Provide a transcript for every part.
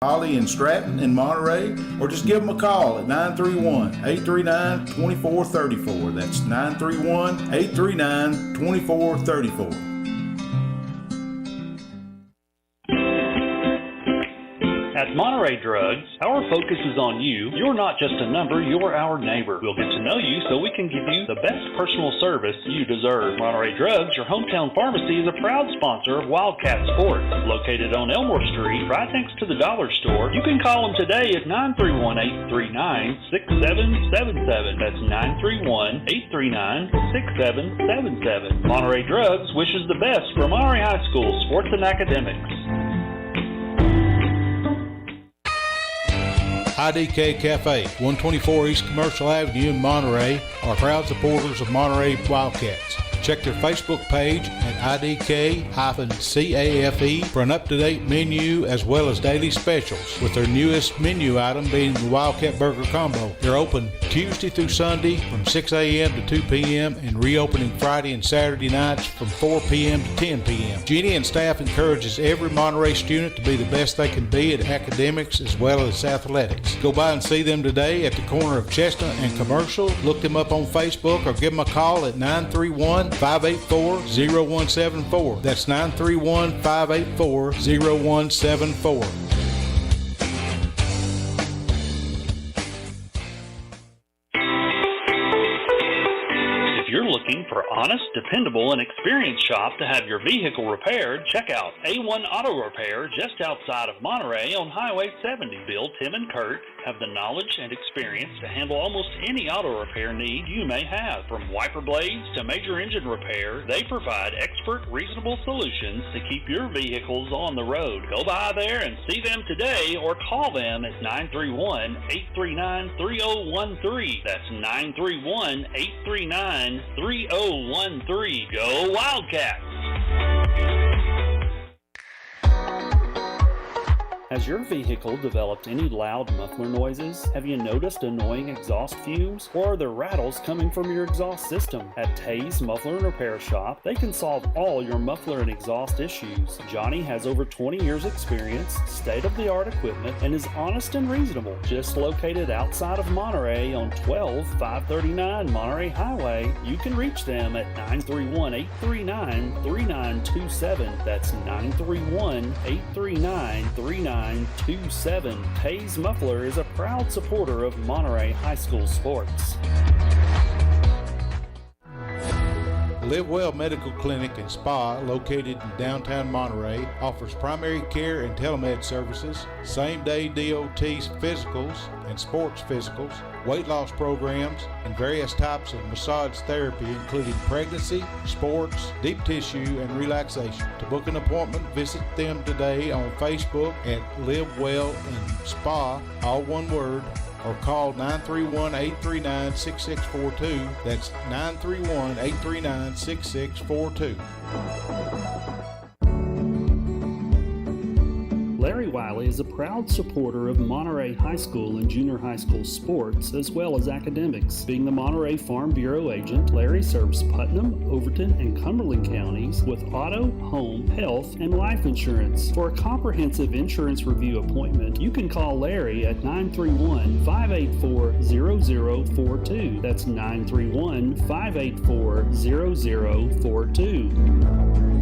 Raleigh and Stratton in Monterey, or just give them a call at 931-839-2434. That's 931-839-2434. At Monterey Drugs, our focus is on you. You're not just a number, you're our neighbor. We'll get to know you so we can give you the best personal service you deserve. Monterey Drugs, your hometown pharmacy, is a proud sponsor of Wildcat Sports. Located on Elmore Street, right next to the dollar store. You can call them today at 931-839-6777. That's 931-839-6777. Monterey Drugs wishes the best for Monterey High School sports and academics. IDK Cafe, 124 East Commercial Avenue in Monterey, are proud supporters of Monterey Wildcats. Check their Facebook page at IDK-CAFE for an up-to-date menu as well as daily specials, with their newest menu item being the Wildcat Burger Combo. They're open Tuesday through Sunday from 6 a.m. to 2 p.m. and reopening Friday and Saturday nights from 4 p.m. to 10 p.m. Jeannie and staff encourages every Monterey student to be the best they can be at academics as well as athletics. Go by and see them today at the corner of Chestnut and Commercial. Look them up on Facebook or give them a call at 931-584-0174. That's 931-584-0174. Looking for honest, dependable, and experienced shop to have your vehicle repaired, check out A1 Auto Repair just outside of Monterey on Highway 70. Bill, Tim, and Kurt have the knowledge and experience to handle almost any auto repair need you may have. From wiper blades to major engine repair, they provide expert, reasonable solutions to keep your vehicles on the road. Go by there and see them today or call them at 931-839-3013. That's 931-839-3013. Go Wildcats! Has your vehicle developed any loud muffler noises? Have you noticed annoying exhaust fumes? Or are there rattles coming from your exhaust system? At Tay's Muffler and Repair Shop, they can solve all your muffler and exhaust issues. Johnny has over 20 years experience, state-of-the-art equipment, and is honest and reasonable. Just located outside of Monterey on 12539 Monterey Highway, you can reach them at 931-839-3927. That's 931-839-3927. Tay's Muffler is a proud supporter of Monterey High School sports. Live Well Medical Clinic and Spa, located in downtown Monterey, offers primary care and telemed services, same-day DOT physicals and sports physicals, weight loss programs, and various types of massage therapy, including pregnancy, sports, deep tissue, and relaxation. To book an appointment, visit them today on Facebook at Live Well and Spa, all one word, or call 931-839-6642. That's 931-839-6642. Larry Wiley is a proud supporter of Monterey High School and junior high school sports, as well as academics. Being the Monterey Farm Bureau agent, Larry serves Putnam, Overton, and Cumberland counties with auto, home, health, and life insurance. For a comprehensive insurance review appointment, you can call Larry at 931-584-0042. That's 931-584-0042.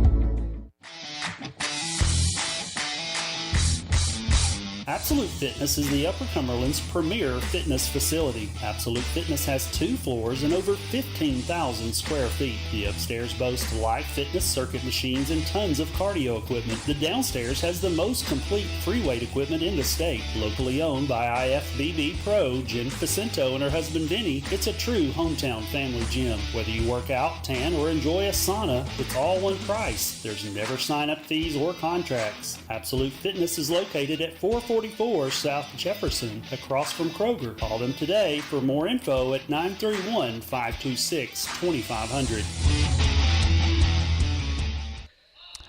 Absolute Fitness is the Upper Cumberland's premier fitness facility. Absolute Fitness has 2 floors and over 15,000 square feet. The upstairs boasts live fitness circuit machines and tons of cardio equipment. The downstairs has the most complete free weight equipment in the state. Locally owned by IFBB Pro Jen Facento and her husband Vinny, it's a true hometown family gym. Whether you work out, tan, or enjoy a sauna, it's all one price. There's never sign-up fees or contracts. Absolute Fitness is located at 444 South Jefferson, across from Kroger. Call them today for more info at 931-526-2500.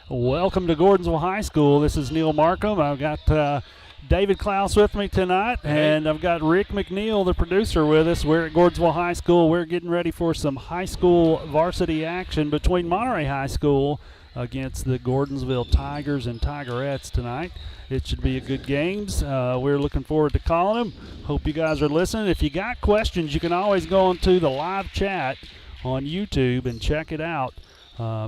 Welcome to Gordonsville High School. This is Neil Markham. I've got David Klaus with me tonight, and I've got Rick McNeil, the producer, with us. We're at Gordonsville High School. We're getting ready for some high school varsity action between Monterey High School against the Gordonsville Tigers and Tigerettes tonight. It should be a good games. We're looking forward to calling them. Hope you guys are listening. If you got questions, you can always go onto the live chat on YouTube and check it out.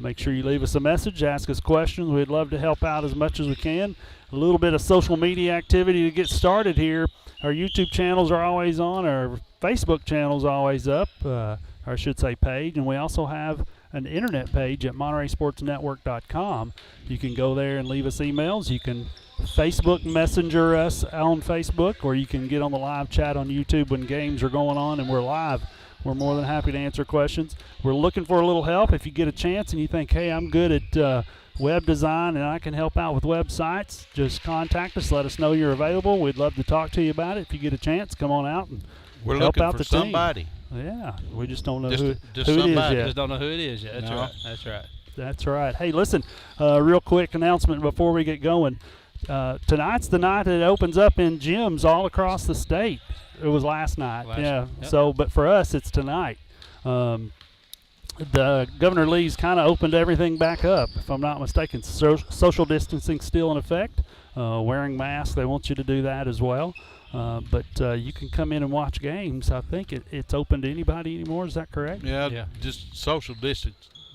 Make sure you leave us a message, ask us questions. We'd love to help out as much as we can. A little bit of social media activity to get started here. Our YouTube channels are always on. Our Facebook channel's always up, or I should say page. And we also have an internet page at MontereySportsNetwork.com. You can go there and leave us emails. You can Facebook Messenger us on Facebook, or you can get on the live chat on YouTube when games are going on and we're live. We're more than happy to answer questions. We're looking for a little help. If you get a chance and you think, hey, I'm good at web design and I can help out with websites, just contact us. Let us know you're available. We'd love to talk to you about it. If you get a chance, come on out and We're help looking out for the team. somebody. Yeah, we just don't know Just who it is somebody. yet. Just don't know who it is yet. That's No. right. That's right. That's right. Hey, listen, real quick announcement before we get going. Tonight's the night that it opens up in gyms all across the state. It was last night. Yep. So, but for us, it's tonight. The Governor Lee's kind of opened everything back up, if I'm not mistaken. Social distancing still in effect. Wearing masks, they want you to do that as well. But you can come in and watch games. I think it's open to anybody anymore. Is that correct? Yeah, just social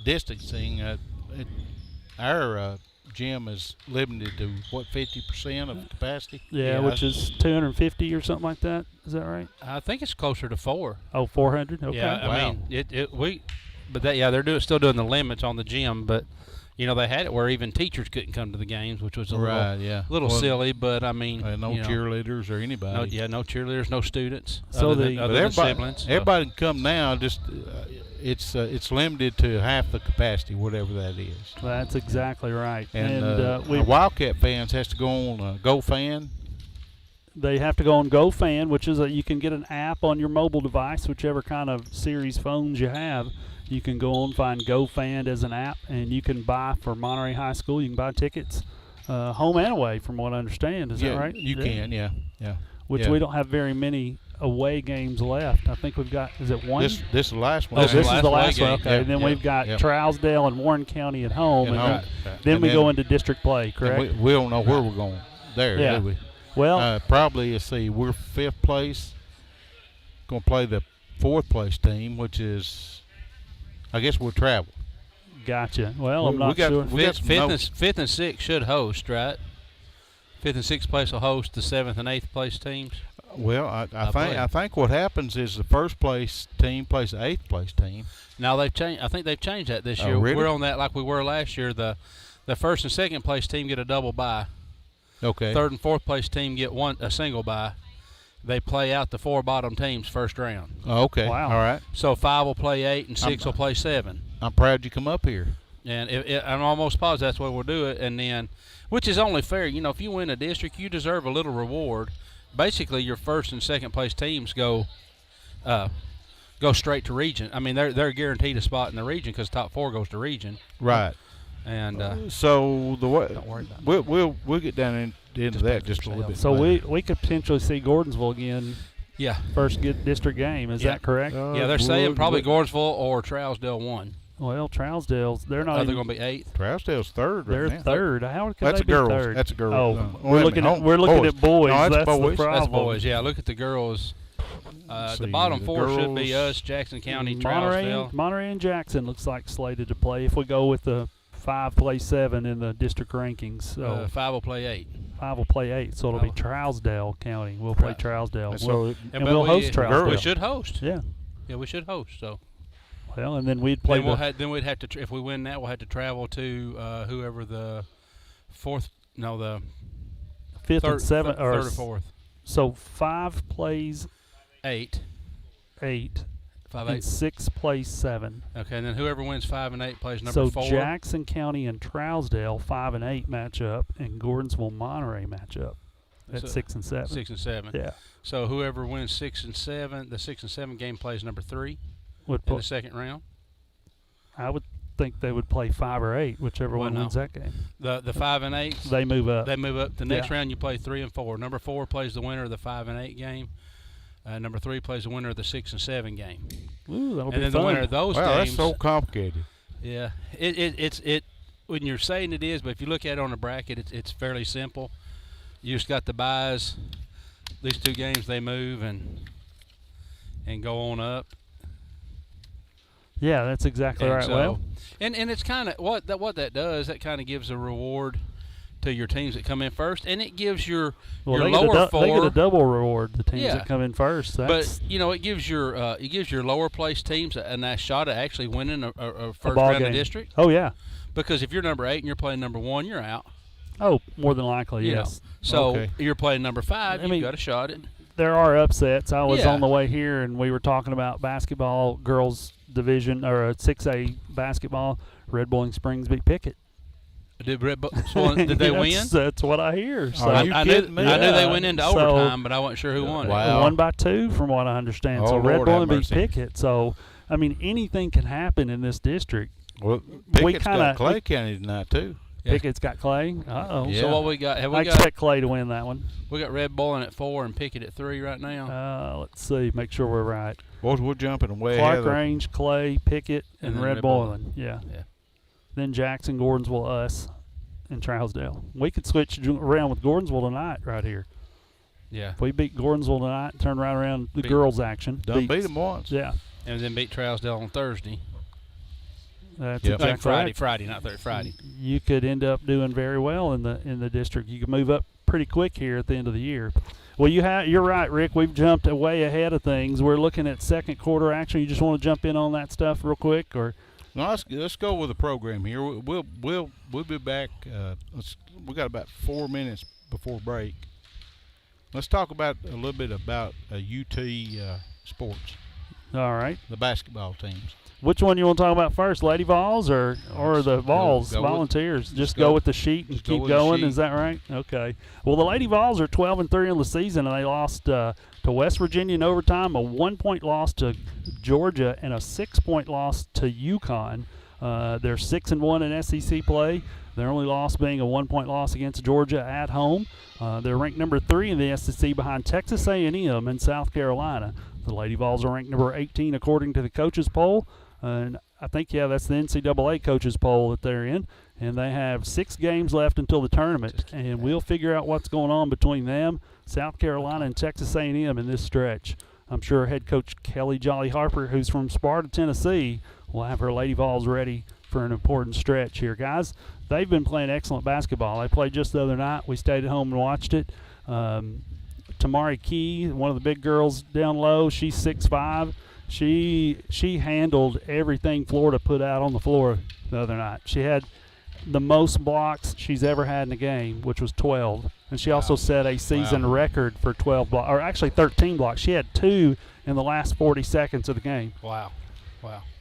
distancing. Our gym is limited to, 50% of capacity? Yeah, which is 250 or something like that. Is that right? I think it's closer to 4. Oh, 400? Okay. Yeah, Wow. I mean, they're still doing the limits on the gym, but they had it where even teachers couldn't come to the games, which was a little silly. But I mean, no cheerleaders or anybody. No cheerleaders, no students. So other than siblings. Everybody can come now. Just it's limited to half the capacity, whatever that is. That's exactly right. And Wildcat fans has to go on GoFan. They have to go on GoFan, which is you can get an app on your mobile device, whichever kind of series phones you have. You can go on, find GoFan as an app, and you can buy for Monterey High School. You can buy tickets home and away, from what I understand. Is that right? You can, yeah. Which we don't have very many away games left. I think we've got, is it one? This is the last one. Oh, this is the last away one. game. Okay, Yeah, then we've got Trousdale and Warren County at home. Then we go into district play, correct? We don't know where we're going there, Yeah. do we? Well, probably, let's see, we're 5th place. Going to play the 4th place team, which is, I guess we'll travel. gotcha. Well, I'm We not got- sure. we got some notes. Fifth and sixth should host, right? 5th and 6th place will host the 7th and 8th place teams. Well, I believe. think what happens is the 1st place team plays the 8th place team. Now they've changed. I think they've changed that this Oh, year. really? We're on that like we were last year. The 1st and 2nd place team get a double bye. Okay. 3rd and 4th place team get a single bye. They play out the 4 bottom teams first round. Oh, okay. Wow. All right. So 5 will play 8 and 6 will play 7. I'm proud you come up here. And I'm almost positive that's the way we'll do it. And then, which is only fair. If you win a district, you deserve a little reward. Basically, your 1st and 2nd place teams go straight to region. I mean, they're guaranteed a spot in the region because top 4 goes to region. Right. And So the way don't worry about we'll get down into that just a little bit. So later. we could potentially see Gordonsville again, yeah, first district game. Is that correct? yeah, they're saying probably Gordonsville or Trousdale 1. Well, Trousdale's, they're not They're even, going to be 8th. Trousdale's 3rd. they're right now. third. How could That's they a be girls. third? That's a girl. Oh, No, we're wait a looking minute. at boys. No, That's that's the boys. problem. That's boys. Yeah, look at the girls. Let's The see, bottom the 4 should be girls- us, Jackson County, Monterey, Trousdale. Monterey and Jackson looks like slated to play if we go with the 5 play 7 in the district rankings. So 5 will play 8. 5 will play 8. So it'll be Oh. Trousdale County. We'll play Right. Trousdale. So And we'll host Trousdale. We should host. Yeah. Yeah, we should host. So Well, and then we'd play then we'd have to if we win that, we'll have to travel to whoever the the 5th and 7th. third or 4th. So 5 plays 8. 8. 5, And 8. 6 plays 7. Okay, and then whoever wins 5 and 8 plays number So 4. Jackson County and Trousdale 5 and 8 match up, and Gordonsville Monterey match up at So 6 and 7. 6 and 7. Yeah, So whoever wins 6 and 7, the 6 and 7 game plays number 3 would in put, the second round. I would think they would play 5 or 8, whichever Well, one no. wins that game. The 5 and 8. They move up. They move up. The next Yeah. round you play 3 and 4. Number 4 plays the winner of the 5 and 8 game. Number 3 plays the winner of the 6 and 7 game. Ooh, that'll And be then fun. the winner of those wow, games. that's so complicated. Yeah, it when you're saying it is, but if you look at it on the bracket, it's fairly simple. You just got the buys. These 2 games they move and go on up. Yeah, that's exactly right. So, well, and it's kind of what that does. That kind of gives a reward to your teams that come in first, and it gives your lower 4. They get a double reward. The teams Yeah. that come in first. But it gives your lower place teams a nice shot at actually winning a first round game of district. Oh yeah. Because if you're number 8 and you're playing number 1, you're out. Oh, more than likely, You yes. know. So Okay. you're playing number 5. I mean, You've got a shot at. There are upsets. I was Yeah. on the way here, and we were talking about basketball, girls division, or a 6A basketball. Red Bowling Springs beat Pickett. Did they win? That's what I hear. So Are you I kidding knew me? they went into So- overtime, but I wasn't sure who won. Wow. Won by 2, from what I understand. Oh, so Red Lord Bowling have beat mercy. Pickett. So I mean, anything can happen in this district. Well, We Pickett's kinda- got Clay County tonight too. Yeah. Pickett's got Clay. Uh-oh. Yeah. So what we got? Have I we got? expect Clay to win that one. We got Red Bowling at 4 and Pickett at 3 right now. Let's see. Make sure we're right. Boys, we're jumping way ahead Clark of the- Range, Clay, Pickett, and then Red Red Bowling. Yeah. Yeah. Then Jackson, Gordonsville, us, and Trousdale. We could switch around with Gordonsville tonight right here. Yeah. If we beat Gordonsville tonight and turn right around the Beat- girls' action. Done beat them once. Yeah. And then beat Trousdale on Thursday. That's Yep. exactly right. Friday, not Thursday. Friday. You could end up doing very well in the district. You could move up pretty quick here at the end of the year. Well, you're right, Rick. We've jumped way ahead of things. We're looking at second quarter action. You just want to jump in on that stuff real quick, or No, let's go with the program here. We'll be back. We got about 4 minutes before break. Let's talk about a little bit about UT sports, all right. the basketball teams. Which one you want to talk about first, Lady Vols or the Vols go with- Volunteers? Just go- go with the sheet and just go keep with the going. sheet. Is that right? Okay. Well, the Lady Vols are 12-3 on the season, and they lost to West Virginia in overtime, a 1-point loss to Georgia, and a 6-point loss to UConn. They're 6-1 in SEC play. Their only loss being a 1-point loss against Georgia at home. They're ranked number 3 in the SEC behind Texas A&M and South Carolina. The Lady Vols are ranked number 18 according to the coaches poll. And I think, that's the NCAA coaches poll that they're in. And they have 6 games left until the tournament. And we'll figure out what's going on between them, South Carolina, and Texas A&M in this stretch. I'm sure head coach Kelly Jolly Harper, who's from Sparta, Tennessee, will have her Lady Vols ready for an important stretch here. Guys, they've been playing excellent basketball. They played just the other night. We stayed at home and watched it. Tamari Key, one of the big girls down low, she's 6'5". She handled everything Florida put out on the floor the other night. She had the most blocks she's ever had in a game, which was 12. And she also set a season record for 12 blocks, or actually 13 blocks. She had 2 in the last 40 seconds of the game. Wow.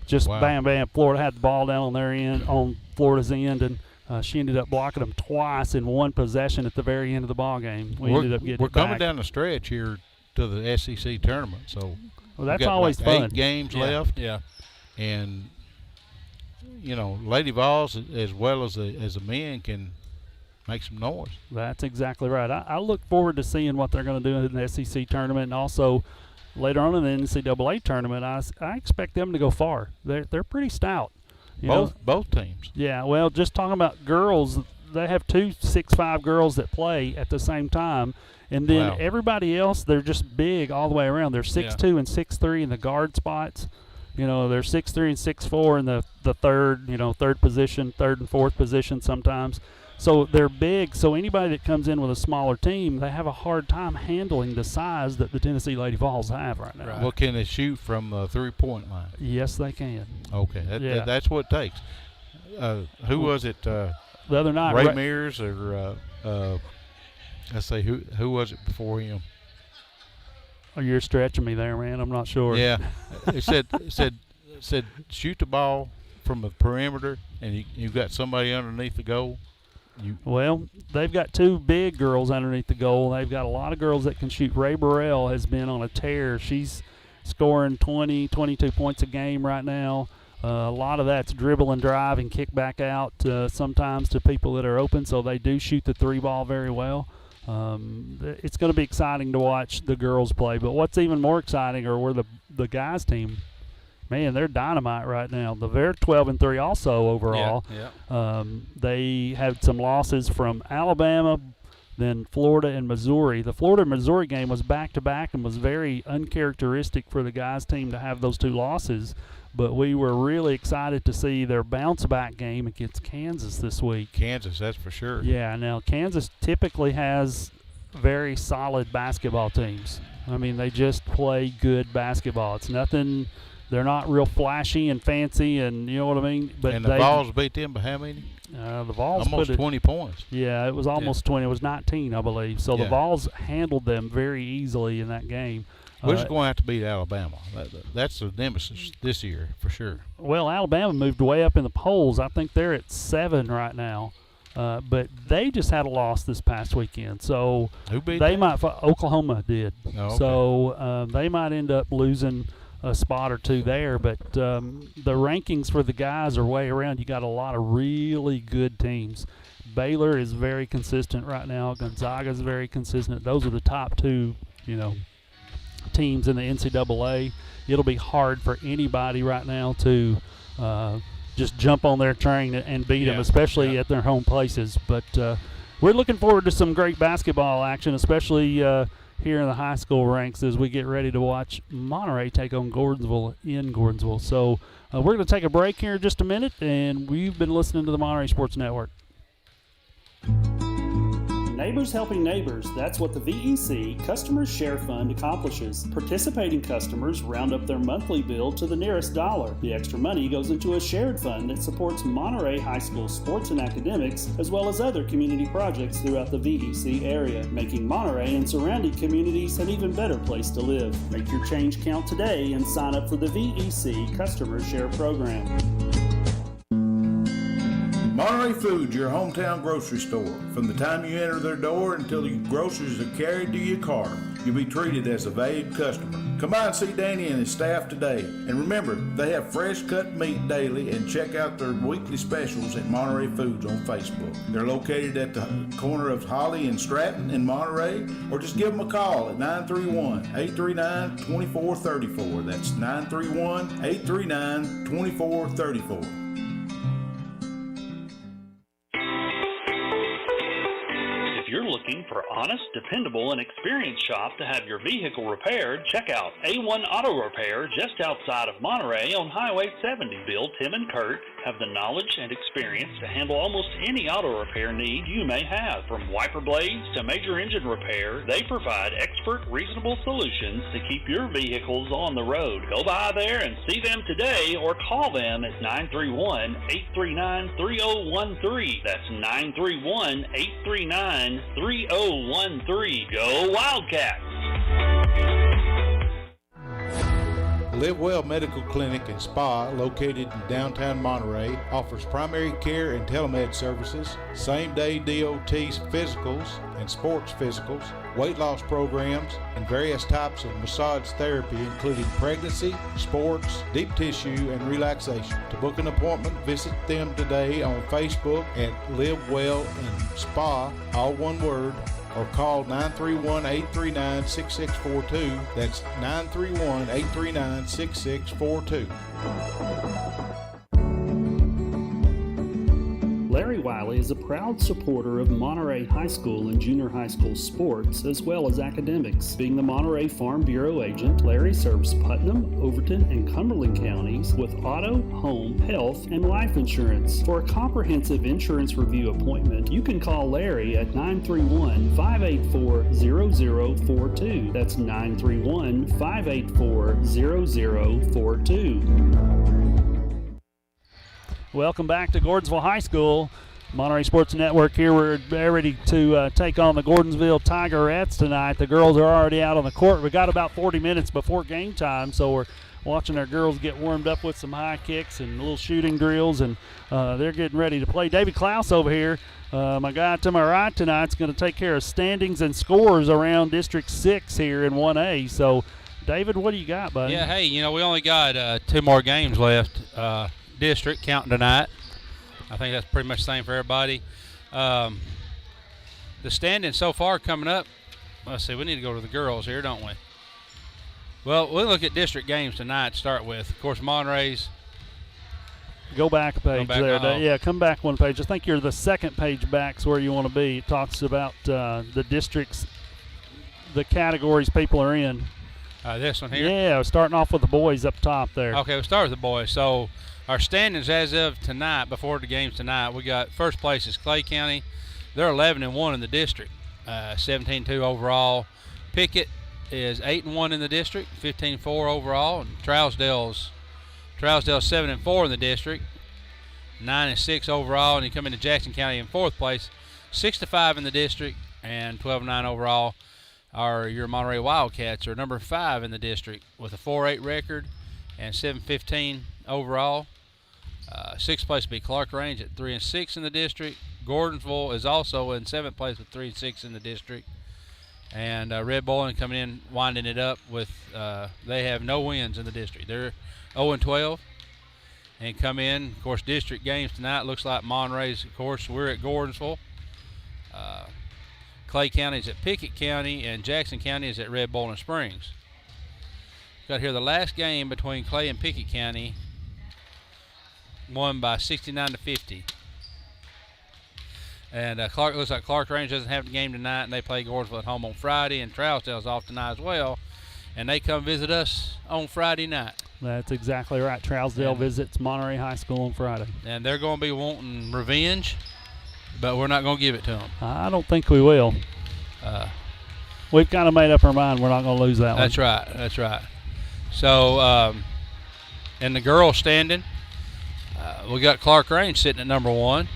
Just bam, bam. Florida had the ball down on their end, on Florida's end, and she ended up blocking them twice in one possession at the very end of the ball game. Ended up getting We're it back. coming down the stretch here to the SEC tournament, so Well, that's we've got always like fun. 8 games left, Yeah. and Lady Vols as well as the men can make some noise. That's exactly right. I look forward to seeing what they're going to do in the SEC tournament, and also later on in the NCAA tournament. I expect them to go far. They're pretty stout. You know? Both teams. Yeah. Well, just talking about girls, they have 2 6'5" girls that play at the same time, and then everybody else, they're just big all the way around. They're 6'2" and 6'3" in the guard spots. They're 6'3" and 6'4" in the third position, third and fourth position sometimes. So they're big. So anybody that comes in with a smaller team, they have a hard time handling the size that the Tennessee Lady Vols have right now. Well, can they shoot from the 3-point line? Yes, they can. Okay, that's what it takes. Who was it? The other night, Ray Mears or let's say who was it before him? Oh, you're stretching me there, man. I'm not sure. Yeah, it said shoot the ball from the perimeter, and you've got somebody underneath the goal. Well, they've got 2 big girls underneath the goal. They've got a lot of girls that can shoot. Ray Burrell has been on a tear. She's scoring 20, 22 points a game right now. A lot of that's dribble and drive and kick back out sometimes to people that are open, so they do shoot the 3 ball very well. It's going to be exciting to watch the girls play, but what's even more exciting are where the guys team man, they're dynamite right now. They're 12-3 also overall. Yeah. They had some losses from Alabama, then Florida and Missouri. The Florida and Missouri game was back-to-back and was very uncharacteristic for the guys' team to have those 2 losses. But we were really excited to see their bounce-back game against Kansas this week. Kansas, that's for sure. Yeah, now Kansas typically has very solid basketball teams. I mean, they just play good basketball. It's nothing – they're not real flashy and fancy, and you know what I mean? But and the Vols beat them by how many? The Vols almost 20 points. Yeah, it was almost 20. It was 19, I believe. So the Vols handled them very easily in that game. We're just going to have to beat Alabama. That's the nemesis this year for sure. Well, Alabama moved way up in the polls. I think they're at 7 right now. But they just had a loss this past weekend. So who beat they them? Oklahoma did. Oh, okay. So they might end up losing a spot or 2 there. But the rankings for the guys are way around. You got a lot of really good teams. Baylor is very consistent right now. Gonzaga is very consistent. Those are the top 2, teams in the NCAA. It'll be hard for anybody right now to just jump on their train and beat them, especially at their home places. But we're looking forward to some great basketball action, especially here in the high school ranks as we get ready to watch Monterey take on Gordonsville in Gordonsville. So we're going to take a break here in just a minute, and we've been listening to the Monterey Sports Network. Neighbors helping neighbors, that's what the VEC Customers Share Fund accomplishes. Participating customers round up their monthly bill to the nearest dollar. The extra money goes into a shared fund that supports Monterey High School sports and academics, as well as other community projects throughout the VEC area, making Monterey and surrounding communities an even better place to live. Make your change count today and sign up for the VEC Customers Share Program. Monterey Foods, your hometown grocery store. From the time you enter their door until your groceries are carried to your car, you'll be treated as a valued customer. Come by and see Danny and his staff today. And remember, they have fresh cut meat daily, and check out their weekly specials at Monterey Foods on Facebook. They're located at the corner of Holly and Stratton in Monterey, or just give them a call at 931-839-2434. That's 931-839-2434. You're looking for honest, dependable, and experienced shop to have your vehicle repaired, check out A1 Auto Repair just outside of Monterey on Highway 70. Bill, Tim, and Kurt have the knowledge and experience to handle almost any auto repair need you may have. From wiper blades to major engine repair, they provide expert, reasonable solutions to keep your vehicles on the road. Go by there and see them today or call them at 931-839-3013. That's 931-839-3013. Go Wildcats! Live Well Medical Clinic and Spa, located in downtown Monterey, offers primary care and telemed services, same-day DOT physicals and sports physicals, weight loss programs, and various types of massage therapy, including pregnancy, sports, deep tissue, and relaxation. To book an appointment, visit them today on Facebook at Live Well and Spa, all one word, or call 931-839-6642. That's 931-839-6642. Larry Wiley is a proud supporter of Monterey High School and junior high school sports, as well as academics. Being the Monterey Farm Bureau agent, Larry serves Putnam, Overton, and Cumberland counties with auto, home, health, and life insurance. For a comprehensive insurance review appointment, you can call Larry at 931-584-0042. That's 931-584-0042. Welcome back to Gordonsville High School. Monterey Sports Network here. We're ready to take on the Gordonsville Tigerettes tonight. The girls are already out on the court. We got about 40 minutes before game time, so we're watching our girls get warmed up with some high kicks and little shooting drills, and they're getting ready to play. David Klaus over here, my guy to my right tonight, is going to take care of standings and scores around District 6 here in 1A. So, David, what do you got, buddy? Yeah, hey, we only got 2 more games left. District counting tonight. I think that's pretty much the same for everybody. The standing so far coming up, let's see, we need to go to the girls here, don't we? Well, we'll look at district games tonight to start with. Of course, Monterey's. Go back a page there. Uh-oh. Yeah, come back one page. I think you're the second page back's where you want to be. It talks about the districts, the categories people are in. This one here? Yeah, starting off with the boys up top there. Okay, we'll start with the boys. So our standings as of tonight, before the games tonight, we got first place is Clay County. They're 11-1 in the district, 17-2 overall. Pickett is 8-1 in the district, 15-4 overall. And Trousdale's 7-4 in the district, 9-6 overall. And you come into Jackson County in fourth place, 6-5 in the district, and 12-9 overall. Your Monterey Wildcats are number 5 in the district with a 4-8 record and 7-15 overall. Sixth place will be Clark Range at 3-6 in the district. Gordonsville is also in seventh place with 3-6 in the district. And Red Bowling coming in, winding it up with they have no wins in the district. They're 0-12 and come in. Of course, district games tonight looks like Monterey's. Of course, we're at Gordonsville. Clay County is at Pickett County, and Jackson County is at Red Bowling Springs. Got here the last game between Clay and Pickett County, won by 69-50. And looks like Clark Range doesn't have the game tonight, and they play Gordonsville at home on Friday, and Trousdale's off tonight as well. And they come visit us on Friday night. That's exactly right. Trousdale visits Monterey High School on Friday. And they're going to be wanting revenge, but we're not going to give it to them. I don't think we will. We've kind of made up our mind we're not going to lose that one. That's right. So, in the girls standing, we got Clark Range sitting at number 1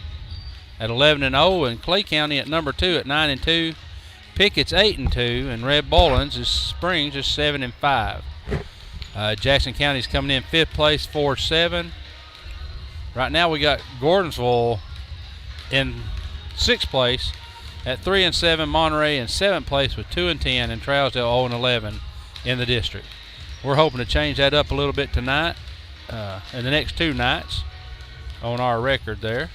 at 11-0, and Clay County at number 2 at 9-2. Pickett's 8-2, and Red Bowling's Springs is 7-5. Jackson County's coming in 5th place, 4-7. Right now we got Gordonsville in 6th place at 3-7. Monterey in 7th place with 2-10, and Trousdale 0-11 in the district. We're hoping to change that up a little bit tonight and the next 2 nights on our record there.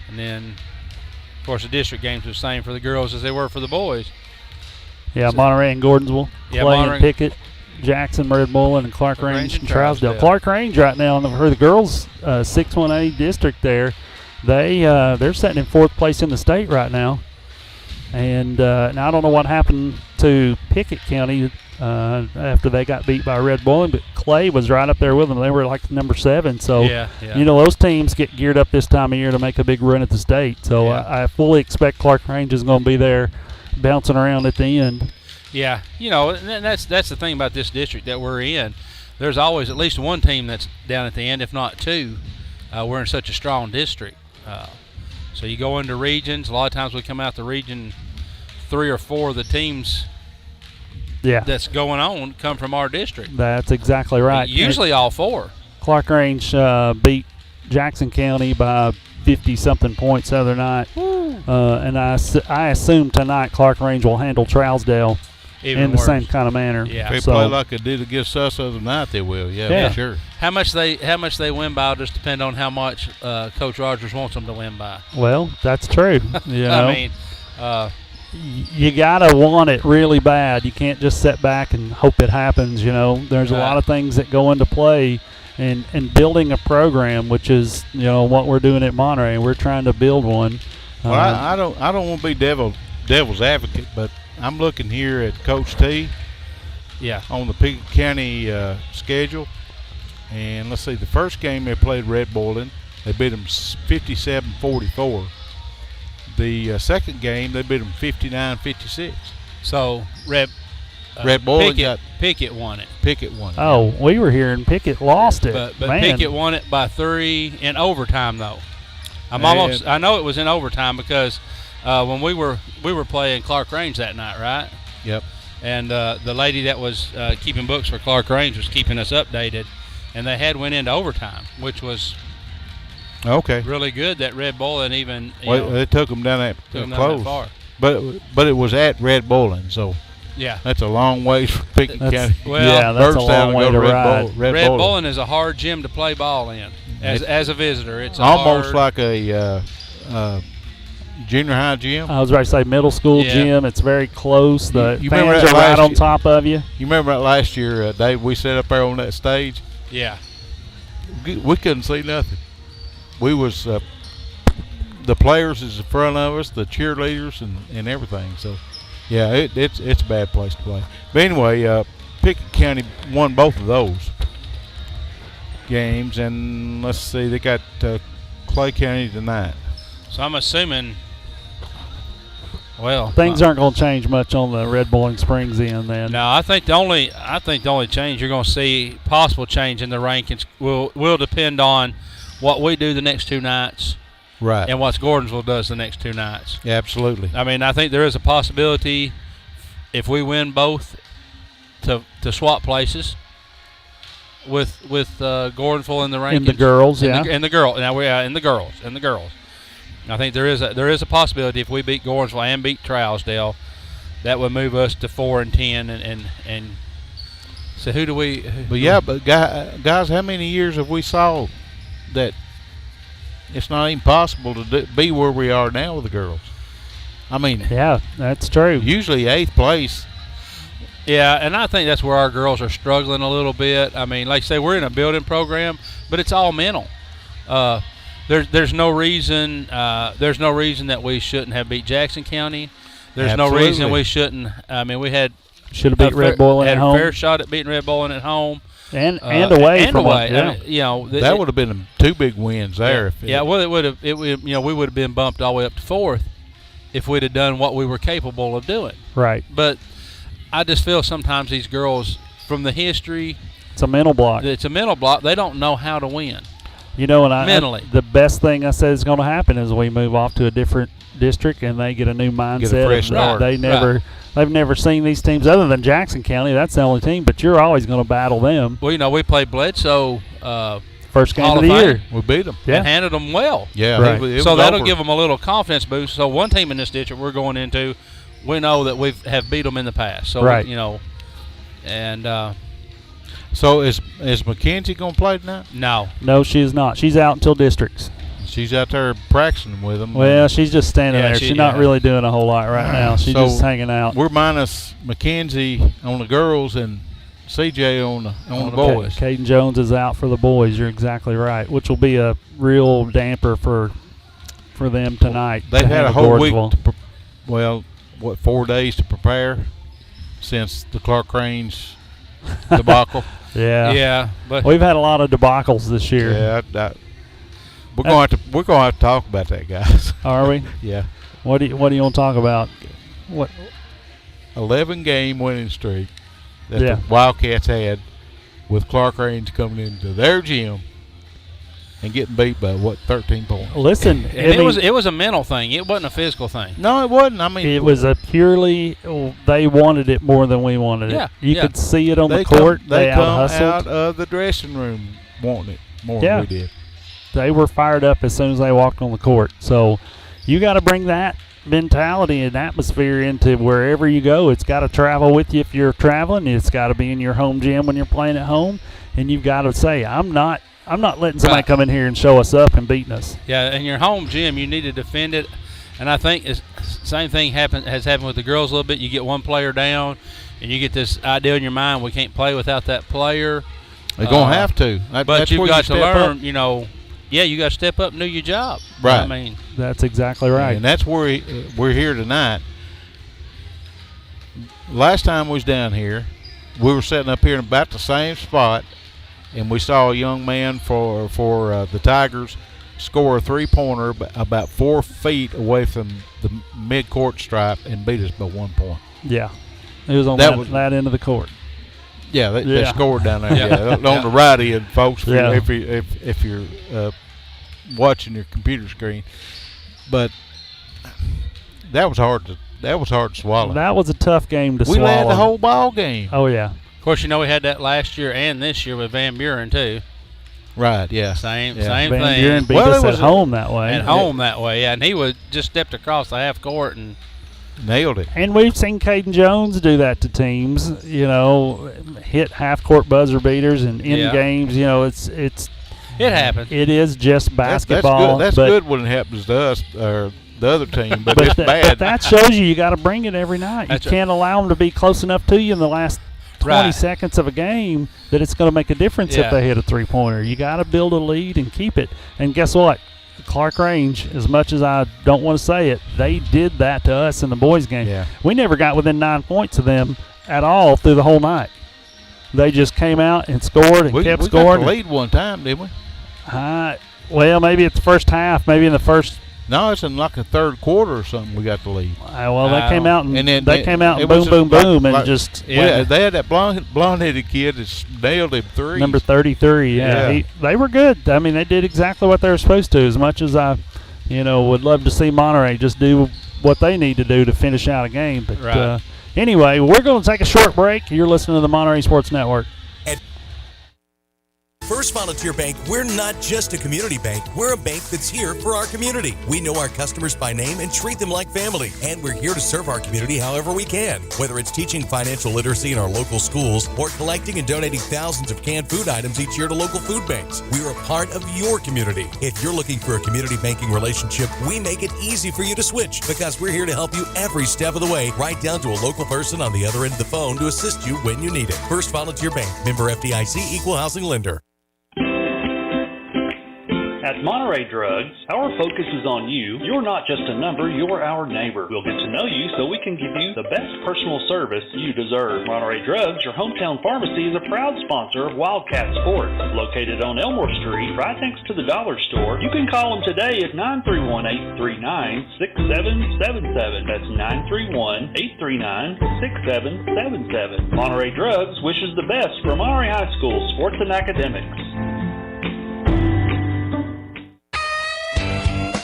And then, of course, the district games are the same for the girls as they were for the boys. Yeah, so Monterey and Gordonsville, yeah, Clay Monterey, and Pickett, Jackson, Red Bowling, and Clark Range and Trousdale. Trousdale. Clark Range right now for the girls 6-1A district there. They're sitting in 4th place in the state right now. And now I don't know what happened to Pickett County after they got beat by Red Bowling, but Clay was right up there with them. They were like number 7. So, you know, those teams get geared up this time of year to make a big run at the state. So I fully expect Clark Range is going to be there bouncing around at the end. Yeah, you know, and that's the thing about this district that we're in. There's always at least one team that's down at the end, if not 2. We're in such a strong district. So you go into regions. A lot of times we come out the region, 3 or 4 of the teams that's going on come from our district. That's exactly right. Usually all 4. Clark Range beat Jackson County by 50-something points the other night. And I assume tonight Clark Range will handle Trousdale in the same kind of manner. Yeah. If they play like they did against us the other night, they will. Yeah, for sure. How much they win by will just depend on how much Coach Rogers wants them to win by. Well, that's true. You know? I mean, you gotta want it really bad. You can't just sit back and hope it happens. You know, there's a lot of things that go into play in building a program, which is what we're doing at Monterey. We're trying to build one. Well, I don't want to be devil's advocate, but I'm looking here at Coach T. Yeah. On the Pickett County schedule, and let's see, the first game they played Red Bowling, they beat them 57-44. The second game they beat them 59-56. So Red Bowling Pickett won it. Pickett won it. Oh, we were here and Pickett lost it. But Pickett won it by 3 in overtime though. I know it was in overtime because when we were playing Clark Range that night, right? Yep. And the lady that was keeping books for Clark Range was keeping us updated, and they went into overtime, which was really good. That Red Bowling even they took them down that close, far. But it was at Red Bowling, so yeah, that's a long way from Pickett County. Well, that's a long way to ride. Red Bowling is a hard gym to play ball in as a visitor. It's almost like a junior high gym. I was about to say middle school Yeah. gym. It's very close. The You remember fans that are right last on year? top of you. You remember that last year, Dave? We sat up there on that stage. Yeah. We couldn't see nothing. We was the players is in front of us, the cheerleaders and everything. So, yeah, it's a bad place to play. But anyway, Pickett County won both of those games, and let's see, they got Clay County tonight. So I'm assuming. Well, Things aren't going to change much on the Red Bowling Springs end then. No, I think the only change you're going to see, possible change in the rankings, will depend on what we do the next 2 nights, Right. and what Gordonsville does the next 2 nights. Yeah, absolutely. I mean, I think there is a possibility if we win both to swap places with Gordonsville in the rankings. In the girls, in yeah. The, in the girl. Now we are in the girls. I think there is a possibility if we beat Gordonsville and beat Trousdale, that would move us to 4-10 and so who do we? But yeah, but guys, how many years have we saw that it's not even possible to be where we are now with the girls? I mean, Yeah, that's true. usually 8th place. Yeah, and I think that's where our girls are struggling a little bit. I mean, like I say, we're in a building program, but it's all mental. There's no reason that we shouldn't have beat Jackson County. There's Absolutely. no reason we shouldn't. I mean, we had Should have beat Red Bowling had at a fair home shot at beating Red Bowling at home and away and from away. them. Yeah. I mean, you know, That would have been 2 big wins there. Well, it would have. We would have been bumped all the way up to 4th if we'd have done what we were capable of doing. Right. But I just feel sometimes these girls, from the history, It's a mental block. it's a mental block. They don't know how to win. You know, and mentally. the best thing I said is going to happen is we move off to a different district and they get a new mindset. fresh of start. They've never seen these teams other than Jackson County. That's the only team, but you're always going to battle them. Well, we played Bledsoe First game Hall of the of year. We beat them. Yeah. and handled them well. Yeah, Right. it So was that'll over. give them a little confidence boost. So one team in this district we're going into, we know that we have beat them in the past. So Right. and So is Mackenzie going to play tonight? no, No, she is not. She's out until districts. She's out there practicing with them. Well, she's just standing Yeah, there. she- She's not yeah. really doing a whole lot right now. She's So just hanging out. We're minus Mackenzie on the girls and CJ on the boys. Caden Jones is out for the boys. You're exactly right, which will be a real damper for them tonight. They've to had a handle whole week. Gordonsville. 4 days to prepare since the Clark Cranes debacle. Yeah. but We've had a lot of debacles this year. Yeah, we're going to have to talk about that, guys. Are we? Yeah, What do you want to talk about? What? 11-game winning streak that Yeah. the Wildcats had with Clark Cranes coming into their gym and getting beat by 13 points. Listen, and it was a mental thing. It wasn't a physical thing. No, it wasn't. I mean, it was a purely they wanted it more than we wanted Yeah, it. You yeah. could see it on they the court. They They come out-hustled. out of the dressing room wanting it more Yeah. than we did. They were fired up as soon as they walked on the court. So you got to bring that mentality and atmosphere into wherever you go. It's got to travel with you if you're traveling. It's got to be in your home gym when you're playing at home. And you've got to say, I'm not letting somebody Right. come in here and show us up and beating us. Yeah, in your home gym, you need to defend it. And I think the same thing has happened with the girls a little bit. You get one player down, and you get this idea in your mind, we can't play without that player. They're going to have to. But That's you've where got to step learn, up. you got to step up and do your job. Right. I mean, That's exactly right. And that's where we're here tonight. Last time we was down here, we were sitting up here in about the same spot, and we saw a young man for the Tigers score a three-pointer about 4 feet away from the mid-court stripe and beat us by 1 point. Yeah. It was on that end of the court. Yeah, they Yeah. scored down there. Yeah. Yeah, on the right end, folks. Yeah. If you're watching your computer screen, but that was hard to swallow. That was a tough game to we swallow. led the whole ball game. Oh, yeah. of course, we had that last year and this year with Van Buren, too. Right. Yeah. Same Yeah. thing. Van Buren beat Well, us it at was home that way. At home that way, yeah. And he just stepped across the half court and Nailed it. And we've seen Caden Jones do that to teams, hit half-court buzzer beaters and in Yeah. games. it happened. It is just basketball. That's but good when it happens to us. the other team, but it's bad. But that shows you got to bring it every night. That's You can't allow them to be close enough to you in the last 20 Right. seconds of a game that it's going to make a difference if Yeah. they hit a three-pointer. You got to build a lead and keep it. And guess what? Clark Range, as much as I don't want to say it, they did that to us in the boys' game. Yeah. We never got within 9 points of them at all through the whole night. They just came out and scored and We kept got scoring. the lead one time, didn't we? Well, maybe it's the first half, maybe in the first. No, it's in like the third quarter or something. We got the lead. Well, they came out and then they came out it and boom, was boom, like- boom, and like- just Yeah, they had that blonde-headed kid that nailed him three. number 33. Yeah, Yeah. they were good. I mean, they did exactly what they were supposed to. As much as I, would love to see Monterey just do what they need to do to finish out a game. But Right. anyway, we're going to take a short break. You're listening to the Monterey Sports Network. First Volunteer Bank, we're not just a community bank. We're a bank that's here for our community. We know our customers by name and treat them like family. And we're here to serve our community however we can. Whether it's teaching financial literacy in our local schools or collecting and donating thousands of canned food items each year to local food banks, we're a part of your community. If you're looking for a community banking relationship, we make it easy for you to switch because we're here to help you every step of the way, right down to a local person on the other end of the phone to assist you when you need it. First Volunteer Bank, member FDIC, equal housing lender. At Monterey Drugs, our focus is on you. You're not just a number, you're our neighbor. We'll get to know you so we can give you the best personal service you deserve. Monterey Drugs, your hometown pharmacy, is a proud sponsor of Wildcat Sports. Located on Elmore Street, right next to the dollar store. You can call them today at 931-839-6777. That's 931-839-6777. Monterey Drugs wishes the best for Monterey High School sports and academics.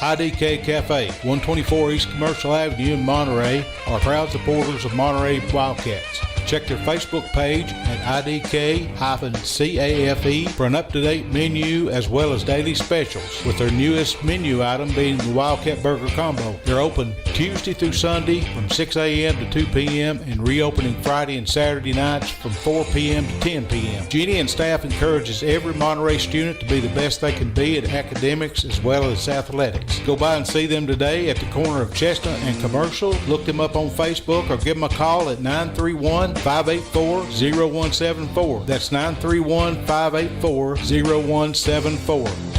IDK Cafe, 124 East Commercial Avenue in Monterey, are proud supporters of Monterey Wildcats. Check their Facebook page at IDK-CAFE for an up-to-date menu as well as daily specials, with their newest menu item being the Wildcat Burger Combo. They're open Tuesday through Sunday from 6 a.m. to 2 p.m. and reopening Friday and Saturday nights from 4 p.m. to 10 p.m. Jeannie and staff encourages every Monterey student to be the best they can be at academics as well as athletics. Go by and see them today at the corner of Chestnut and Commercial. Look them up on Facebook or give them a call at 931-584-0174. That's 931-584-0174.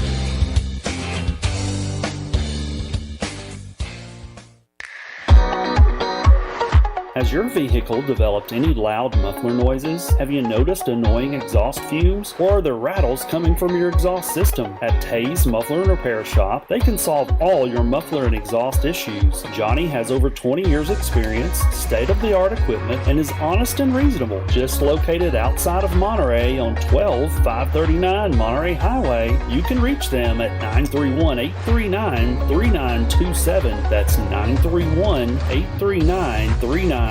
Has your vehicle developed any loud muffler noises? Have you noticed annoying exhaust fumes? Or are there rattles coming from your exhaust system? At Tay's Muffler and Repair Shop, they can solve all your muffler and exhaust issues. Johnny has over 20 years experience, state-of-the-art equipment, and is honest and reasonable. Just located outside of Monterey on 12539 Monterey Highway, you can reach them at 931-839-3927. That's 931-839-3927.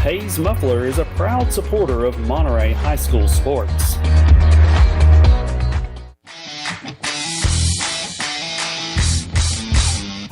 Hayes Muffler is a proud supporter of Monterey High School sports.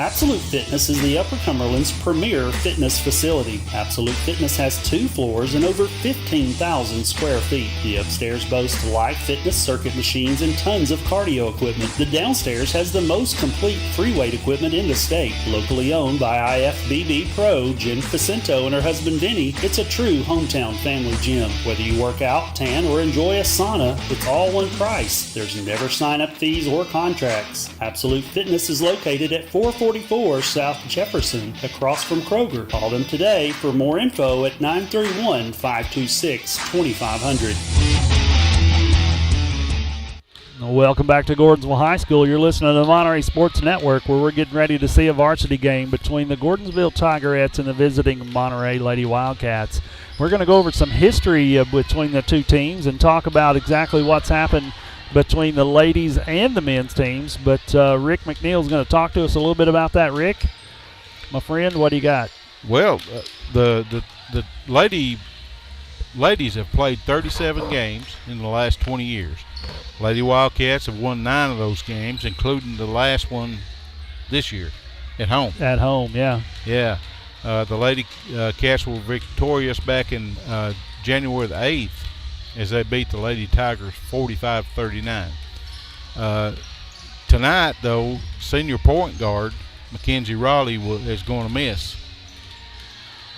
Absolute Fitness is the Upper Cumberland's premier fitness facility. Absolute Fitness has 2 floors and over 15,000 square feet. The upstairs boasts live fitness circuit machines and tons of cardio equipment. The downstairs has the most complete free weight equipment in the state. Locally owned by IFBB Pro Jen Facento and her husband Denny, it's a true hometown family gym. Whether you work out, tan, or enjoy a sauna, it's all one price. There's never sign-up fees or contracts. Absolute Fitness is located at 444 South Jefferson, across from Kroger. Call them today for more info at 931-526-2500. Welcome back to Gordonsville High School. You're listening to the Monterey Sports Network, where we're getting ready to see a varsity game between the Gordonsville Tigerettes and the visiting Monterey Lady Wildcats. We're going to go over some history between the two teams and talk about exactly what's happened between the ladies and the men's teams. But Rick McNeil is going to talk to us a little bit about that. Rick, my friend, what do you got? Well, the ladies have played 37 games in the last 20 years. Lady Wildcats have won 9 of those games, including the last one this year at home. At home, yeah. Yeah. The Lady Cats were victorious back in January the 8th as they beat the Lady Tigers 45-39. Tonight, though, senior point guard Mackenzie Raleigh is going to miss.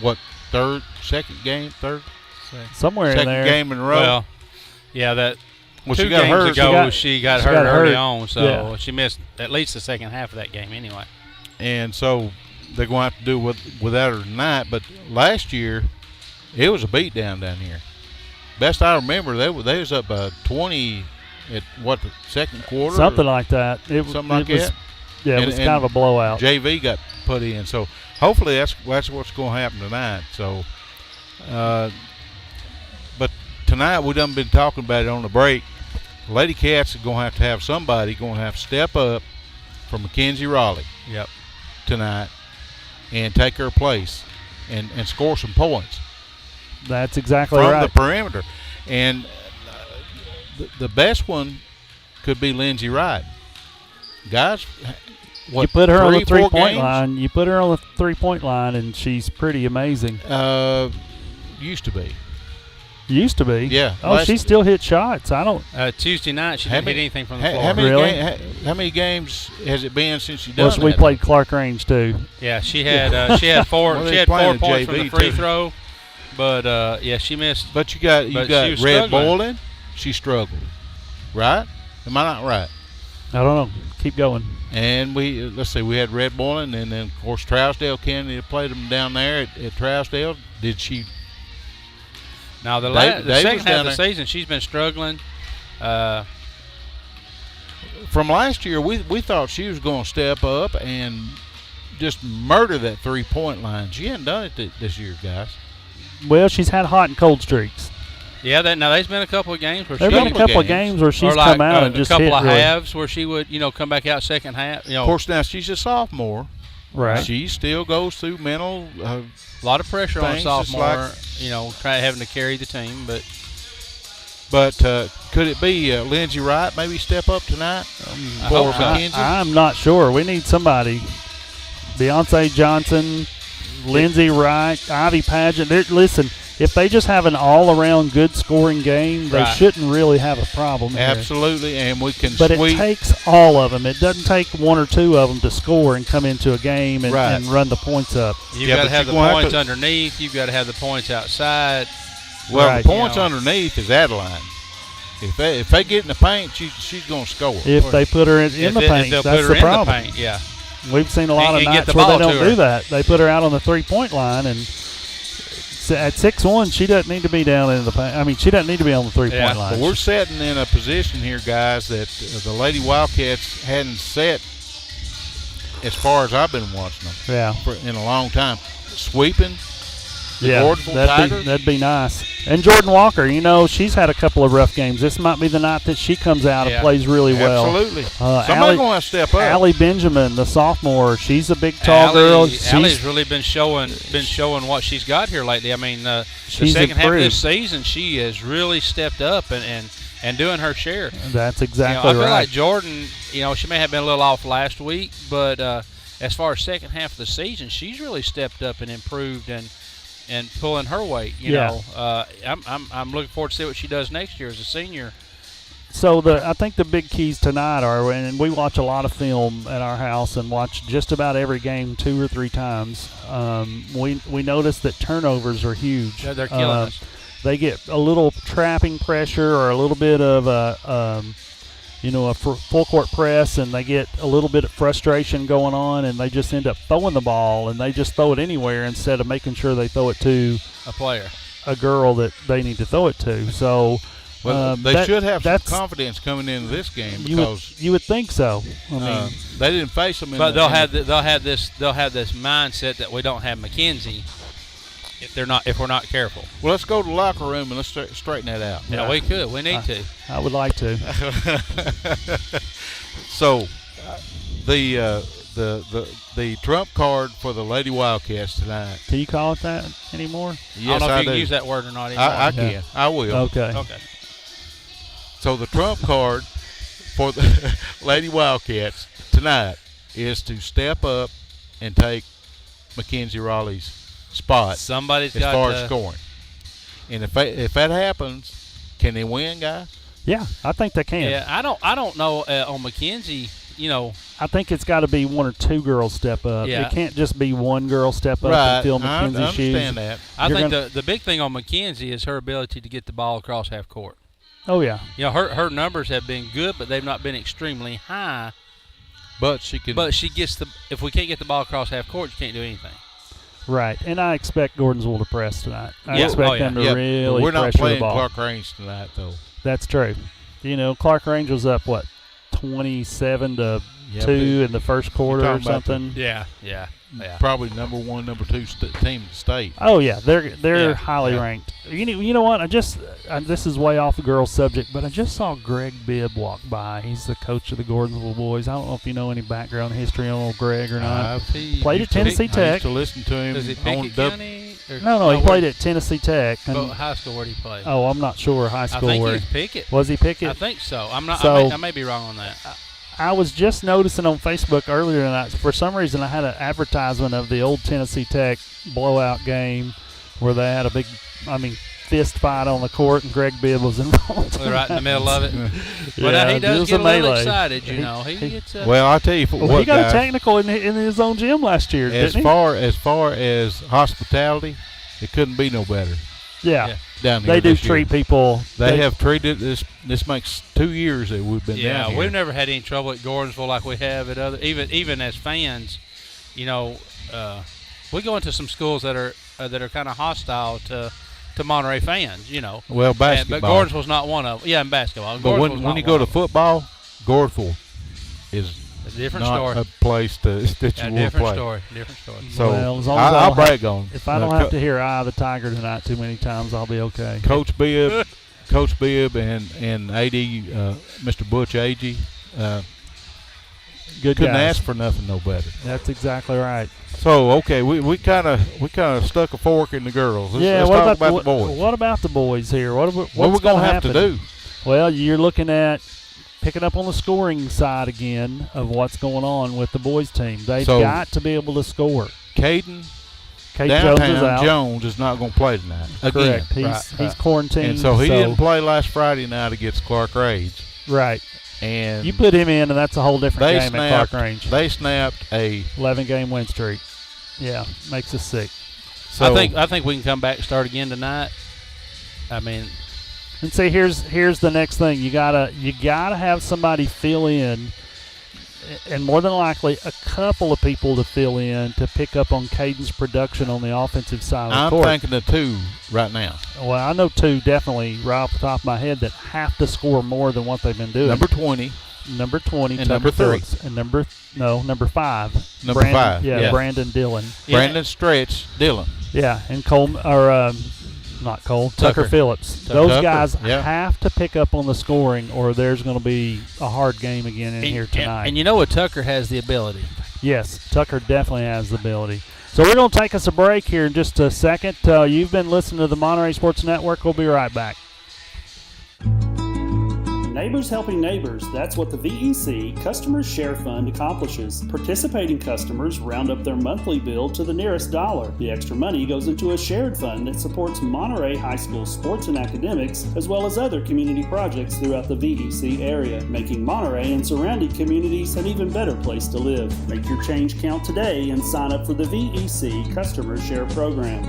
What, second game in there. Game in a row. Well, yeah, that well, 2 she got games hurt. ago she got hurt early on, so yeah. she missed at least the second half of that game anyway. And so they're going to have to do without her tonight. But last year, it was a beatdown down here. Best I remember, they was up by 20 at the second quarter? Something like that. Something like that? Yeah, it was kind of a blowout. JV got put in. So hopefully that's what's going to happen tonight. So, but tonight we done been talking about it on the break. Lady Cats are going to have somebody going to have to step up for Mackenzie Raleigh. Yep. Tonight and take her place and score some points. That's exactly from right. the perimeter. And the best one could be Lindsay Wright. Guys, you put her on the 3-point line. You put her on the 3-point line, and she's pretty amazing. Used to be. Used to be. Yeah. Oh, she still hit shots. I don't. Tuesday night, she didn't hit anything from the floor. How many games has it been since you done that? We played Clark Range too. Yeah, she had 4. Well, she had 4 points JV from the free too. throw, but yeah, she missed. But you got Red struggling. Boylan. She struggled, right? Am I not right? I don't know. Keep going. And we had Red Boylan, and then of course Trousdale Kennedy played them down there at Trousdale. Did she? Now the second half of the season, she's been struggling. From last year, we thought she was going to step up and just murder that 3-point line. She hadn't done it this year, guys. Well, she's had hot and cold streaks. Yeah, there's been a couple of games where there's been a couple of games where she's come out and just hit a couple of halves where she would come back out second half. Of course, now she's a sophomore. Right. She still goes through mental. A lot of pressure on a sophomore. Like, having to carry the team, but could it be Lindsay Wright maybe step up tonight? I'm not sure. We need somebody. Beyonce Johnson, Lindsay Wright, Ivy Pageant. Listen, if they just have an all-around good scoring game, they shouldn't really have a problem here. Absolutely, and we can But it takes all of them. It doesn't take 1 or 2 of them to score and come into a game and run the points up. You've got to have the points underneath. You've got to have the points outside. Well, the points underneath is Adeline. If they get in the paint, she's going to score. If they put her in the paint, that's the problem. Yeah. We've seen a lot of nights where they don't do that. They put her out on the 3-point line, and at 6'1", she doesn't need to be down in the paint. I mean, she doesn't need to be on the 3-point line. But we're sitting in a position here, guys, that the Lady Wildcats hadn't set as far as I've been watching them. Yeah. In a long time. Sweeping. Gordonsville Tigers. That'd be nice. And Jordan Walker, she's had a couple of rough games. This might be the night that she comes out and plays really well. Absolutely. Somebody's going to step up. Allie Benjamin, the sophomore, she's a big, tall girl. Allie's really been showing what she's got here lately. I mean, the second half of this season, she has really stepped up and doing her share. That's exactly right. I feel like Jordan, she may have been a little off last week, but as far as second half of the season, she's really stepped up and improved and pulling her weight. I'm looking forward to see what she does next year as a senior. So I think the big keys tonight are, and we watch a lot of film at our house and watch just about every game 2 or 3 times. We notice that turnovers are huge. Yeah, they're killing us. They get a little trapping pressure or a little bit of a full court press, and they get a little bit of frustration going on, and they just end up throwing the ball, and they just throw it anywhere instead of making sure they throw it to a girl that they need to throw it to. So, they should have some confidence coming into this game because you would think so. I mean, they didn't face them, but they'll have this mindset that we don't have Mackenzie. If we're not careful. Well, let's go to the locker room and let's straighten that out. Yeah, we could. We need to. I would like to. So, the trump card for the Lady Wildcats tonight. Can you call it that anymore? Yes, I don't know if you can use that word or not anymore. I can. I will. Okay. So the trump card for the Lady Wildcats tonight is to step up and take Mackenzie Raleigh's spot as far as scoring. And if that happens, can they win, guys? Yeah, I think they can. Yeah, I don't know on Mackenzie. I think it's got to be one or two girls step up. Yeah. It can't just be one girl step up Right. and fill I McKenzie's shoes. understand that. I think the big thing on Mackenzie is her ability to get the ball across half court. Oh, yeah. Her numbers have been good, but they've not been extremely high. But she can. But she gets if we can't get the ball across half court, you can't do anything. Right, and I expect Gordonsville to press tonight. I Yeah. expect Oh, yeah. them to Yeah, really we're not pressure the playing ball. Clark Range tonight, though. That's true. Clark Range was up, 27-2 in the first quarter or talking about something. Yeah. Probably number one, number two team in the state. Oh yeah, they're Yeah, highly yeah. ranked. You know what? This is way off the girls' subject, but I just saw Greg Bibb walk by. He's the coach of the Gordonsville boys. I don't know if you know any background history on old Greg or not. Played at Tennessee I Tech. used to listen to him Does he on Pickett County? Or, No, he played at Tennessee Tech. And, high school. Where did he play? oh, I'm not sure. High I school think where he was Pickett. was he Pickett? I think so. I'm not. So- I may be wrong on that. I was just noticing on Facebook earlier tonight, for some reason I had an advertisement of the old Tennessee Tech blowout game where they had a big, fist fight on the court and Greg Bibb was involved. Right in the middle of it. But Yeah, he it does was get a a little melee. excited, He He- gets. Well, I tell you what, Well, he got guys, a technical in his own gym last year, as didn't he? far as hospitality, it couldn't be no better Yeah. down here. They do this year. treat people. They have treated this. This makes 2 years that we've been Yeah, down here. we've never had any trouble at Gordonsville like we have at other. Even as fans, we go into some schools that are kind of hostile to Monterey fans. Well, basketball. But Gordonsville's not one of them. Yeah, in basketball. But when you go to football, Gordonsville is a different not story. a place that you want to Different play. story. Different story. So Well, as long as I I'll don't have- brag on. If I don't have to hear "Eye of the Tiger" tonight too many times, I'll be okay. Coach Bibb, and AD, Mr. Butch Agee, Good couldn't guys. ask for nothing no better. That's exactly right. So okay, we kind of stuck a fork in the girls. Let's what talk about what, the boys. What about the boys here? What What we're we're gonna have to do? Well, you're looking at picking up on the scoring side again of what's going on with the boys team. They've So- got to be able to score. Caden Kate Jones is Downtown out. Jones is not going to play tonight. Again. Correct. He's quarantined. And so he didn't play last Friday night against Clark Range. Right. And You put him in, and that's a whole different they game at Clark snapped. Range. They snapped a 11-game win streak. Yeah, makes us sick. So I think we can come back and start again tonight. I mean, And see, here's the next thing. You gotta have somebody fill in, and more than likely a couple of people to fill in to pick up on Caden's production on the offensive side of the I'm court. thinking of two right now. Well, I know two definitely right off the top of my head that have to score more than what they've been doing. Number 20. Number 20, And Tucker number 3. Phillips, and number 5. Number Brandon, 5, yeah. Brandon Dillon. Yeah. Brandon Stretch Dillon. Yeah, and Cole not Cole, Tucker Phillips. Those Tucker, guys yeah. have to pick up on the scoring, or there's going to be a hard game again in here tonight. And you know what? Tucker has the ability. Yes, Tucker definitely has the ability. So we're going to take us a break here in just a second. You've been listening to the Monterey Sports Network. We'll be right back. Neighbors helping neighbors, that's what the VEC Customers Share Fund accomplishes. Participating customers round up their monthly bill to the nearest dollar. The extra money goes into a shared fund that supports Monterey High School sports and academics, as well as other community projects throughout the VEC area, making Monterey and surrounding communities an even better place to live. Make your change count today and sign up for the VEC Customers Share Program.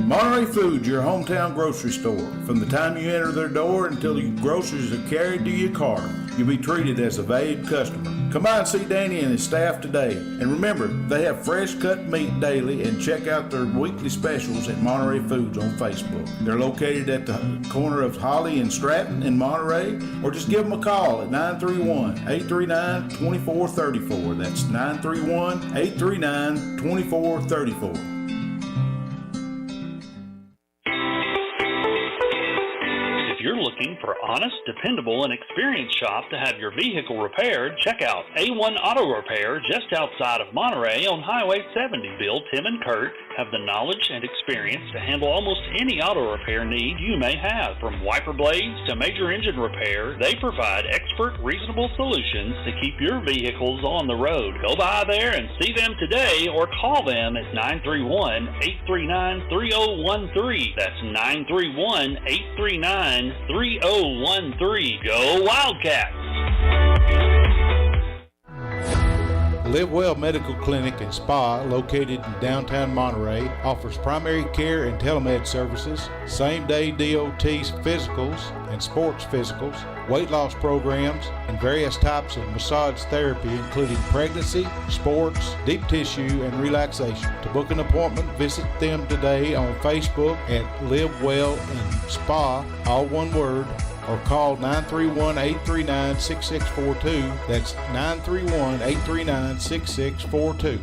Monterey Foods, your hometown grocery store. From the time you enter their door until your groceries are carried to your car, you'll be treated as a valued customer. Come by and see Danny and his staff today. And remember, they have fresh cut meat daily, and check out their weekly specials at Monterey Foods on Facebook. They're located at the corner of Holly and Stratton in Monterey, or just give them a call at 931-839-2434. That's 931-839-2434. If you're looking for honest, dependable, and experienced shop to have your vehicle repaired, check out A1 Auto Repair just outside of Monterey on Highway 70. Bill, Tim, and Kurt have the knowledge and experience to handle almost any auto repair need you may have. From wiper blades to major engine repair, they provide expert, reasonable solutions to keep your vehicles on the road. Go by there and see them today or call them at 931-839-3013. That's 931-839-3013. Go Wildcats! Live Well Medical Clinic and Spa, located in downtown Monterey, offers primary care and telemed services, same-day DOT physicals and sports physicals, weight loss programs, and various types of massage therapy, including pregnancy, sports, deep tissue, and relaxation. To book an appointment, visit them today on Facebook at Live Well and Spa, all one word, or call 931-839-6642. That's 931-839-6642.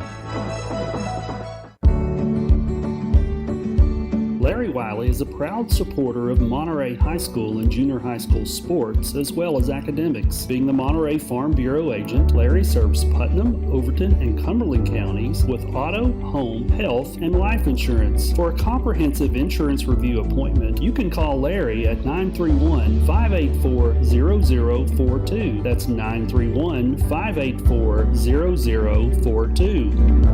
Larry Wiley is a proud supporter of Monterey High School and junior high school sports, as well as academics. Being the Monterey Farm Bureau agent, Larry serves Putnam, Overton, and Cumberland counties with auto, home, health, and life insurance. For a comprehensive insurance review appointment, you can call Larry at 931-584-0042. That's 931-584-0042.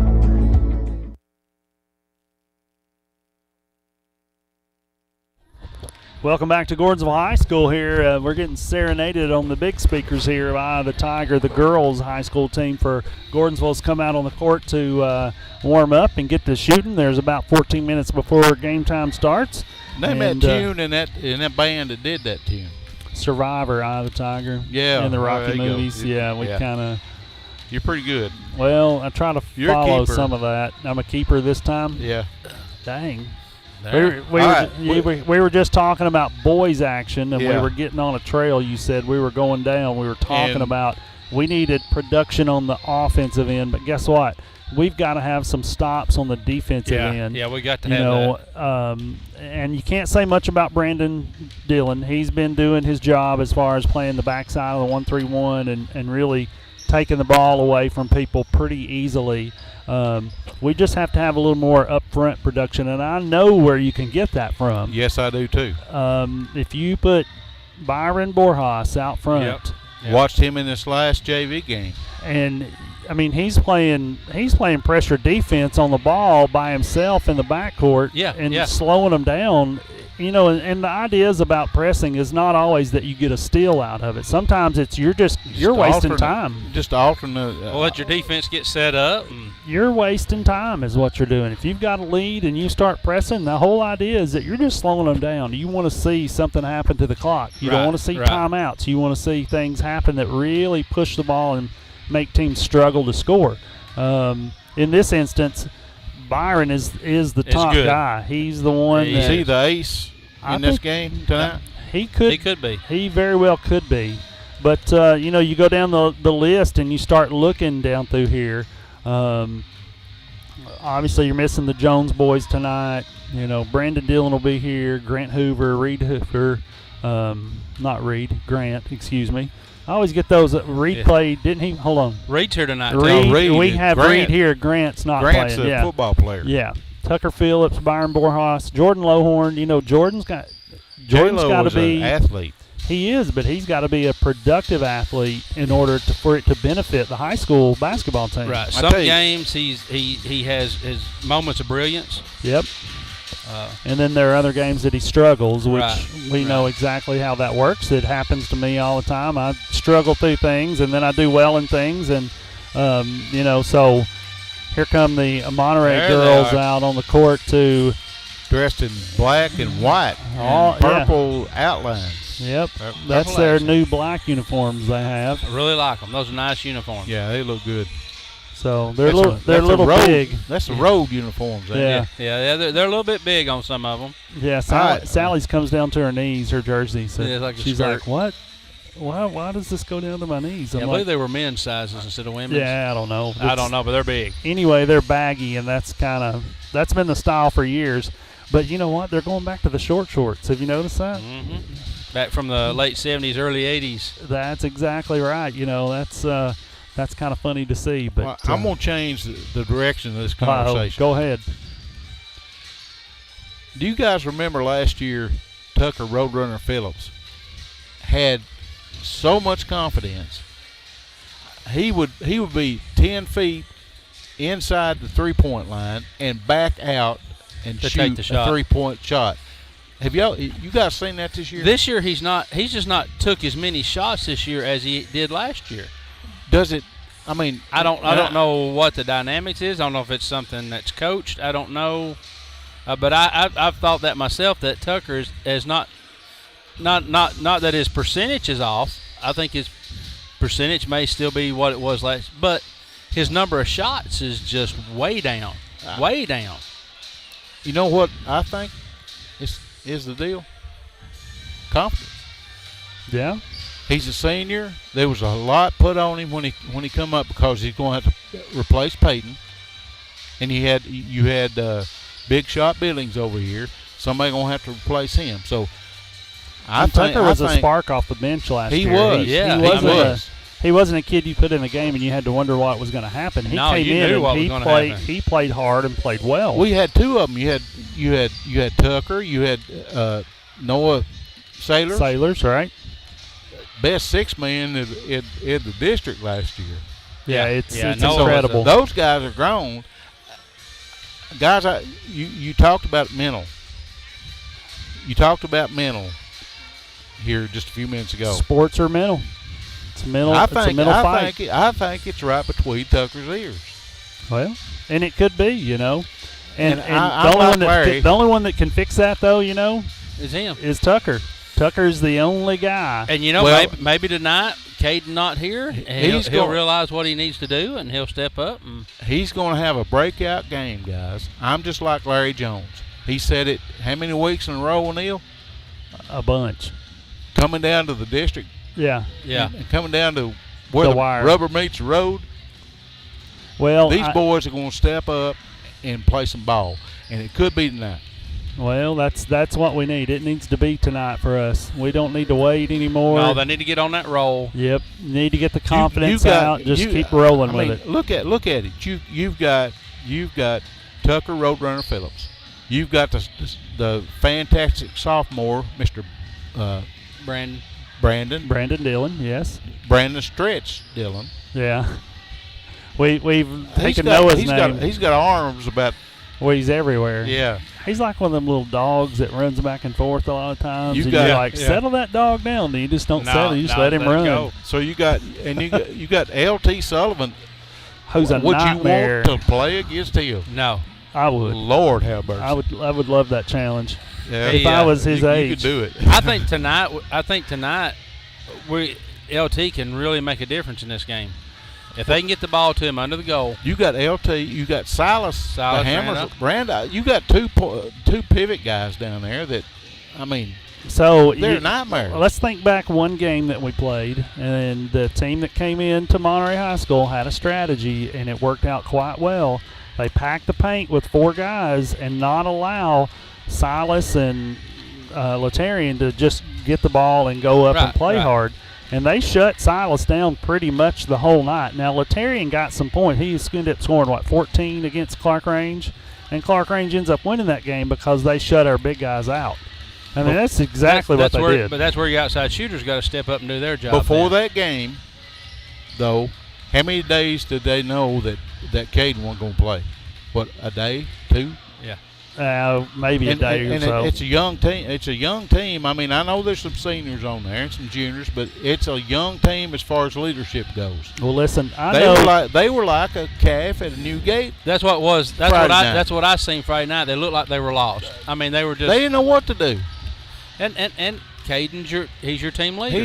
Welcome back to Gordonsville High School here. We're getting serenaded on the big speakers here by the Tiger, the girls' high school team for Gordonsville's come out on the court to warm up and get to shooting. There's about 14 minutes before game time starts. Name that tune and that band that did that tune. Survivor, Eye of the Tiger. Yeah. In the Rocky there you movies. go. Yeah, we kind of. You're pretty good. Well, I try to You're a follow keeper. some of that. I'm a keeper this time. Yeah. Dang. There. We were just talking about boys action, and we Yeah. were getting on a trail. You said we were going down. We were talking And- about we needed production on the offensive end, but guess what? We've got to have some stops on the defensive end. Yeah, we got to You have know, that. and you can't say much about Brandon Dillon. He's been doing his job as far as playing the backside of the 1-3-1 and really taking the ball away from people pretty easily. We just have to have a little more upfront production, and I know where you can get that from. Yes, I do too. If you put Byron Borjas out front, Yep. Watched him in this last JV game. and I mean he's playing pressure defense on the ball by himself in the backcourt, and slowing them down. You know, and the ideas about pressing is not always that you get a steal out of it. Sometimes it's you're wasting time. Just alternate. We'll let your defense get set up. And You're wasting time is what you're doing. If you've got a lead and you start pressing, the whole idea is that you're just slowing them down. You want to see something happen to the clock. You don't want to see timeouts. You want to see things happen that really push the ball and make teams struggle to score. In this instance, Byron is the top guy. He's the one. Is he the ace in this game tonight? He could be. He very well could be. But, you know, you go down the list and you start looking down through here. Obviously, you're missing the Jones boys tonight. You know, Brandon Dillon will be here, Grant Hoover, Reed Hoover. Grant, excuse me. I always get those. Reed played, didn't he? Hold on. Reed's here tonight. Reed, we have Reed here. Grant's not Grant's playing. a football player. Yeah. Tucker Phillips, Byron Borjas, Jordan Lohorn. You know, Jordan's got to be an athlete. He is, but he's got to be a productive athlete in order for it to benefit the high school basketball team. Right. Some games he has his moments of brilliance. Yep. And then there are other games that he struggles, which we know exactly how that works. It happens to me all the time. I struggle through things, and then I do well in things. And, you know, so here come the Monterey girls out on the court dressed in black and white and purple outlines. Yep. That's their new black uniforms they have. I really like them. Those are nice uniforms. Yeah, they look good. So they're a little big. That's the road uniforms. Yeah. They're a little bit big on some of them. Yeah, Sally's comes down to her knees, her jersey. So she's like, what? Why does this go down to my knees? I believe they were men's sizes instead of women's. Yeah, I don't know. I don't know, but they're big. Anyway, they're baggy, and that's been the style for years. But you know what? They're going back to the short shorts. Have you noticed that? Mm-hmm. Back from the late 70s, early 80s. That's exactly right. You know, that's kind of funny to see. But I'm going to change the direction of this conversation. Go ahead. Do you guys remember last year Tucker Roadrunner Phillips had so much confidence? He would be 10 feet inside the three-point line and back out and shoot a three-point shot. Have you guys seen that this year? This year he's just not took as many shots this year as he did last year. Does it I mean, I don't know what the dynamics is. I don't know if it's something that's coached. I don't know, but I've thought that myself. That Tucker is not that his percentage is off. I think his percentage may still be what it was last, but his number of shots is just way down, way down. You know what I think is the deal? Confidence. Yeah. He's a senior. There was a lot put on him when he come up because he's going to have to replace Peyton, and you had big shot Billings over here. Somebody going to have to replace him. So Tucker was a spark off the bench last year. He was. He wasn't a kid you put in the game and you had to wonder what was going to happen. He came in and he played hard and played well. We had two of them. You had Tucker. You had Noah Sailors, right? Best 6 man in the district last year. Yeah, it's incredible. Those guys are grown. Guys, you talked about mental. You talked about mental here just a few minutes ago. Sports are mental. It's a mental fight. I think it's right between Tucker's ears. Well, and it could be, you know. And the only one that can fix that, though, you know, is him. Is Tucker. Tucker's the only guy. And, you know, maybe tonight, Caden not here, and he'll realize what he needs to do, and he'll step up. And he's going to have a breakout game, guys. I'm just like Larry Jones. He said it how many weeks in a row, O'Neal? A bunch. Coming down to the district. Yeah. And coming down to where the rubber meets the road. Well, these boys are going to step up and play some ball, and it could be tonight. Well, that's what we need. It needs to be tonight for us. We don't need to wait anymore. No, they need to get on that roll. Yep, need to get the confidence out. Just keep rolling with it. Look at it. You've got Tucker Roadrunner Phillips. You've got the fantastic sophomore, Mr. Brandon Dillon. Yes. Brandon Stretch Dillon. Yeah. We've taken Noah's name. He's got arms about. Well, he's everywhere. Yeah. He's like one of them little dogs that runs back and forth a lot of times. Settle that dog down. You just don't settle. You just let him run. Go. So you got LT Sullivan. Who's a nightmare. Would you want to play against him? No. I would. Lord have mercy. I would love that challenge. Yeah. If I was his age. You could do it. I think tonight LT can really make a difference in this game. If they can get the ball to him under the goal. You got LT, you got Silas the Hammers, Branda. You got two pivot guys down there that, I mean, they're a nightmare. Let's think back one game that we played, and the team that came into Monterey High School had a strategy, and it worked out quite well. They packed the paint with 4 guys and not allow Silas and Latarian to just get the ball and go up and play hard. And they shut Silas down pretty much the whole night. Now, Latarian got some points. He ended up scoring, 14 against Clark Range? And Clark Range ends up winning that game because they shut our big guys out. I mean, that's exactly what they did. But that's where your outside shooters got to step up and do their job. Before that game, though, how many days did they know that Caden wasn't going to play? What, a day, 2? Yeah. Maybe a day or so. It's a young team. I mean, I know there's some seniors on there and some juniors, but it's a young team as far as leadership goes. Well, listen, they were like a calf at a new gate. That's what it was. That's what I seen Friday night. They looked like they were lost. I mean, they didn't know what to do. And Caden's he's your team leader.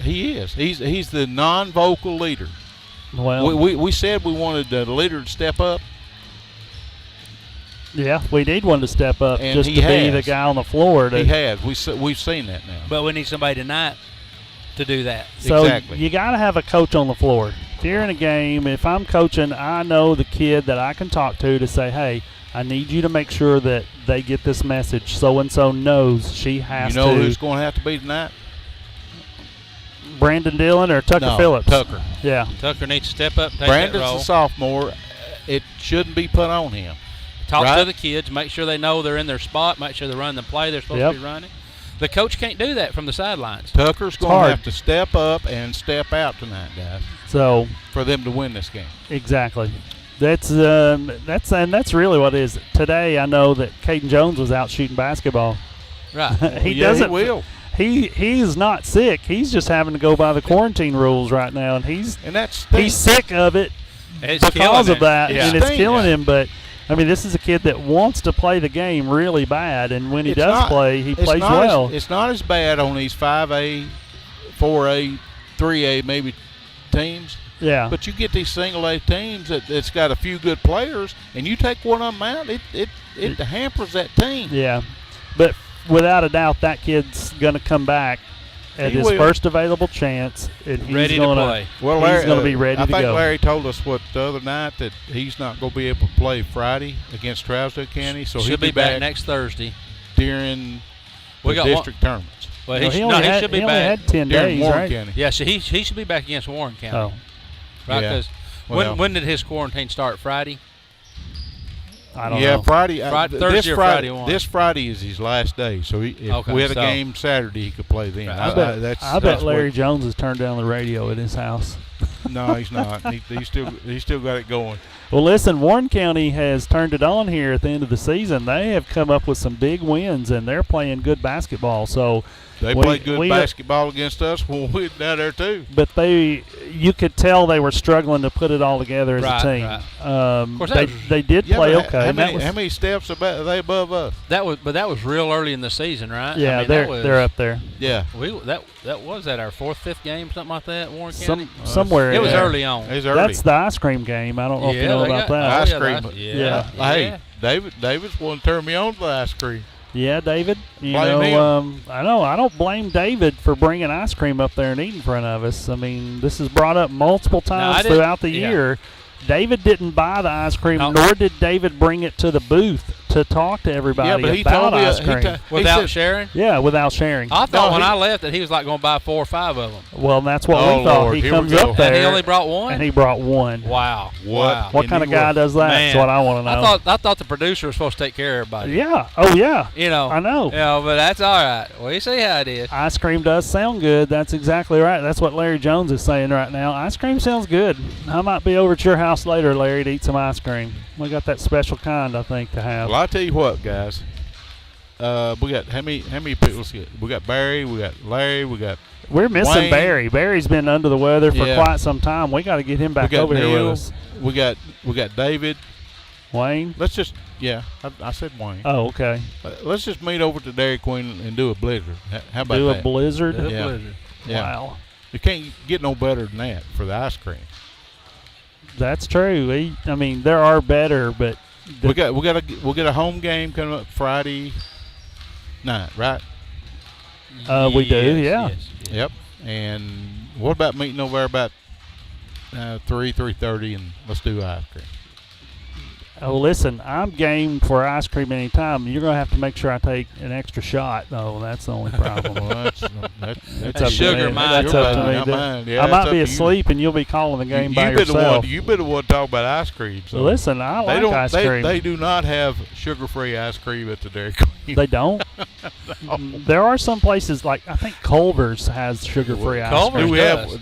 He is. He's the non-vocal leader. Well, we said we wanted the leader to step up. Yeah, we need one to step up and just to be the guy on the floor. He has. We've seen that now. But we need somebody tonight to do that. So exactly. You got to have a coach on the floor. If you're in a game, if I'm coaching, I know the kid that I can talk to say, hey, I need you to make sure that they get this message. So-and-so knows she has to. You know who's going to have to be tonight? Brandon Dillon or Tucker Phillips? Tucker. Yeah. Tucker needs to step up and take Brandon's that role. a sophomore. It shouldn't be put on him. Talk to the kids, make sure they know they're in their spot, make sure they're running the play they're supposed to be running. The coach can't do that from the sidelines. Tucker's going to have to step up and step out tonight, guys. So for them to win this game. Exactly. That's really what it is. Today I know that Caden Jones was out shooting basketball. Right. He will. he's not sick. He's just having to go by the quarantine rules right now, and he's sick of it because of that, and it's killing him. But I mean, this is a kid that wants to play the game really bad, and when he does play, he plays well. It's not as bad on these 5A, 4A, 3A maybe teams. Yeah. But you get these single A teams that's got a few good players, and you take one of them out, it hampers that team. Yeah. But without a doubt, that kid's going to come back at his first available chance, and he's ready to play. Well, he's going to be ready to go. I think Larry told us the other night that he's not going to be able to play Friday against Trousdale County, so he'll be back next Thursday during the district tournaments. Well, he should be back. He only had 10 days, Warren right? County. Yeah, so he should be back against Warren County. Oh. Right, because when did his quarantine start? Friday? I don't know. Friday. Thursday or Friday one. This Friday is his last day, so if we had a game Saturday, he could play then. Right. I bet Larry Jones has turned down the radio at his house. No, he's not. He's still got it going. Well, listen, Warren County has turned it on here at the end of the seain. They have come up with some big wins, and they're playing good basketball. So they played good basketball against us when we were down there too. But you could tell they were struggling to put it all together as a team. Right. Of course, they did play okay. How many steps are they above us? That was real early in the season, right? Yeah, I mean, they're up there. Yeah, that was our fourth, fifth game, something like that. Warren County. Somewhere. It was early on. It was early. That's the ice cream game. I don't know if you know about that. Ice cream. Yeah. Hey, David's one to turn me on to the ice cream. Yeah, David. I know. I don't blame David for bringing ice cream up there and eating in front of us. I mean, this is brought up multiple times throughout the year. David didn't buy the ice cream, nor did David bring it to the booth to talk to everybody about ice cream. Without sharing? Yeah, without sharing. I thought when I left that he was like going to buy 4 or 5 of them. Well, that's what we thought. Lord, he comes up there. And he only brought one? And he brought one. Wow. What kind of guy does that? Man, that's what I want to know. I thought the producer was supposed to take care of everybody. Yeah. Oh, yeah. I know. But that's all right. Well, you see how it is. Ice cream does sound good. That's exactly right. That's what Larry Jones is saying right now. Ice cream sounds good. I might be over at your house later, Larry, to eat some ice cream. We got that special kind, I think, to have. Well, I'll tell you what, guys. We got how many people? We got Barry, we got Larry, we got. We're missing Wayne. Barry. Barry's been under the weather for quite some time. We got to get him back over Neil, here with us. We got David. Wayne. Let's just I said Wayne. Oh, okay. Let's just meet over to Dairy Queen and do a blizzard. How about that? Do a blizzard? Yeah. Wow. You can't get no better than that for the ice cream. That's true. I mean, there are better, but we'll get a home game coming up Friday night, right? We do, yeah. Yes. Yep. And what about meeting over there about 3:30, and let's do ice cream. Oh, listen, I'm game for ice cream anytime. You're going to have to make sure I take an extra shot, though. That's the only problem. Well, that's sugar, mine. That's up to me. I might be asleep, and you'll be calling the game by yourself. You've been the one to talk about ice cream. So listen, I like ice cream. They do not have sugar-free ice cream at the Dairy Queen. They don't? No. There are some places, like I think Culver's has sugar-free ice cream.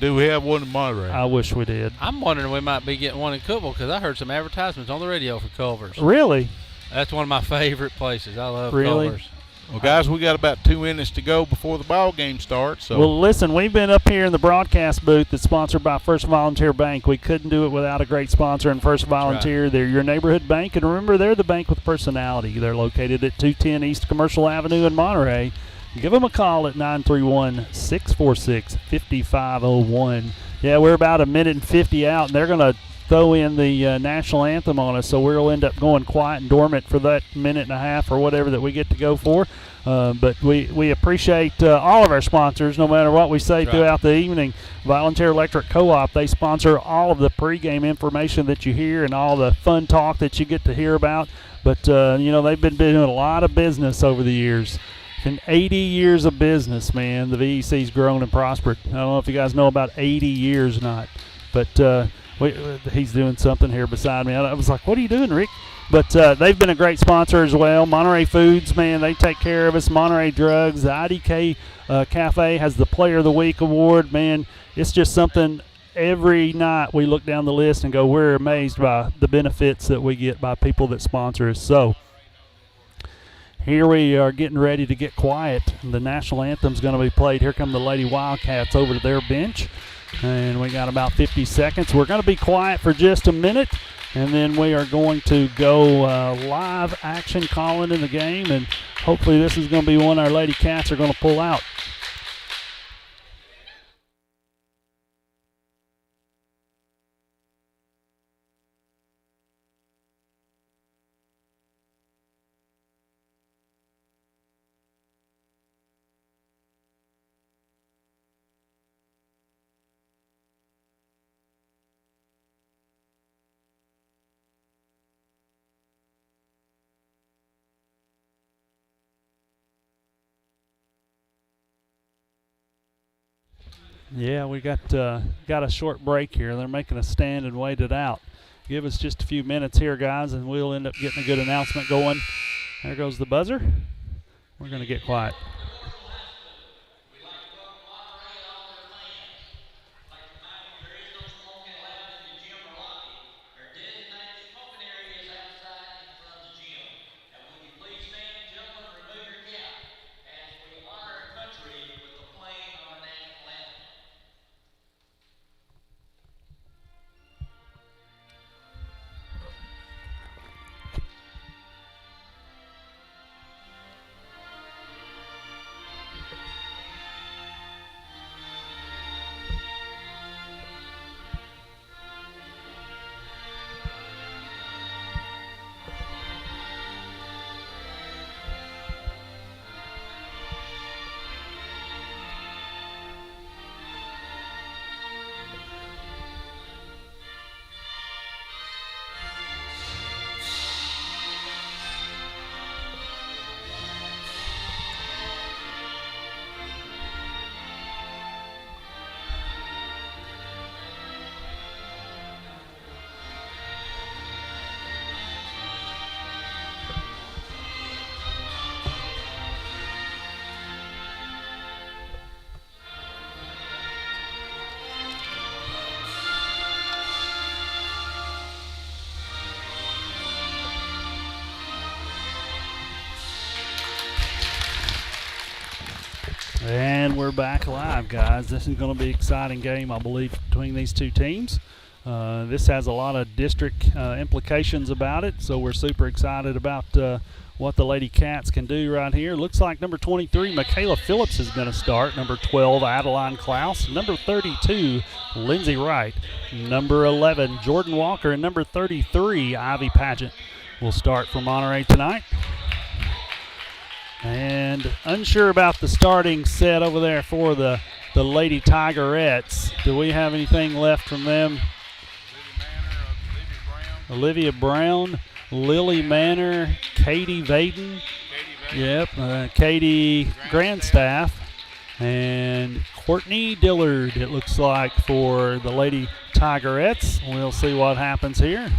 Do we have one in Monterey? I wish we did. I'm wondering we might be getting one in Cookville because I heard some advertisements on the radio for Culver's. Really? That's one of my favorite places. I love Culver's. Well, guys, we got about 2 minutes to go before the ball game starts. So. Well, listen, we've been up here in the broadcast booth that's sponsored by First Volunteer Bank. We couldn't do it without a great sponsor in First Volunteer. Right. They're your neighborhood bank, and remember, they're the bank with personality. They're located at 210 East Commercial Avenue in Monterey. Give them a call at 931-646-5501. Yeah, we're about a minute and 50 out, and they're going to throw in the national anthem on us, so we'll end up going quiet and dormant for that minute and a half or whatever that we get to go for. But we appreciate all of our sponsors, no matter what we say throughout the evening. Volunteer Electric Co-op, they sponsor all of the pregame information that you hear and all the fun talk that you get to hear about. But, they've been doing a lot of business over the years. In 80 years of business, man, the VEC's grown and prospered. I don't know if you guys know about 80 years or not, but he's doing something here beside me. I was like, what are you doing, Rick? But they've been a great sponsor as well. Monterey Foods, man, they take care of us. Monterey Drugs, the IDK Cafe has the Player of the Week award. Man, it's just something every night we look down the list and go, we're amazed by the benefits that we get by people that sponsor us. So, here we are getting ready to get quiet. The national anthem's going to be played. Here come the Lady Wildcats over to their bench. And we got about 50 seconds. We're going to be quiet for just a minute, and then we are going to go live action calling in the game, and hopefully this is going to be one our Lady Cats are going to pull out. Yeah, we got a short break here. They're making us stand and wait it out. Give us just a few minutes here, guys, and we'll end up getting a good announcement going. There goes the buzzer. We're going to get quiet. And we're back live, guys. This is going to be an exciting game, I believe, between these two teams. This has a lot of district implications about it, so we're super excited about what the Lady Cats can do right here. Looks like number 23, Michaela Phillips, is going to start. Number 12, Adeline Klaus. Number 32, Lindsay Wright. Number 11, Jordan Walker. And number 33, Ivy Pageant, will start for Monterey tonight. And unsure about the starting set over there for the Lady Tigerettes. Do we have anything left from them? Olivia Brown, Lily Manor, Katie Vaden. Yep, Katie Grandstaff. And Courtney Dillard, it looks like, for the Lady Tigerettes. We'll see what happens here.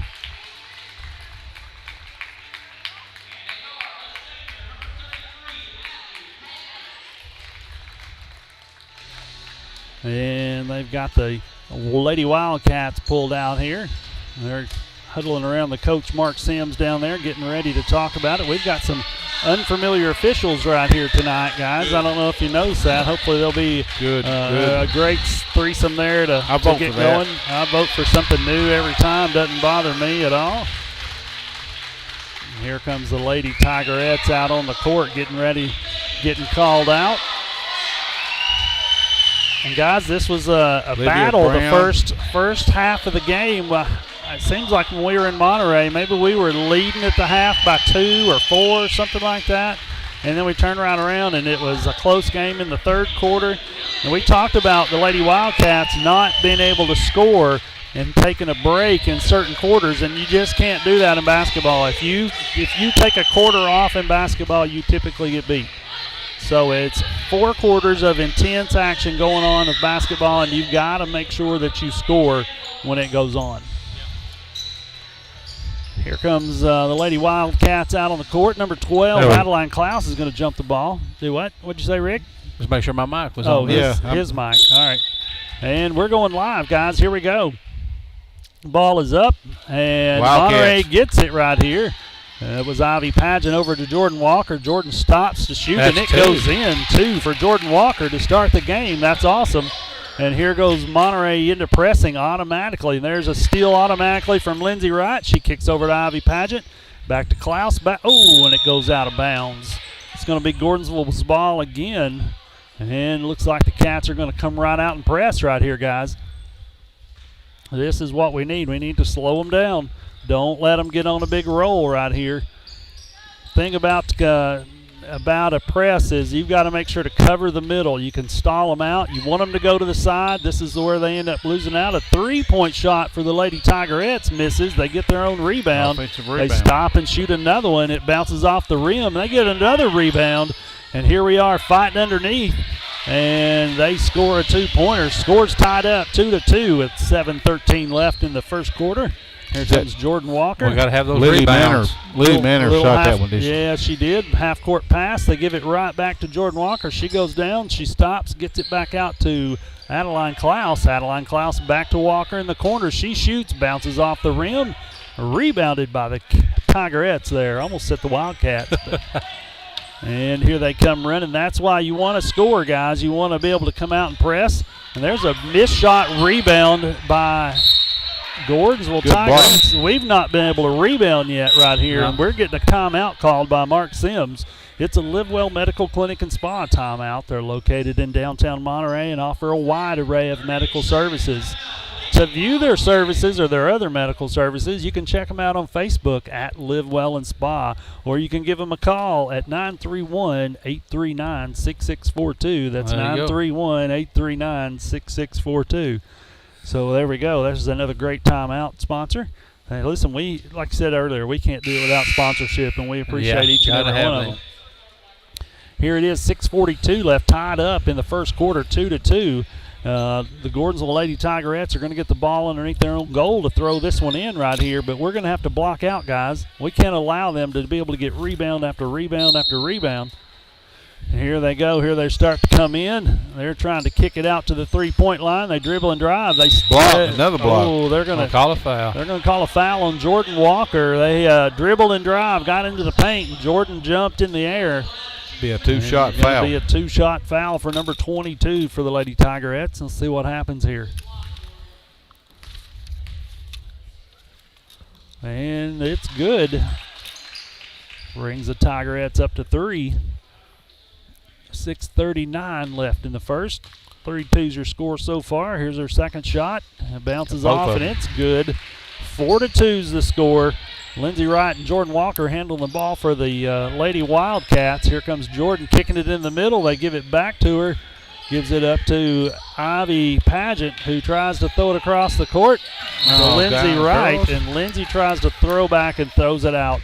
And they've got the Lady Wildcats pulled out here. They're huddling around the coach, Mark Sims, down there, getting ready to talk about it. We've got some unfamiliar officials right here tonight, guys. I don't know if you noticed that. Hopefully there'll be a great threesome there to get going. I vote for something new every time. Doesn't bother me at all. And here comes the Lady Tigerettes out on the court getting ready, getting called out. And, guys, this was a battle the first half of the game. It seems like when we were in Monterey, maybe we were leading at the half by 2 or 4 or something like that. And then we turned right around, and it was a close game in the third quarter. And we talked about the Lady Wildcats not being able to score and taking a break in certain quarters, and you just can't do that in basketball. If you take a quarter off in basketball, you typically get beat. So it's 4 quarters of intense action going on of basketball, and you've got to make sure that you score when it goes on. Here comes the Lady Wildcats out on the court. Number 12, Adeline Klaus, is going to jump the ball. Do what? What'd you say, Rick? Just make sure my mic was on. His mic. All right. And we're going live, guys. Here we go. Ball is up, and Monterey gets it right here. It was Ivy Pageant over to Jordan Walker. Jordan stops to shoot, That's and it two. goes in, 2 for Jordan Walker to start the game. That's awesome. And here goes Monterey into pressing automatically. And there's a steal automatically from Lindsey Wright. She kicks over to Ivy Pageant. Back to Klaus. And it goes out of bounds. It's going to be Gordonsville's ball again. And looks like the Cats are going to come right out and press right here, guys. This is what we need. We need to slow them down. Don't let them get on a big roll right here. Thing about a press is you've got to make sure to cover the middle. You can stall them out. You want them to go to the side. This is where they end up losing out. A three-point shot for the Lady Tigerettes misses. They get their own rebound. Offensive rebound. They stop and shoot another one. It bounces off the rim. They get another rebound. And here we are fighting underneath. And they score a two-pointer. Scores tied up 2-2 with 7:13 left in the first quarter. Here comes Jordan Walker. We got to have those Lily rebounds. Manor shot that one, didn't she? Yeah, she did. Half-court pass. They give it right back to Jordan Walker. She goes down. She stops, gets it back out to Adeline Klaus. Adeline Klaus back to Walker in the corner. She shoots, bounces off the rim. Rebounded by the Tigerettes there. Almost set the Wildcats. And here they come running. That's why you want to score, guys. You want to be able to come out and press. And there's a missed shot rebound by Gordonsville Tigers. We've not been able to rebound yet right here, and we're getting a timeout called by Mark Sims. It's a Livewell Medical Clinic and Spa timeout. They're located in downtown Monterey and offer a wide array of medical services. To view their services or their other medical services, you can check them out on Facebook at Livewell and Spa, or you can give them a call at 931-839-6642. That's 931-839-6642. So there we go. This is another great timeout sponsor. Hey, listen, like I said earlier, we can't do it without sponsorship, and we appreciate each and every one of them. Here it is, 6:42 left, tied up in the first quarter, 2-2. The Gordonsville Lady Tigerettes are going to get the ball underneath their own goal to throw this one in right here, but we're going to have to block out, guys. We can't allow them to be able to get rebound after rebound after rebound. And here they go. Here they start to come in. They're trying to kick it out to the three-point line. They dribble and drive. They block. Another block. Oh, they're going to call a foul. They're going to call a foul on Jordan Walker. They dribbled and drive, got into the paint, and Jordan jumped in the air. Be a two-shot foul. Be a two-shot foul for number 22 for the Lady Tigerettes. Let's see what happens here. And it's good. Brings the Tigerettes up to 3. 6:39 left in the first. 3-2's your score so far. Here's her second shot. It bounces off, and it's good. 4-2's the score. Lindsey Wright and Jordan Walker handling the ball for the Lady Wildcats. Here comes Jordan kicking it in the middle. They give it back to her. Gives it up to Ivy Pageant, who tries to throw it across the court to Lindsey Wright. And Lindsey tries to throw back and throws it out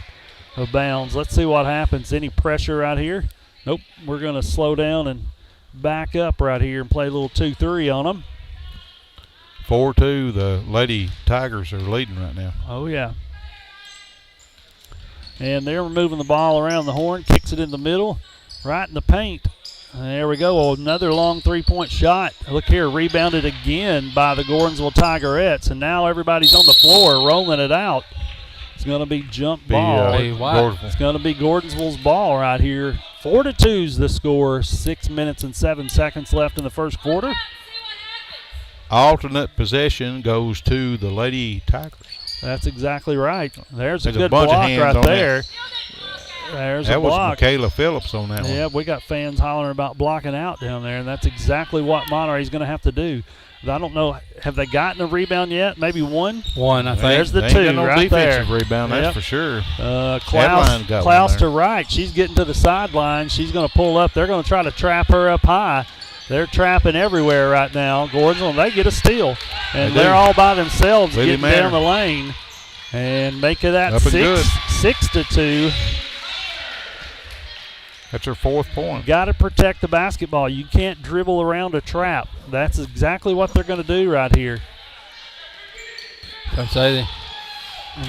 of bounds. Let's see what happens. Any pressure right here? Nope. We're going to slow down and back up right here and play a little 2-3 on them. 4-2. The Lady Tigers are leading right now. Oh, yeah. And they're moving the ball around the horn, kicks it in the middle, right in the paint. And there we go, another long three-point shot. Look here, rebounded again by the Gordonsville Tigerettes, and now everybody's on the floor rolling it out. It's going to be jump ball. It's going to be Gordonsville's ball right here. 4-2's the score, 6 minutes and 7 seconds left in the first quarter. Alternate possession goes to the Lady Tigers. That's exactly right. There's a There's good bunch block of hands right on there. That There's a block. was Michaela Phillips on that one. Yeah, we got fans hollering about blocking out down there, and that's exactly what Monterey's going to have to do. I don't know, have they gotten a rebound yet? Maybe one? One, I think. There's the They two ain't got no right there. defensive rebound, that's for sure. Klaus to right. She's getting to the sideline. She's going to pull up. They're going to try to trap her up high. They're trapping everywhere right now. Gordonsville, and they get a steal. And they're all by themselves getting down the lane. And make it that 6-2. That's her fourth point. Got to protect the basketball. You can't dribble around a trap. That's exactly what they're going to do right here.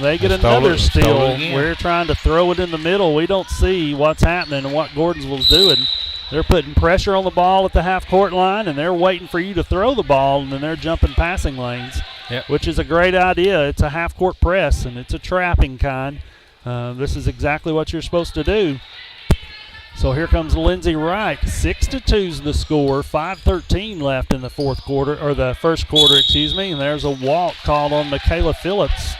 They get another steal. We're trying to throw it in the middle. We don't see what's happening and what Gordonsville's doing. They're putting pressure on the ball at the half-court line, and they're waiting for you to throw the ball, and then they're jumping passing lanes, which is a great idea. It's a half-court press, and it's a trapping kind. This is exactly what you're supposed to do. So here comes Lindsey Wright. 6-2's the score. 5:13 left in the fourth quarter, or the first quarter, excuse me. And there's a walk called on Michaela Phillips.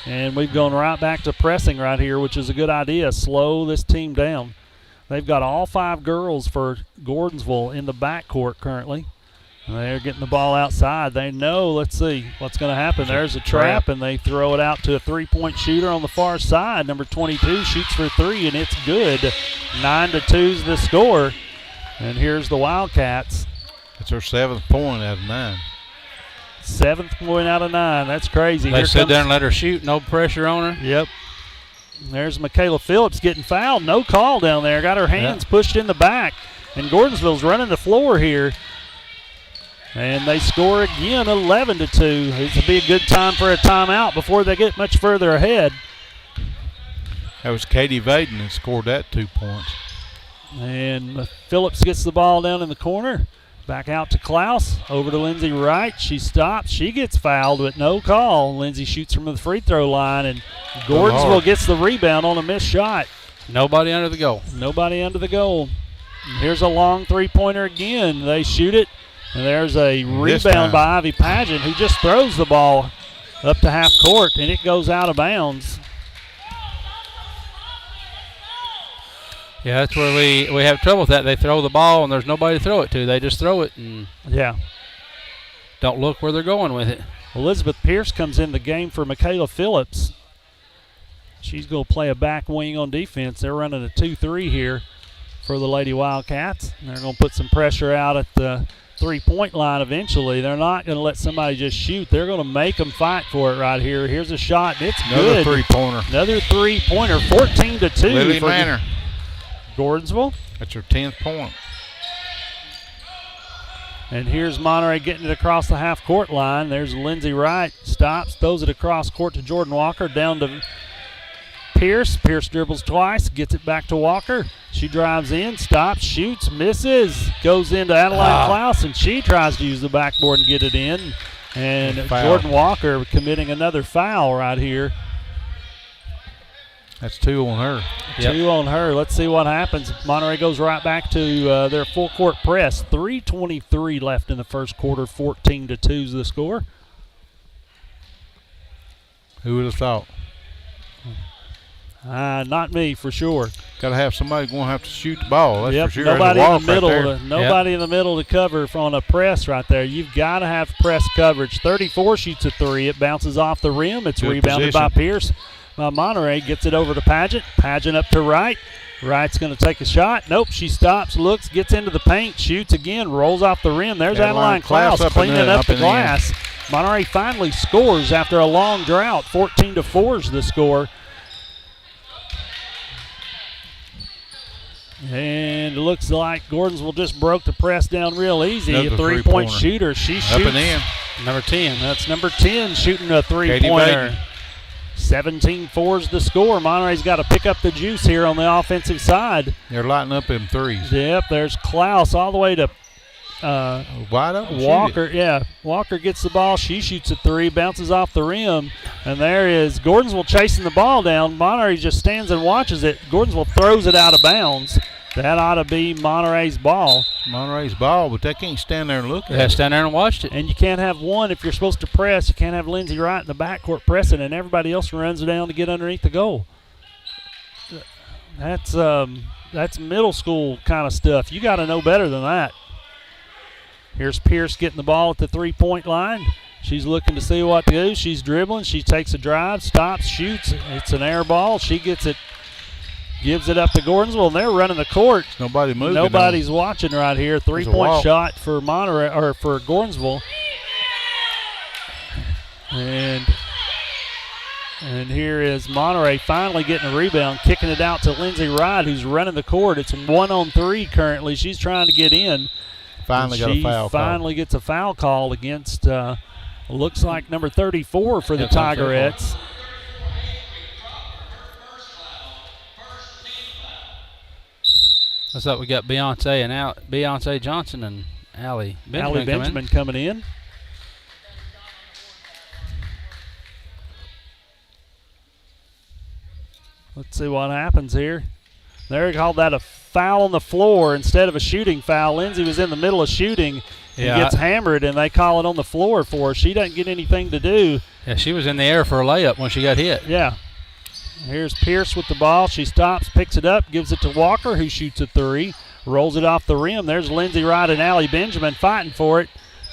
And we've gone right back to pressing right here, which is a good idea. Slow this team down. They've got all 5 girls for Gordonsville in the backcourt currently. They're getting the ball outside. They know, let's see what's going to happen. There's a trap, and they throw it out to a three-point shooter on the far side. Number 22 shoots for 3, and it's good. 9-2's the score. And here's the Wildcats. It's her 7th point out of 9. 7th point out of 9. That's crazy. They sit there and let her shoot. No pressure on her. Yep. There's Michaela Phillips getting fouled. No call down there. Got her hands pushed in the back. And Gordonsville's running the floor here. And they score again, 11-2. This would be a good time for a timeout before they get much further ahead. That was Katie Vaden that scored that 2 points. And Phillips gets the ball down in the corner. Back out to Klaus. Over to Lindsey Wright. She stops. She gets fouled, but no call. Lindsey shoots from the free throw line, and Gordonsville gets the rebound on a missed shot. Nobody under the goal. Nobody under the goal. And here's a long three-pointer again. They shoot it. And there's a rebound by Ivy Pageant, who just throws the ball up to half court, and it goes out of bounds. Yeah, that's where we have trouble with that. They throw the ball, and there's nobody to throw it to. They just throw it and don't look where they're going with it. Elizabeth Pierce comes in the game for Michaela Phillips. She's going to play a back wing on defense. They're running a 2-3 here for the Lady Wildcats. And they're going to put some pressure out at the three-point line eventually. They're not going to let somebody just shoot. They're going to make them fight for it right here. Here's a shot, and it's Another good. three-pointer. Another three-pointer, 14-2 Lily for Manor. Gordonsville. That's her 10th point. And here's Monterey getting it across the half-court line. There's Lindsey Wright. Stops, throws it across court to Jordan Walker, down to Pierce. Pierce dribbles twice, gets it back to Walker. She drives in, stops, shoots, misses. Goes into Adeline Klaus, and she tries to use the backboard and get it in. And Jordan Walker committing another foul right here. That's 2 on her. Yep. 2 on her. Let's see what happens. Monterey goes right back to their full-court press. 3:23 left in the first quarter. 14-2 is the score. Who would have thought? Not me, for sure. Got to have somebody going to have to shoot the ball. That's for sure. Nobody in the middle. Nobody in the middle to cover on a press right there. You've got to have press coverage. 34 shoots a 3. It bounces off the rim. It's Good rebounded position by Pierce. Monterey gets it over to Pageant. Pageant up to Wright. Wright's going to take a shot. Nope, she stops, looks, gets into the paint, shoots again, rolls off the rim. There's Adeline Klaus cleaning up the glass. Monterey finally scores after a long drought. 14-4 is the score. And it looks like Gordonsville just broke the press down real easy. Another a three-point shooter. She shoots. Up and in. Number 10. That's number 10 shooting a three-pointer. 17-4 is the score. Monterey's got to pick up the juice here on the offensive side. They're lighting up them threes. Yep, there's Klaus all the way to wide open. Walker. Yeah, Walker gets the ball. She shoots a 3, bounces off the rim. And there is Gordonsville chasing the ball down. Monterey just stands and watches it. Gordonsville throws it out of bounds. That ought to be Monterey's ball. Monterey's ball, but they can't stand there and look at it. They stand there and watch it. And you can't have one if you're supposed to press. You can't have Lindsey Wright in the backcourt pressing, and everybody else runs it down to get underneath the goal. That's middle school kind of stuff. You got to know better than that. Here's Pierce getting the ball at the three-point line. She's looking to see what to do. She's dribbling. She takes a drive, stops, shoots. It's an air ball. She gets it. Gives it up to Gordonsville, and they're running the court. Nobody moving. Nobody's watching right here. Three-point shot for Monterey or for Gordonsville. And here is Monterey finally getting a rebound, kicking it out to Lindsey Wright, who's running the court. It's 1-on-3 currently. She's trying to get in. Finally got a foul call. Finally gets a foul call against, looks like number 34 for the Tigerettes. Looks like we got Beyonce Johnson and Allie Benjamin coming in. Let's see what happens here. They called that a foul on the floor instead of a shooting foul. Lindsay was in the middle of shooting and gets hammered, and they call it on the floor for her. She doesn't get anything to do. Yeah, she was in the air for a layup when she got hit. Yeah. Here's Pierce with the ball. She stops, picks it up, gives it to Walker, who shoots a three, rolls it off the rim. There's Lindsay Wright and Allie Benjamin fighting for it.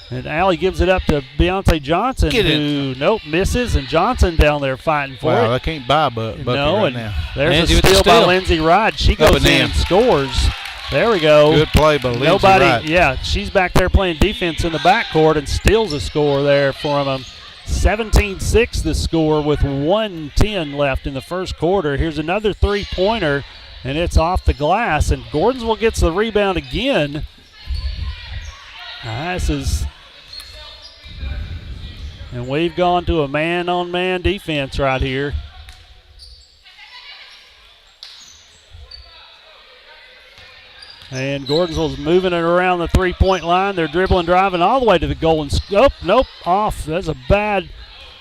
And Allie gives it up to Beyonce Johnson, who misses, and Johnson down there fighting for it. Wow, they can't buy Bucky right now. There's a steal by Lindsay Wright. She goes in and scores. There we go. Good play by Lindsay Wright. Yeah, she's back there playing defense in the backcourt and steals a score there for them. 17-6 the score with 1:10 left in the first quarter. Here's another three-pointer, and it's off the glass, and Gordonsville gets the rebound again. And we've gone to a man-on-man defense right here. And Gordonsville's moving it around the three-point line. They're dribbling, driving all the way to the goal. Off. That's a bad.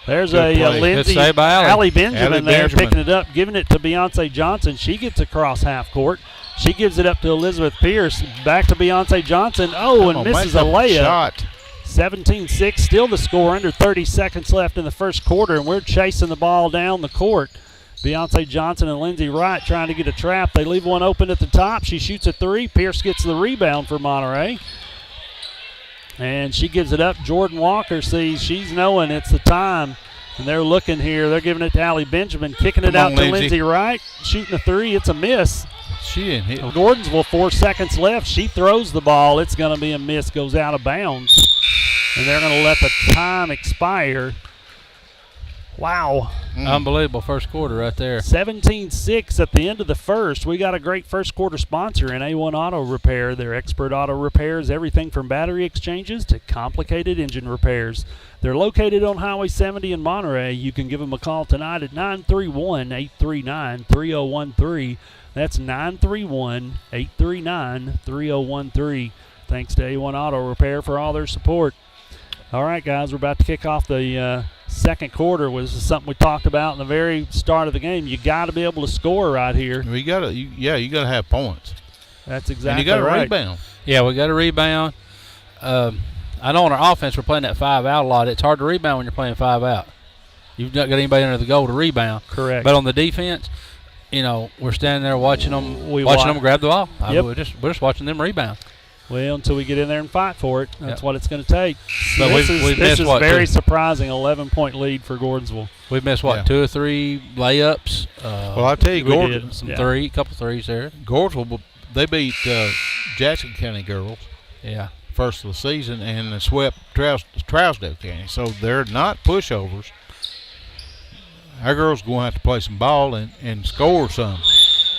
There's Lindsay, Allie Benjamin there picking it up, giving it to Beyonce Johnson. She gets across half court. She gives it up to Elizabeth Pierce. Back to Beyonce Johnson. And misses a layup. Shot. 17-6, still the score, under 30 seconds left in the first quarter, and we're chasing the ball down the court. Beyonce Johnson and Lindsay Wright trying to get a trap. They leave one open at the top. She shoots a three. Pierce gets the rebound for Monterey. And she gives it up. Jordan Walker sees she's knowing it's the time. And they're looking here. They're giving it to Allie Benjamin, kicking it out to Lindsay Wright. Shooting a three. It's a miss. She didn't hit. Gordonsville, 4 seconds left. She throws the ball. It's going to be a miss. Goes out of bounds. And they're going to let the time expire. Wow. Unbelievable first quarter right there. 17-6 at the end of the first. We got a great first quarter sponsor in A1 Auto Repair. Their expert auto repairs everything from battery exchanges to complicated engine repairs. They're located on Highway 70 in Monterey. You can give them a call tonight at 931-839-3013. That's 931-839-3013. Thanks to A1 Auto Repair for all their support. All right, guys, we're about to kick off the second quarter. Was something we talked about in the very start of the game. You got to be able to score right here. You got to have points. That's exactly and you got to right. rebound. Yeah, we got to rebound. I know on our offense we're playing that 5 out a lot. It's hard to rebound when you're playing 5 out. You've not got anybody under the goal to rebound. Correct. But on the defense, we're standing there watching them, them grab the ball. Yep. We're just watching them rebound. Well, until we get in there and fight for it. That's what it's going to take. But this is very surprising, 11-point lead for Gordonsville. We've missed, 2 or 3 layups? Well, I'll tell you, Gordonsville, couple threes there. Gordonsville, they beat Jackson County girls. Yeah. First of the season, and swept Trousdale County. So they're not pushovers. Our girls are going to have to play some ball and score some.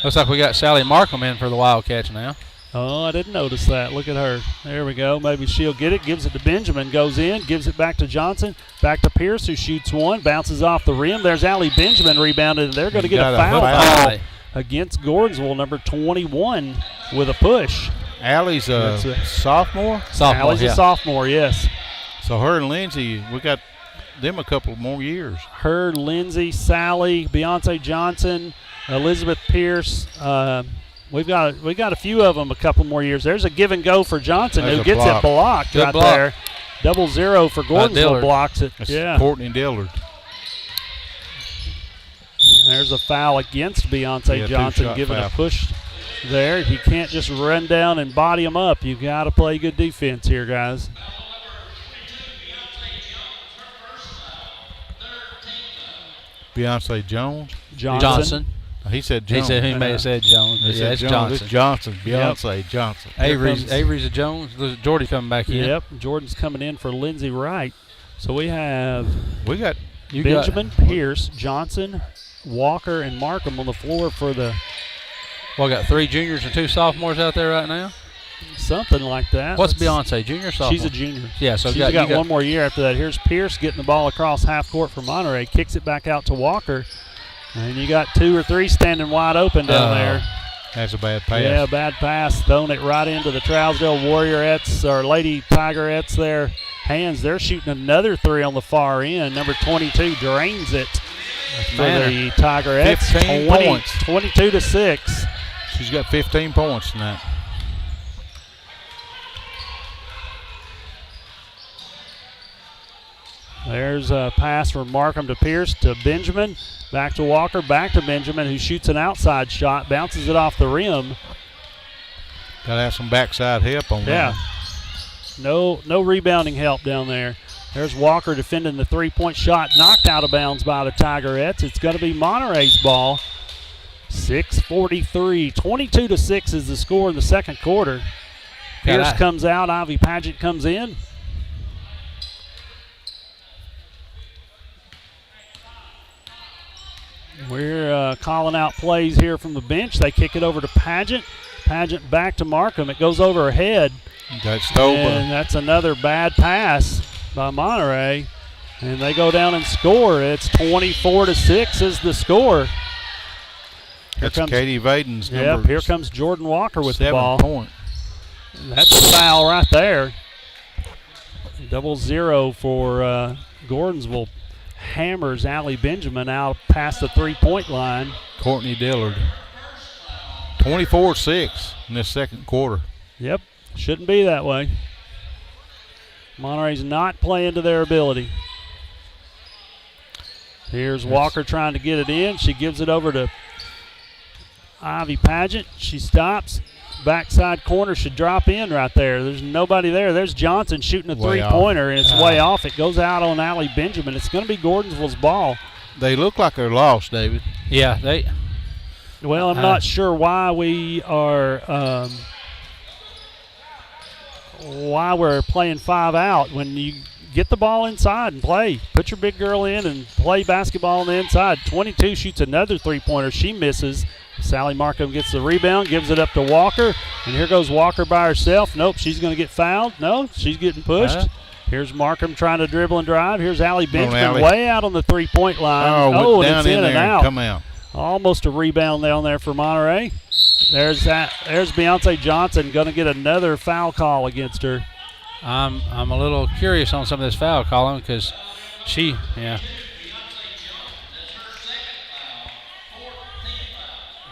Looks like we got Sally Markham in for the Wildcats now. Oh, I didn't notice that. Look at her. There we go. Maybe she'll get it. Gives it to Benjamin. Goes in. Gives it back to Johnson. Back to Pierce, who shoots one. Bounces off the rim. There's Allie Benjamin rebounded, and they're going to get a foul against Gordonsville, number 21, with a push. Allie's a sophomore? Allie's a sophomore, yes. So her and Lindsay, we got them a couple more years. Her, Lindsay, Sally, Beyonce Johnson, Elizabeth Pierce, We've got a few of them a couple more years. There's a give and go for Johnson, who gets it blocked right there. 0-0 for Gordonsville blocks it. That's Courtney Dillard. There's a foul against Beyonce Johnson, giving a push there. You can't just run down and body them up. You've got to play good defense here, guys. Beyonce Johnson. He said Jones. He may have said Jones. Yeah, it's Johnson. It's Johnson. Beyonce Johnson. Avery's a Jones. Jordy coming back in. Yep. Jordan's coming in for Lindsay Wright. So we got Benjamin, Pierce, Johnson, Walker, and Markham on the floor for the. Well, got 3 juniors and 2 sophomores out there right now. Something like that. What's Beyonce, junior or sophomore? She's a junior. Yeah, so she's got one more year after that. Here's Pierce getting the ball across half court for Monterey. Kicks it back out to Walker. And you got 2 or 3 standing wide open down there. That's a bad pass. Yeah, bad pass. Throwing it right into the Trousdale Warriorettes or Lady Tigerettes there. Hands. They're shooting another 3 on the far end. Number 22 drains it. for the Tigerettes. 15 points. 22-6. She's got 15 points tonight. There's a pass from Markham to Pierce to Benjamin. Back to Walker, back to Benjamin, who shoots an outside shot, bounces it off the rim. Got to have some backside help on that. No rebounding help down there. There's Walker defending the three-point shot, knocked out of bounds by the Tigerettes. It's going to be Monterey's ball. 6:43, 22-6 is the score in the second quarter. Pierce comes out, Ivy Paget comes in. We're calling out plays here from the bench. They kick it over to Paget. Paget back to Markham. It goes over her head. And that's another bad pass by Monterey. And they go down and score. It's 24-6 is the score. That's Katie Vaden's number. Yep, here comes Jordan Walker with the ball. 7 point. That's a foul right there. 0-0 for Gordonsville. Hammers Allie Benjamin out past the three-point line. Courtney Dillard. 24-6 in this second quarter. Yep, shouldn't be that way. Monterey's not playing to their ability. Here's Walker trying to get it in. She gives it over to Ivy Paget. She stops. Backside corner should drop in right there. There's nobody there. There's Johnson shooting a three-pointer, and it's way off. It goes out on Allie Benjamin. It's going to be Gordonsville's ball. They look like they're lost, David. Yeah, they. Well, I'm not sure why we are why we're playing 5 out when you get the ball inside and play. Put your big girl in and play basketball on the inside. 22 shoots another three-pointer. She misses. Sally Markham gets the rebound, gives it up to Walker, and here goes Walker by herself. Nope, she's going to get fouled. No, she's getting pushed. Here's Markham trying to dribble and drive. Here's Allie Benjamin way out on the three-point line. And it's in and out. Come out. Almost a rebound down there for Monterey. There's Beyonce Johnson going to get another foul call against her. I'm a little curious on some of this foul calling because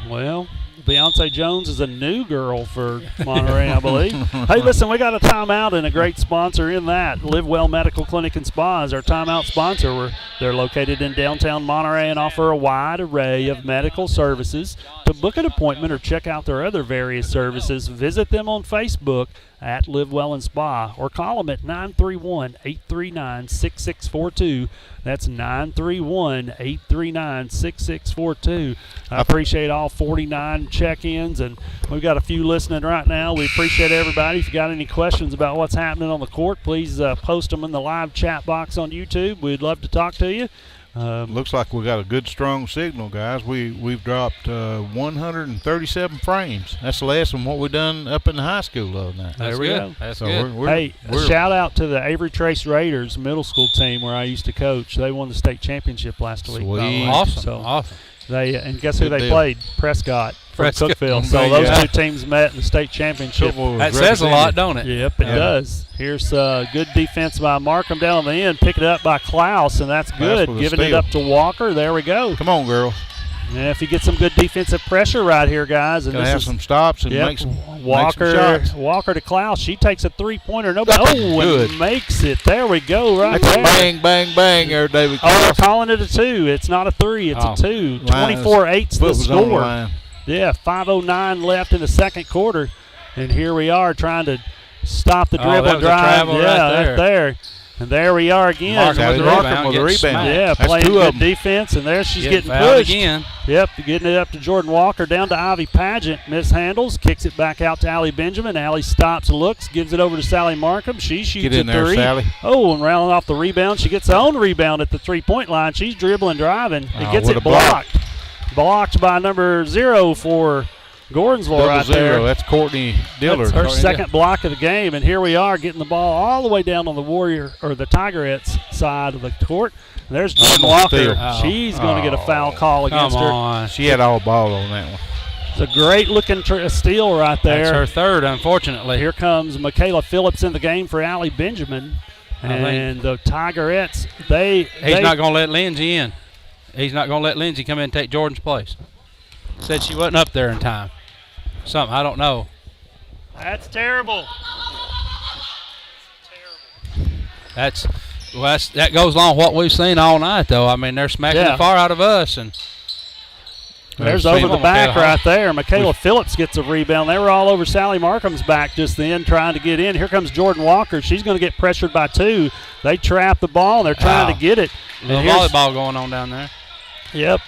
Well, Beyonce Jones is a new girl for Monterey, I believe. Hey, listen, we got a timeout and a great sponsor in that. Live Well Medical Clinic and Spa is our timeout sponsor. They're located in downtown Monterey and offer a wide array of medical services. To book an appointment or check out their other various services, visit them on Facebook at Live Well and Spa or call them at 931-839-6642. That's 931-839-6642. I appreciate all 49 check-ins, and we've got a few listening right now. We appreciate everybody. If you got any questions about what's happening on the court, please post them in the live chat box on YouTube. We'd love to talk to you. Looks like we got a good, strong signal, guys. We've dropped 137 frames. That's less than what we done up in the high school the other night. There we go. That's good. Hey, shout out to the Avery Trace Raiders middle school team where I used to coach. They won the state championship last week. Sweet. Awesome. So awesome. And guess who they played? Prescott from Cookville. So those two teams met in the state championship. That says a lot, don't it? Yep, it does. Here's good defense by Markham down on the end. Pick it up by Klaus, and that's good. Giving it up to Walker. There we go. Come on, girls. Yeah, if you get some good defensive pressure right here, guys. And Gotta have some stops and make some shots. Walker to Klaus. She takes a three-pointer. And makes it. There we go, right there. That's a bang, bang, bang there, David. They're calling it a 2. It's not a 3. It's a 2. 24-8's the score. Yeah, 5:09 left in the second quarter. And here we are trying to stop the dribble drive. Right there. And there we are again. Markham with the rebound. Yeah, playing good defense, and there she's getting pushed. Again. Yep, getting it up to Jordan Walker, down to Ivy Paget. Mishandles, kicks it back out to Allie Benjamin. Allie stops, looks, gives it over to Sally Markham. She shoots a 3. Sally. And rounding off the rebound, she gets her own rebound at the three-point line. She's dribbling, driving, and gets it blocked. Blocked by number 0 for Gordonsville right there. That's Courtney Dillard. That's her second block of the game, and here we are getting the ball all the way down on the the Tigerettes side of the court. And there's Jordan Walker. She's going to get a foul call against her. She had all ball on that one. It's a great-looking steal right there. That's her third, unfortunately. Here comes Michaela Phillips in the game for Allie Benjamin. And the Tigerettes, He's not going to let Lindsay in. he's not going to let Lindsay come in and take Jordan's place. Said she wasn't up there in time. Something, I don't know. That's terrible. That goes along with what we've seen all night, though. I mean, they're smacking the far out of us. And there's over the back right there. Michaela Phillips gets a rebound. They were all over Sally Markham's back just then trying to get in. Here comes Jordan Walker. She's going to get pressured by 2. They trap the ball. They're trying to get it. Little volleyball going on down there. Yep.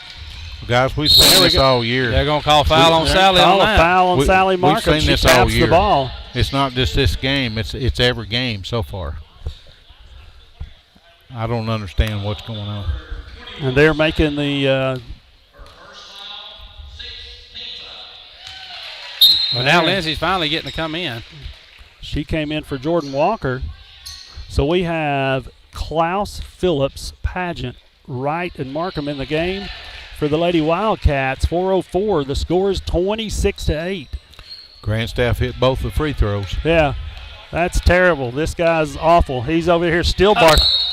Guys, we've seen this all year. They're going to call foul on Sally on that. Foul on Sally Markham. We've seen this she taps all year. The ball. It's not just this game. It's every game so far. I don't understand what's going on. And they're making the well, now Lindsay's finally getting to come in. She came in for Jordan Walker. So we have Klaus, Phillips, Pageant, Wright, and Markham in the game for the Lady Wildcats. 4:04. The score is 26-8. Grandstaff hit both the free throws. Yeah, that's terrible. This guy's awful. He's over here still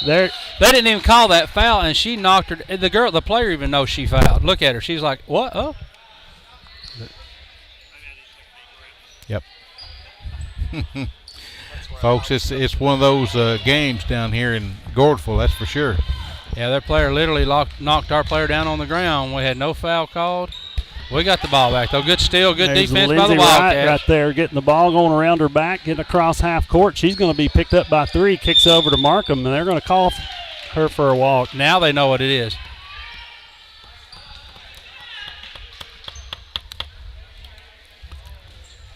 there. They didn't even call that foul, and she knocked her. The player even knows she fouled. Look at her. She's like, what? Oh. Yep. Folks, it's one of those games down here in Gordonsville, that's for sure. Yeah, their player literally knocked our player down on the ground. We had no foul called. We got the ball back, though. Good steal, good defense by the Wildcats. Right there, getting the ball going around her back, getting across half court. She's going to be picked up by 3, kicks over to Markham, and they're going to call her for a walk. Now they know what it is.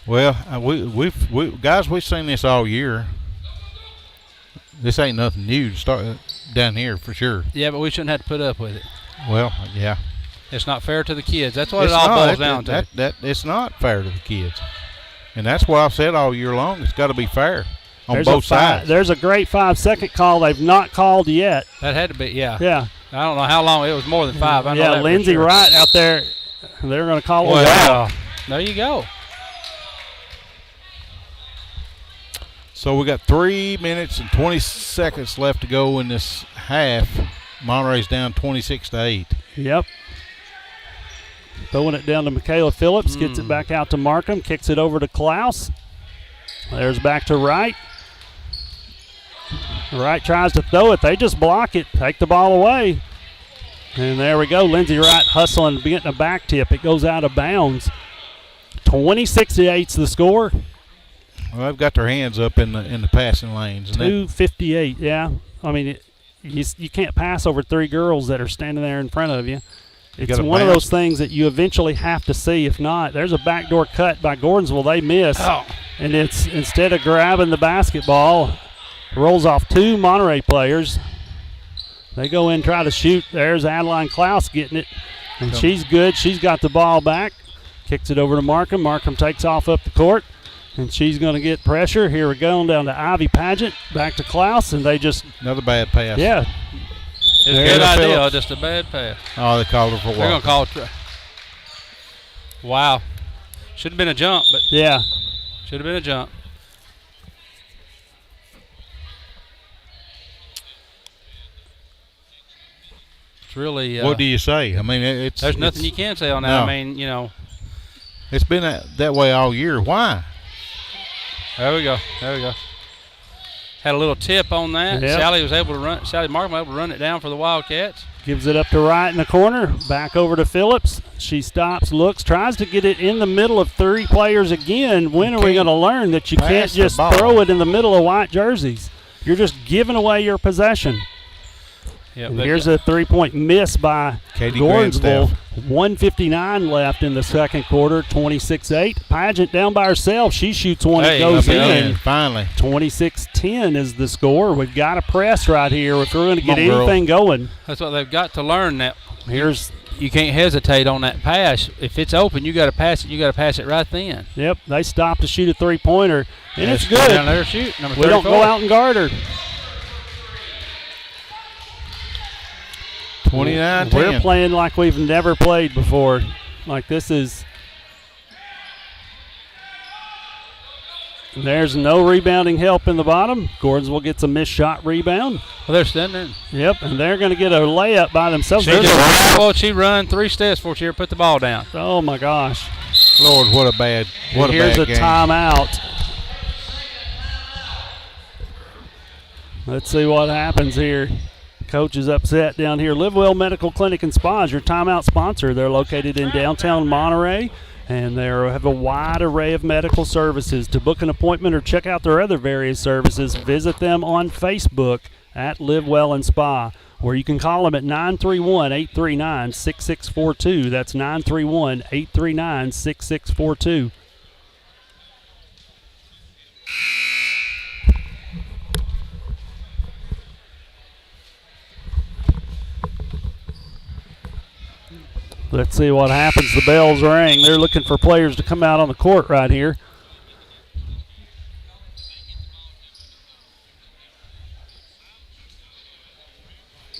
Well, we've seen this all year. This ain't nothing new to start down here for sure. Yeah, but we shouldn't have to put up with it. Well, yeah. It's not fair to the kids. That's what it all boils down to. It's not fair to the kids. And that's what I've said all year long. It's got to be fair on both sides. There's a great 5-second call they've not called yet. That had to be, yeah. Yeah. I don't know how long. It was more than 5. I know that Lindsay for sure. Wright out there. They're going to call it. Wow. There you go. So we got 3 minutes and 20 seconds left to go in this half. Monterey's down 26-8. Yep. Throwing it down to Michaela Phillips, gets it back out to Markham, kicks it over to Klaus. There's back to Wright. Wright tries to throw it. They just block it, take the ball away. And there we go. Lindsay Wright hustling, getting a back tip. It goes out of bounds. 26-8's the score. Well, they've got their hands up in the passing lanes. 2:58, yeah. I mean, you can't pass over 3 girls that are standing there in front of you. It's one of those things that you eventually have to see. If not, there's a backdoor cut by Gordonsville. They miss. Oh. And it's instead of grabbing the basketball, rolls off 2 Monterey players. They go in, try to shoot. There's Adeline Klaus getting it. And she's good. She's got the ball back. Kicks it over to Markham. Markham takes off up the court. And she's going to get pressure. Here we go down to Ivy Pageant. Back to Klaus. And they just. Another bad pass. Yeah. It's a good idea, just a bad pass. Oh, they called her for They're going to call it. Wow. Should have been a jump, but. Yeah. Should have been a jump. It's really. What do you say? I mean, there's nothing you can say on that. No. I mean, It's been that way all year. Why? There we go. Had a little tip on that. Yep. Sally Markham was able to run it down for the Wildcats. Gives it up to Wright in the corner. Back over to Phillips. She stops, looks, tries to get it in the middle of 3 players again. When are we going to learn that you can't just throw it in the middle of white jerseys? You're just giving away your possession. Yep, here's a 3-point miss by Katie Gordonsville. 1:59 left in the second quarter, 26-8. Pageant down by herself. She shoots one. It goes in. Finally. 26-10 is the score. We've got to press right here if we're going to get anything going. That's what they've got to learn. That you can't hesitate on that pass. If it's open, you got to pass it. You got to pass it right then. Yep, they stop to shoot a 3-pointer, and it's good. Down there, shoot. Number 34. We don't go out and guard her. 29-10. We're playing like we've never played before. Like this is. There's no rebounding help in the bottom. Gordonsville gets a missed shot rebound. Well, they're standing there. Yep, and they're going to get a layup by themselves. She run 3 steps before she ever put the ball down. Oh, my gosh. Lord, what a bad game. Here's a timeout. Let's see what happens here. Coach is upset down here. Live Well Medical Clinic and Spa is your timeout sponsor. They're located in downtown Monterey, and they have a wide array of medical services. To book an appointment or check out their other various services, visit them on Facebook at Live Well and Spa, or you can call them at 931-839-6642. That's 931-839-6642. Let's see what happens. The bells ring. They're looking for players to come out on the court right here.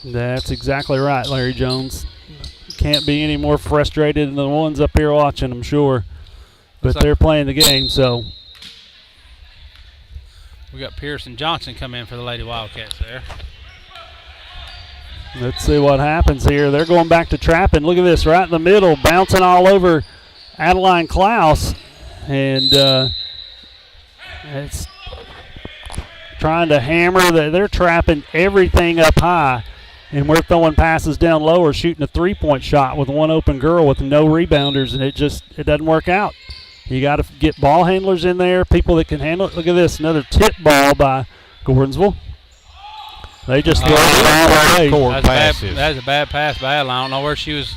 That's exactly right, Larry Jones. Can't be any more frustrated than the ones up here watching, I'm sure. But they're playing the game, so. We got Pierce and Johnson come in for the Lady Wildcats there. Let's see what happens here. They're going back to trapping. Look at this, right in the middle, bouncing all over Adeline Klaus. And it's trying to hammer. They're trapping everything up high. And we're throwing passes down low or shooting a three-point shot with one open girl with no rebounders, and it doesn't work out. You got to get ball handlers in there, people that can handle it. Look at this, another tip ball by Gordonsville. They just throw it all away. That's a bad pass by Adeline. I don't know where she was,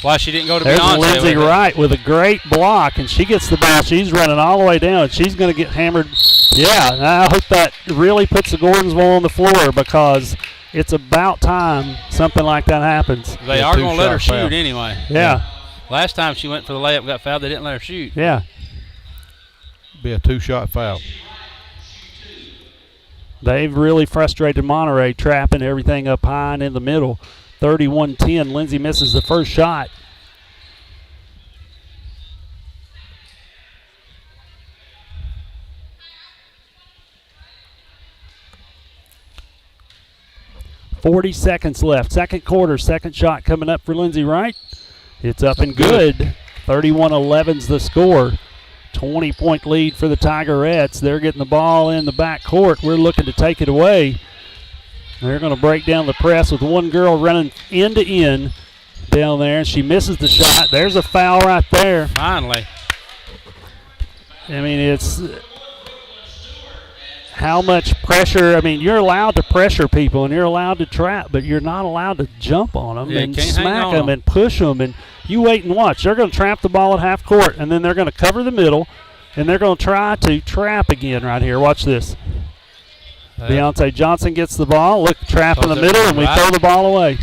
why she didn't go to There's Beyonce. Lindsay Wright with a great block, and she gets the ball. She's running all the way down, and she's going to get hammered. Yeah, and I hope that really puts the Gordonsville on the floor, because it's about time something like that happens. They are going to let her shoot anyway. Yeah. Last time she went for the layup, got fouled. They didn't let her shoot. Yeah. Be a 2-shot foul. They've really frustrated Monterey, trapping everything up high and in the middle. 31-10. Lindsay misses the first shot. .40 seconds left. Second quarter, second shot coming up for Lindsay Wright. It's up and good. 31-11's the score. 20-point lead for the Tigerettes. They're getting the ball in the back court. We're looking to take it away. They're going to break down the press with one girl running end to end down there. She misses the shot. There's a foul right there. Finally. I mean, it's how much pressure. I mean, you're allowed to pressure people and you're allowed to trap, but you're not allowed to jump on them and smack them and push them. And you wait and watch. They're going to trap the ball at half court, and then they're going to cover the middle, and they're going to try to trap again right here. Watch this. Beyonce Johnson gets the ball. Look, trap in the middle, and we throw the ball away.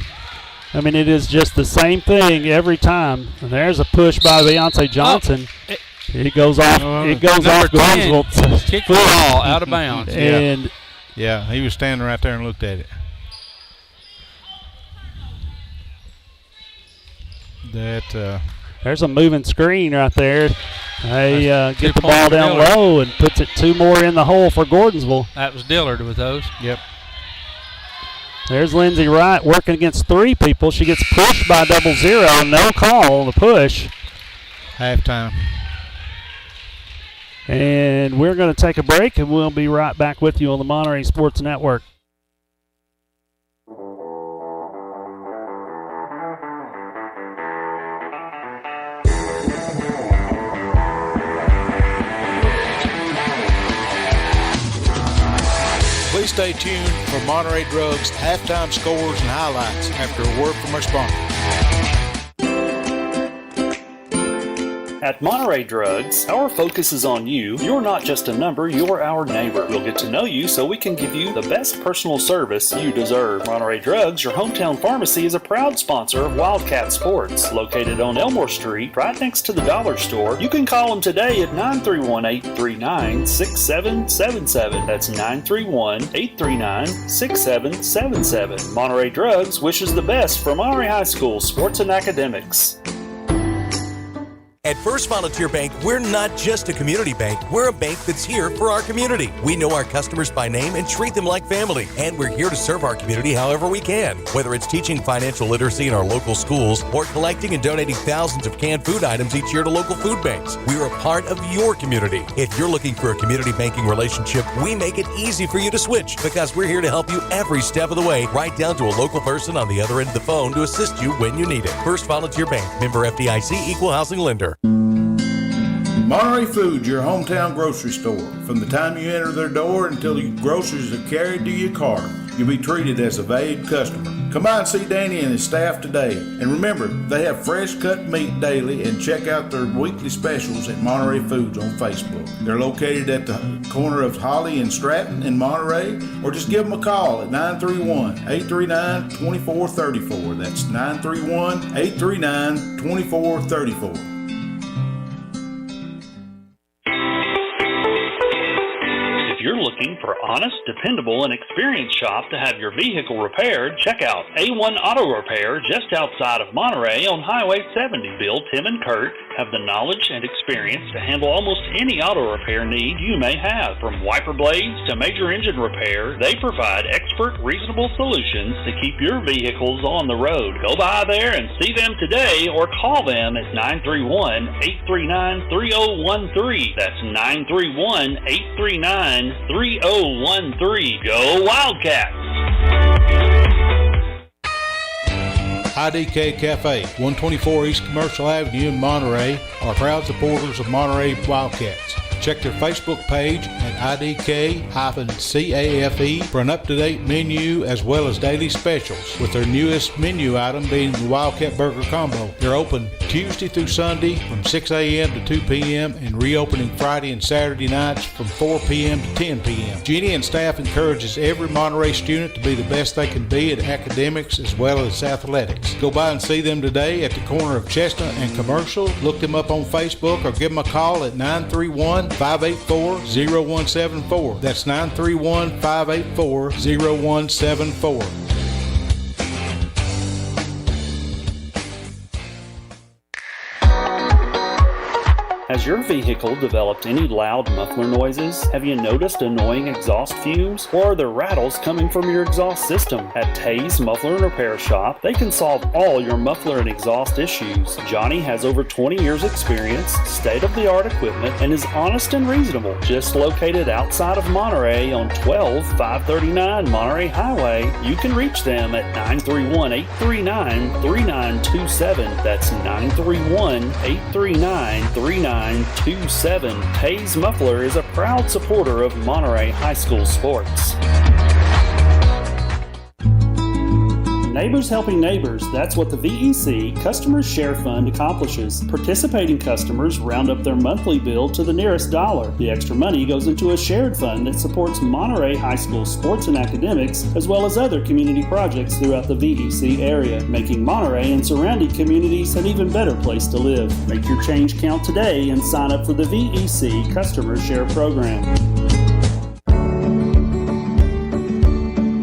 I mean, it is just the same thing every time. And there's a push by Beyonce Johnson. It goes off. It goes off Gordonsville. Kick the ball out of bounds. And yeah, he was standing right there and looked at it. There's a moving screen right there. They get the ball down low and puts it two more in the hole for Gordonsville. That was Dillard with those. Yep. There's Lindsay Wright working against three people. She gets pushed by 0-0. No call on the push. Halftime. And we're going to take a break, and we'll be right back with you on the Monterey Sports Network. Please stay tuned for Monterey Drugs halftime scores and highlights after a word from our sponsor. At Monterey Drugs, our focus is on you. You're not just a number, you're our neighbor. We'll get to know you so we can give you the best personal service you deserve. Monterey Drugs, your hometown pharmacy, is a proud sponsor of Wildcat Sports. Located on Elmore Street, right next to the dollar store. You can call them today at 931-839-6777. That's 931-839-6777. Monterey Drugs wishes the best for Monterey High School sports and academics. At First Volunteer Bank, we're not just a community bank, we're a bank that's here for our community. We know our customers by name and treat them like family, and we're here to serve our community however we can. Whether it's teaching financial literacy in our local schools or collecting and donating thousands of canned food items each year to local food banks, we're a part of your community. If you're looking for a community banking relationship, we make it easy for you to switch because we're here to help you every step of the way, right down to a local person on the other end of the phone to assist you when you need it. First Volunteer Bank, member FDIC, equal housing lender. Monterey Foods, your hometown grocery store. From the time you enter their door until your groceries are carried to your car, you'll be treated as a valued customer. Come by and see Danny and his staff today. And remember, they have fresh cut meat daily, and check out their weekly specials at Monterey Foods on Facebook. They're located at the corner of Holly and Stratton in Monterey, or just give them a call at 931-839-2434. That's 931-839-2434. If you're looking for honest, dependable, and experienced shop to have your vehicle repaired, check out A1 Auto Repair just outside of Monterey on Highway 70. Bill, Tim, and Kurt have the knowledge and experience to handle almost any auto repair need you may have. From wiper blades to major engine repair, they provide expert, reasonable solutions to keep your vehicles on the road. Go by there and see them today or call them at 931-839-3013. That's 931-839-3013. Go Wildcats! IDK Cafe, 124 East Commercial Avenue in Monterey, are proud supporters of Monterey Wildcats. Check their Facebook page at IDK-CAFE for an up-to-date menu as well as daily specials, with their newest menu item being the Wildcat Burger Combo. They're open Tuesday through Sunday from 6 a.m. to 2 p.m. and reopening Friday and Saturday nights from 4 p.m. to 10 p.m. Jeannie and staff encourages every Monterey student to be the best they can be at academics as well as athletics. Go by and see them today at the corner of Chestnut and Commercial. Look them up on Facebook or give them a call at 931-584-0174. That's 931-584-0174. Has your vehicle developed any loud muffler noises? Have you noticed annoying exhaust fumes? Or are there rattles coming from your exhaust system? At Tay's Muffler and Repair Shop, they can solve all your muffler and exhaust issues. Johnny has over 20 years experience, state-of-the-art equipment, and is honest and reasonable. Just located outside of Monterey on 12539 Monterey Highway, you can reach them at 931-839-3927. That's 931-839-3927. Tay's Muffler is a proud supporter of Monterey High School sports. Neighbors helping neighbors, that's what the VEC Customers Share Fund accomplishes. Participating customers round up their monthly bill to the nearest dollar. The extra money goes into a shared fund that supports Monterey High School sports and academics, as well as other community projects throughout the VEC area, making Monterey and surrounding communities an even better place to live. Make your change count today and sign up for the VEC Customers Share Program.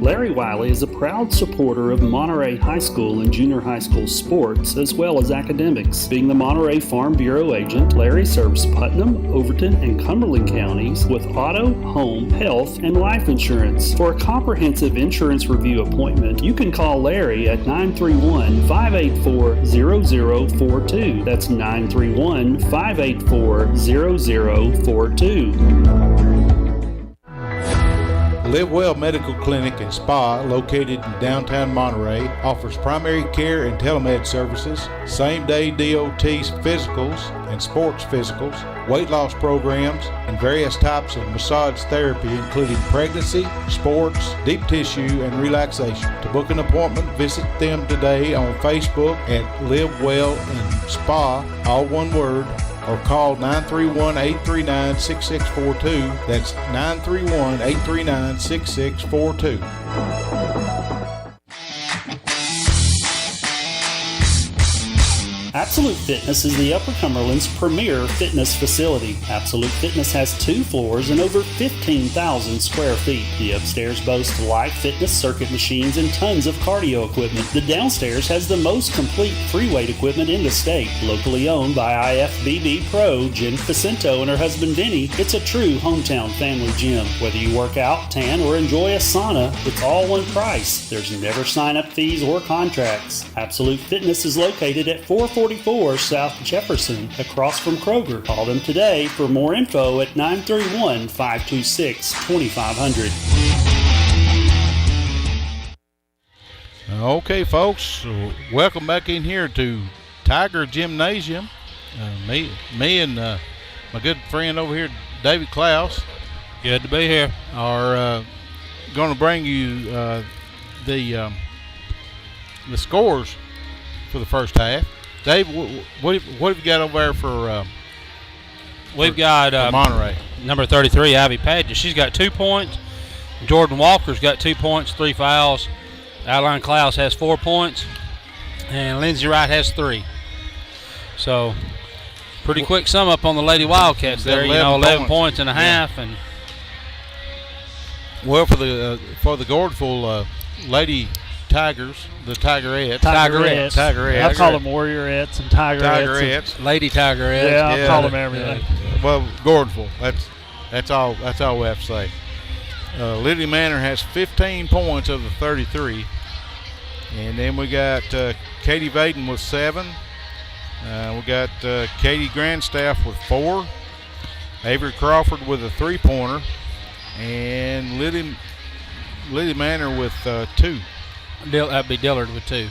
Larry Wiley is a proud supporter of Monterey High School and junior high school sports, as well as academics. Being the Monterey Farm Bureau agent, Larry serves Putnam, Overton, and Cumberland counties with auto, home, health, and life insurance. For a comprehensive insurance review appointment, you can call Larry at 931-584-0042. That's 931-584-0042. Live Well Medical Clinic and Spa, located in downtown Monterey, offers primary care and telemed services, same-day DOT physicals and sports physicals, weight loss programs, and various types of massage therapy, including pregnancy, sports, deep tissue, and relaxation. To book an appointment, visit them today on Facebook at Live Well and Spa, all one word, or call 931-839-6642. That's 931-839-6642. Absolute Fitness is the Upper Cumberland's premier fitness facility. Absolute Fitness has 2 floors and over 15,000 square feet. The upstairs boasts live fitness circuit machines and tons of cardio equipment. The downstairs has the most complete free weight equipment in the state. Locally owned by IFBB Pro Jen Facento and her husband Vinny, it's a true hometown family gym. Whether you work out, tan, or enjoy a sauna, it's all one price. There's never sign-up fees or contracts. Absolute Fitness is located at 444 South Jefferson, across from Kroger. Call them today for more info at 931-526-2500. Okay, folks, welcome back in here to Tiger Gymnasium. Me and my good friend over here, David Klaus, Good to be here. are going to bring you the scores for the first half. Dave, what have you got over there for We've got Monterey? number 33, Ivy Padgett. She's got 2 points. Jordan Walker's got 2 points, 3 fouls. Adeline Klaus has 4 points. And Lindsay Wright has 3. So, pretty quick sum up on the Lady Wildcats there. 11 points and a half. And Well, for the Gordonsville Lady Tigers, the Tigerettes. Tigerettes. I call them Warriorettes and Tigerettes. Lady Tigerettes. Yeah, I call them everything. Well, Gordonsville. That's all we have to say. Liddy Manor has 15 points of the 33, and then we got Katie Vaden with 7. We got Katie Grandstaff with 4. Avery Crawford with a 3-pointer, and Liddy Manor with 2. That'd be Dillard with 2.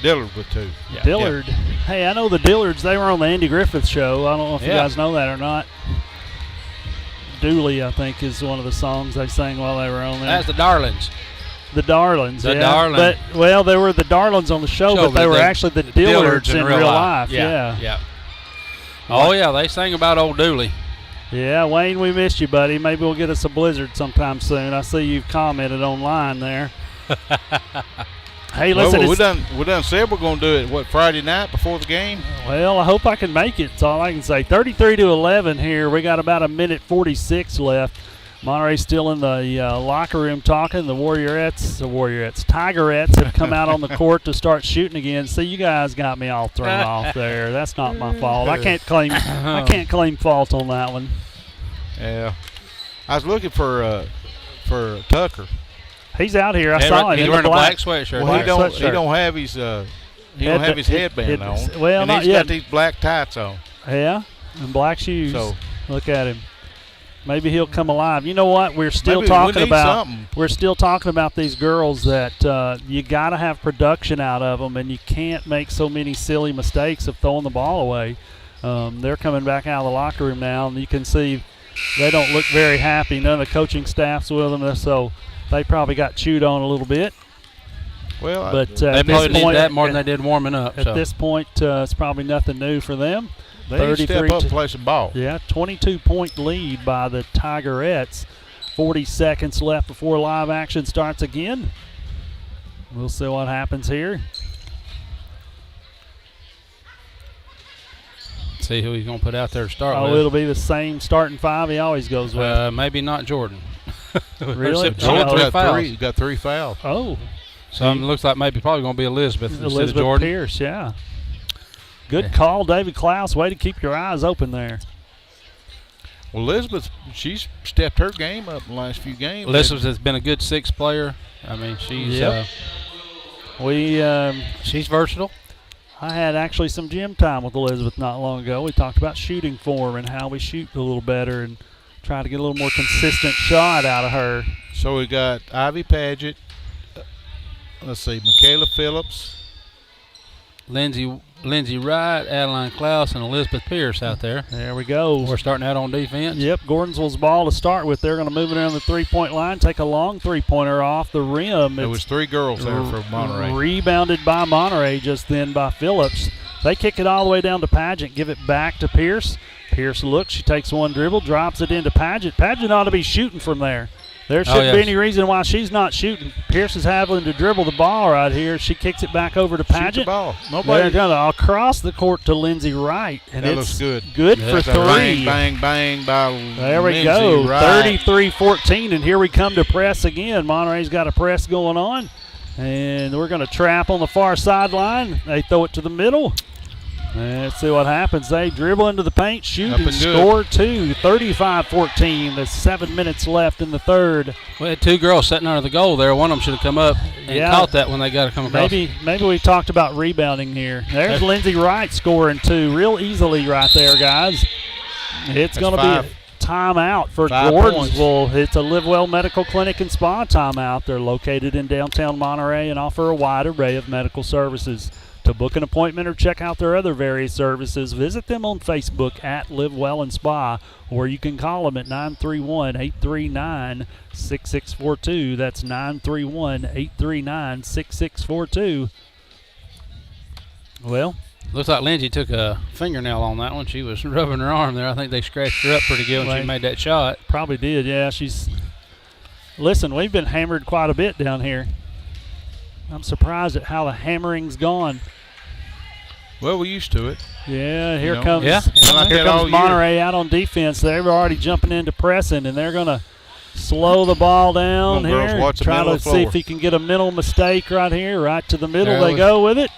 Dillard with 2. Yeah. Dillard. Hey, I know the Dillards. They were on the Andy Griffith show. I don't know if you guys know that or not. Dooley, I think, is one of the songs they sang while they were on there. That's the Darlings. The Darlings, The Darlings. But, well, they were the Darlings on the show, but they were actually the Dillards in real life. Yeah. Oh, yeah, they sang about old Dooley. Yeah, Wayne, we missed you, buddy. Maybe we'll get us a blizzard sometime soon. I see you've commented online there. Hey, listen. Well, we done said we're going to do it, Friday night before the game? Well, I hope I can make it. That's all I can say. 33-11 here. We got about a minute 46 left. Monterey's still in the locker room talking. The Tigerettes have come out on the court to start shooting again. See, you guys got me all thrown off there. That's not my fault. I can't claim fault on that one. Yeah, I was looking for Tucker. He's out here. I saw him. He's wearing a black sweatshirt. Well, he don't have his headband on. Well, and not he's yet. got these black tights on. Yeah, and black shoes. So look at him. Maybe he'll come alive. You know what? We're still maybe talking we need about. something. We're still talking about these girls that you got to have production out of them, and you can't make so many silly mistakes of throwing the ball away. They're coming back out of the locker room now, and you can see they don't look very happy. None of the coaching staff's with them, so they probably got chewed on a little bit. Well, but they probably need that more than they did warming up. At this point, it's probably nothing new for them. they need to step up and play some ball. Yeah, 22-point lead by the Tigerettes. 40 seconds left before live action starts again. We'll see what happens here. See who he's going to put out there to start with. It'll be the same starting 5 he always goes with. Maybe not Jordan. Really? Jordan's got 3 fouls. Oh. So it looks like maybe probably going to be Elizabeth instead of Elizabeth Jordan. Pierce, yeah. Good call, David Klaus. Way to keep your eyes open there. Well, Elizabeth, she's stepped her game up in the last few games. Elizabeth has been a good 6th player. I mean, she's she's versatile. I had actually some gym time with Elizabeth not long ago. We talked about shooting form and how we shoot a little better and try to get a little more consistent shot out of her. So we got Ivy Padgett. Let's see, Michaela Phillips, Lindsay Wright, Adeline Klaus, and Elizabeth Pierce out there. There we go. We're starting out on defense. Yep, Gordonsville's ball to start with. They're going to move it around the three-point line, take a long three-pointer off the rim. There was 3 girls there for Monterey. Rebounded by Monterey just then by Phillips. They kick it all the way down to Padgett, give it back to Pierce. Pierce looks, she takes one dribble, drops it into Padgett. Padgett ought to be shooting from there. There shouldn't be any reason why she's not shooting. Pierce is having to dribble the ball right here. She kicks it back over to Paget. Shoot the ball. They're going to across the court to Lindsey Wright. And that looks good. Good for three. Bang, bang, bang by There we go. 33-14, and here we come to press again. Monterey's got a press going on. And we're going to trap on the far sideline. They throw it to the middle. And let's see what happens. They dribble into the paint, shoot, and score two. 35-14. There's 7 minutes left in the third. We had two girls sitting under the goal there. One of them should have come up and caught that when they got to come across. Maybe we talked about rebounding here. There's Lindsey Wright scoring two real easily right there, guys. It's going to be a timeout for Gordonsville. It's a Live Well Medical Clinic and Spa timeout. They're located in downtown Monterey and offer a wide array of medical services. To book an appointment or check out their other various services, visit them on Facebook at Live Well and Spa, or you can call them at 931-839-6642. That's 931-839-6642. Well, looks like Lindsay took a fingernail on that one. She was rubbing her arm there. I think they scratched her up pretty good when she made that shot. Probably did, yeah. Listen, we've been hammered quite a bit down here. I'm surprised at how the hammering's gone. Well, we're used to it. Yeah, here comes Monterey out on defense. They're already jumping into pressing, and they're going to slow the ball down here. Try to see if he can get a mental mistake right here. Right to the middle they go with it.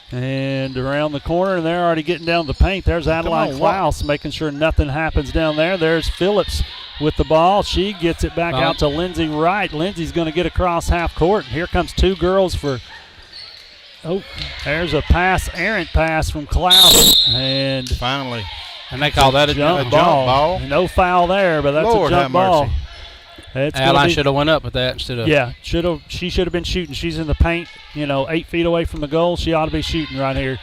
And around the corner, and they're already getting down to the paint. There's Adeline Klaus making sure nothing happens down there. There's Phillips with the ball. She gets it back out to Lindsey Wright. Lindsey's going to get across half court. And here comes two girls for – there's a errant pass from Klaus. And finally. And they call that a jump ball. No foul there, but that's a jump ball. Adeline should have went up with that instead of. Yeah, she should have been shooting. She's in the paint, 8 feet away from the goal. She ought to be shooting right here.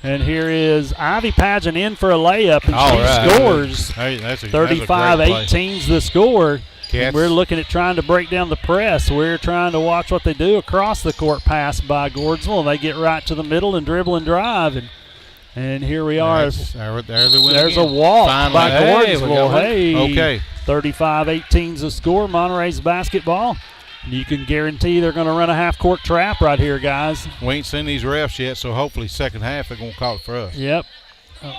And here is Ivy Pageant in for a layup, and she scores. 35-18's the score. And we're looking at trying to break down the press. We're trying to watch what they do. Across the court pass by Gordonsville, and they get right to the middle and dribble and drive. And here we are. There's a walk by Gordonsville. Okay. 35-18's the score. Monterey's basketball. You can guarantee they're going to run a half-court trap right here, guys. We ain't seen these refs yet, so hopefully second half they're going to call it for us. Yep.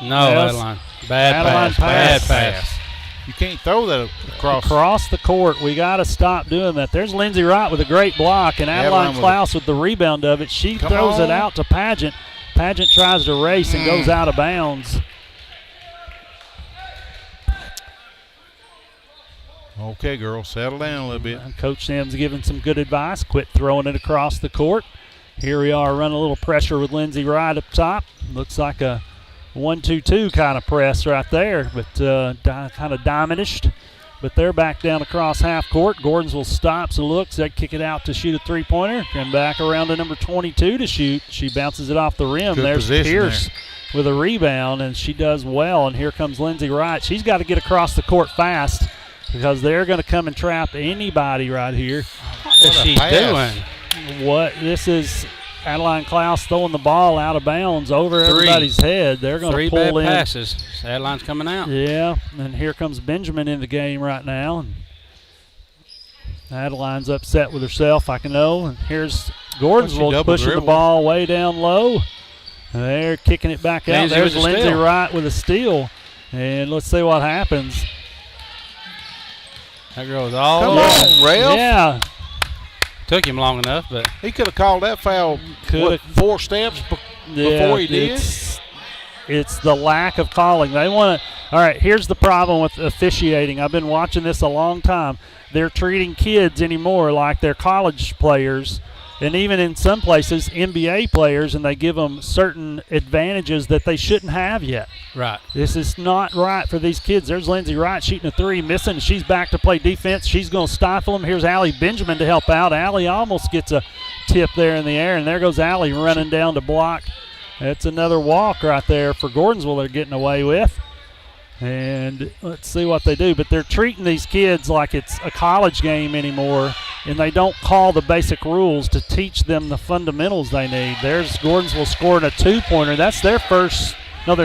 No, Adeline. Bad pass. You can't throw that across the court. We got to stop doing that. There's Lindsey Wright with a great block, and Adeline Klaus with the rebound of it. She throws it out to Pageant. Pageant tries to race and goes out of bounds. Okay, girl, settle down a little bit. Coach Sam's giving some good advice. Quit throwing it across the court. Here we are running a little pressure with Lindsey Wright up top. Looks like a 1-2-2 kind of press right there, but kind of diamondished. But they're back down across half court. Gordonsville stops and looks. They kick it out to shoot a three-pointer. And back around to number 22 to shoot. She bounces it off the rim. There's Pierce with a rebound, and she does well. And here comes Lindsey Wright. She's got to get across the court fast because they're going to come and trap anybody right here. What's she doing? This is Adeline Klaus throwing the ball out of bounds over everybody's head. They're going to pull in. 3 bad passes. Adeline's coming out. Yeah, and here comes Benjamin in the game right now. And Adeline's upset with herself, I can know. And here's Gordonsville pushing the ball way down low. They're kicking it back out. There's Lindsey Wright with a steal. And let's see what happens. That girl was all Come on, Ralph. Yeah. Took him long enough, but he could have called that foul 4 steps before he did. It's the lack of calling. They want to. All right, here's the problem with officiating. I've been watching this a long time. They're treating kids anymore like they're college players, and even in some places NBA players, and they give them certain advantages that they shouldn't have yet. Right. This is not right for these kids. There's Lindsey Wright shooting a three, missing. She's back to play defense. She's going to stifle them. Here's Allie Benjamin to help out. Allie almost gets a tip there in the air, and there goes Allie running down to block. That's another walk right there for Gordonsville they're getting away with. And let's see what they do. But they're treating these kids like it's a college game anymore, and they don't call the basic rules to teach them the fundamentals they need. There's Gordonsville scoring a 2-pointer. That's their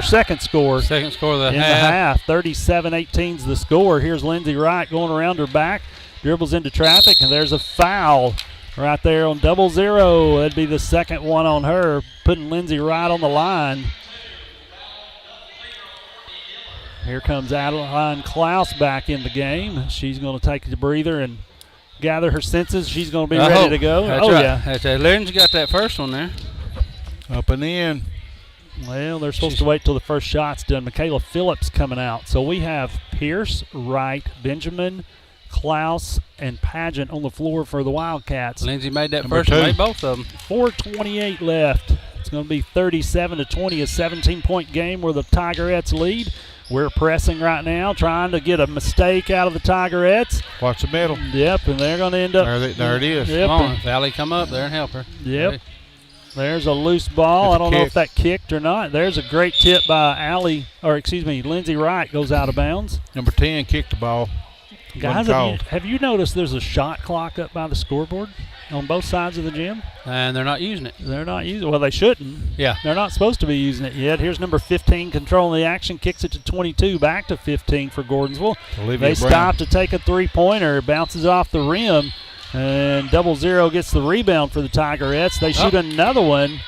second score. Second score of the half. 37-18's the score. Here's Lindsey Wright going around her back. dribbles into traffic, and there's a foul right there on 0-0. That'd be the second one on her, putting Lindsey right on the line. Here comes Adeline Klaus back in the game. She's going to take a breather and gather her senses. She's going to be ready to go. That's right. Yeah. That's right. Lindsey got that first one there. Up and in. Well, they're supposed to wait till the first shot's done. Michaela Phillips coming out. So we have Pierce, Wright, Benjamin, Klaus, and Pageant on the floor for the Wildcats. Lindsey made that first one, made both of them. 4:28 left. It's going to be 37-20, a 17-point game where the Tigerettes lead. We're pressing right now, trying to get a mistake out of the Tigerettes. Watch the middle. Yep, and they're going to end up. There it is. Yep. Come on, Valley, come up there and help her. Yep. Ready? There's a loose ball. It's I don't know kick. if that kicked or not. There's a great tip by Lindsey Wright goes out of bounds. Number 10 kicked the ball. Guys, Wasn't have you noticed there's a shot clock up by the scoreboard on both sides of the gym? And they're not using it. They're not using it. Well, they shouldn't. Yeah. They're not supposed to be using it yet. Here's number 15 controlling the action, kicks it to 22, back to 15 for Gordonsville. Olivia They Brown. stop to take a three-pointer, bounces off the rim, and 0-0 gets the rebound for the Tigerettes. They shoot another one.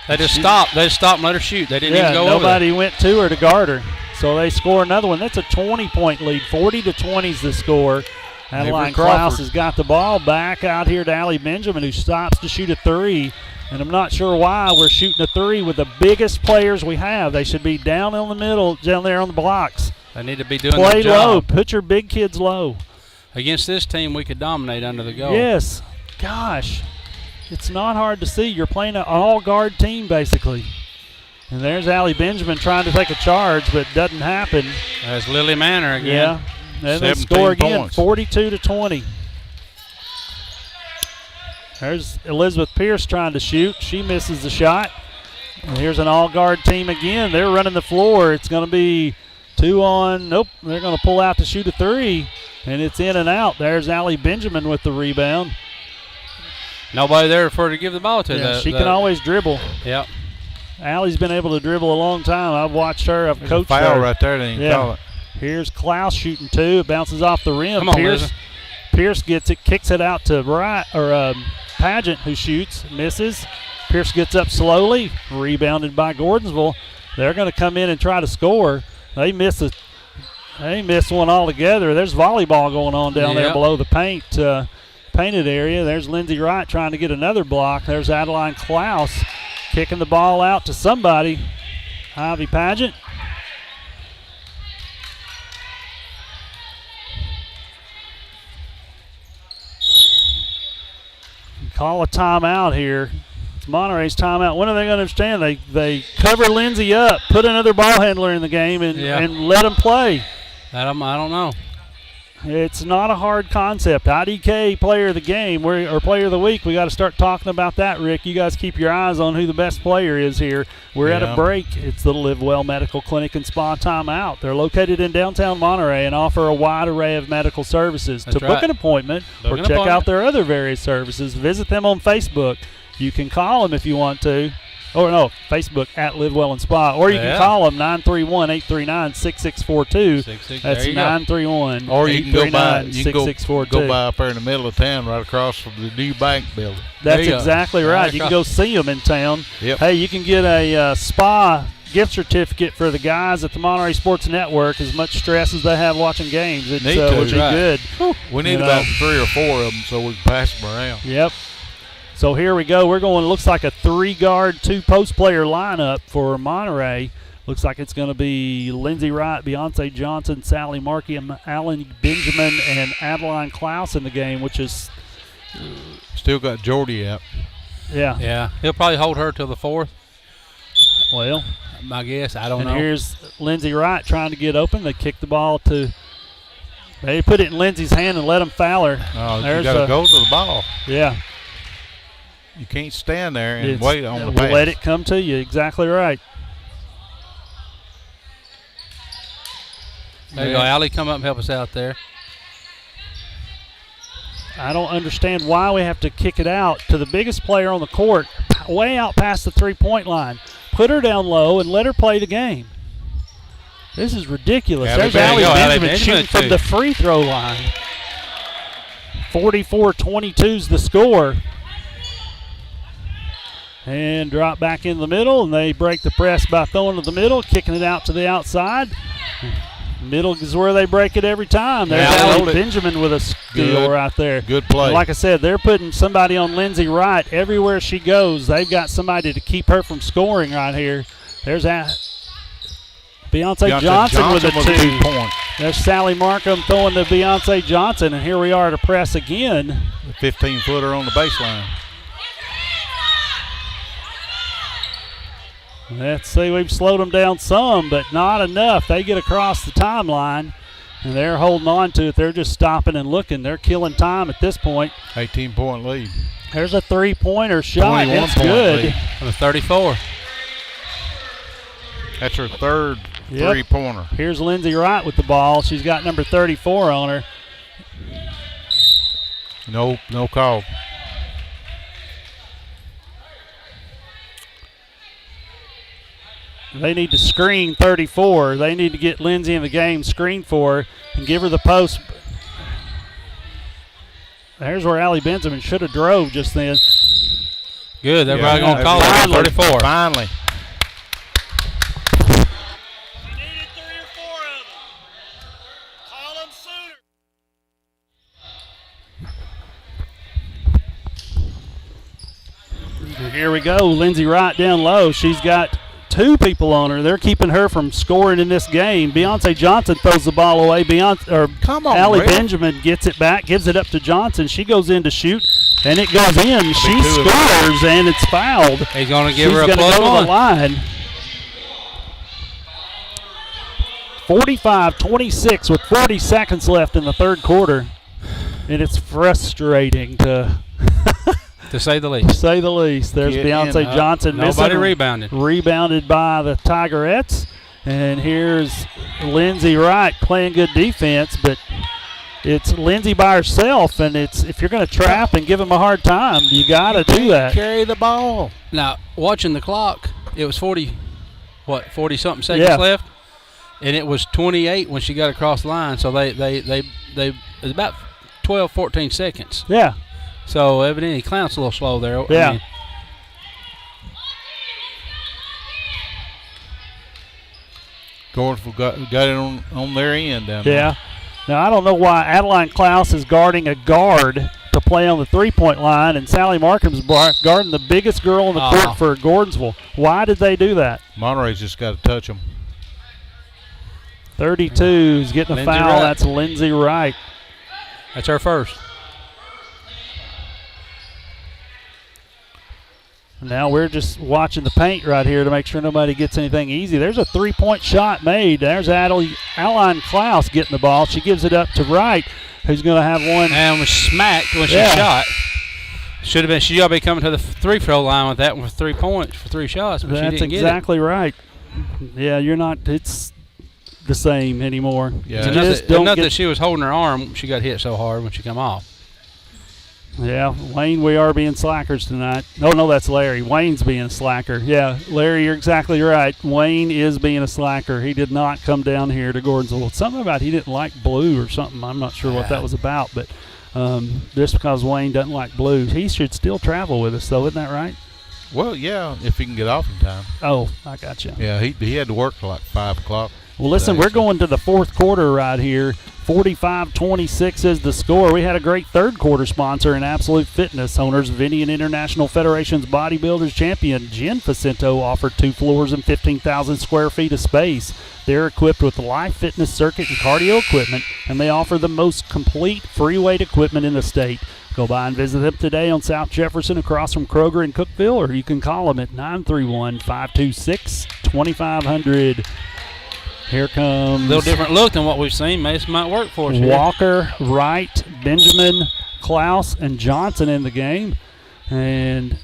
They just stopped. They just stopped and let her shoot. They didn't even go over there. Nobody went to her to guard her. So they score another one. That's a 20-point lead. 40-20 is the score. Adeline Klaus has got the ball back out here to Allie Benjamin, who stops to shoot a three. And I'm not sure why we're shooting a three with the biggest players we have. They should be down in the middle, down there on the blocks. They need to be doing Play their low. job. Put your big kids low. Against this team, we could dominate under the goal. Yes. Gosh. It's not hard to see. You're playing an all-guard team, basically. And there's Allie Benjamin trying to take a charge, but doesn't happen. There's Lily Manor again. Yeah. And they 17 score again, points. 42-20. There's Elizabeth Pierce trying to shoot. She misses the shot. And here's an all-guard team again. They're running the floor. It's going to be 2 on. Nope. They're going to pull out to shoot a three. And it's in and out. There's Allie Benjamin with the rebound. Nobody there for her to give the ball to. Yeah, she can always dribble. Yep. Allie's been able to dribble a long time. I've watched her. I've There's coached a foul her. right there. They didn't call it. Here's Klaus shooting two. It bounces off the rim. Come on, Pierce gets it, kicks it out to Pageant, who shoots, misses. Pierce gets up slowly, rebounded by Gordonsville. They're going to come in and try to score. They miss one altogether. There's volleyball going on down there below the painted area. There's Lindsey Wright trying to get another block. There's Adeline Klaus kicking the ball out to somebody. Ivy Pageant. Call a timeout here. It's Monterey's timeout. When are they going to understand? They cover Lindsey up, put another ball handler in the game, and let them play. I don't know. It's not a hard concept. IDK player of the game or player of the week. We got to start talking about that, Rick. You guys keep your eyes on who the best player is here. We're at a break. It's the Live Well Medical Clinic and Spa Timeout. They're located in downtown Monterey and offer a wide array of medical services. That's to book an appointment or check out their other various services, visit them on Facebook. You can call them if you want to. Or no, Facebook at Live Well and Spa. Or you can call them 931-839-6642. That's 931-839-6642. Or you can go by up there in the middle of town right across from the new bank building. That's exactly right. You can go see them in town. Yep. Hey, you can get a spa gift certificate for the guys at the Monterey Sports Network. As much stress as they have watching games, it would be good. We need about 3 or 4 of them so we can pass them around. Yep. So here we go. We're going, looks like a 3-guard, 2-post player lineup for Monterey. Looks like it's going to be Lindsey Wright, Beyonce Johnson, Sally Markey, Allen Benjamin, and Adeline Klaus in the game, which is... Still got Jordy out. Yeah. Yeah. He'll probably hold her till the 4th. Well, my guess. I don't know. And here's Lindsey Wright trying to get open. They kick the ball to... They put it in Lindsey's hand and let him foul her. Oh, you got to go to the ball. Yeah. You can't stand there and wait on the pass. Let it come to you. Exactly right. There you go. Allie, come up and help us out there. I don't understand why we have to kick it out to the biggest player on the court, way out past the three-point line. Put her down low and let her play the game. This is ridiculous. There's Allie Benjamin shooting from the free throw line. 44-22's the score. And drop back in the middle, and they break the press by throwing to the middle, kicking it out to the outside. Middle is where they break it every time. There's Allie Benjamin with a steal right there. Good play. And like I said, they're putting somebody on Lindsey Wright everywhere she goes. They've got somebody to keep her from scoring right here. There's Beyonce Johnson with a 2 point. There's Sally Markham throwing to Beyonce Johnson, and here we are to press again. The 15-footer on the baseline. Let's see, we've slowed them down some, but not enough. They get across the timeline, and they're holding on to it. They're just stopping and looking. They're killing time at this point. 18-point lead. There's a three-pointer shot. It's good. On a 34. That's her third three-pointer. Here's Lindsey Wright with the ball. She's got number 34 on her. No call. They need to screen 34. They need to get Lindsey in the game, screen for her, and give her the post. There's where Allie Benjamin should have drove just then. Good. They're probably going to call it 34. Finally. Needed 3 or 4 of them. Call them sooner. Here we go. Lindsey Wright down low. She's got 2 people on her. They're keeping her from scoring in this game. Beyonce Johnson throws the ball away. Allie Benjamin gets it back, gives it up to Johnson. She goes in to shoot, and it goes in. She scores, and it's fouled. He's going to give her a plus 1. She's going to go to the line. 45-26 with 40 seconds left in the third quarter, and it's frustrating to say the least. There's Beyonce Johnson missing. Nobody rebounded. Rebounded by the Tigerettes. And here's Lindsey Wright playing good defense, but it's Lindsey by herself, and if you're going to trap and give him a hard time, you got to do that. Carry the ball. Now, watching the clock, it was 40-something seconds left, and it was 28 when she got across the line, so it was about 12, 14 seconds. Yeah. So evidently, Clount's a little slow there. Yeah. Gordonsville got it on their end down there. Yeah. Now, I don't know why Adeline Klaus is guarding a guard to play on the three-point line, and Sally Markham's guarding the biggest girl on the court for Gordonsville. Why did they do that? Monterey's just got to touch them. 32 is getting a foul. Wright. That's Lindsey Wright. That's her first. Now we're just watching the paint right here to make sure nobody gets anything easy. There's a three-point shot made. There's Adeline Klaus getting the ball. She gives it up to Wright, who's going to have one. And was smacked when she shot. Should have been. She ought to be coming to the free-throw line with that one for 3 points for 3 shots, but that's she didn't exactly get it. right. Yeah, you're not. It's the same anymore. Yeah. Enough that she was holding her arm. She got hit so hard when she come off. Yeah, Wayne, we are being slackers tonight. No, that's Larry. Wayne's being a slacker. Yeah, Larry, you're exactly right. Wayne is being a slacker. He did not come down here to Gordonsville. Something about he didn't like blue or something. I'm not sure what that was about, but just because Wayne doesn't like blue, he should still travel with us, though. Isn't that right? Well, yeah, if he can get off in time. Oh, I got you. Yeah, he had to work till like 5 o'clock. Well, listen, we're going to the fourth quarter right here. 45-26 is the score. We had a great third quarter sponsor in Absolute Fitness. Owners of Indian International Federation's Bodybuilders Champion, Jen Facento, offered 2 floors and 15,000 square feet of space. They're equipped with live fitness circuit and cardio equipment, and they offer the most complete free weight equipment in the state. Go by and visit them today on South Jefferson across from Kroger in Cookeville, or you can call them at 931-526-2500. Here comes... A little different look than what we've seen. This might work for us here. Walker, Wright, Benjamin, Klaus, and Johnson in the game. And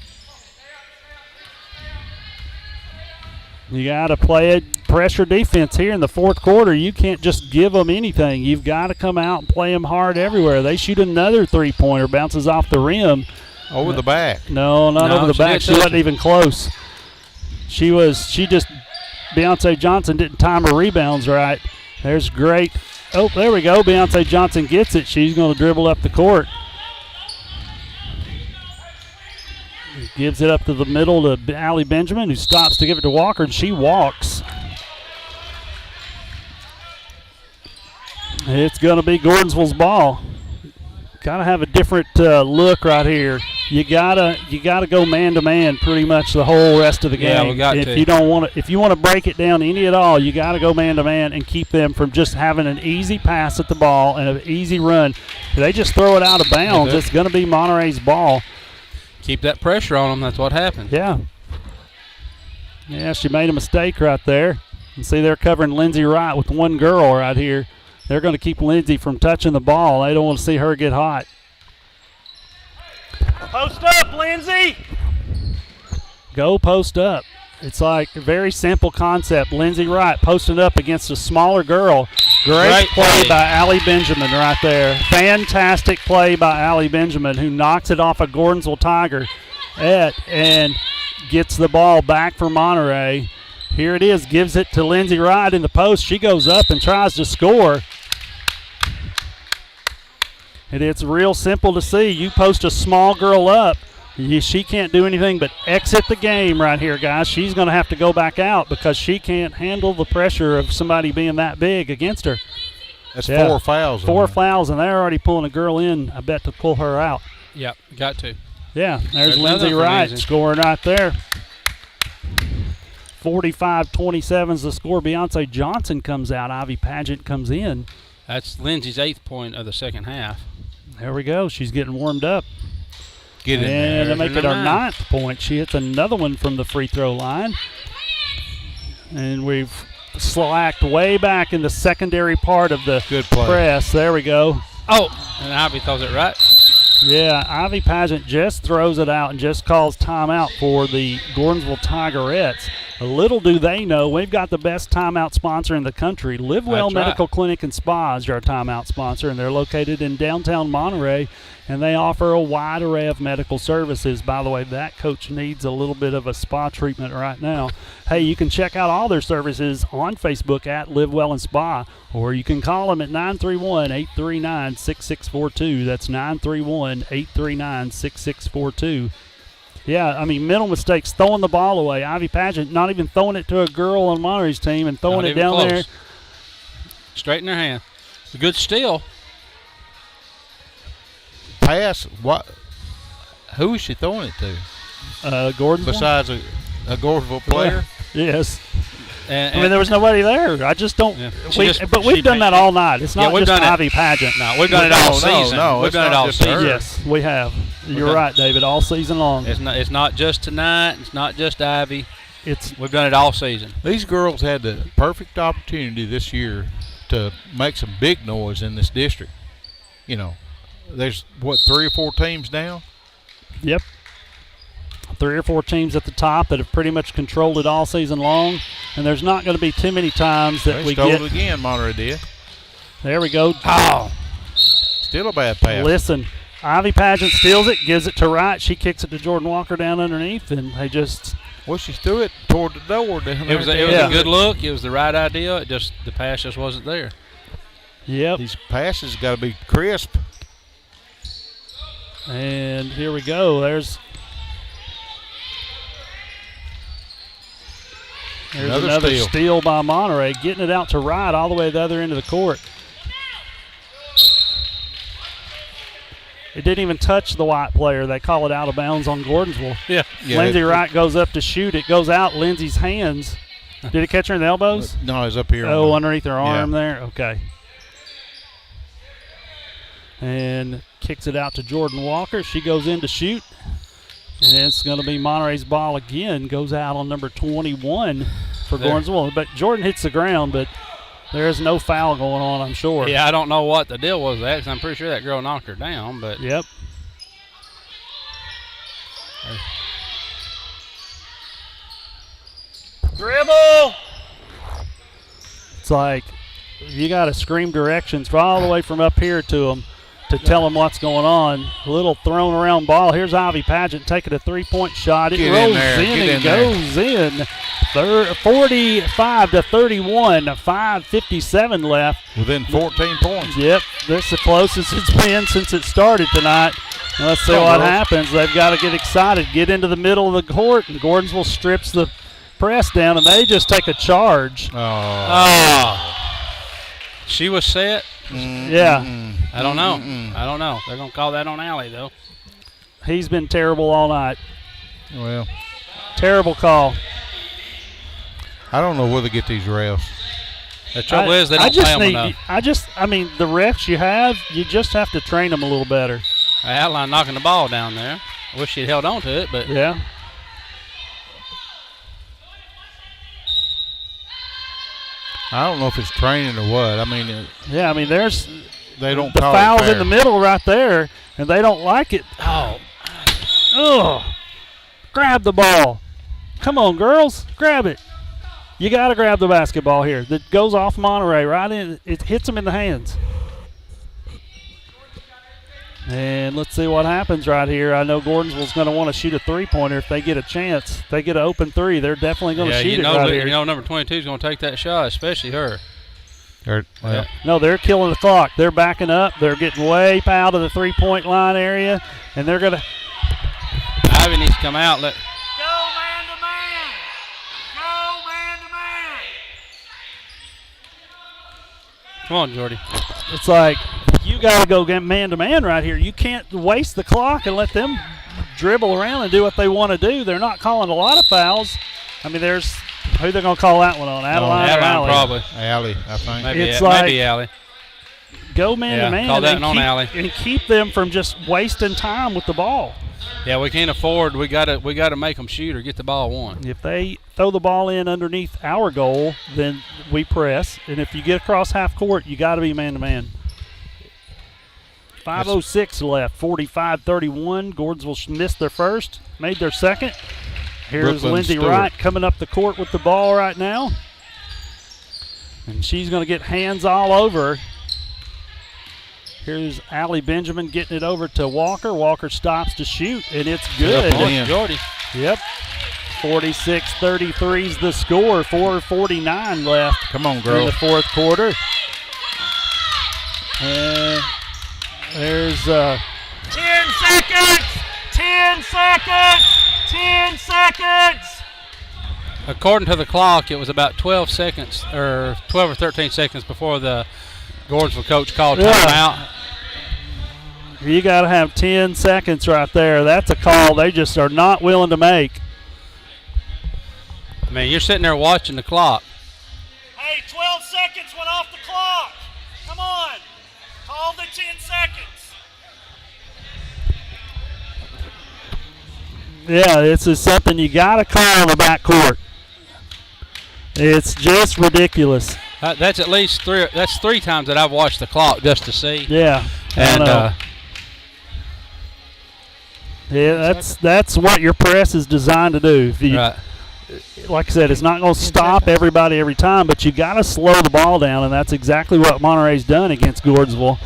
you got to play it pressure defense here in the fourth quarter. You can't just give them anything. You've got to come out and play them hard everywhere. They shoot another three-pointer, bounces off the rim. Over the back. No, not over the back. She wasn't even close. Beyonce Johnson didn't time her rebounds right. There's great. Oh, there we go. Beyonce Johnson gets it. She's going to dribble up the court. Gives it up to the middle to Allie Benjamin, who stops to give it to Walker, and she walks. It's going to be Gordonsville's ball. Got to have a different look right here. You gotta go man to man pretty much the whole rest of the game. Yeah, we got if to. you don't want to, if you want to break it down any at all, you got to go man to man and keep them from just having an easy pass at the ball and an easy run. If they just throw it out of bounds, it's going to be Monterey's ball. Keep that pressure on them. That's what happened. Yeah. Yeah, she made a mistake right there. And see, they're covering Lindsey Wright with one girl right here. They're going to keep Lindsey from touching the ball. They don't want to see her get hot. Post up, Lindsey! Go post up. It's like a very simple concept. Lindsey Wright posting up against a smaller girl. Great play by Allie Benjamin right there. Fantastic play by Allie Benjamin, who knocks it off a Gordonsville Tiger and gets the ball back for Monterey. Here it is, gives it to Lindsey Wright in the post. She goes up and tries to score. And it's real simple to see. You post a small girl up, she can't do anything but exit the game right here, guys. She's going to have to go back out because she can't handle the pressure of somebody being that big against her. That's 4 fouls. 4 fouls, and they're already pulling a girl in, I bet, to pull her out. Yep, got to. Yeah, there's Lindsey Wright scoring right there. 45-27 is the score. Beyonce Johnson comes out. Ivy Pageant comes in. That's Lindsey's 8th point of the second half. There we go. She's getting warmed up. Get in there. And to make it her 9th point, she hits another one from the free throw line. And we've slacked way back in the secondary part of the press. There we go. Oh, and Ivy throws it right. Yeah, Ivy Pageant just throws it out and just calls timeout for the Gordonsville Tigerettes. Little do they know, we've got the best timeout sponsor in the country. Live Well Medical Clinic and Spa is our timeout sponsor, and they're located in downtown Monterey, and they offer a wide array of medical services. By the way, that coach needs a little bit of a spa treatment right now. Hey, you can check out all their services on Facebook at Live Well and Spa, or you can call them at 931-839-6642. That's 931-839-6642. Yeah, I mean, mental mistakes, throwing the ball away. Ivy Pageant not even throwing it to a girl on Monterey's team and throwing it down close. there. Straight in her hand. A good steal. Pass. What? Who is she throwing it to? Gordonsville. Besides a Gordonsville player? Yes. And I mean, there was nobody there. I just don't. Yeah. But we've done that all night. It's not just Ivy Pageant. No, we've done it all season. No, we've done it all season. Yes, we have. You're right, David. All season long. It's not just tonight. It's not just Ivy. We've done it all season. These girls had the perfect opportunity this year to make some big noise in this district. You know, there's 3 or 4 teams now. Yep. 3 or 4 teams at the top that have pretty much controlled it all season long, and there's not going to be too many times that we get. Stole it again, Monterey did. There we go. Oh, still a bad pass. Listen, Ivy Pageant steals it, gives it to Wright. She kicks it to Jordan Walker down underneath, and they just. Well, she threw it toward the door. It was a good look. It was the right idea. The pass just wasn't there. Yep. These passes got to be crisp. And here we go. There's another steal by Monterey, getting it out to Wright all the way to the other end of the court. It didn't even touch the white player. They call it out of bounds on Gordonsville. Yeah. Lindsey Wright goes up to shoot. It goes out Lindsey's hands. Did it catch her in the elbows? No, it was up here. Oh, underneath her arm there? Okay. And kicks it out to Jordan Walker. She goes in to shoot. And it's going to be Monterey's ball again. Goes out on number 21 for Gordonsville. But Jordan hits the ground, but there is no foul going on, I'm sure. Yeah, I don't know what the deal was there, 'cause I'm pretty sure that girl knocked her down. But yep. Dribble! It's like you got to scream directions all the way from up here to them to tell them what's going on. A little thrown around ball. Here's Ivy Pageant taking a 3-point shot. It rolls in and goes in. 45-31, 5:57 left. Within 14 points. Yep, that's the closest it's been since it started tonight. Let's see what happens. They've got to get excited, get into the middle of the court, and Gordonsville strips the press down, and they just take a charge. She was set. Yeah. I don't know. I don't know. They're going to call that on Allie, though. He's been terrible all night. Well, terrible call. I don't know where they get these refs. The trouble is they don't play them enough. I mean, the refs you just have to train them a little better. Adeline knocking the ball down there. I wish she'd held on to it, but. Yeah. I don't know if it's training or what. I mean, there's they don't the call foul's it fair. in the middle right there, and they don't like it. Oh, grab the ball! Come on, girls, grab it! You got to grab the basketball here. That goes off Monterey right in. It hits them in the hands. And let's see what happens right here. I know Gordonsville's going to want to shoot a three-pointer if they get a chance. If they get an open three, they're definitely going to shoot it right here. You know number 22 is going to take that shot, especially her. No, they're killing the clock. They're backing up. They're getting way out of the three-point line area, and they're going to. Ivy needs to come out. Go man-to-man! Go man-to-man! Come on, Jordy. It's like you got to go get man-to-man right here. You can't waste the clock and let them dribble around and do what they want to do. They're not calling a lot of fouls. I mean, there's who they're going to call that one on? Adeline or Allie? Probably. Allie, I think. Maybe Allie. Go man-to-man call that on Allie. And keep them from just wasting time with the ball. Yeah, we can't afford. We got to make them shoot or get the ball one. If they throw the ball in underneath our goal, then we press. And if you get across half court, you got to be man-to-man. 5:06 left, 45-31. Gordonsville missed their first, made their second. Here's Lindsey Wright coming up the court with the ball right now. And she's going to get hands all over. Here's Allie Benjamin getting it over to Walker. Walker stops to shoot, and it's good. Jordy. Yep. 46-33 is the score. 4:49 left. Come on, girl. In the fourth quarter. And there's 10 seconds. 10 seconds. 10 seconds. According to the clock, it was about 12 seconds, or 12 or 13 seconds before the Gordonsville coach called timeout. You got to have 10 seconds right there. That's a call they just are not willing to make. I mean, you're sitting there watching the clock. Hey, 12 seconds went off the clock. Come on. Call the 10 seconds. Yeah, this is something you got to call in the backcourt. It's just ridiculous. That's at least three. That's 3 times that I've watched the clock just to see. Yeah, and yeah, that's what your press is designed to do. If you, right. Like I said, it's not going to stop everybody every time, but you got to slow the ball down, and that's exactly what Monterey's done against Gordonsville.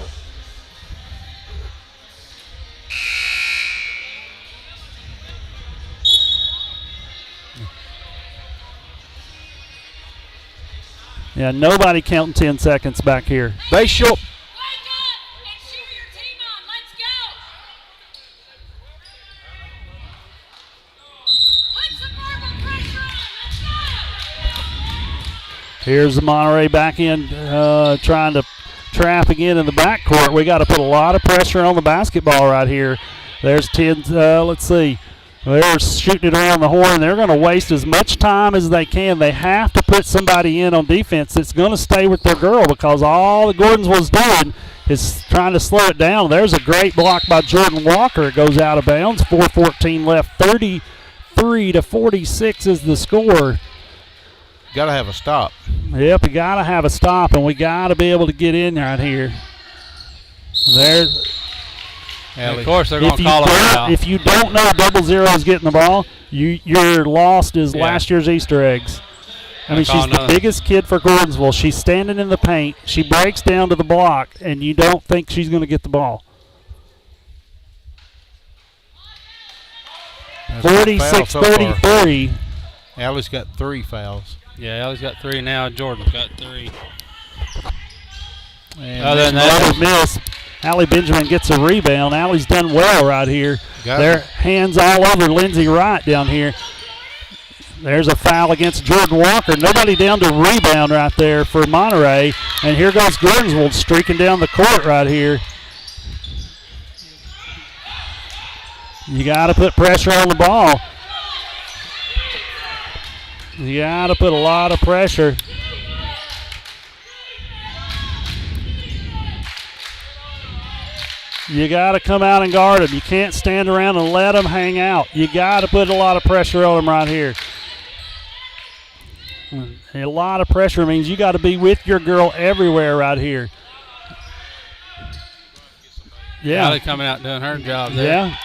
Yeah, nobody counting 10 seconds back here. They show. Wake up and cheer your team on. Let's go. Put some verbal pressure on. Let's go. Here's the Monterey back in, trying to trap again in the backcourt. We got to put a lot of pressure on the basketball right here. There's 10. Let's see. They're shooting it around the horn. They're going to waste as much time as they can. They have to put somebody in on defense that's going to stay with their girl, because all the Gordonsville's doing is trying to slow it down. There's a great block by Jordan Walker. It goes out of bounds. 4:14 left. 33-46 is the score. Got to have a stop. Yep, you got to have a stop, and we got to be able to get in right here. There's. Of course, they're going to call it out. If you don't know 00 is getting the ball, you're lost as last year's Easter eggs. I mean, she's the biggest kid for Gordonsville. She's standing in the paint. She breaks down to the block, and you don't think she's going to get the ball. 46-33. Allie's got 3 fouls. Yeah, Allie's got 3 now. Jordan's got 3. And other than that, miss. Allie Benjamin gets a rebound. Allie's done well right here. Got Their it. hands all over Lindsey Wright down here. There's a foul against Jordan Walker. Nobody down to rebound right there for Monterey. And here goes Gordonsville streaking down the court right here. You got to put pressure on the ball. You got to put a lot of pressure. You got to come out and guard them. You can't stand around and let them hang out. You got to put a lot of pressure on them right here. A lot of pressure means you got to be with your girl everywhere right here. Yeah. Allie coming out doing her job there. Yeah.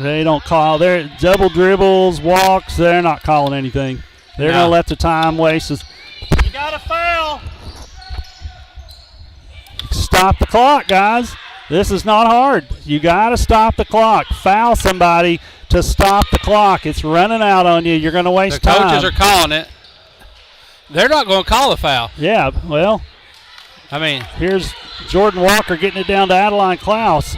They don't call. They're double dribbles, walks. They're not calling anything. They're going to let the time waste. You got to foul. Stop the clock, guys. This is not hard. You got to stop the clock. Foul somebody to stop the clock. It's running out on you. You're going to waste time. The coaches are calling it. They're not going to call the foul. Yeah, well, I mean, here's Jordan Walker getting it down to Adeline Klaus.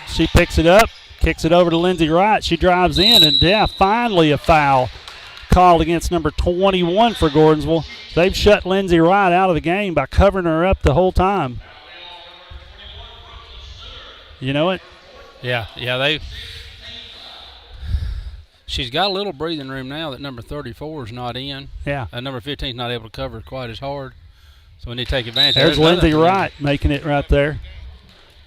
She picks it up, kicks it over to Lindsey Wright. She drives in, and finally a foul called against number 21 for Gordonsville. They've shut Lindsey Wright out of the game by covering her up the whole time. You know it? Yeah, she's got a little breathing room now that number 34 is not in. Yeah. Number 15 is not able to cover quite as hard. So we need to take advantage. There's Lindsey Wright making it right there.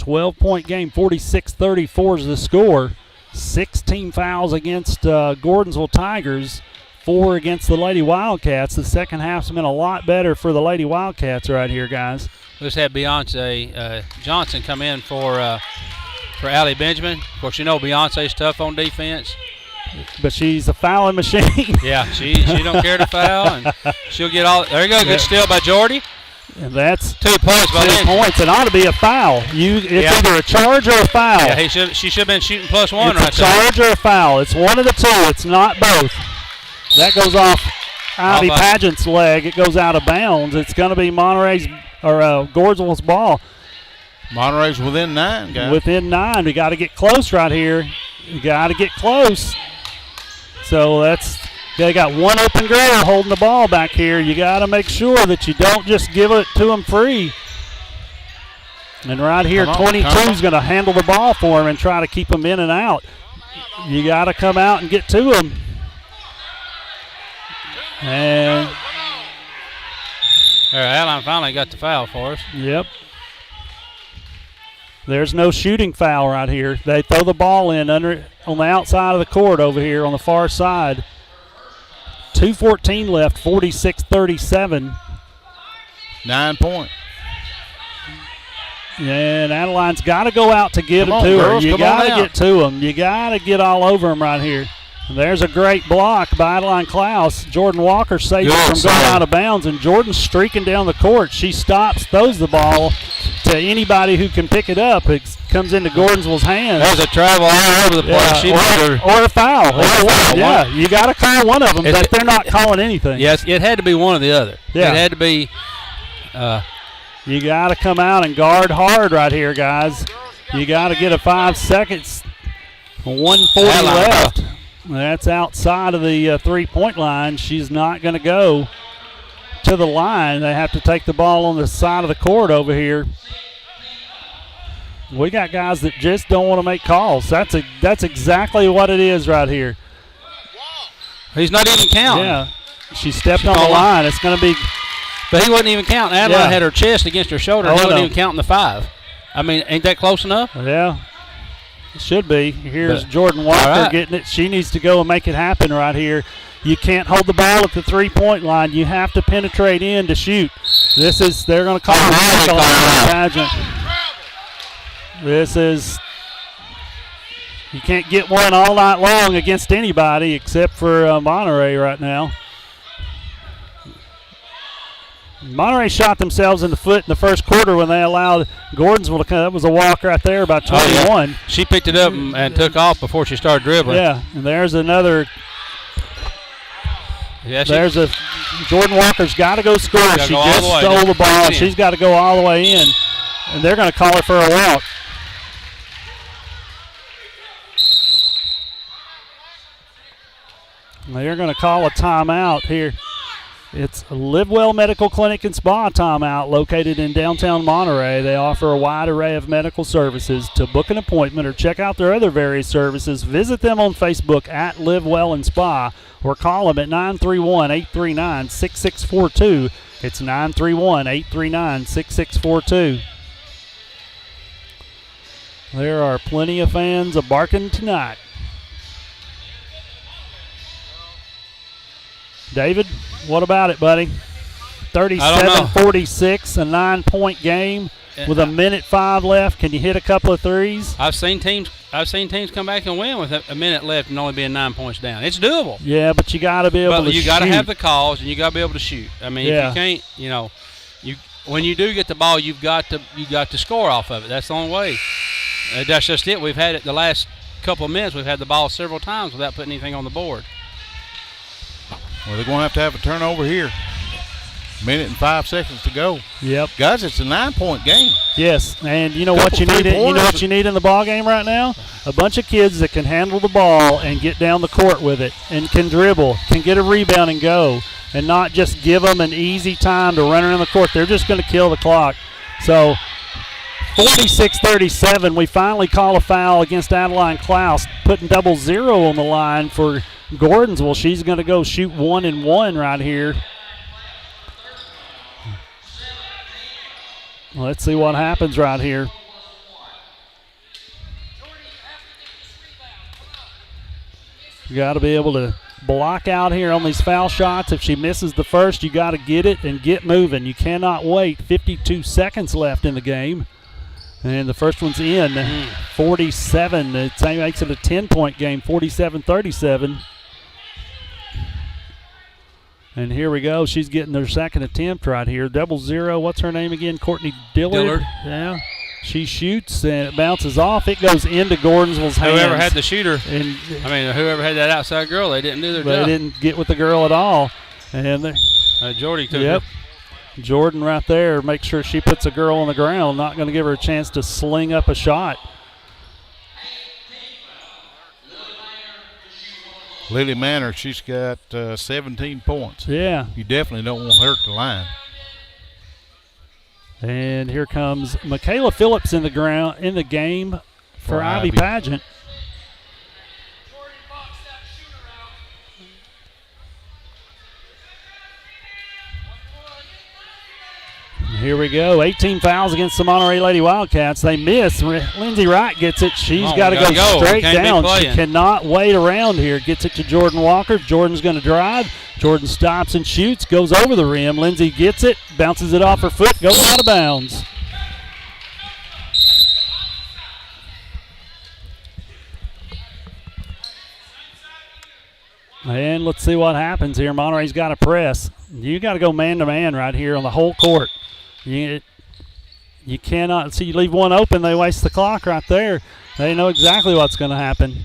12-point game, 46-34 is the score. 16 fouls against Gordonsville Tigers, 4 against the Lady Wildcats. The second half's been a lot better for the Lady Wildcats right here, guys. We just had Beyonce Johnson come in for Allie Benjamin. Of course, you know Beyonce's tough on defense. But she's a fouling machine. Yeah, she don't care to foul, and she'll get all. There you go, good steal by Jordy. And that's 2 points by 2 Lindsey. points. It ought to be a foul. It's either a charge or a foul. Yeah, she should have been shooting +1 right there. It's a charge or a foul. It's one of the two. It's not both. That goes off Ivy Pageant's leg. It goes out of bounds. It's going to be Monterey's or Gordonsville's ball. Monterey's within 9, guys. Within 9. We got to get close right here. You got to get close. So they got one open girl holding the ball back here. You got to make sure that you don't just give it to them free. And right here, 22 is going to handle the ball for him and try to keep them in and out. You got to come out and get to them. And Adeline finally got the foul for us. Yep. There's no shooting foul right here. They throw the ball in on the outside of the court over here on the far side. 2:14 left, 46-37. 9 point. And Adeline's got to go out to get Come it on, to girls, her. You come on got to out. get to them. You got to get all over them right here. And there's a great block by Adeline Klaus. Jordan Walker saves it from going out of bounds, and Jordan's streaking down the court. She stops, throws the ball to anybody who can pick it up. It comes into Gordonsville's hands. There's a travel all over the place. Or a foul. Yeah, you got to call one of them, but they're not calling anything. Yes, it had to be one or the other. Yeah. It had to be. You got to come out and guard hard right here, guys. You got to get a 5 seconds. 1:40 left. That's outside of the three-point line. She's not going to go to the line. They have to take the ball on the side of the court over here. We got guys that just don't want to make calls. That's exactly what it is right here. He's not even counting. Yeah, she stepped on the line. It's going to be. But he wasn't even counting. Adeline had her chest against her shoulder. He wasn't even counting the 5. I mean, ain't that close enough? Yeah. It should be. Here's Jordan Walker getting it. She needs to go and make it happen right here. You can't hold the ball at the three-point line. You have to penetrate in to shoot. They're going to call it a pageant. You can't get one all night long against anybody except for Monterey right now. Monterey shot themselves in the foot in the first quarter when they allowed Gordonsville to come. That was a walk right there by 21. Oh, yeah. She picked it up and took off before she started dribbling. Yeah, and there's another. Yeah, there's a Jordan Walker's got to go score. She go all just the way. stole the ball. In. She's got to go all the way in. And they're going to call her for a walk. They're going to call a timeout here. It's Livewell Medical Clinic and Spa timeout located in downtown Monterey. They offer a wide array of medical services. To book an appointment or check out their other various services, visit them on Facebook at Livewell and Spa or call them at 931-839-6642. It's 931-839-6642. There are plenty of fans barking tonight. David, what about it, buddy? 37-46, a 9-point game with a minute 5 left. Can you hit a couple of threes? I've seen teams come back and win with a minute left and only being 9 points down. It's doable. Yeah, but you got to be able to shoot. You got to have the calls and you got to be able to shoot. I mean, if you can't, when you do get the ball, you got to score off of it. That's the only way. That's just it. We've had it the last couple of minutes. We've had the ball several times without putting anything on the board. Well, they're going to have a turnover here. Minute and 5 seconds to go. Yep. Guys, it's a 9-point game. Yes, and you know what you need? You know what you need in the ball game right now? A bunch of kids that can handle the ball and get down the court with it and can dribble, can get a rebound and go, and not just give them an easy time to run around the court. They're just going to kill the clock. So 46-37, we finally call a foul against Adeline Klaus, putting 0 on the line for Gordonsville. She's going to go shoot 1 and 1 right here. Let's see what happens right here. You got to be able to block out here on these foul shots. If she misses the first, you got to get it and get moving. You cannot wait. 52 seconds left in the game. And the first one's in. 47. It makes it a 10-point game, 47-37. And here we go. She's getting her second attempt right here. 0. What's her name again? Courtney Dillard. Yeah. She shoots and it bounces off. It goes into Gordonsville's hands. Whoever had the shooter, whoever had that outside girl, they didn't do their job. They didn't get with the girl at all. And Jordy took it. Jordan right there, make sure she puts a girl on the ground. Not going to give her a chance to sling up a shot. Lily Manor, she's got 17 points. Yeah. You definitely don't want her at the line. And here comes Michaela Phillips in the game for Ivy Pageant. Here we go. 18 fouls against the Monterey Lady Wildcats. They miss. Lindsey Wright gets it. She's got to go straight down. She cannot wait around here. Gets it to Jordan Walker. Jordan's going to drive. Jordan stops and shoots. Goes over the rim. Lindsey gets it. Bounces it off her foot. Goes out of bounds. And let's see what happens here. Monterey's got to press. You got to go man-to-man right here on the whole court. You cannot see. You leave one open, they waste the clock right there. They know exactly what's going to happen.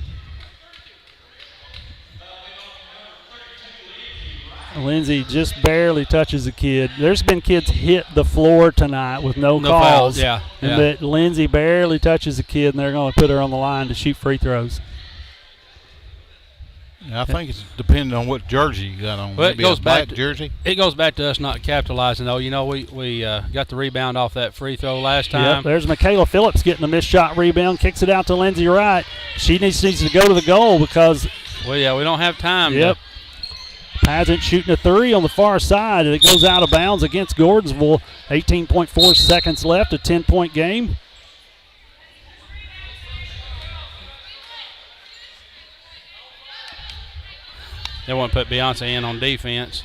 Lindsey just barely touches the kid. There's been kids hit the floor tonight with no calls. Fouls. But Lindsey barely touches the kid, and they're going to put her on the line to shoot free throws. I think it's depending on what jersey you got on. Well, Maybe a black jersey. It goes back to us not capitalizing, though. You know, we got the rebound off that free throw last time. Yep, there's Michaela Phillips getting a missed shot rebound, kicks it out to Lindsey Wright. She needs to go to the goal because we don't have time. Yep. Pageant shooting a 3 on the far side, and it goes out of bounds against Gordonsville. 18.4 seconds left, a 10-point game. They want to put Beyonce in on defense.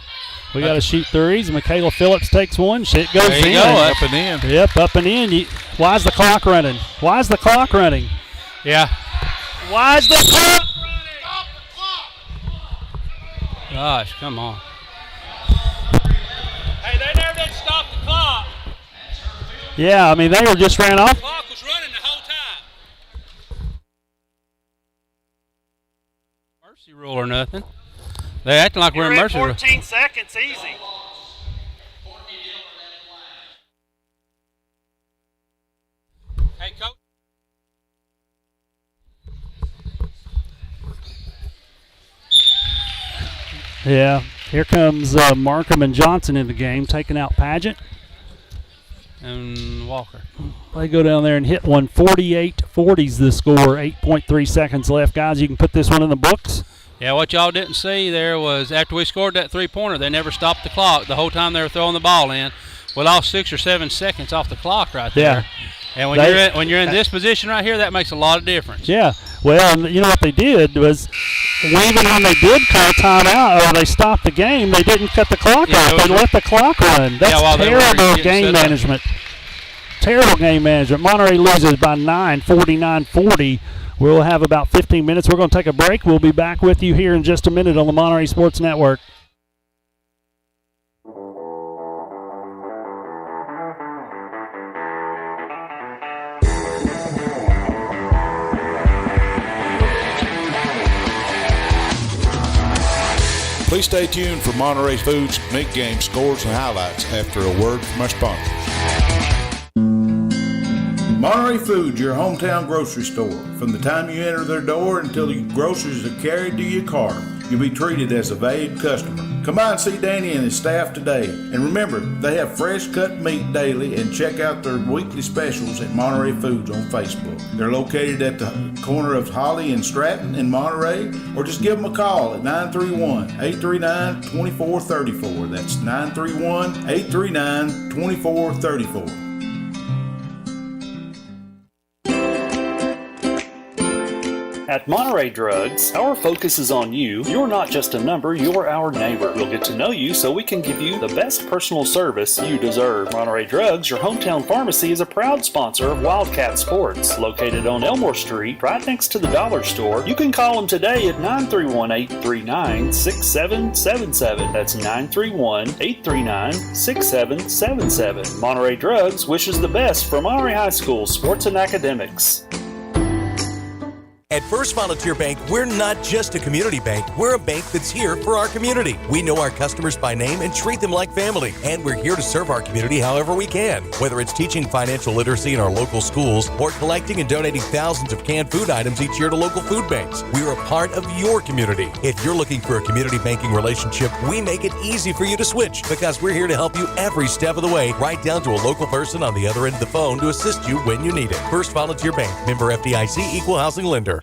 We got to shoot threes. Michaela Phillips takes one. It goes in. Up and in. Yep, up and in. Why's the clock running? Why's the clock running? Yeah. Why's the clock running? Gosh, come on. Hey, they never did stop the clock. Yeah, I mean, they were just ran off. The clock was running the whole time. Mercy rule or nothing. They're acting like we're in You're at Mercer. 14 seconds, easy. Hey, Coach. Yeah, here comes Markham and Johnson in the game, taking out Pageant. And Walker. They go down there and hit one. 48-40's the score. 8.3 seconds left. Guys, you can put this one in the books. Yeah, what y'all didn't see there was after we scored that three-pointer, they never stopped the clock the whole time they were throwing the ball in. We lost 6 or 7 seconds off the clock right there. Yeah. And when you're in this position right here, that makes a lot of difference. Yeah. Well, and you know what they did was, even when they did call timeout or they stopped the game, they didn't cut the clock off. They let the clock run. That's terrible game management. Terrible game management. Monterey loses by 9, 49-40. We'll have about 15 minutes. We're going to take a break. We'll be back with you here in just a minute on the Monterey Sports Network. Please stay tuned for Monterey Foods mid-game scores and highlights after a word from our sponsors. Monterey Foods, your hometown grocery store. From the time you enter their door until your groceries are carried to your car, you'll be treated as a valued customer. Come by and see Danny and his staff today. And remember, they have fresh cut meat daily, and check out their weekly specials at Monterey Foods on Facebook. They're located at the corner of Holly and Stratton in Monterey, or just give them a call at 931-839-2434. That's 931-839-2434. At Monterey Drugs, our focus is on you. You're not just a number, you're our neighbor. We'll get to know you so we can give you the best personal service you deserve. Monterey Drugs, your hometown pharmacy, is a proud sponsor of Wildcat Sports. Located on Elmore Street, right next to the dollar store. You can call them today at 931-839-6777. That's 931-839-6777. Monterey Drugs wishes the best for Monterey High School sports and academics. At First Volunteer Bank, we're not just a community bank. We're a bank that's here for our community. We know our customers by name and treat them like family. And we're here to serve our community however we can. Whether it's teaching financial literacy in our local schools or collecting and donating thousands of canned food items each year to local food banks, we're a part of your community. If you're looking for a community banking relationship, we make it easy for you to switch because we're here to help you every step of the way, right down to a local person on the other end of the phone to assist you when you need it. First Volunteer Bank, member FDIC, equal housing lender.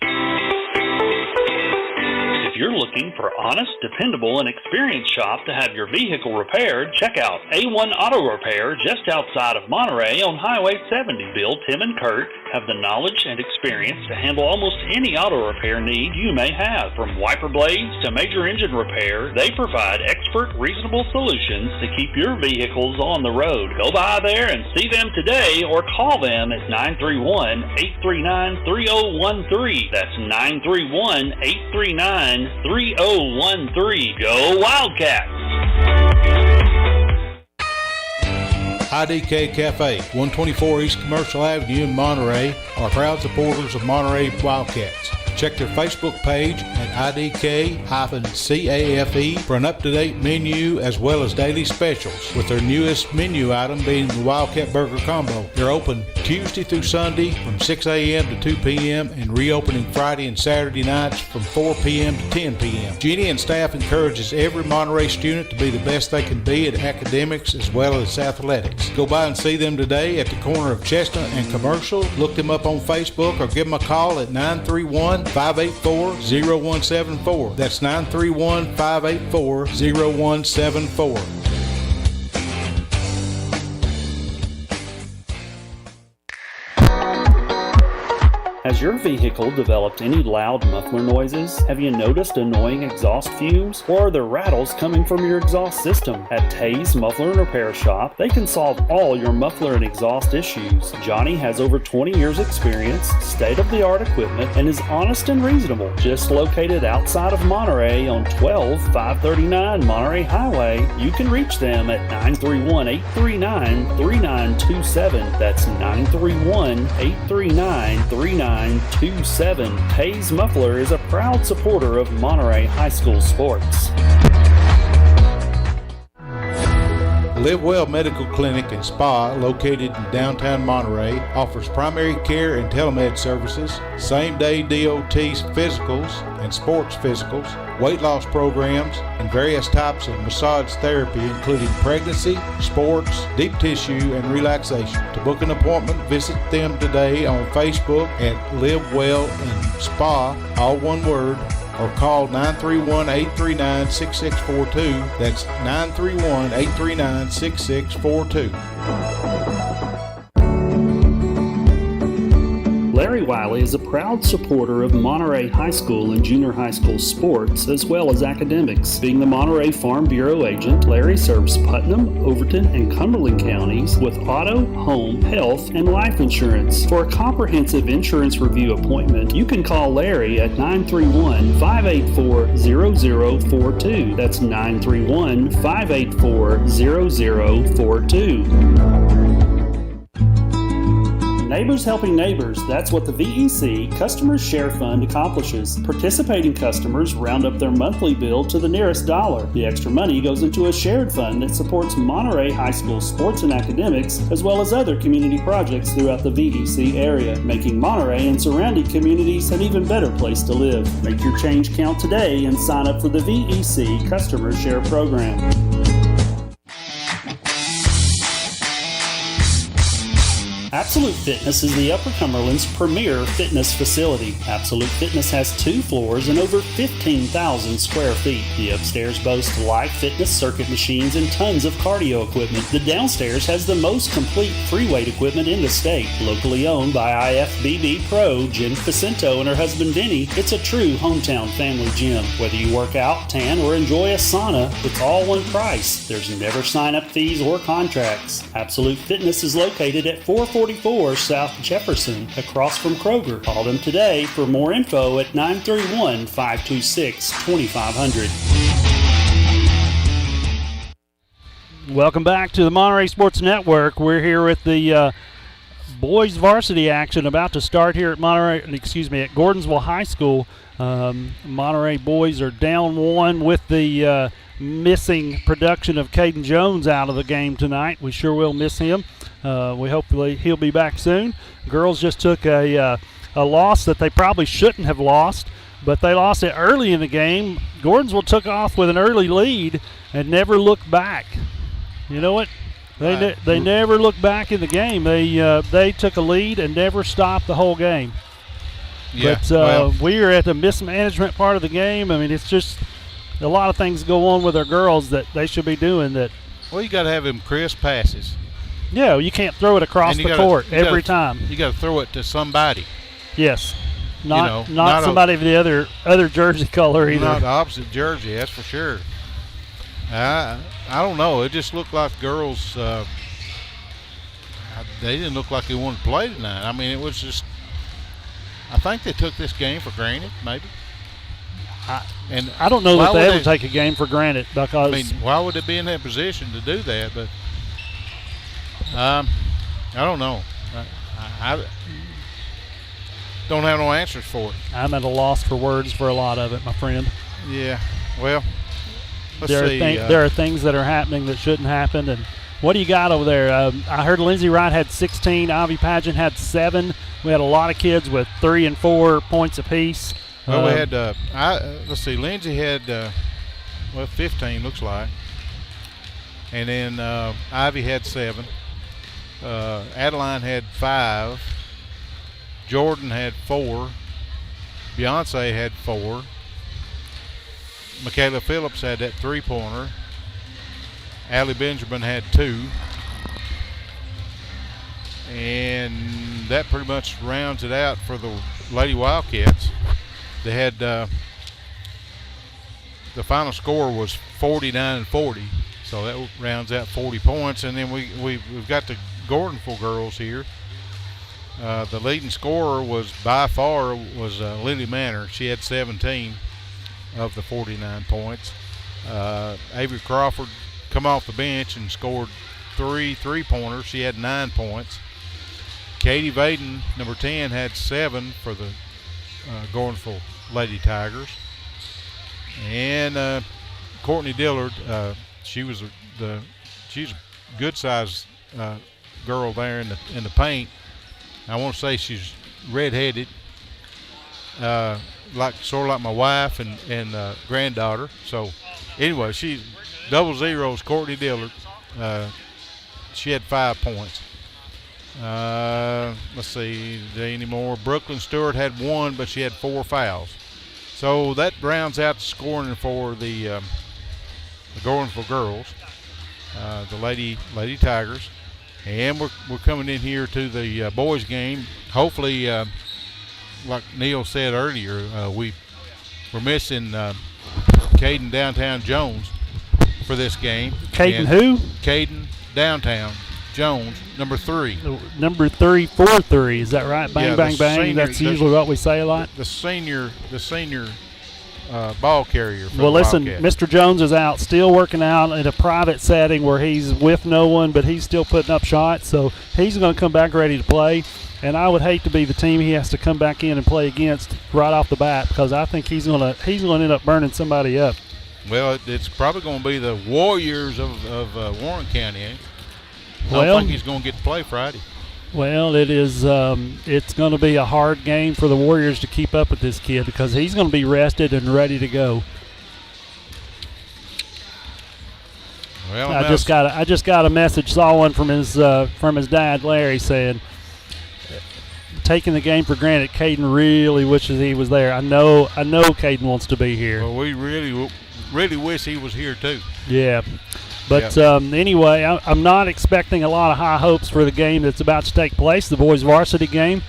If you're looking for honest, dependable, and experienced shop to have your vehicle repaired, check out A1 Auto Repair just outside of Monterey on Highway 70. Bill, Tim, and Kurt have the knowledge and experience to handle almost any auto repair need you may have. From wiper blades to major engine repair, they provide expert, reasonable solutions to keep your vehicles on the road. Go by there and see them today or call them at 931-839-3013. That's 931-839-3013. Go Wildcats! IDK Cafe, 124 East Commercial Avenue in Monterey, are proud supporters of Monterey Wildcats. Check their Facebook page at IDK-CAFE for an up-to-date menu as well as daily specials, with their newest menu item being the Wildcat Burger Combo. They're open Tuesday through Sunday from 6 a.m. to 2 p.m. and reopening Friday and Saturday nights from 4 p.m. to 10 p.m. Jeannie and staff encourages every Monterey student to be the best they can be at academics as well as athletics. Go by and see them today at the corner of Chestnut and Commercial. Look them up on Facebook or give them a call at 931-584-0174. That's 931-584-0174. Has your vehicle developed any loud muffler noises? Have you noticed annoying exhaust fumes? Or are there rattles coming from your exhaust system? At Tay's Muffler and Repair Shop, they can solve all your muffler and exhaust issues. Johnny has over 20 years experience, state-of-the-art equipment, and is honest and reasonable. Just located outside of Monterey on 12539 Monterey Highway, you can reach them at 931-839-3927. That's 931-839-3927. 2927. Hayes Muffler is a proud supporter of Monterey High School sports. Live Well Medical Clinic and Spa, located in downtown Monterey, offers primary care and telemed services, same-day DOT physicals and sports physicals, weight loss programs, and various types of massage therapy, including pregnancy, sports, deep tissue, and relaxation. To book an appointment, visit them today on Facebook at Live Well and Spa, all one word, or call 931-839-6642. That's 931-839-6642. Larry Wiley is a proud supporter of Monterey High School and junior high school sports, as well as academics. Being the Monterey Farm Bureau agent, Larry serves Putnam, Overton, and Cumberland counties with auto, home, health, and life insurance. For a comprehensive insurance review appointment, you can call Larry at 931-584-0042. That's 931-584-0042. Neighbors helping neighbors, that's what the VEC Customers Share Fund accomplishes. Participating customers round up their monthly bill to the nearest dollar. The extra money goes into a shared fund that supports Monterey High School sports and academics, as well as other community projects throughout the VEC area, making Monterey and surrounding communities an even better place to live. Make your change count today and sign up for the VEC Customers Share Program. Absolute Fitness is the Upper Cumberland's premier fitness facility. Absolute Fitness has 2 floors and over 15,000 square feet. The upstairs boasts live fitness circuit machines and tons of cardio equipment. The downstairs has the most complete free weight equipment in the state. Locally owned by IFBB Pro Jen Facento and her husband Denny, it's a true hometown family gym. Whether you work out, tan, or enjoy a sauna, it's all one price. There's never sign-up fees or contracts. Absolute Fitness is located at 444 South Jefferson, across from Kroger. Call them today for more info at 931-526-2500. Welcome back to the Monterey Sports Network. We're here with the boys varsity action about to start here at at Gordonsville High School. Monterey boys are down 1 with the missing production of Caden Jones out of the game tonight. We sure will miss him. We hope he'll be back soon. Girls just took a loss that they probably shouldn't have lost, but they lost it early in the game. Gordonsville took off with an early lead and never looked back. You know what? They never looked back in the game. They took a lead and never stopped the whole game. Yeah, but we are at the mismanagement part of the game. I mean, it's just a lot of things go on with our girls that they should be doing. Well, you got to have them crisp passes. Yeah, you can't throw it across the court every time. You got to throw it to somebody. Yes, not not somebody of the other jersey color either. Not the opposite jersey, that's for sure. I don't know. It just looked like girls. They didn't look like they wanted to play tonight. I mean, it was just. I think they took this game for granted, maybe. I don't know that they ever take a game for granted because. I mean, why would they be in that position to do that? But. I don't know. I don't have no answers for it. I'm at a loss for words for a lot of it, my friend. Yeah. Well, let's see. There are things that are happening that shouldn't happen. And what do you got over there? I heard Lindsay Wright had 16. Ivy Pageant had 7. We had a lot of kids with 3 and 4 points apiece. Well, we had. Let's see. Lindsay had 15 looks like, and then Ivy had 7. Adeline had 5. Jordan had 4. Beyonce had 4. Michaela Phillips had that 3-pointer. Allie Benjamin had 2. And that pretty much rounds it out for the Lady Wildcats. They had the final score was 49-40. So that rounds out 40 points. And then we've got the Gordonsville girls here. The leading scorer was by far Lily Manor. She had 17 of the 49 points. Avery Crawford come off the bench and scored 3 3-pointers. She had 9 points. Katie Vaden, number 10, had 7 for the Gordonsville Lady Tigers. And Courtney Dillard, she's a good sized girl there in the paint. I want to say she's redheaded, sort of like my wife and granddaughter. So anyway, she's double zeros. Courtney Dillard, she had 5 points. Let's see, any more? Brooklyn Stewart had 1, but she had 4 fouls. So that rounds out the scoring for the Gordonsville girls, the Lady Tigers. And we're coming in here to the boys game. Hopefully, like Neil said earlier, we're missing Caden Downtown Jones for this game. Caden who? Caden Downtown Jones, number 3. Number 3, 4-3. Is that right? Bang, Yeah, bang, the bang. senior- That's usually what we say a lot. The senior ball carrier for Well, the listen, Wildcats. Mr. Jones is out, still working out in a private setting where he's with no one, but he's still putting up shots. So he's going to come back ready to play. And I would hate to be the team he has to come back in and play against right off the bat, because I think he's going to end up burning somebody up. Well, it's probably going to be the Warriors of Warren County. I Well- don't think he's going to get to play Friday. Well, it is. It's going to be a hard game for the Warriors to keep up with this kid, because he's going to be rested and ready to go. Well, I just got a message. Saw one from his dad, Larry, saying, taking the game for granted. Caden really wishes he was there. I know Caden wants to be here. Well, we really wish he was here too. Yeah. But anyway, I'm not expecting a lot of high hopes for the game that's about to take place, the boys varsity game.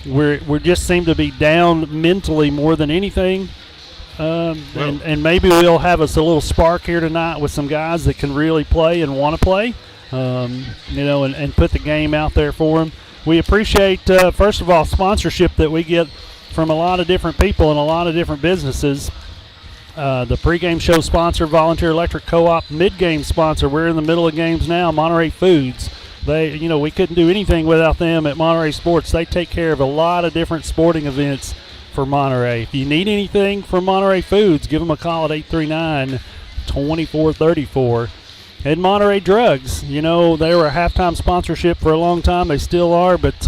We just seem to be down mentally more than anything. And maybe we'll have us a little spark here tonight with some guys that can really play and want to play, and put the game out there for them. We appreciate, first of all, sponsorship that we get from a lot of different people and a lot of different businesses. The pregame show sponsor, Volunteer Electric Co-op. Mid-game sponsor, we're in the middle of games now, Monterey Foods. We couldn't do anything without them at Monterey Sports. They take care of a lot of different sporting events for Monterey. If you need anything from Monterey Foods, give them a call at 839-2434. And Monterey Drugs, they were a halftime sponsorship for a long time. They still are, but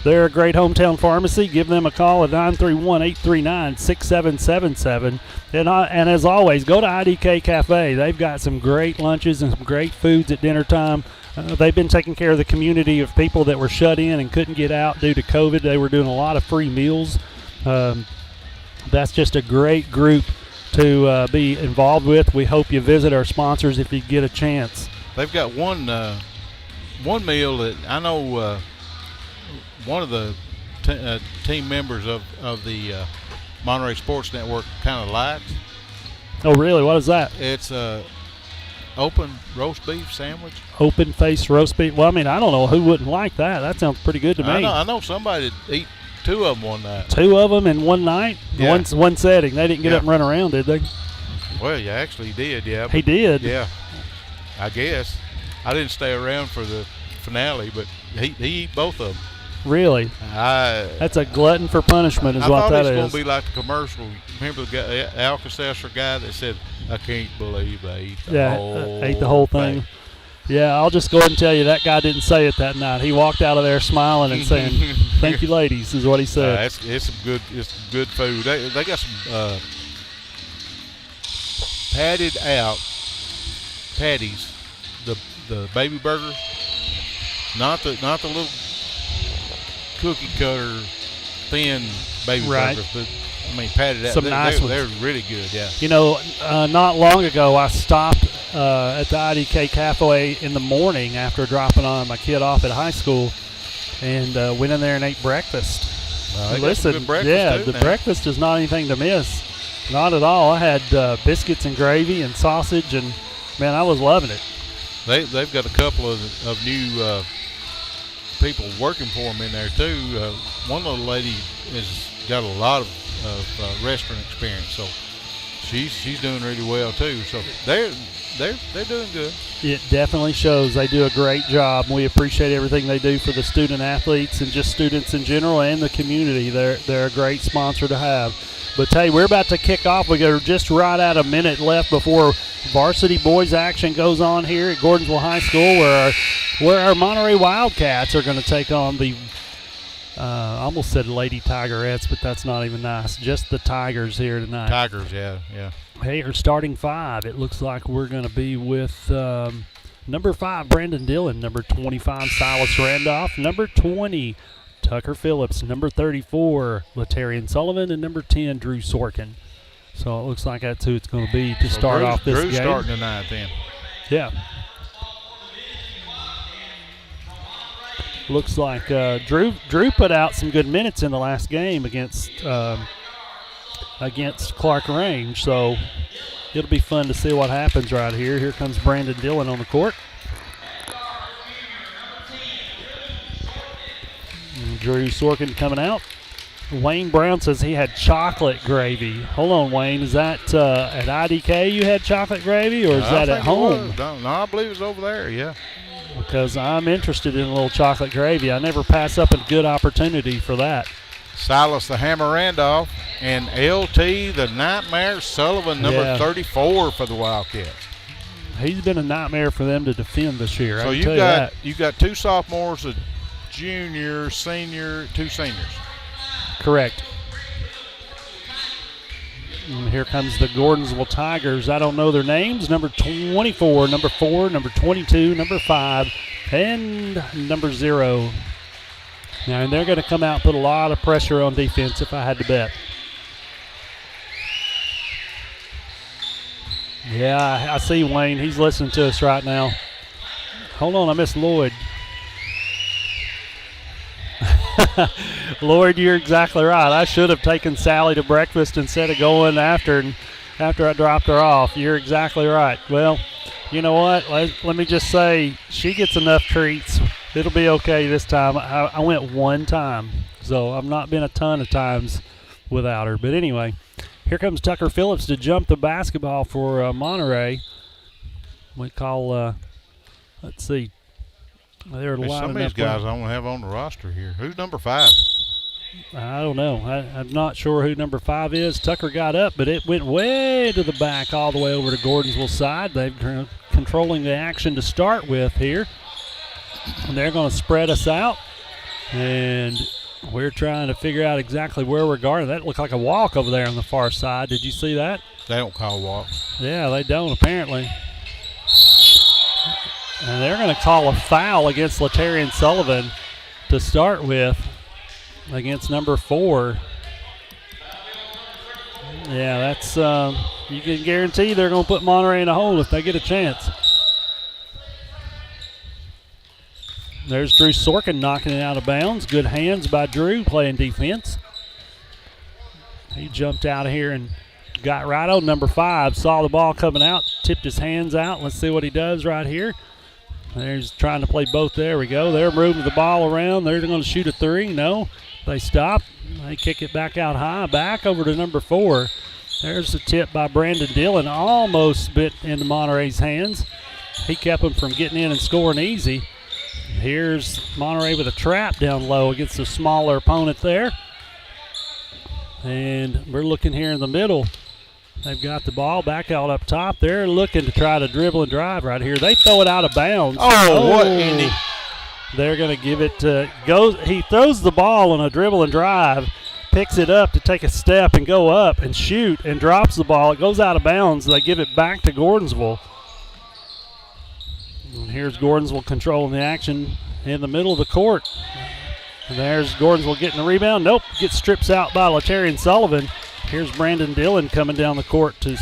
they're a great hometown pharmacy. Give them a call at 931-839-6777. And as always, go to IDK Cafe. They've got some great lunches and some great foods at dinner time. They've been taking care of the community of people that were shut in and couldn't get out due to COVID. They were doing a lot of free meals. That's just a great group to be involved with. We hope you visit our sponsors if you get a chance. They've got one meal that I know one of the team members of the Monterey Sports Network kind of likes. Oh, really? What is that? It's open roast beef sandwich. Open face roast beef. Well, I don't know who wouldn't like that. That sounds pretty good to me. I know somebody that eat 2 of them one night. 2 of them in one night? Yeah. One setting. They didn't get up and run around, did they? Well, yeah, actually he did, yeah. He did? Yeah, I guess. I didn't stay around for the finale, but he eat both of them. Really? That's a glutton for punishment is what that is. I thought it was going to be like the commercial. Remember the guy, Alka-Seltzer guy that said, I can't believe I ate the whole thing. Yeah, I'll just go ahead and tell you that guy didn't say it that night. He walked out of there smiling and saying, "Thank you, ladies," is what he said. It's some good food. They got some patted out patties, the baby burgers, not the little cookie cutter thin baby burgers, but patted out. Some nice ones. They're really good. Yeah. Not long ago I stopped at the IDK Cafe in the morning after dropping on my kid off at high school, and went in there and ate breakfast. Listen, the breakfast is not anything to miss. Not at all. I had biscuits and gravy and sausage, and man, I was loving it. They've got a couple of new people working for them in there too. One little lady has got a lot of restaurant experience, so she's doing really well too. So they're doing good. It definitely shows. They do a great job. We appreciate everything they do for the student athletes and just students in general and the community. They're a great sponsor to have. But, hey, we're about to kick off. We got just right at a minute left before varsity boys action goes on here at Gordonsville High School, where our Monterey Wildcats are going to take on the I almost said Lady Tigerettes, but that's not even nice. Just the Tigers here tonight. Tigers, yeah. Hey, our starting five. It looks like we're going to be with number 5, Brandon Dillon, number 25, Silas Randolph, number 20, Tucker Phillips, number 34, Latarian Sullivan, and number 10, Drew Sorkin. So it looks like that's who it's going to be to start off this game. Drew's starting tonight then. Yeah. Looks like Drew put out some good minutes in the last game against Clark Range, so it'll be fun to see what happens right here. Here comes Brandon Dillon on the court. And Drew Sorkin coming out. Wayne Brown says he had chocolate gravy. Hold on, Wayne. Is that at IDK you had chocolate gravy, or is that at home? No, I believe it was over there, yeah. Because I'm interested in a little chocolate gravy. I never pass up a good opportunity for that. Silas the Hammer Randolph and LT the Nightmare Sullivan, number 34 for the Wildcats. He's been a nightmare for them to defend this year. So you got 2 sophomores, a junior, senior, 2 seniors. Correct. And here comes the Gordonsville Tigers. I don't know their names. Number 24, number 4, number 22, number 5, and number 0. Now, and they're going to come out and put a lot of pressure on defense if I had to bet. Yeah, I see Wayne. He's listening to us right now. Hold on, I missed Lloyd. Lloyd, you're exactly right. I should have taken Sally to breakfast instead of going after I dropped her off. You're exactly right. Well, you know what? Let me just say, she gets enough treats. It'll be okay this time. I went one time, so I've not been a ton of times without her. But anyway, here comes Tucker Phillips to jump the basketball for Monterey. We call, let's see. They're some of these guys I don't have on the roster here. Who's number 5? I don't know. I'm not sure who number 5 is. Tucker got up, but it went way to the back all the way over to Gordonsville's side. They're controlling the action to start with here. And they're going to spread us out. And we're trying to figure out exactly where we're guarding. That looked like a walk over there on the far side. Did you see that? They don't call walks. Yeah, they don't apparently. And they're going to call a foul against Latarian Sullivan to start with against number 4. Yeah, that's you can guarantee they're going to put Monterey in a hole if they get a chance. There's Drew Sorkin knocking it out of bounds. Good hands by Drew playing defense. He jumped out of here and got right on number 5. Saw the ball coming out, tipped his hands out. Let's see what he does right here. There's trying to play both. There we go. They're moving the ball around. They're going to shoot a 3. No, they stop. They kick it back out high. Back over to number 4. There's the tip by Brandon Dillon. Almost bit into Monterey's hands. He kept them from getting in and scoring easy. Here's Monterey with a trap down low against a smaller opponent there. And we're looking here in the middle. They've got the ball back out up top. They're looking to try to dribble and drive right here. They throw it out of bounds. What in the... They're going to give it to he throws the ball on a dribble and drive, picks it up to take a step and go up and shoot, and drops the ball. It goes out of bounds. They give it back to Gordonsville. And here's Gordonsville controlling the action in the middle of the court. And there's Gordonsville getting the rebound. Nope, gets stripped out by Latarian Sullivan. Here's Brandon Dillon coming down the court to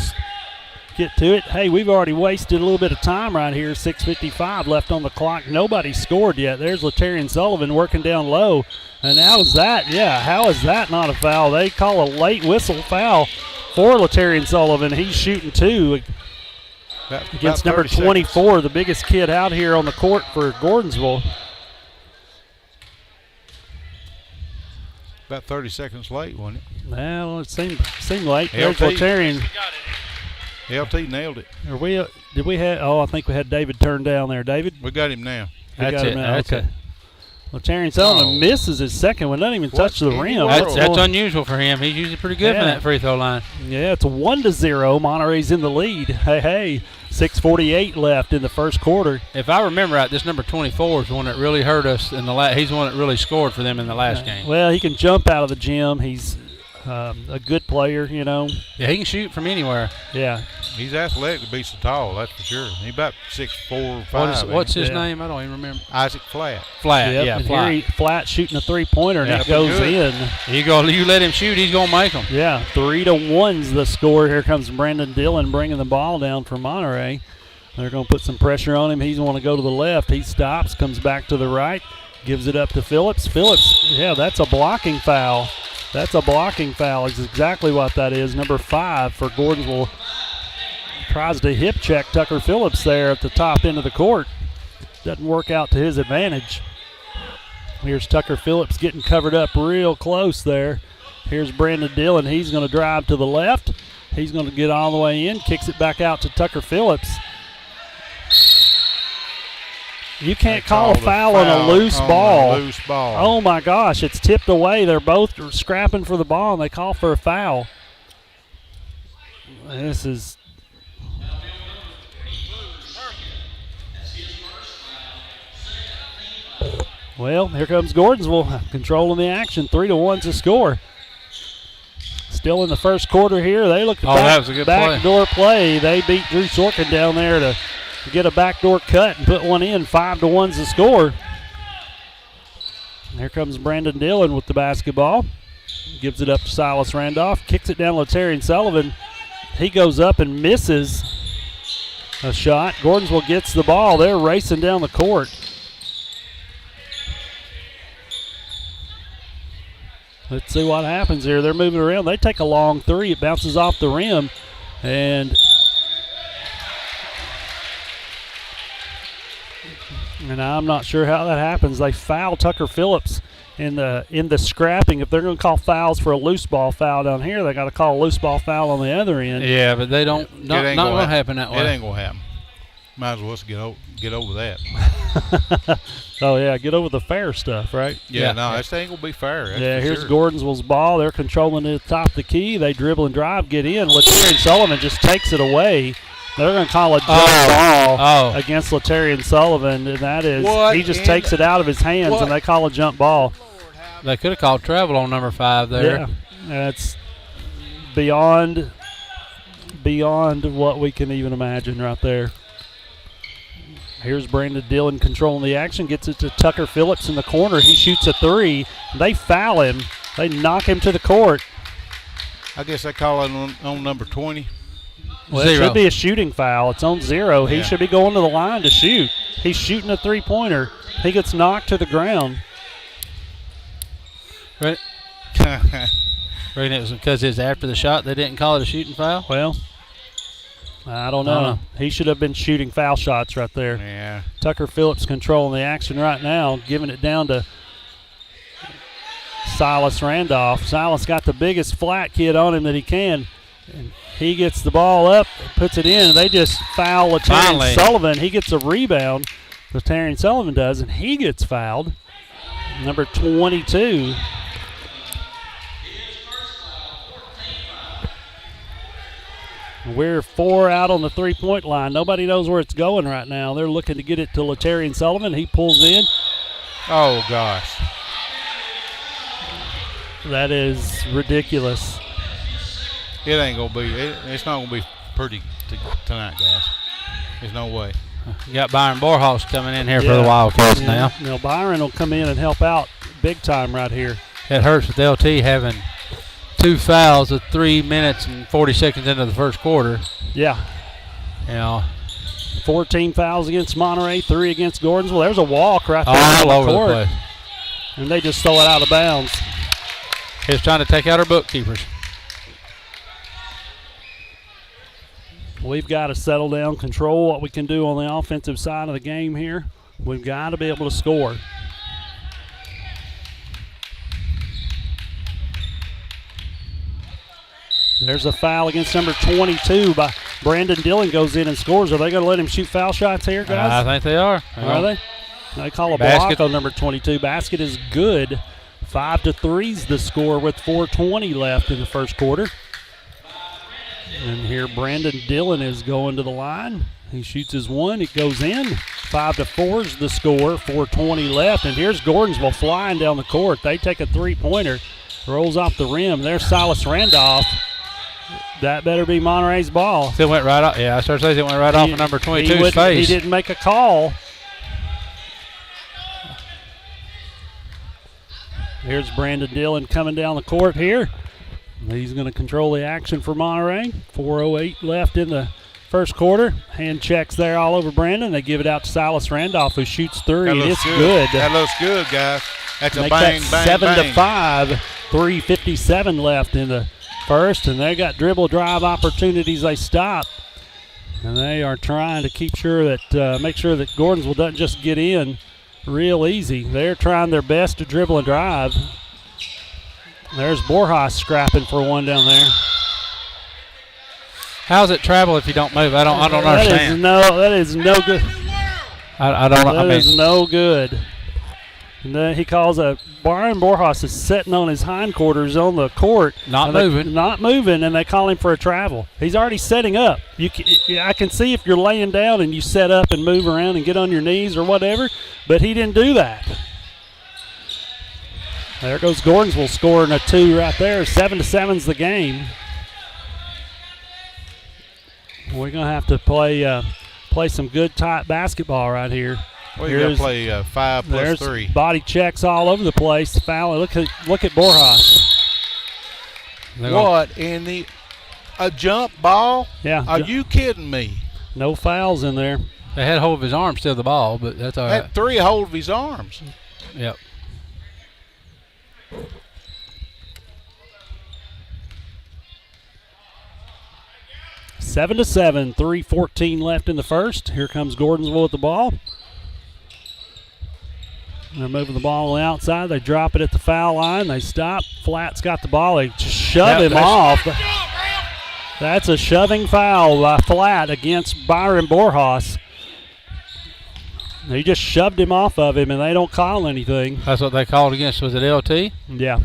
get to it. Hey, we've already wasted a little bit of time right here. 6:55 left on the clock. Nobody scored yet. There's Latarian Sullivan working down low. And how is that? Yeah, how is that not a foul? They call a late whistle foul for Latarian Sullivan. He's shooting 2 against number 24, seconds. The biggest kid out here on the court for Gordonsville. About 30 seconds late, wasn't it? Well, it seemed late. There's Latarian. LT nailed it. Did we have? Oh, I think we had David turned down there. David, We got him now. we That's got him it. now. That's okay. it. Well, Terry Sullivan Oh. misses his second one. Doesn't even touch the in the rim. world? That's unusual for him. He's usually pretty good from Yeah. that free throw line. Yeah, it's 1-0. Monterey's in the lead. Hey, 6:48 left in the first quarter. If I remember right, this number 24 is the one that really hurt us in the he's the one that really scored for them in the last game. Well, he can jump out of the gym. He's a good player, you know. Yeah, he can shoot from anywhere. Yeah. He's athletic to be so tall, that's for sure. He's about 6'4", 5". What's his Yeah. name? I don't even remember. Isaac Flat. Flat, Yep, yeah, and Flat. here he flat shooting a three-pointer, and Yeah. it goes Good. in. You let him shoot, he's gonna make them. Yeah, 3-1's the score. Here comes Brandon Dillon bringing the ball down for Monterey. They're going to put some pressure on him. He's going to go to the left. He stops, comes back to the right, gives it up to Phillips. Phillips, yeah, that's a blocking foul. That's a blocking foul is exactly what that is. Number 5 for Gordonsville tries to hip check Tucker Phillips there at the top end of the court. Doesn't work out to his advantage. Here's Tucker Phillips getting covered up real close there. Here's Brandon Dillon. He's going to drive to the left. He's going to get all the way in, kicks it back out to Tucker Phillips. You can't call a foul on a loose ball. Loose ball. Oh my gosh, it's tipped away. They're both scrapping for the ball, and they call for a foul. This is. Well, here comes Gordonsville controlling the action. 3-1's the score. Still in the first quarter here. They look at that was a good backdoor play. They beat Drew Sorkin down there to get a backdoor cut and put one in. 5-1's the score. Here comes Brandon Dillon with the basketball. Gives it up to Silas Randolph. Kicks it down to Latarian Sullivan. He goes up and misses a shot. Gordonsville gets the ball. They're racing down the court. Let's see what happens here. They're moving around. They take a long three. It bounces off the rim. And I'm not sure how that happens. They foul Tucker Phillips in the scrapping. If they're going to call fouls for a loose ball foul down here, they got to call a loose ball foul on the other end. Yeah, but they don't. Not going to happen that way. It ain't going to happen. Might as well get over that. Oh, yeah, get over the fair stuff, right? Yeah, no, this ain't going to be fair. That's Yeah, for here's sure. Gordonsville's ball. They're controlling it at the top of the key. They dribble and drive, get in. Latarian Sullivan just takes it away. They're going to call a jump ball against Latarian Sullivan, and that is he just takes it out of his hands, and they call a jump ball. They could have called travel on number 5 there. Yeah, that's beyond what we can even imagine right there. Here's Brandon Dillon controlling the action, gets it to Tucker Phillips in the corner. He shoots a three. They foul him. They knock him to the court. I guess they call it on number 20. Well, it should be a shooting foul. It's on 0. Yeah. He should be going to the line to shoot. He's shooting a three-pointer. He gets knocked to the ground. Right. Reckon it was because it's after the shot they didn't call it a shooting foul? Well, I don't know. He should have been shooting foul shots right there. Yeah. Tucker Phillips controlling the action right now, giving it down to Silas Randolph. Silas got the biggest flat kid on him that he can. And he gets the ball up, puts it in, and they just foul Latarian Sullivan. He gets a rebound. Latarian Sullivan does, and he gets fouled. Number 22. We're 4 out on the three-point line. Nobody knows where it's going right now. They're looking to get it to Latarian Sullivan. He pulls in. Oh, gosh. That is ridiculous. It ain't going to be. It's not going to be pretty tonight, guys. There's no way. You got Byron Borhaus coming in here for the Wildcats now. Now Byron will come in and help out big time right here. It hurts with LT having 2 fouls with 3 minutes and 40 seconds into the first quarter. Yeah. You know, 14 fouls against Monterey, 3 against Gordonsville. There's a walk right there all on over the court. the place. And they just throw it out of bounds. He's trying to take out our bookkeepers. We've got to settle down, control what we can do on the offensive side of the game here. We've got to be able to score. There's a foul against number 22 by Brandon Dillon goes in and scores. Are they going to let him shoot foul shots here, guys? I think they are. Are they? They call a Basket. block on number 22. Basket is good. 5-3's the score with 4:20 left in the first quarter. And here Brandon Dillon is going to the line. He shoots his one. It goes in. 5-4's the score. 4:20 left. And here's Gordonsville flying down the court. They take a three-pointer. Rolls off the rim. There's Silas Randolph. That better be Monterey's ball. It went right off. Yeah, I started saying it went right off of number 22's face. He didn't make a call. Here's Brandon Dillon coming down the court here. He's going to control the action for Monterey. 4:08 left in the first quarter. Hand checks there all over Brandon. They give it out to Silas Randolph, who shoots three. And it's good. That looks good, guys. That's a Make bang, that bang, 7-5. 3:57 left in the first, and they got dribble drive opportunities. They stop, and they are trying to make sure that Gordonsville doesn't just get in real easy. They're trying their best to dribble and drive. There's Borjas scrapping for one down there. How's it travel if you don't move? I don't understand. That is no good. I don't. That is no good. And then he calls Byron Borjas is sitting on his hindquarters on the court. Not moving, and they call him for a travel. He's already setting up. I can see if you're laying down and you set up and move around and get on your knees or whatever, but he didn't do that. There goes Gordonsville scoring a two right there. 7-7's the game. We're going to have to play some good tight basketball right here. Well, you got to play 5+3. Body checks all over the place. Foul. Look at Borjas. What in a jump ball? Yeah. Are you kidding me? No fouls in there. They had hold of his arm, still the ball, but that's all right. Had three hold of his arms. Yep. Seven to 7, 3:14 left in the first. Here comes Gordonsville with the ball. They're moving the ball on the outside. They drop it at the foul line. They stop. Flat's got the ball. They shove him off. That's a shoving foul by Flat against Byron Borjas. They just shoved him off of him, and they don't call anything. That's what they called against. Was it LT? Yeah,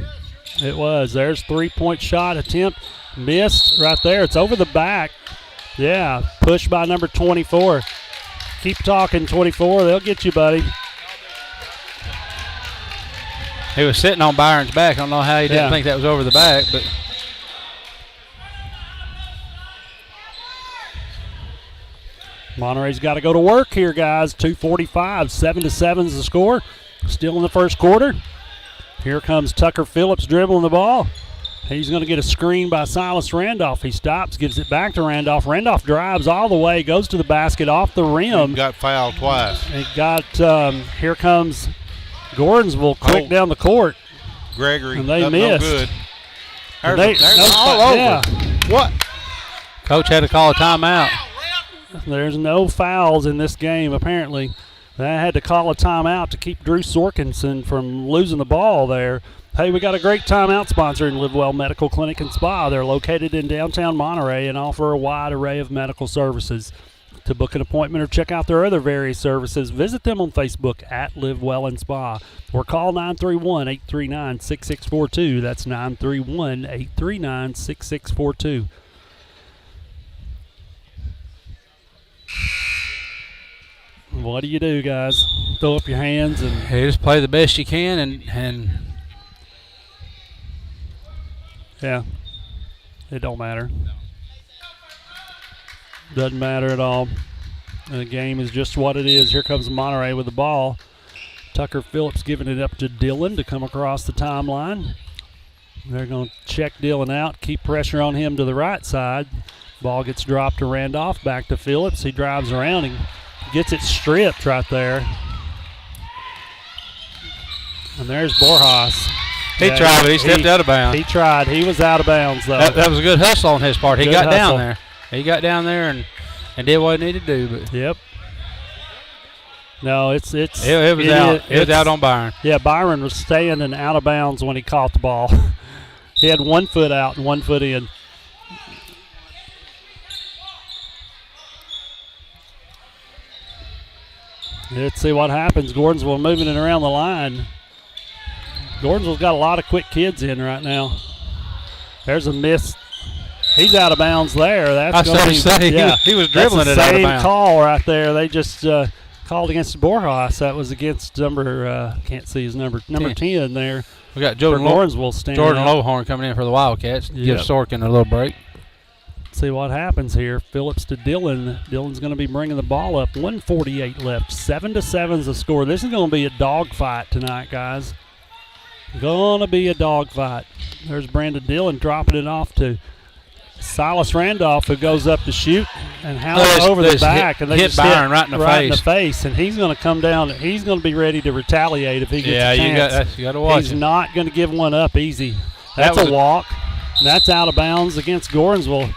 it was. There's 3-point shot attempt. Missed right there. It's over the back. Yeah, pushed by number 24. Keep talking, 24. They'll get you, buddy. He was sitting on Byron's back. I don't know how he didn't think that was over the back, but Monterey's got to go to work here, guys. 2:45, 7-7's the score. Still in the first quarter. Here comes Tucker Phillips dribbling the ball. He's going to get a screen by Silas Randolph. He stops, gives it back to Randolph. Randolph drives all the way, goes to the basket off the rim. He got fouled twice. Here comes Gordonsville quick down the court. Gregory, and they that's missed. no good. There's all over. Yeah. What? Coach had to call a timeout. There's no fouls in this game, apparently. They had to call a timeout to keep Drew Sorkinson from losing the ball there. Hey, we got a great timeout sponsor in Livewell Medical Clinic and Spa. They're located in downtown Monterey and offer a wide array of medical services. To book an appointment or check out their other various services, visit them on Facebook at Livewell and Spa or call 931-839-6642. That's 931-839-6642. What do you do, guys? Throw up your hands and You just play the best you can and yeah, it don't matter. Doesn't matter at all. The game is just what it is. Here comes Monterey with the ball. Tucker Phillips giving it up to Dillon to come across the timeline. They're going to check Dillon out, keep pressure on him to the right side. Ball gets dropped to Randolph, back to Phillips. He drives around and gets it stripped right there. And there's Borjas. he tried, but he stepped out of bounds. He tried. He was out of bounds, though. That was a good hustle on his part. He Good got hustle. down there. He got down there and did what he needed to do. But Yep. No, it was out. It was out on Byron. Yeah, Byron was standing out of bounds when he caught the ball. He had 1 foot out and 1 foot in. Let's see what happens. Gordonsville moving it around the line. Gordonsville's got a lot of quick kids in right now. There's a miss. He's out of bounds there. That's going to be, yeah, he was dribbling it that's out the of same bounds. call right there. They just called against Borjas. That was against number, can't see his number 10 there. We got Jordan Gordonsville standing Jordan up. Lowhorn coming in for the Wildcats. Yep. Give Sorkin a little break. See what happens here. Phillips to Dillon. Dillon's going to be bringing the ball up. 1:48 left. 7-7 is the score. This is going to be a dogfight tonight, guys. Going to be a dogfight. There's Brandon Dillon dropping it off to Silas Randolph, who goes up to shoot and howls over the back. And they hit just Byron right in the face. And he's going to come down. He's going to be ready to retaliate if he gets a chance. You got to watch He's it. not going to give one up easy. That's a walk. That's out of bounds against Gordonsville.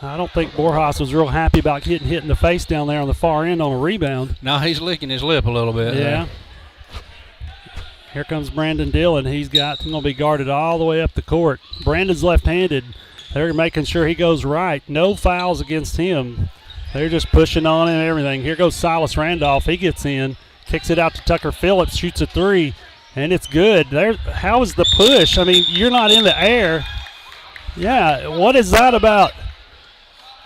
I don't think Borjas was real happy about getting hit in the face down there on the far end on a rebound. No, he's licking his lip a little bit. Yeah. Here comes Brandon Dillon. He's going to be guarded all the way up the court. Brandon's left-handed. They're making sure he goes right. No fouls against him. They're just pushing on him and everything. Here goes Silas Randolph. He gets in, kicks it out to Tucker Phillips, shoots a three, and it's good. How is the push? I mean, you're not in the air. Yeah, what is that about?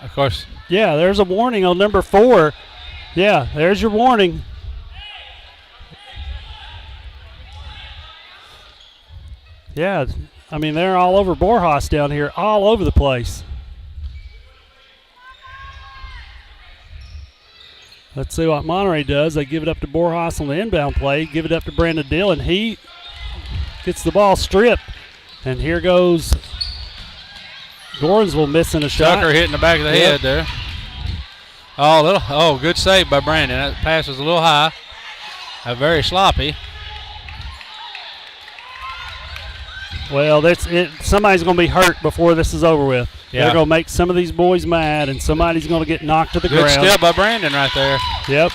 Of course. Yeah, there's a warning on number 4. Yeah, there's your warning. Yeah, I mean, they're all over Borjas down here, all over the place. Let's see what Monterey does. They give it up to Borjas on the inbound play, give it up to Brandon Dillon. He gets the ball stripped, and here goes Gordonsville missing a shot. Tucker hitting the back of the head there. Good save by Brandon. That pass was a little high. Very sloppy. Well, that's it. Somebody's going to be hurt before this is over with. Yeah. They're going to make some of these boys mad, and somebody's going to get knocked to the Good ground. step by Brandon right there. Yep.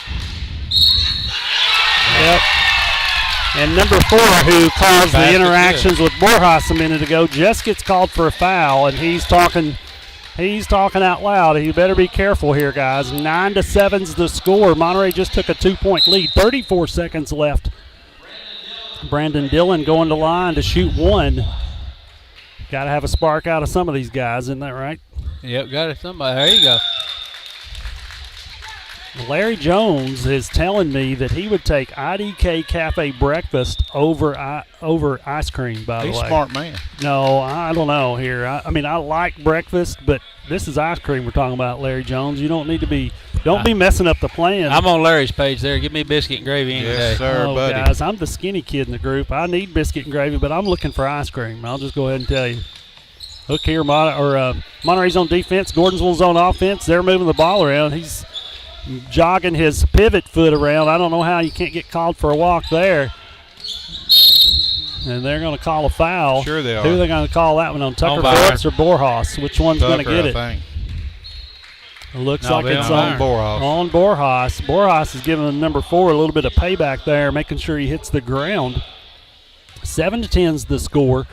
And number 4, who caused the interactions with Borjas a minute ago, just gets called for a foul, and he's talking out loud. You better be careful here, guys. 9-7's the score. Monterey just took a 2-point lead. 34 seconds left. Brandon Dillon going to line to shoot one. Got to have a spark out of some of these guys, isn't that right? Yep, got it. Somebody. There you go. Larry Jones is telling me that he would take IDK Cafe breakfast over ice cream, by the way. He's a smart man. No, I don't know here. I mean, I like breakfast, but this is ice cream we're talking about, Larry Jones. You don't need to be – don't be messing up the plan. I'm on Larry's page there. Give me biscuit and gravy any day. Yes, sir, buddy. Guys, I'm the skinny kid in the group. I need biscuit and gravy, but I'm looking for ice cream. I'll just go ahead and tell you. Look here, Monterey's on defense. Gordonsville's on offense. They're moving the ball around. He's jogging his pivot foot around. I don't know how you can't get called for a walk there. And they're going to call a foul. Sure they are. Who are they going to call that one on? Tucker Byron. Phillips or Borjas? Which one's going to get it? I think. It looks like it's on on Borjas. On Borjas. Borjas is giving number 4 a little bit of payback there, making sure he hits the ground. 7-10's the score.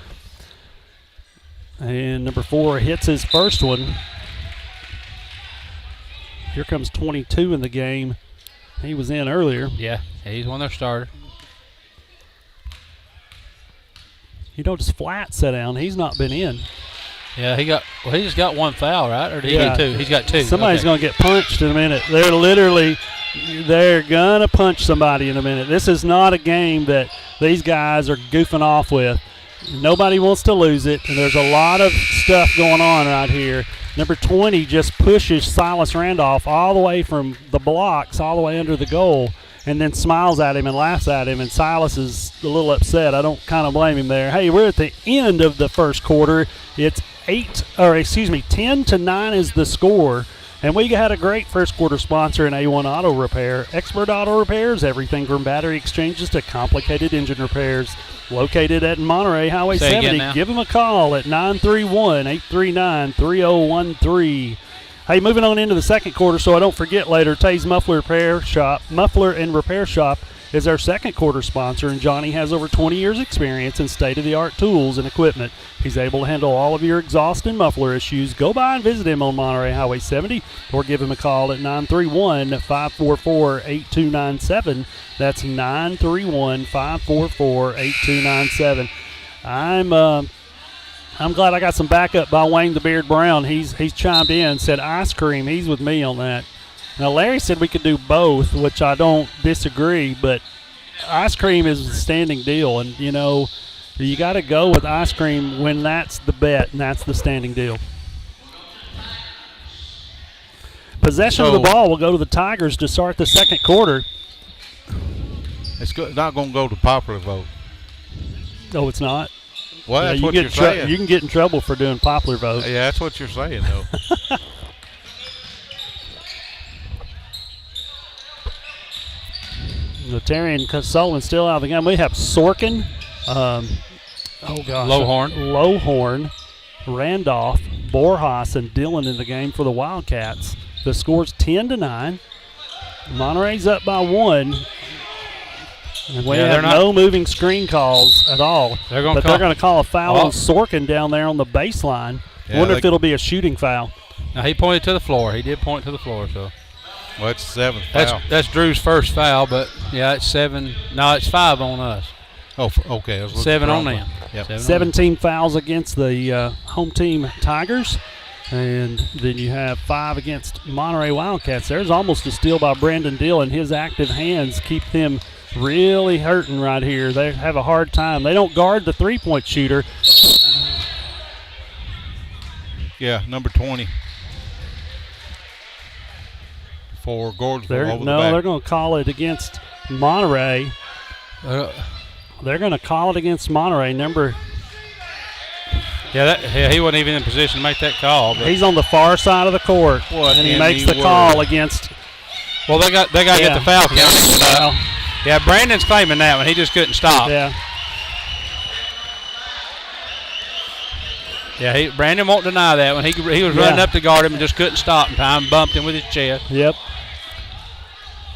And number 4 hits his first one. Here comes 22 in the game. He was in earlier. Yeah, he's one of their starters. Just flat set down. He's not been in. Yeah, he just got one foul, right? Or did he get 2? He's got 2. Somebody's going to get punched in a minute. They're going to punch somebody in a minute. This is not a game that these guys are goofing off with. Nobody wants to lose it, and there's a lot of stuff going on right here. Number 20 just pushes Silas Randolph all the way from the blocks all the way under the goal and then smiles at him and laughs at him, and Silas is a little upset. I don't kind of blame him there. Hey, we're at the end of the first quarter. It's 10-9 is the score. And we had a great first quarter sponsor in A1 Auto Repair. Expert Auto Repairs, everything from battery exchanges to complicated engine repairs. Located at Monterey Highway 70. Give them a call at 931-839-3013. Hey, moving on into the second quarter, so I don't forget later, Tay's Muffler and Repair Shop is our second quarter sponsor, and Johnny has over 20 years experience in state-of-the-art tools and equipment. He's able to handle all of your exhaust and muffler issues. Go by and visit him on Monterey Highway 70 or give him a call at 931-544-8297. That's 931-544-8297. I'm glad I got some backup by Wayne the Beard Brown. He's chimed in, said ice cream. He's with me on that. Now, Larry said we could do both, which I don't disagree, but ice cream is a standing deal. And, you know, you got to go with ice cream when that's the bet and that's the standing deal. Possession of the ball will go to the Tigers to start the second quarter. It's not going to go to popular vote. Oh, it's not? Well, that's what you're saying. You can get in trouble for doing popular vote. Yeah, that's what you're saying, though. Terry and Sullivan still out of the game. We have Sorkin, Lowhorn, Randolph, Borjas, and Dillon in the game for the Wildcats. The score's 10-9. Monterey's up by 1. And we have no moving screen calls at all. They're going to call a foul on Sorkin down there on the baseline. Yeah, wonder if it'll be a shooting foul. Now, he pointed to the floor. He did point to the floor, so. Well, it's the 7th foul. That's Drew's first foul, but, yeah, it's 7. No, it's 5 on us. Oh, okay. 7 on them. Yep. 17 fouls against the home team Tigers. And then you have 5 against Monterey Wildcats. There's almost a steal by Brandon Dillon. His active hands keep them really hurting right here. They have a hard time. They don't guard the three-point shooter. Yeah, number 20. For Gordonsville over the back. No, they're going to call it against Monterey. They're going to call it against Monterey. He wasn't even in position to make that call. But he's on the far side of the court, and he makes the call against. Well, they got to get the foul count. Yeah, Brandon's claiming that one. He just couldn't stop. Yeah. Yeah, Brandon won't deny that one. He was running up to guard him and just couldn't stop in time. Bumped him with his chest. Yep.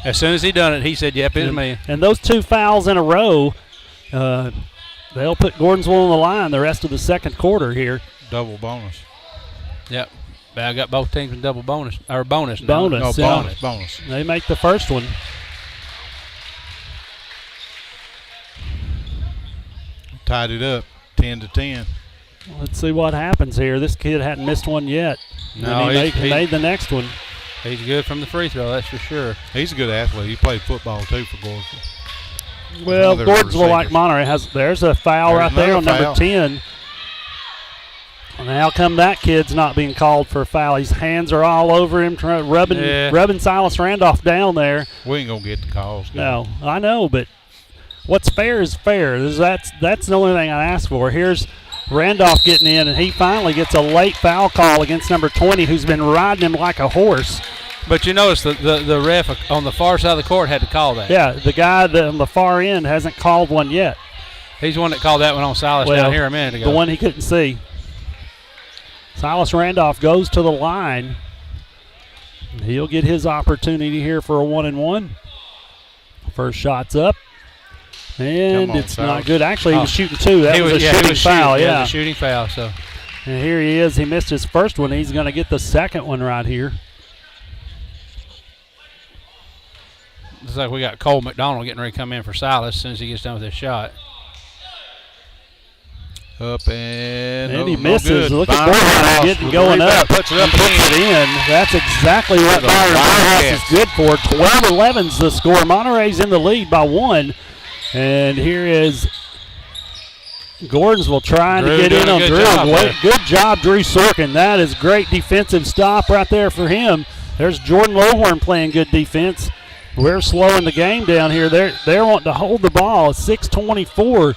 As soon as he done it, he said, "Yep, it's me." And those 2 fouls in a row, they'll put Gordonsville on the line the rest of the second quarter here. Double bonus. Yep. But I got both teams in double bonus or bonus. Bonus. No, bonus. They make the first one. Tied it up, 10-10. Let's see what happens here. This kid hadn't missed one yet. No, he made the next one. He's good from the free throw, that's for sure. He's a good athlete. He played football, too, for Gordonsville. Well, Gordonsville, like Monterey, there's a foul right there on number 10. And how come that kid's not being called for a foul? His hands are all over him, rubbing Silas Randolph down there. We ain't going to get the calls. No, I know, but what's fair is fair. That's the only thing I ask for. Here's Randolph getting in, and he finally gets a late foul call against number 20, who's been riding him like a horse. But you notice the ref on the far side of the court had to call that. Yeah, the guy on the far end hasn't called one yet. He's the one that called that one on Silas down here a minute ago. The one he couldn't see. Silas Randolph goes to the line. He'll get his opportunity here for a 1-and-1. First shot's up. And it's not good. Actually, he was shooting 2. That was a shooting foul. Yeah, it was a shooting foul. So. And here he is. He missed his first one. He's going to get the second one right here. Looks like we got Cole McDonald getting ready to come in for Silas as soon as he gets done with his shot. Up and he misses. Look at Borjas getting going up. Puts it up and puts it in. That's exactly what Byron Borjas is good for. 12-11's the score. Monterey's in the lead by 1. And here is Gordonsville trying to get in on Drew. Good job, Drew Sorkin. That is great defensive stop right there for him. There's Jordan Lowhorn playing good defense. We're slowing the game down here. They're wanting to hold the ball. 6:24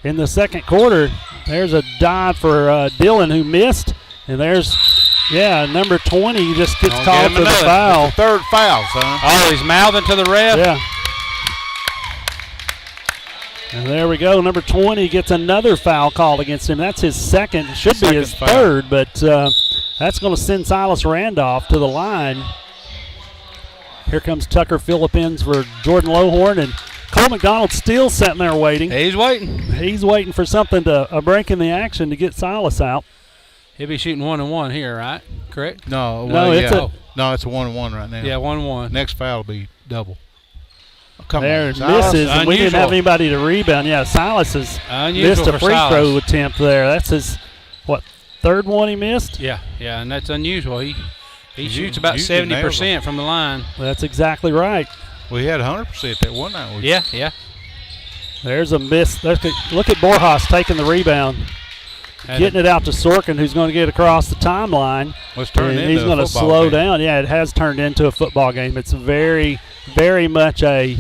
in the second quarter. There's a dive for Dillon, who missed. And there's, number 20 just gets called for the foul. It's the third foul, son. Oh, he's mouthing to the ref. Yeah. And there we go. Number 20 gets another foul called against him. That's his second. It should be his third, but That's going to send Silas Randolph to the line. Here comes Tucker Philippines for Jordan Lowhorn, and Cole McDonald still sitting there waiting. He's waiting. He's waiting for something to a break in the action to get Silas out. He'll be shooting 1-1 here, right? Correct? No, No, it's a no, it's a 1-1 right now. Yeah, 1-1. Next foul will be double. Oh, come there on, it Silas. misses, and we didn't have Unusual. anybody to rebound. Yeah, Silas has Unusual missed a for free Silas. throw attempt there. That's his, third one he missed? Yeah, and that's unusual. He shoots about usually nails 70% from the line. That's exactly right. We had 100% that one night. Yeah. There's a miss. Look at Borjas taking the rebound. Getting it out to Sorkin, who's going to get across the timeline. Let's turn it into he's a going to football slow game. down. Yeah, it has turned into a football game. It's very, very much a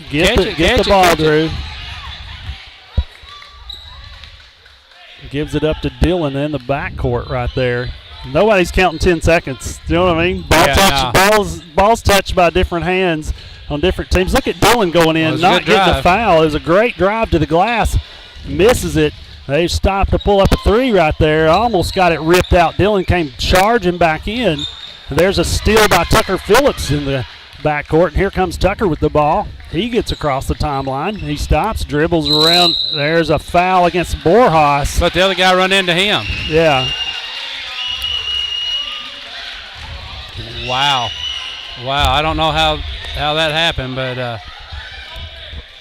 get the ball, Drew. Gives it up to Dillon in the backcourt right there. Nobody's counting 10 seconds. Do you know what I mean? Ball's touched by different hands on different teams. Look at Dillon going in, not getting a foul. It was a great drive to the glass. Misses it. They stopped to pull up a three right there. Almost got it ripped out. Dillon came charging back in. There's a steal by Tucker Phillips in the backcourt. And here comes Tucker with the ball. He gets across the timeline. He stops, dribbles around. There's a foul against Borjas. But the other guy run into him. Yeah. Wow. I don't know how that happened, but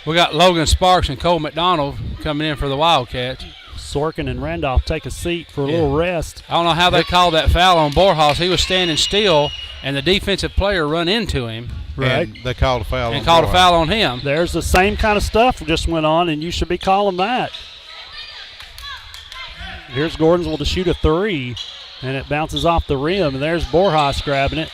we got Logan Sparks and Cole McDonald coming in for the Wildcats. Sorkin and Randolph take a seat for a little rest. I don't know how they called that foul on Borjas. He was standing still, and the defensive player run into him. Right. And they called a foul And called a foul on him. There's the same kind of stuff just went on, and you should be calling that. Here's Gordonsville to shoot a three, and it bounces off the rim, and there's Borjas grabbing it.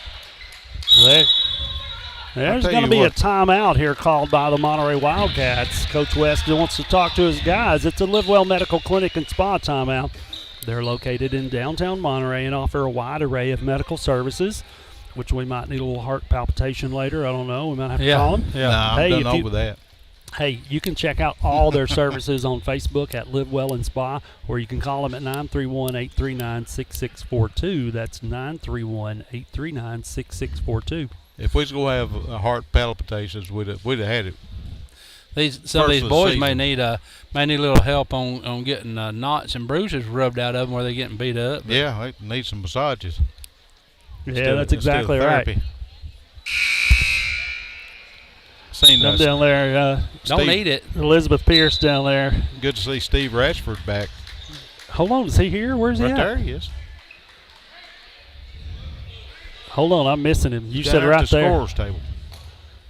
There's going to be a timeout here called by the Monterey Wildcats. Coach West wants to talk to his guys. It's a Live Well Medical Clinic and Spa timeout. They're located in downtown Monterey and offer a wide array of medical services, which we might need a little heart palpitation later. I don't know. We might have to call them. Yeah. No, I'm done over that. Hey, you can check out all their services on Facebook at Live Well and Spa, or you can call them at 931-839-6642. That's 931-839-6642. If we was going to have heart palpitations, we'd have had it. Some of these First of the boys season. may need a little help on getting knots and bruises rubbed out of them where they're getting beat up. Yeah, they need some massages. Yeah, that's exactly right. Seen Them down there. Don't need it. Elizabeth Pierce down there. Good to see Steve Ratchford back. Hold on, is he here? Where's he Right at? there he is. Hold on, I'm missing him. You Down said there right at the there. scorer's table.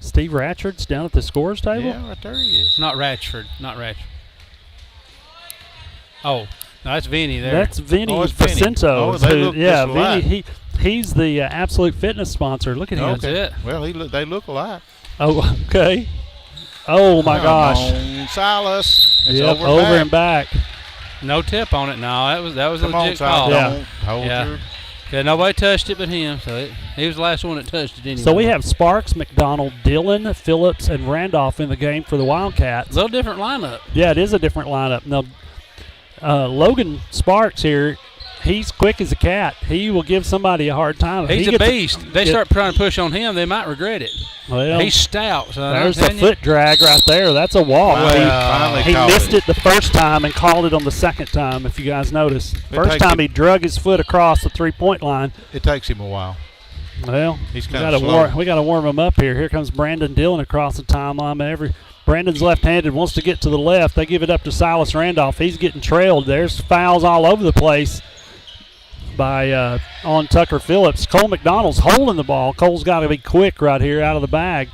Steve Ratchard's down at the scores table? Yeah, right there he is. Not Ratchford. Oh, no, that's Vinny there. That's Vinny Oh, it's Vinny. Vicento. Oh, they look yeah, just alike. Vinny. He's the Absolute Fitness sponsor. Look at him. That's it. Well, they look alike. Oh, okay. Oh my gosh. Come on, Silas. It's Yep, over, over back. and back. No tip on it. No, that was a Come on, legit call. Silas. Yeah. Don't hold Yeah. your. Okay, nobody touched it but him, so he was the last one that touched it anyway. So we have Sparks, McDonald, Dillon, Phillips, and Randolph in the game for the Wildcats. a little different lineup. Yeah, it is a different lineup. Now, Logan Sparks here, he's quick as a cat. He will give somebody a hard time. He's He a gets beast. They start trying to push on him, they might regret it. Well, He's stout. So there's the foot drag right there. That's a walk. Finally He called missed it the first time and called it on the second time, if you guys notice. First takes time him- he drug his foot across the three-point line. It takes him a while. Well, He's we kinda gotta slow. we got to warm him up here. Here comes Brandon Dillon across the timeline. Brandon's left-handed, wants to get to the left. They give it up to Silas Randolph. He's getting trailed. There's fouls all over the place by on Tucker Phillips. Cole McDonald's holding the ball. Cole's got to be quick right here out of the bag.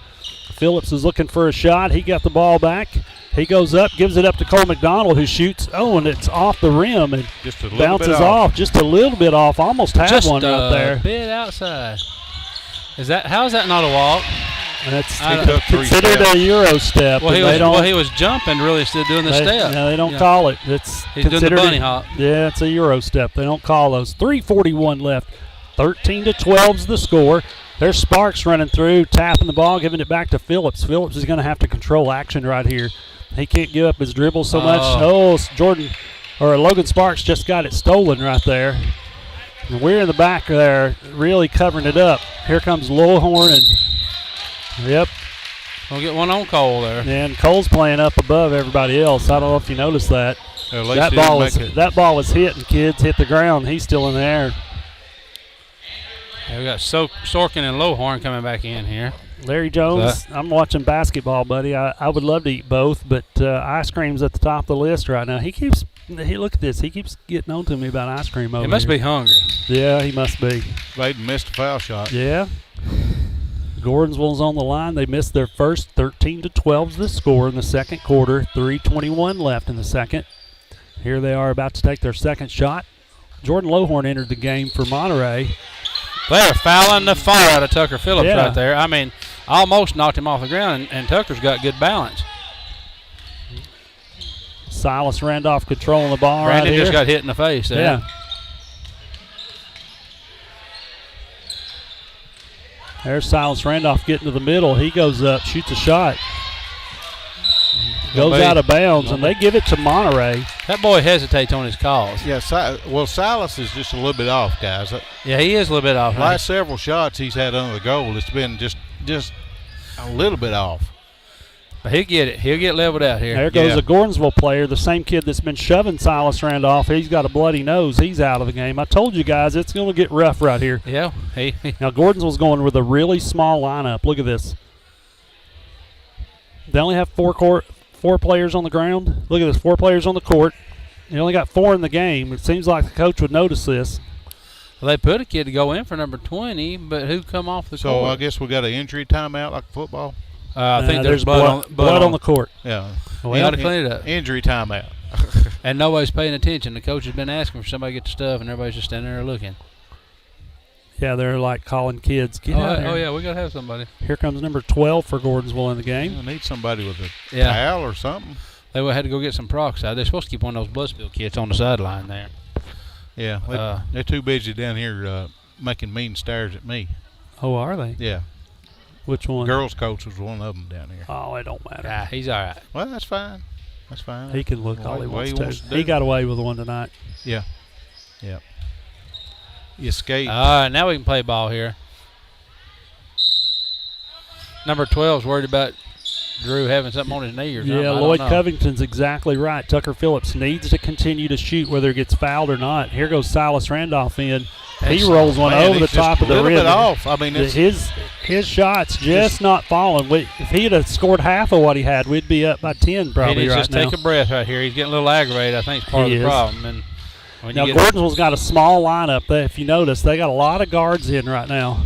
Phillips is looking for a shot. He got the ball back. He goes up, gives it up to Cole McDonald, who shoots. Oh, and it's off the rim and Just a little bounces bit off. Just a little bit off. Almost had just one right there. a bit outside. How is that not a walk? And it's He took three considered steps. a Euro step. Well, and he was jumping really instead of doing the step. No, they don't Yeah. call it. It's He's doing the considered bunny hop. Yeah, it's a Euro step. They don't call those. 3:41 left. 13-12's the score. There's Sparks running through, tapping the ball, giving it back to Phillips. Phillips is going to have to control action right here. He can't give up his dribble so much. Oh, Jordan or Logan Sparks just got it stolen right there. And we're in the back there really covering it up. Here comes Lowhorn and, yep. We'll get one on Cole there. And Cole's playing up above everybody else. I don't know if you noticed that. That ball was hit, and kids hit the ground. He's still in the air. Yeah, we got Sorkin and Lowhorn coming back in here. Larry Jones, I'm watching basketball, buddy. I would love to eat both, but ice cream's at the top of the list right now. Look at this. He keeps getting on to me about ice cream over He must here. be hungry. Yeah, he must be. They missed a foul shot. Yeah. Gordonsville's on the line. They missed their first 13-12 the score in the second quarter. 3:21 left in the second. Here they are about to take their second shot. Jordan Lowhorn entered the game for Monterey. They're fouling the fire out of Tucker Phillips right there. I mean, almost knocked him off the ground, and Tucker's got good balance. Silas Randolph controlling the ball Brandon right here. just got hit in the face there. Yeah. There's Silas Randolph getting to the middle. He goes up, shoots a shot. Goes out of bounds, and they give it to Monterey. That boy hesitates on his calls. Yeah, Silas is just a little bit off, guys. Yeah, he is a little bit off. Last several shots he's had under the goal, it's been just a little bit off. But he'll get it. He'll get leveled out here. There goes a Gordonsville player, the same kid that's been shoving Silas Randolph. He's got a bloody nose. He's out of the game. I told you guys it's going to get rough right here. Yeah. Now Gordonsville's going with a really small lineup. Look at this. They only have four players on the ground. Look at this, 4 players on the court. They only got 4 in the game. It seems like the coach would notice this. Well, they put a kid to go in for number 20, but who come off the court? So I guess we got an injury timeout like football. I think there's blood on the court. Yeah. We got to clean it up. Injury timeout. And nobody's paying attention. The coach has been asking for somebody to get the stuff, and everybody's just standing there looking. Yeah, they're like calling kids. Get out here. Oh, yeah, we got to have somebody. Here comes number 12 for Gordonsville in the game. I need somebody with a towel or something. They had to go get some peroxide. They're supposed to keep one of those blood spill kits on the sideline there. Yeah, they're too busy down here making mean stares at me. Oh, are they? Yeah. Which one? Girls coach was one of them down here. Oh, it don't matter. Yeah, he's all right. Well, that's fine. That's fine. He can look all he wants to. to He got away with one tonight. Yeah. Yeah. You skate. All right, now we can play ball here. Number 12's worried about Drew having something on his knee or something. Yeah, Lloyd Covington's exactly right. Tucker Phillips needs to continue to shoot whether it gets fouled or not. Here goes Silas Randolph in. He rolls one over the top of the rim. A little bit off. I mean, his shot's just not falling. If he'd have scored half of what he had, we'd be up by 10 probably right now. He needs to just take a breath right here. He's getting a little aggravated. I think it's part of the problem. And now, Gordonsville's got a small lineup. If you notice, they got a lot of guards in right now.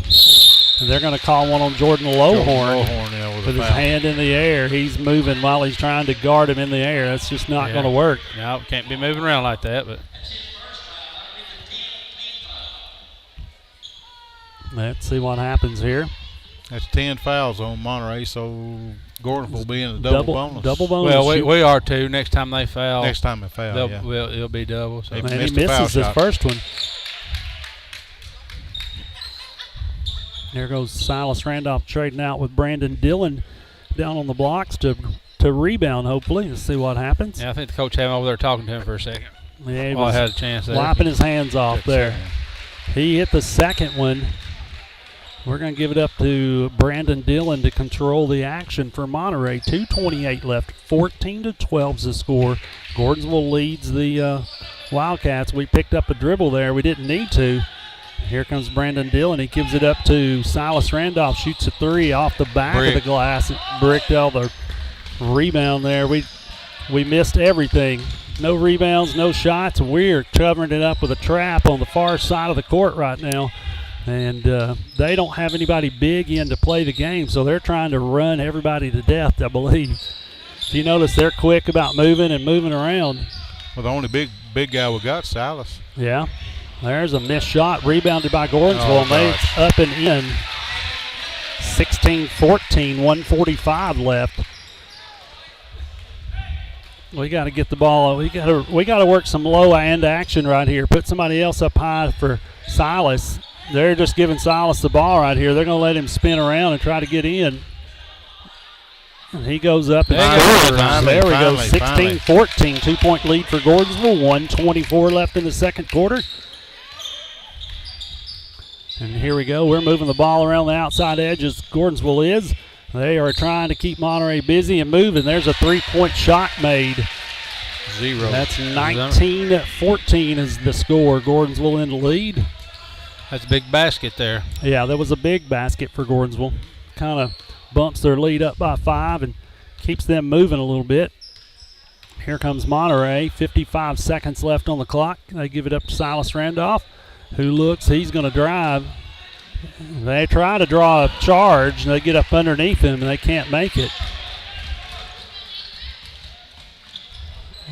And they're going to call one on Jordan Lowhorn with his hand in the air. He's moving while he's trying to guard him in the air. That's just not going to work. No, can't be moving around like that. But let's see what happens here. That's 10 fouls on Monterey, so Gordonsville will be in a double bonus. Double bonus. Well, we are too. Next time they foul. Next time they foul, yeah. Well, it'll be double. So. And he misses his first one. There goes Silas Randolph trading out with Brandon Dillon down on the blocks to rebound, hopefully. Let's see what happens. Yeah, I think the coach had him over there talking to him for a second. Yeah, he I had a chance there. Wiping his hands off there. He hit the second one. We're going to give it up to Brandon Dillon to control the action for Monterey. 2:28 left. 14-12 is the score. Gordonsville leads the Wildcats. We picked up a dribble there. We didn't need to. Here comes Brandon Dillon. He gives it up to Silas Randolph. Shoots a 3 off the back of the glass. Bricked all the rebound there. We missed everything. No rebounds, no shots. We're covering it up with a trap on the far side of the court right now. And they don't have anybody big in to play the game, so they're trying to run everybody to death, I believe. If you notice, they're quick about moving and moving around. Well, the only big guy we got, Silas. Yeah. There's a missed shot, rebounded by Gordonsville, and it's up and in. 16-14, 1:45 left. We got to get the ball. We got to work some low end action right here. Put somebody else up high for Silas. They're just giving Silas the ball right here. They're going to let him spin around and try to get in. And he goes up and Finally, there we go, finally. 16-14, 2-point lead for Gordonsville, 1:24 left in the second quarter. And here we go, we're moving the ball around the outside edge as Gordonsville is. They are trying to keep Monterey busy and moving. There's a 3-point shot made. 0. That's 19-14 is the score. Gordonsville in the lead. That's a big basket there. Yeah, that was a big basket for Gordonsville. Kind of bumps their lead up by 5 and keeps them moving a little bit. Here comes Monterey. 55 seconds left on the clock. They give it up to Silas Randolph, who looks, he's going to drive. They try to draw a charge, and they get up underneath him, and they can't make it.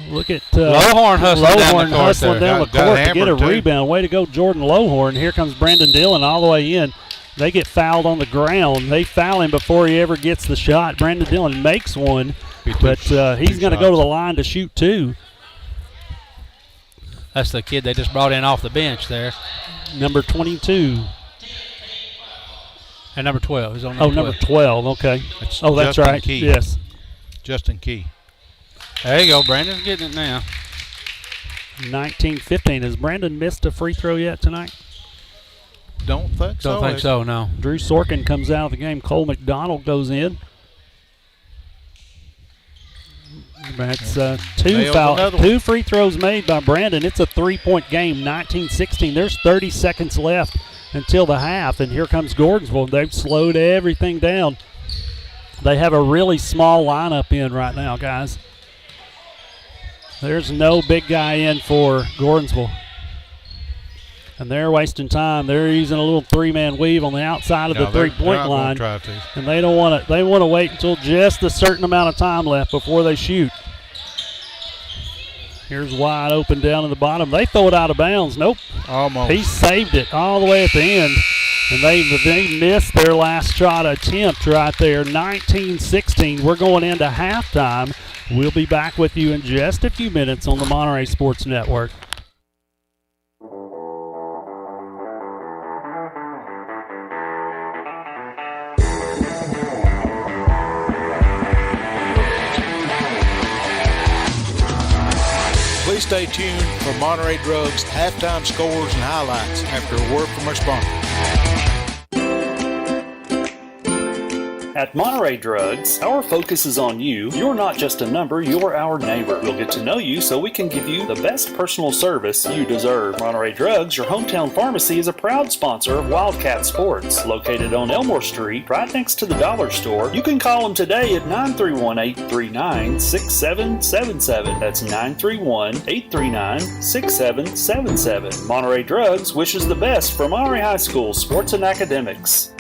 Look at Lowhorn hustling down the court to get a too. rebound. Way to go, Jordan Lowhorn. Here comes Brandon Dillon all the way in. They get fouled on the ground. They foul him before he ever gets the shot. Brandon Dillon makes one, but he's going to go to the line to shoot 2. That's the kid they just brought in off the bench there. Number 22. And number 12. He's on number 12. Okay. That's that's Justin right. Key. Yes. Justin Key. There you go. Brandon's getting it now. 19-15. Has Brandon missed a free throw yet tonight? Don't think so. Don't think so, no. Drew Sorkin comes out of the game. Cole McDonald goes in. That's two free throws made by Brandon. It's a 3-point game, 19-16. There's 30 seconds left until the half, and here comes Gordonsville. They've slowed everything down. They have a really small lineup in right now, guys. There's no big guy in for Gordonsville. And they're wasting time. They're using a little 3-man weave on the outside of the 3-point line. And they don't want to. They want to wait until just a certain amount of time left before they shoot. Here's wide open down in the bottom. They throw it out of bounds. Nope. Almost. He saved it all the way at the end. And they missed their last shot attempt right there. 19-16. We're going into halftime. We'll be back with you in just a few minutes on the Monterey Sports Network. Please stay tuned for Monterey Drugs halftime scores and highlights after a word from our sponsor. At Monterey Drugs, our focus is on you. You're not just a number, you're our neighbor. We'll get to know you so we can give you the best personal service you deserve. Monterey Drugs, your hometown pharmacy, is a proud sponsor of Wildcat Sports. Located on Elmore Street, right next to the dollar store. You can call them today at 931-839-6777. That's 931-839-6777. Monterey Drugs wishes the best for Monterey High School sports and academics.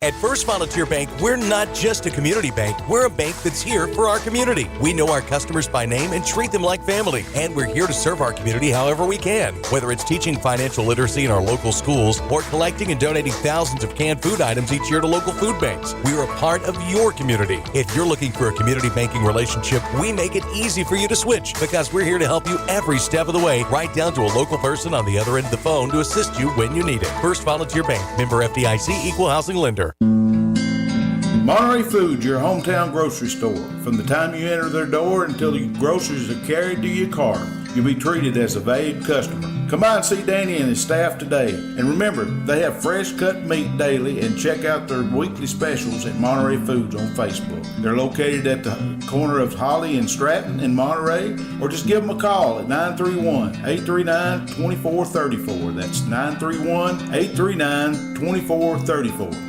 At First Volunteer Bank, we're not just a community bank, we're a bank that's here for our community. We know our customers by name and treat them like family, and we're here to serve our community however we can. Whether it's teaching financial literacy in our local schools or collecting and donating thousands of canned food items each year to local food banks, we're a part of your community. If you're looking for a community banking relationship, we make it easy for you to switch because we're here to help you every step of the way, right down to a local person on the other end of the phone to assist you when you need it. First Volunteer Bank, member FDIC, equal housing lender. Monterey Foods, your hometown grocery store. From the time you enter their door until your groceries are carried to your car, you'll be treated as a valued customer. Come by and see Danny and his staff today. And remember, they have fresh cut meat daily, and check out their weekly specials at Monterey Foods on Facebook. They're located at the corner of Holly and Stratton in Monterey, or just give them a call at 931-839-2434. That's 931-839-2434.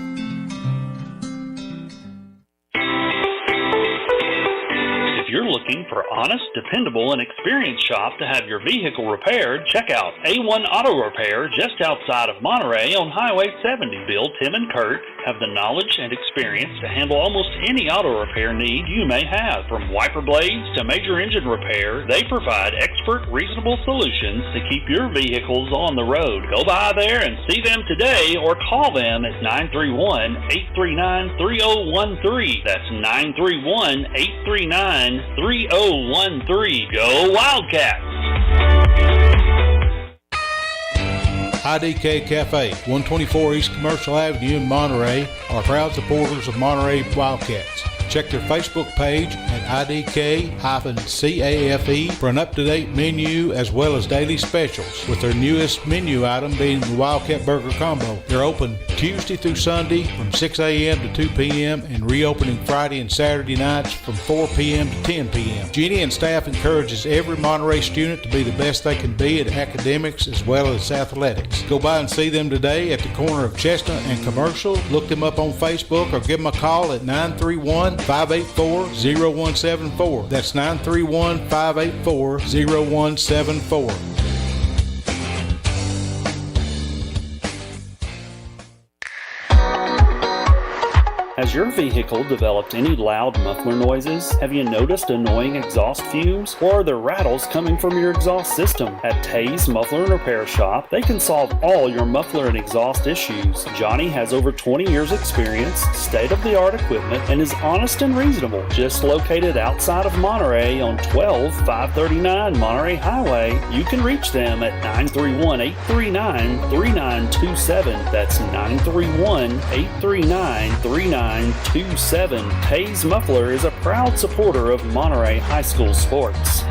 If you're looking for honest, dependable, and experienced shop to have your vehicle repaired, check out A1 Auto Repair just outside of Monterey on Highway 70. Bill, Tim, and Kurt have the knowledge and experience to handle almost any auto repair need you may have. From wiper blades to major engine repair, they provide expert, reasonable solutions to keep your vehicles on the road. Go by there and see them today or call them at 931-839-3013. That's 931-839-3013. Go Wildcats! IDK Cafe, 124 East Commercial Avenue in Monterey, are proud supporters of Monterey Wildcats. Check their Facebook page at IDK-CAFE for an up-to-date menu as well as daily specials, with their newest menu item being the Wildcat Burger Combo. They're open Tuesday through Sunday from 6 a.m. to 2 p.m. and reopening Friday and Saturday nights from 4 p.m. to 10 p.m. Jeannie and staff encourages every Monterey student to be the best they can be at academics as well as athletics. Go by and see them today at the corner of Chestnut and Commercial. Look them up on Facebook or give them a call at 931-584-0174. That's 931-584-0174. Has your vehicle developed any loud muffler noises? Have you noticed annoying exhaust fumes? Or are there rattles coming from your exhaust system? At Tay's Muffler and Repair Shop, they can solve all your muffler and exhaust issues. Johnny has over 20 years experience, state-of-the-art equipment, and is honest and reasonable. Just located outside of Monterey on 12539 Monterey Highway, you can reach them at 931-839-3927. That's 931-839-3927. Tay's Muffler is a proud supporter of Monterey High School sports.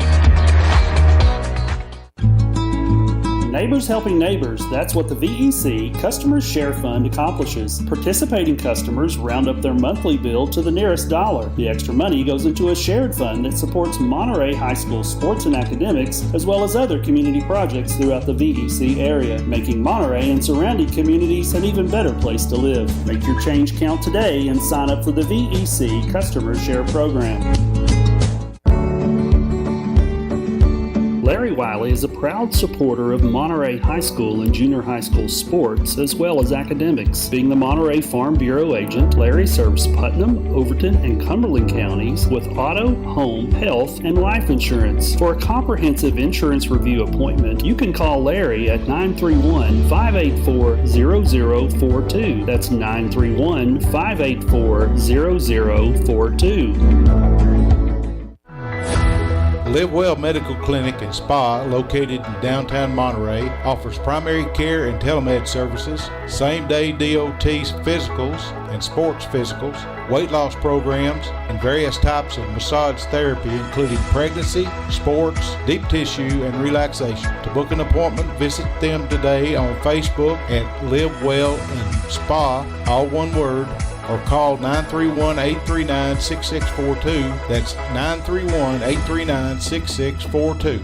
Neighbors helping neighbors, that's what the VEC Customers Share Fund accomplishes. Participating customers round up their monthly bill to the nearest dollar. The extra money goes into a shared fund that supports Monterey High School sports and academics, as well as other community projects throughout the VEC area, making Monterey and surrounding communities an even better place to live. Make your change count today and sign up for the VEC Customers Share Program. Larry Wiley is a proud supporter of Monterey High School and junior high school sports, as well as academics. Being the Monterey Farm Bureau agent, Larry serves Putnam, Overton, and Cumberland counties with auto, home, health, and life insurance. For a comprehensive insurance review appointment, you can call Larry at 931-584-0042. That's 931-584-0042. Live Well Medical Clinic and Spa, located in downtown Monterey, offers primary care and telemed services, same-day DOT physicals and sports physicals, weight loss programs, and various types of massage therapy, including pregnancy, sports, deep tissue, and relaxation. To book an appointment, visit them today on Facebook at Live Well and Spa, all one word, or call 931-839-6642. That's 931-839-6642.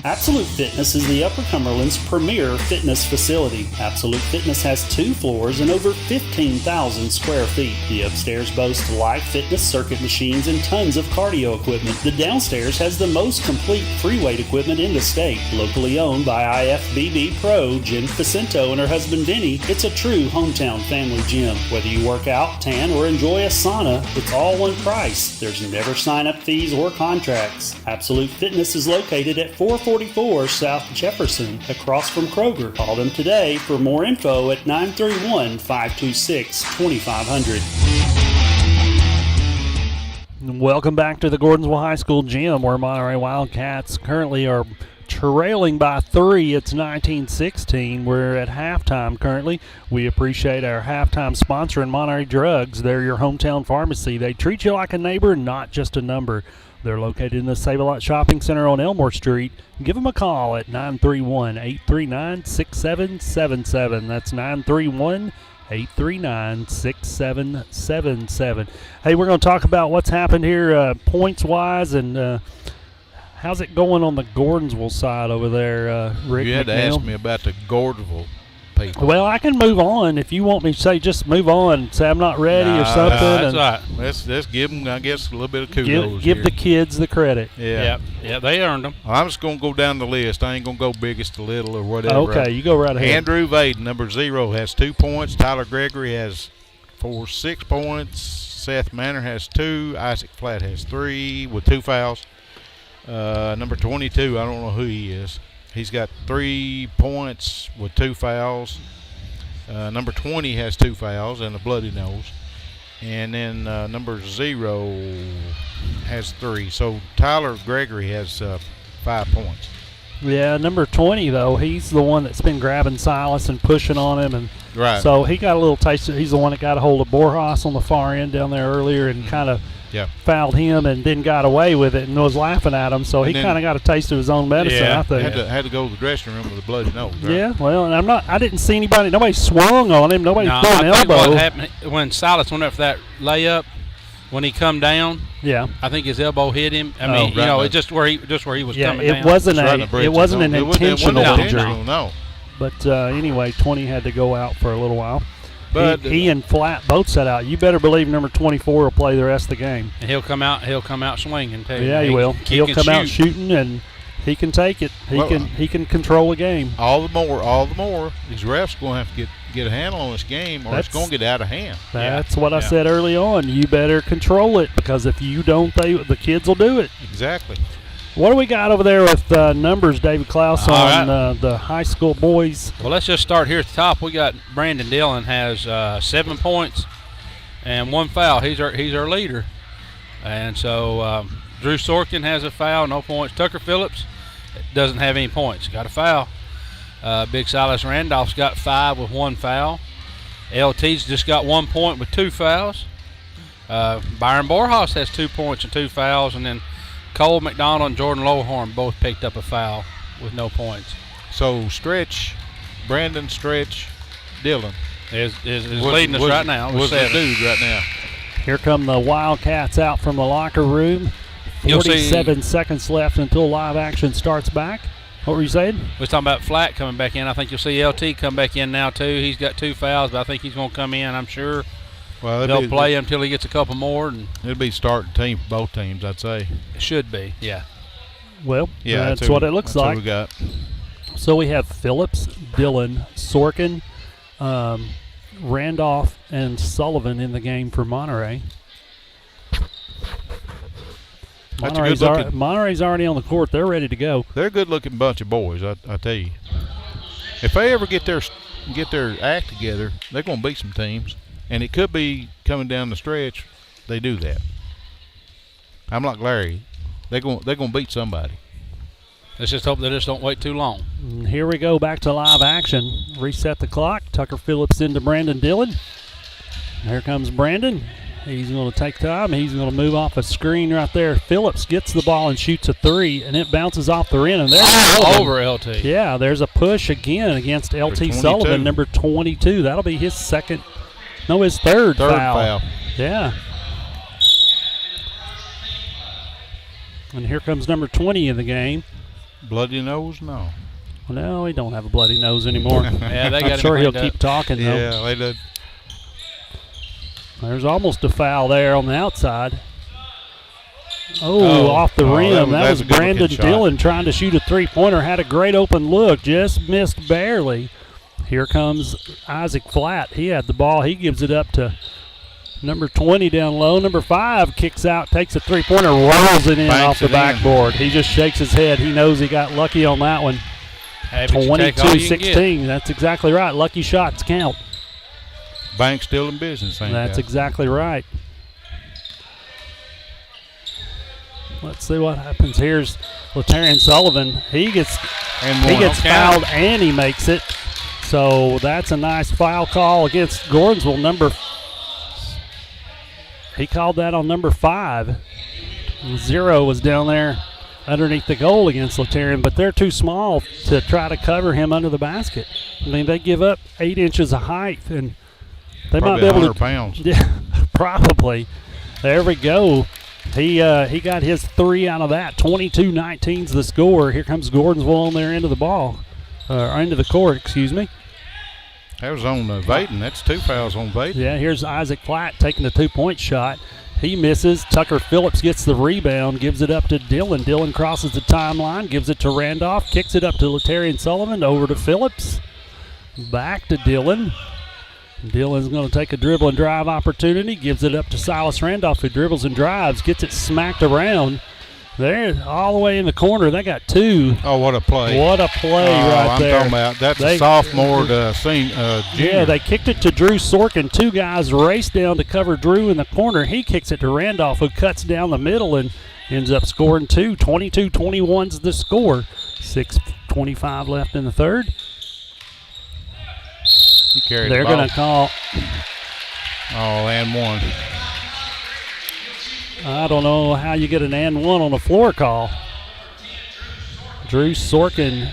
Absolute Fitness is the Upper Cumberland's premier fitness facility. Absolute Fitness has 2 floors and over 15,000 square feet. The upstairs boasts live fitness circuit machines and tons of cardio equipment. The downstairs has the most complete free weight equipment in the state. Locally owned by IFBB Pro Jen Facento and her husband Denny, it's a true hometown family gym. Whether you work out, tan, or enjoy a sauna, it's all one price. There's never sign-up fees or contracts. Absolute Fitness is located at 444 South Jefferson, across from Kroger. Call them today for more info at 931-526-2500. Welcome back to the Gordonsville High School gym, where Monterey Wildcats currently are trailing by 3. It's 19-16. We're at halftime currently. We appreciate our halftime sponsor in Monterey Drugs. They're your hometown pharmacy. They treat you like a neighbor, not just a number. They're located in the Save-A-Lot Shopping Center on Elmore Street. Give them a call at 931-839-6777. That's 931-839-6777. Hey, we're going to talk about what's happened here points-wise, and how's it going on the Gordonsville side over there, Rick? You had to ask me about the Gordonsville people. Well, I can move on if you want me to say just move on, say I'm not ready or something. That's right. Let's give them, I guess, a little bit of kudos. Give the kids the credit. Yeah, they earned them. I'm just going to go down the list. I ain't going to go biggest to little or whatever. Okay, you go right ahead. Andrew Vaden, number 0, has 2 points. Tyler Gregory has 6 points. Seth Manor has 2. Isaac Flatt has 3 with 2 fouls. Number 22, I don't know who he is. He's got 3 points with 2 fouls. Number 20 has 2 fouls and a bloody nose. And then number 0, has 3. So Tyler Gregory has 5 points. Yeah, number 20, though, he's the one that's been grabbing Silas and pushing on him. And Right. so he got a little taste. He's the one that got a hold of Borjas on the far end down there earlier and kind of fouled him and then got away with it and was laughing at him. So he kind of got a taste of his own medicine, I think. Had to go to the dressing room with a bloody nose. Right? Yeah, well, and I didn't see anybody. Nobody swung on him. Nobody threw an I think elbow. what happened when Silas went up for that layup, when he come down, I think his elbow hit him. I mean, it's just where he was coming down. It wasn't an intentional injury. No. But anyway, 20 had to go out for a little while. But he and Flat both set out. You better believe number 24 will play the rest of the game. And he'll come out swinging too. Yeah, he will. He'll come out shooting, and he can take it. He can control a game. All the more. These refs going to have to get a handle on this game, or it's going to get out of hand. That's what I said early on. You better control it, because if you don't, the kids will do it. Exactly. What do we got over there with numbers, David Klaus, on the high school boys? Well, let's just start here at the top. We got Brandon Dillon has 7 points and 1 foul. He's our leader. And so Drew Sorkin has a foul, no points. Tucker Phillips doesn't have any points, got a foul. Big Silas Randolph's got 5 with 1 foul. LT's just got 1 point with 2 fouls. Byron Borjas has 2 points and 2 fouls, and then Cole McDonald and Jordan Lowhorn both picked up a foul with no points. So Brandon Dillon is leading us right now. Was the dude right now. Here come the Wildcats out from the locker room. 47 seconds left until live action starts back. What were you saying? We was talking about Flat coming back in. I think you'll see LT come back in now too. He's got 2 fouls, but I think he's going to come in, I'm sure. Well, they'll play him until he gets a couple more. And it'll be starting team for both teams, I'd say. It should be, yeah. Well, that's what it looks like. What we got. So we have Phillips, Dillon, Sorkin, Randolph, and Sullivan in the game for Monterey. Monterey's already on the court. They're ready to go. They're a good-looking bunch of boys, I tell you. If they ever get their act together, they're going to beat some teams. And it could be coming down the stretch, they do that. I'm like Larry. They're going to beat somebody. Let's just hope they just don't wait too long. And here we go, back to live action. Reset the clock. Tucker Phillips into Brandon Dillon. Here comes Brandon. He's going to take time. He's going to move off a screen right there. Phillips gets the ball and shoots a 3, and it bounces off the rim. And there's over LT. Yeah, there's a push again against LT Sullivan, number 22. That'll be his third foul. Yeah. And here comes number 20 in the game. Bloody nose? No. No, he don't have a bloody nose anymore. Yeah, they got I'm sure he'll keep talking, though. Yeah, they did. There's almost a foul there on the outside. Off the rim. That was Brandon Dillon trying to shoot a 3-pointer. Had a great open look. Just missed barely. Here comes Isaac Flat. He had the ball. He gives it up to number 20 down low. Number 5 kicks out, takes a 3-pointer, rolls it in off the backboard. He just shakes his head. He knows he got lucky on that one. 22-16. That's exactly right. Lucky shots count. Bank's still in business, ain't That's exactly right. Let's see what happens. Here's Latarian Sullivan. He gets fouled and he makes it. So that's a nice foul call against Gordonsville. He called that on number 5. 0 was down there underneath the goal against Latarian, but they're too small to try to cover him under the basket. I mean, they give up 8 inches of height, and they might be able 100 pounds. Yeah, probably. There we go. He got his 3 out of that. 22-19's the score. Here comes Gordonsville on their end of the ball. End of the court, excuse me. That was on Vaden. That's 2 fouls on Vaden. Yeah, here's Isaac Flat taking the 2-point shot. He misses. Tucker Phillips gets the rebound, gives it up to Dillon. Dillon crosses the timeline, gives it to Randolph, kicks it up to Latarian Sullivan, over to Phillips. Back to Dillon. Dillon's going to take a dribble and drive opportunity, gives it up to Silas Randolph, who dribbles and drives, gets it smacked around. They're all the way in the corner. They got two. Oh, what a play. What a play right there. I'm talking about. That's a sophomore to junior. Yeah, they kicked it to Drew Sorkin. Two guys raced down to cover Drew in the corner. He kicks it to Randolph, who cuts down the middle and ends up scoring two. 22-21's the score. 6:25 left in the third. He carried They're the ball. going to call. Oh, and one. I don't know how you get an and one on a floor call. Drew Sorkin,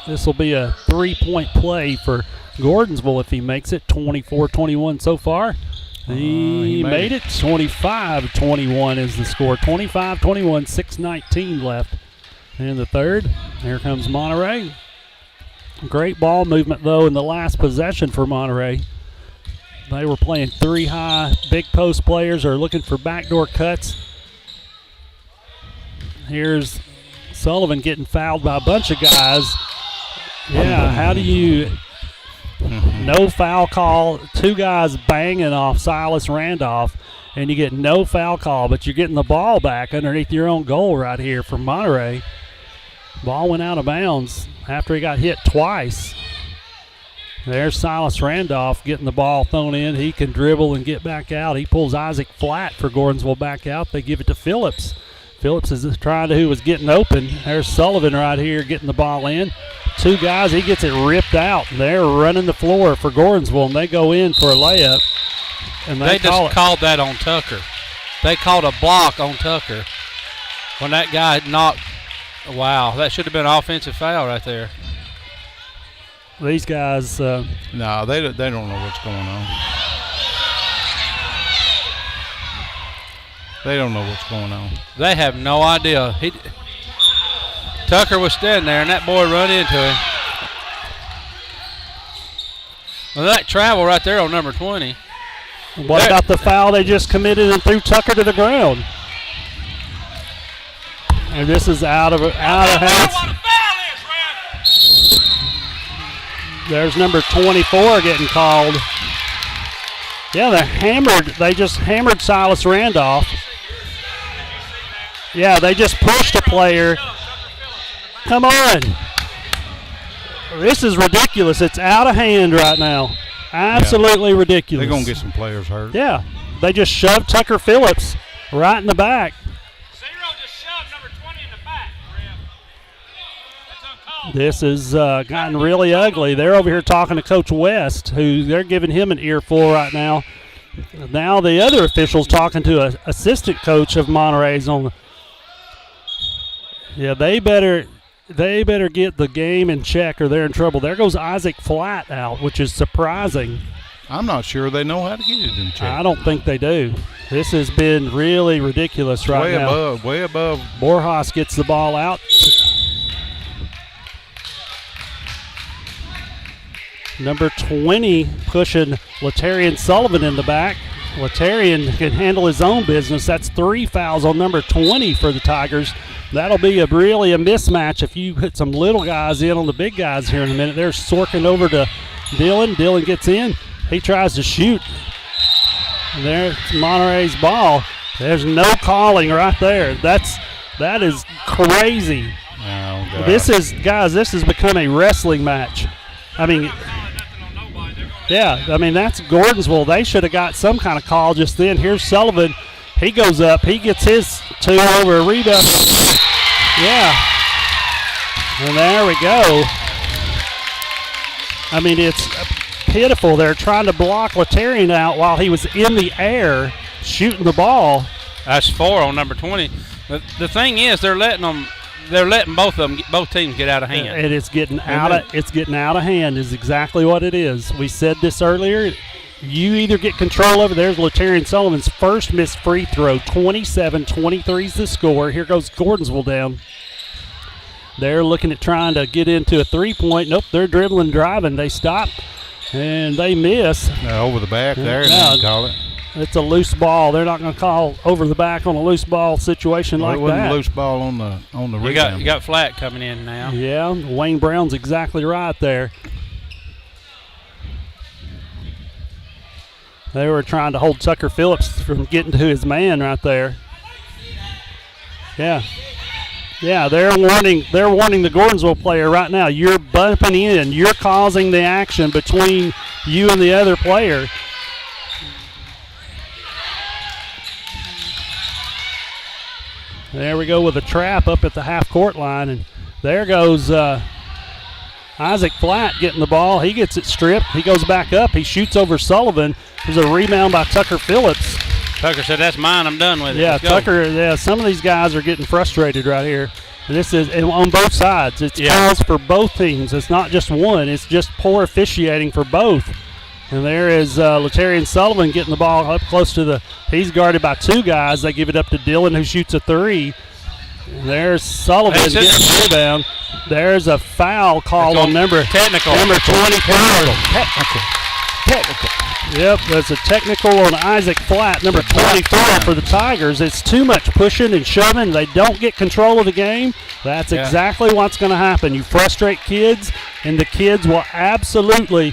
this will be a 3-point play for Gordonsville if he makes it. 24-21 so far. He made it. 25-21 is the score. 25-21, 6:19 left in the third. Here comes Monterey. Great ball movement, though, in the last possession for Monterey. They were playing three high. Big post players are looking for backdoor cuts. Here's Sullivan getting fouled by a bunch of guys. Yeah, how do you... No foul call. Two guys banging off Silas Randolph, and you get no foul call, but you're getting the ball back underneath your own goal right here from Monterey. Ball went out of bounds after he got hit twice. There's Silas Randolph getting the ball thrown in. He can dribble and get back out. He pulls Isaac Flat for Gordonsville back out. They give it to Phillips. Phillips is trying to, who was getting open. There's Sullivan right here getting the ball in. Two guys, he gets it ripped out. They're running the floor for Gordonsville, and they go in for a layup. And they just called that on Tucker. They called a block on Tucker when that guy knocked. Wow, that should have been an offensive foul right there. These guys. No, they don't know what's going on. They don't know what's going on. They have no idea. Tucker was standing there, and that boy run into him. Well, that travel right there on number 20. What about the foul they just committed and threw Tucker to the ground? And this is out of hands. There's number 24 getting called. Yeah, they just hammered Silas Randolph. Yeah, they just pushed a player. Come on. This is ridiculous. It's out of hand right now. Absolutely ridiculous. They're going to get some players hurt. Yeah, they just shoved Tucker Phillips right in the back. This has gotten really ugly. They're over here talking to Coach West, who they're giving him an earful right now. Now the other officials talking to an assistant coach of Monterey's on the. Yeah, they better get the game in check or they're in trouble. There goes Isaac Flat out, which is surprising. I'm not sure they know how to get it in check. I don't think they do. This has been really ridiculous right now. Way above. Borjas gets the ball out. Number 20 pushing Latarian Sullivan in the back. Latarian can handle his own business. That's 3 fouls on number 20 for the Tigers. That'll be really a mismatch if you hit some little guys in on the big guys here in a minute. There's Sorkin over to Dillon. Dillon gets in. He tries to shoot. And there's Monterey's ball. There's no calling right there. That is crazy. Oh, God. This has become a wrestling match. I mean, yeah, that's Gordonsville. They should have got some kind of call just then. Here's Sullivan. He goes up. He gets his two over a rebound. Yeah. And there we go. I mean, it's pitiful. They're trying to block Latarian out while he was in the air shooting the ball. That's 4 on number 20. The thing is, they're letting both teams get out of hand. And it's getting out of hand is exactly what it is. We said this earlier. You either get control over. There's Latarian Sullivan's first missed free throw. 27-23 is the score. Here goes Gordonsville down. They're looking at trying to get into a three-point. Nope, they're dribbling, driving. They stop, and they miss. Over the back there, No, they call it. It's a loose ball. They're not going to call over the back on a loose ball situation like it wasn't that. a loose ball on the rebound. You got Flat coming in now. Yeah, Wayne Brown's exactly right there. They were trying to hold Tucker Phillips from getting to his man right there. Yeah. Yeah, they're warning the Gordonsville player right now. You're bumping in. You're causing the action between you and the other player. There we go with a trap up at the half-court line, and there goes Isaac Flatt getting the ball. He gets it stripped. He goes back up. He shoots over Sullivan. There's a rebound by Tucker Phillips. Tucker said, "That's mine. I'm done with it." Yeah, Let's go. Tucker. Yeah, some of these guys are getting frustrated right here. And this is on both sides. It's calls for both teams. It's not just one. It's just poor officiating for both. And there is Latarian Sullivan getting the ball up close to the. He's guarded by two guys. They give it up to Dylan, who shoots a three. And there's Sullivan getting the rebound. There's a foul called on number 24. Technical. Yep, there's a technical on Isaac Flatt, number 24 for the Tigers. It's too much pushing and shoving. They don't get control of the game. That's exactly what's going to happen. You frustrate kids, and the kids will absolutely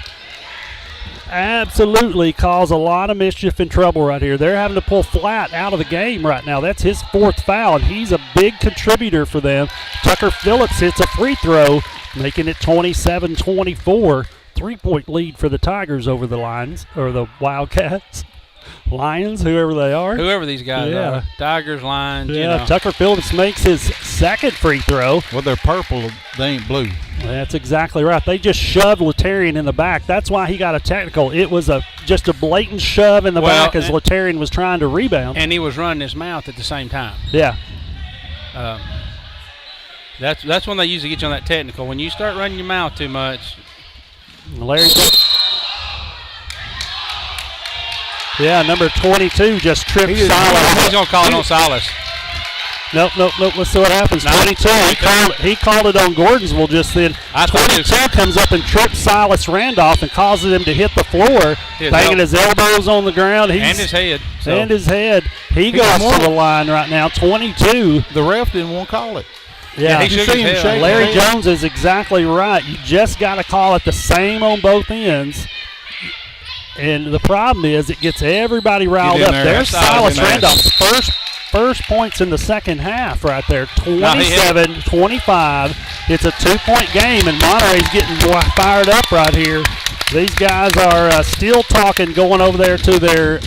cause a lot of mischief and trouble right here. They're having to pull Flatt out of the game right now. That's his fourth foul, and he's a big contributor for them. Tucker Phillips hits a free throw, making it 27-24. 3-point lead for the Tigers over the Lions, or the Wildcats. Lions, whoever they are. Whoever these guys are. Tigers, Lions, Yeah, you know. Tucker Phillips makes his second free throw. Well, they're purple. They ain't blue. That's exactly right. They just shoved Latarian in the back. That's why he got a technical. It was just a blatant shove in the back as Latarian was trying to rebound. And he was running his mouth at the same time. Yeah. That's when they usually get you on that technical. When you start running your mouth too much. Larry. Yeah, number 22 just tripped Silas. He's going to call it on Silas. Nope. Let's see what happens. 22. He called it on Gordonsville just then. 22 comes up and trips Silas Randolph and causes him to hit the floor, banging his elbows on the ground. And his head. And his head. He goes to the line right now. 22. The ref didn't want to call it. Yeah, he shook his head. Larry Jones is exactly right. You just got to call it the same on both ends. And the problem is it gets everybody riled up. There's Silas Randolph's first points in the second half right there. 27-25. It's a 2-point game, and Monterey's getting fired up right here. These guys are still talking, going over there to their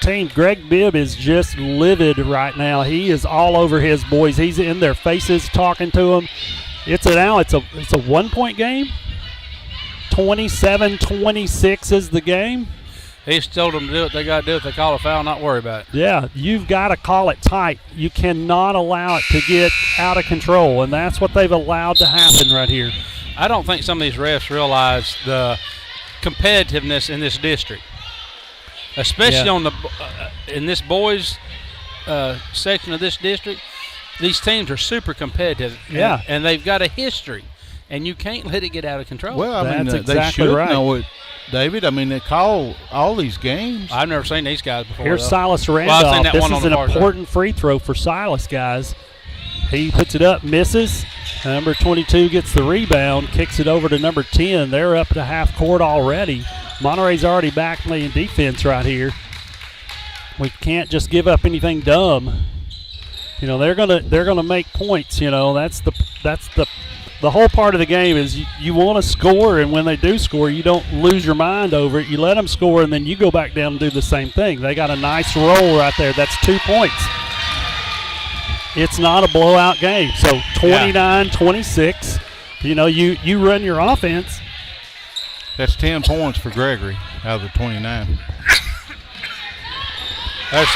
team. Greg Bibb is just livid right now. He is all over his boys. He's in their faces talking to them. It's a 1-point game. 27-26 is the game. He's told them to do what they got to do. If they call a foul, not worry about it. Yeah, you've got to call it tight. You cannot allow it to get out of control, and that's what they've allowed to happen right here. I don't think some of these refs realize the competitiveness in this district, especially on the in this boys section of this district. These teams are super competitive, and they've got a history, and you can't let it get out of control. Well, I mean, that's they exactly should right. know it, David. I mean, they call all these games. I've never seen these guys before. Here's though. Silas Randolph. Well, I've seen that this one is on an the far important free throw for Silas, guys. He puts it up, misses. Number 22 gets the rebound, kicks it over to number 10. They're up to half court already. Monterey's already back playing defense right here. We can't just give up anything dumb. You know, they're gonna make points. You know, that's the whole part of the game is you want to score, and when they do score, you don't lose your mind over it. You let them score, and then you go back down and do the same thing. They got a nice roll right there. That's 2 points. It's not a blowout game. So 29-26. You know, you run your offense. That's 10 points for Gregory out of the 29. That's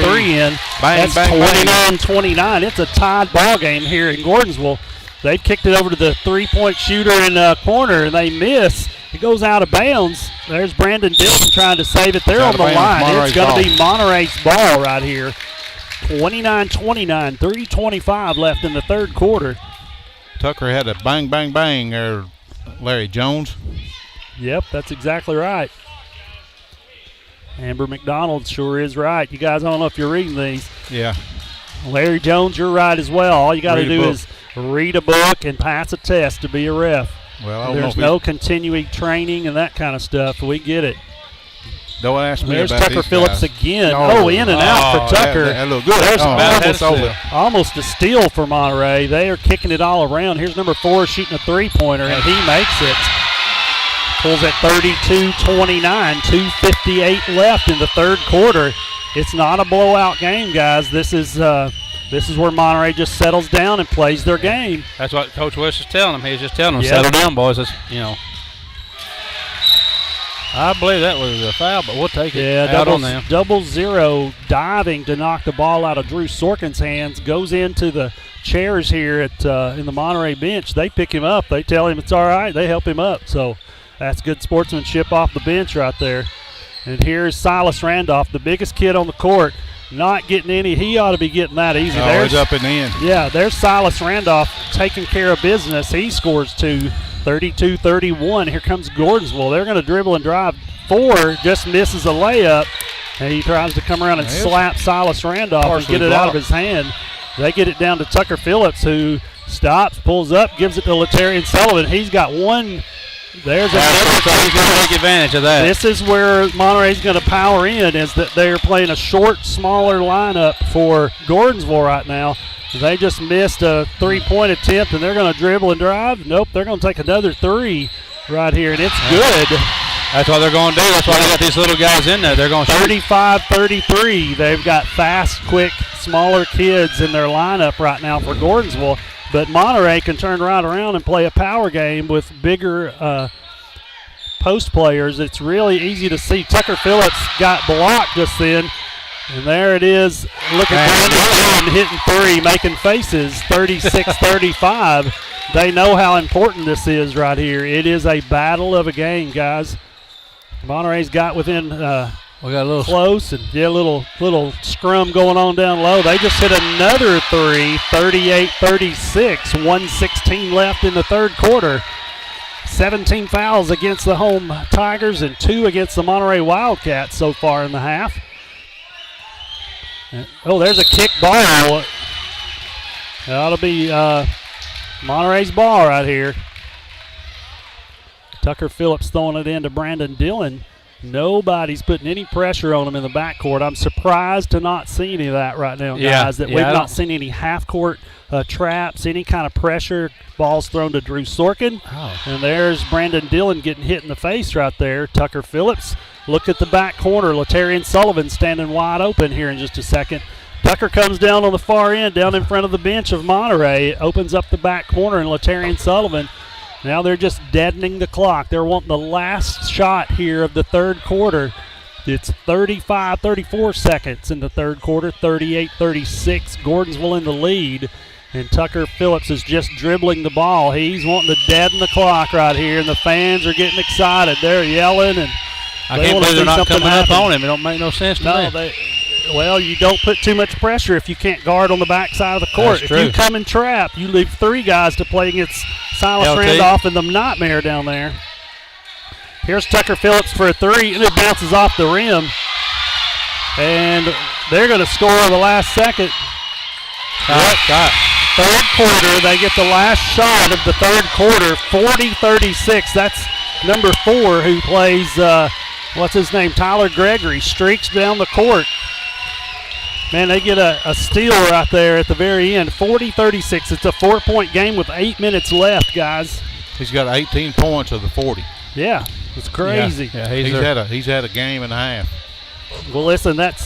three in. Bang, That's bang, 29-29. It's a tied ball game here in Gordonsville. They've kicked it over to the three-point shooter in the corner, and they miss. It goes out of bounds. There's Brandon Dillon trying to save it. They're on the line. It's going to be Monterey's ball right here. 29-29, 3:25 left in the third quarter. Tucker had a bang, bang, bang there, Larry Jones. Yep, that's exactly right. Amber McDonald sure is right. You guys, I don't know if you're reading these. Yeah. Larry Jones, you're right as well. All you got to do is read a book and pass a test to be a ref. Well, There's no continuing training and that kind of stuff. We get it. Don't ask me There's about Tucker these Phillips guys. again. Oh, in and out for Tucker. That looked good. There's Almost over. almost a steal for Monterey. They are kicking it all around. Here's number 4 shooting a three-pointer, and he makes it. Pulls at 32-29, 2:58 left in the third quarter. It's not a blowout game, guys. This is where Monterey just settles down and plays their game. That's what Coach West is telling them. He's just telling them, Yep. settle down, boys. That's, I believe that was a foul, but we'll take it. Yeah, out on them. 0-0 diving to knock the ball out of Drew Sorkin's hands. Goes into the chairs here at in the Monterey bench. They pick him up. They tell him it's all right. They help him up. So that's good sportsmanship off the bench right there. And here's Silas Randolph, the biggest kid on the court, not getting any. He ought to be getting that easy. Oh, he's up and in. Yeah, there's Silas Randolph taking care of business. He scores 2, 32-31. Here comes Gordonsville. They're going to dribble and drive. 4 just misses a layup, and he tries to come around and slap Silas Randolph and get it out of his hand. They get it down to Tucker Phillips, who stops, pulls up, gives it to Latarian Sullivan. He's got one. There's a He's going to take advantage of that. This is where Monterey's going to power in, is that they're playing a short, smaller lineup for Gordonsville right now. They just missed a three-point attempt, and they're going to dribble and drive. Nope, they're going to take another 3 right here, and it's good. That's what they're going to do. That's why they got these little guys in there. They're going to 35-33. They've got fast, quick, smaller kids in their lineup right now for Gordonsville. But Monterey can turn right around and play a power game with bigger post players. It's really easy to see. Tucker Phillips got blocked just then. And there it is. Look at Brandon hitting 3, making faces, 36-35. They know how important this is right here. It is a battle of a game, guys. Monterey's got within we got a little close, and a little scrum going on down low. They just hit another 3, 38-36, 1:16 left in the third quarter. 17 fouls against the home Tigers and 2 against the Monterey Wildcats so far in the half. Oh, there's a kick ball. That'll be Monterey's ball right here. Tucker Phillips throwing it into Brandon Dillon. Nobody's putting any pressure on him in the backcourt. I'm surprised to not see any of that right now, guys. We've not seen any half-court traps, any kind of pressure. Ball's thrown to Drew Sorkin. And there's Brandon Dillon getting hit in the face right there. Tucker Phillips. Look at the back corner. Latarian Sullivan standing wide open here in just a second. Tucker comes down on the far end, down in front of the bench of Monterey. Opens up the back corner, and Latarian Sullivan. Now they're just deadening the clock. They're wanting the last shot here of the third quarter. It's 34 seconds in the third quarter, 38-36. Gordonsville in the lead. And Tucker Phillips is just dribbling the ball. He's wanting to deaden the clock right here, and the fans are getting excited. They're yelling, and I can't believe they're not coming up on him. It don't make no sense to me. Well, you don't put too much pressure if you can't guard on the backside of the court. That's if you come and trap, you leave 3 guys to play against Silas Randolph and the Nightmare down there. Here's Tucker Phillips for a 3, and it bounces off the rim. And they're going to score the last second. Third quarter, they get the last shot of the third quarter, 40-36. That's number 4 who plays, what's his name, Tyler Gregory, streaks down the court. Man, they get a steal right there at the very end, 40-36. It's a 4-point game with 8 minutes left, guys. He's got 18 points of the 40. Yeah, it's crazy. Yeah, he's had a game and a half. Well, listen, that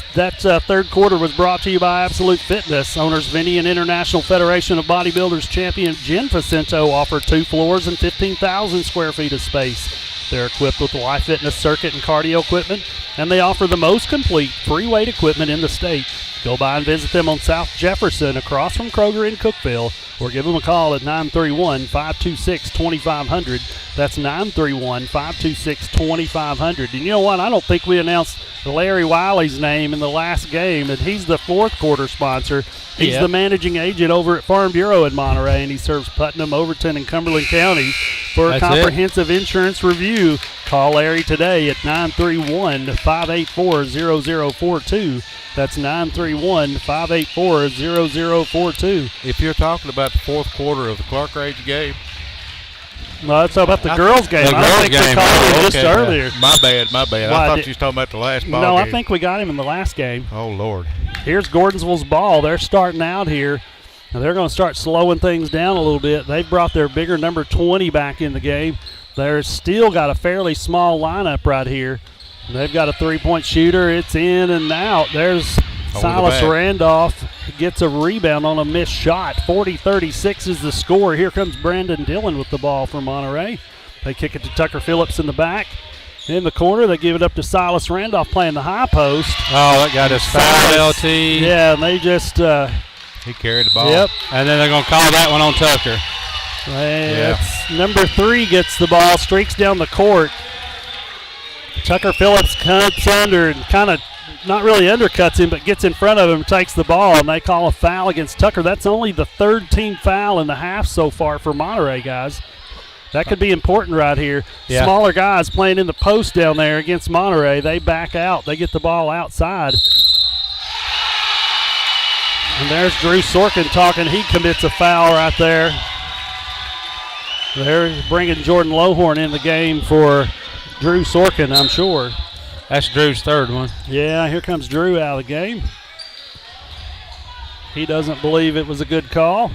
third quarter was brought to you by Absolute Fitness. Owners Vinny and International Federation of Bodybuilders champion Jen Facento offer 2 floors and 15,000 square feet of space. They're equipped with live fitness circuit and cardio equipment, and they offer the most complete free weight equipment in the state. Go by and visit them on South Jefferson across from Kroger in Cookville, or give them a call at 931-526-2500. That's 931-526-2500. And you know what? I don't think we announced Larry Wiley's name in the last game, and he's the fourth quarter sponsor. He's the managing agent over at Farm Bureau in Monterey, and he serves Putnam, Overton, and Cumberland counties. For a comprehensive insurance review, call Larry today at 931-584-0042. That's 931-584-0042. If you're talking about the fourth quarter of the Clark Rage game, Well, that's about the girls' game. The I girls' think we game. called him just Okay, earlier. My bad. Why, I thought you was talking about the last ball No, game. I think we got him in the last game. Oh, Lord. Here's Gordonsville's ball. They're starting out here. Now they're going to start slowing things down a little bit. They've brought their bigger number 20 back in the game. They're still got a fairly small lineup right here. They've got a three-point shooter. It's in and out. There's Silas back. Randolph gets a rebound on a missed shot. 40-36 is the score. Here comes Brandon Dillon with the ball for Monterey. They kick it to Tucker Phillips in the back. In the corner, they give it up to Silas Randolph playing the high post. Oh, that got us foul, LT. Yeah, and they just He carried the ball. yep. And then they're going to call that one on Tucker. That's number 3 gets the ball, streaks down the court. Tucker Phillips cuts under and kind of not really undercuts him, but gets in front of him, takes the ball, and they call a foul against Tucker. That's only the 3rd team foul in the half so far for Monterey, guys. That could be important right here. Yeah. Smaller guys playing in the post down there against Monterey. They back out. They get the ball outside. And there's Drew Sorkin talking. He commits a foul right there. They're bringing Jordan Lohorn in the game for Drew Sorkin, I'm sure. That's Drew's 3rd one. Yeah, here comes Drew out of the game. He doesn't believe it was a good call.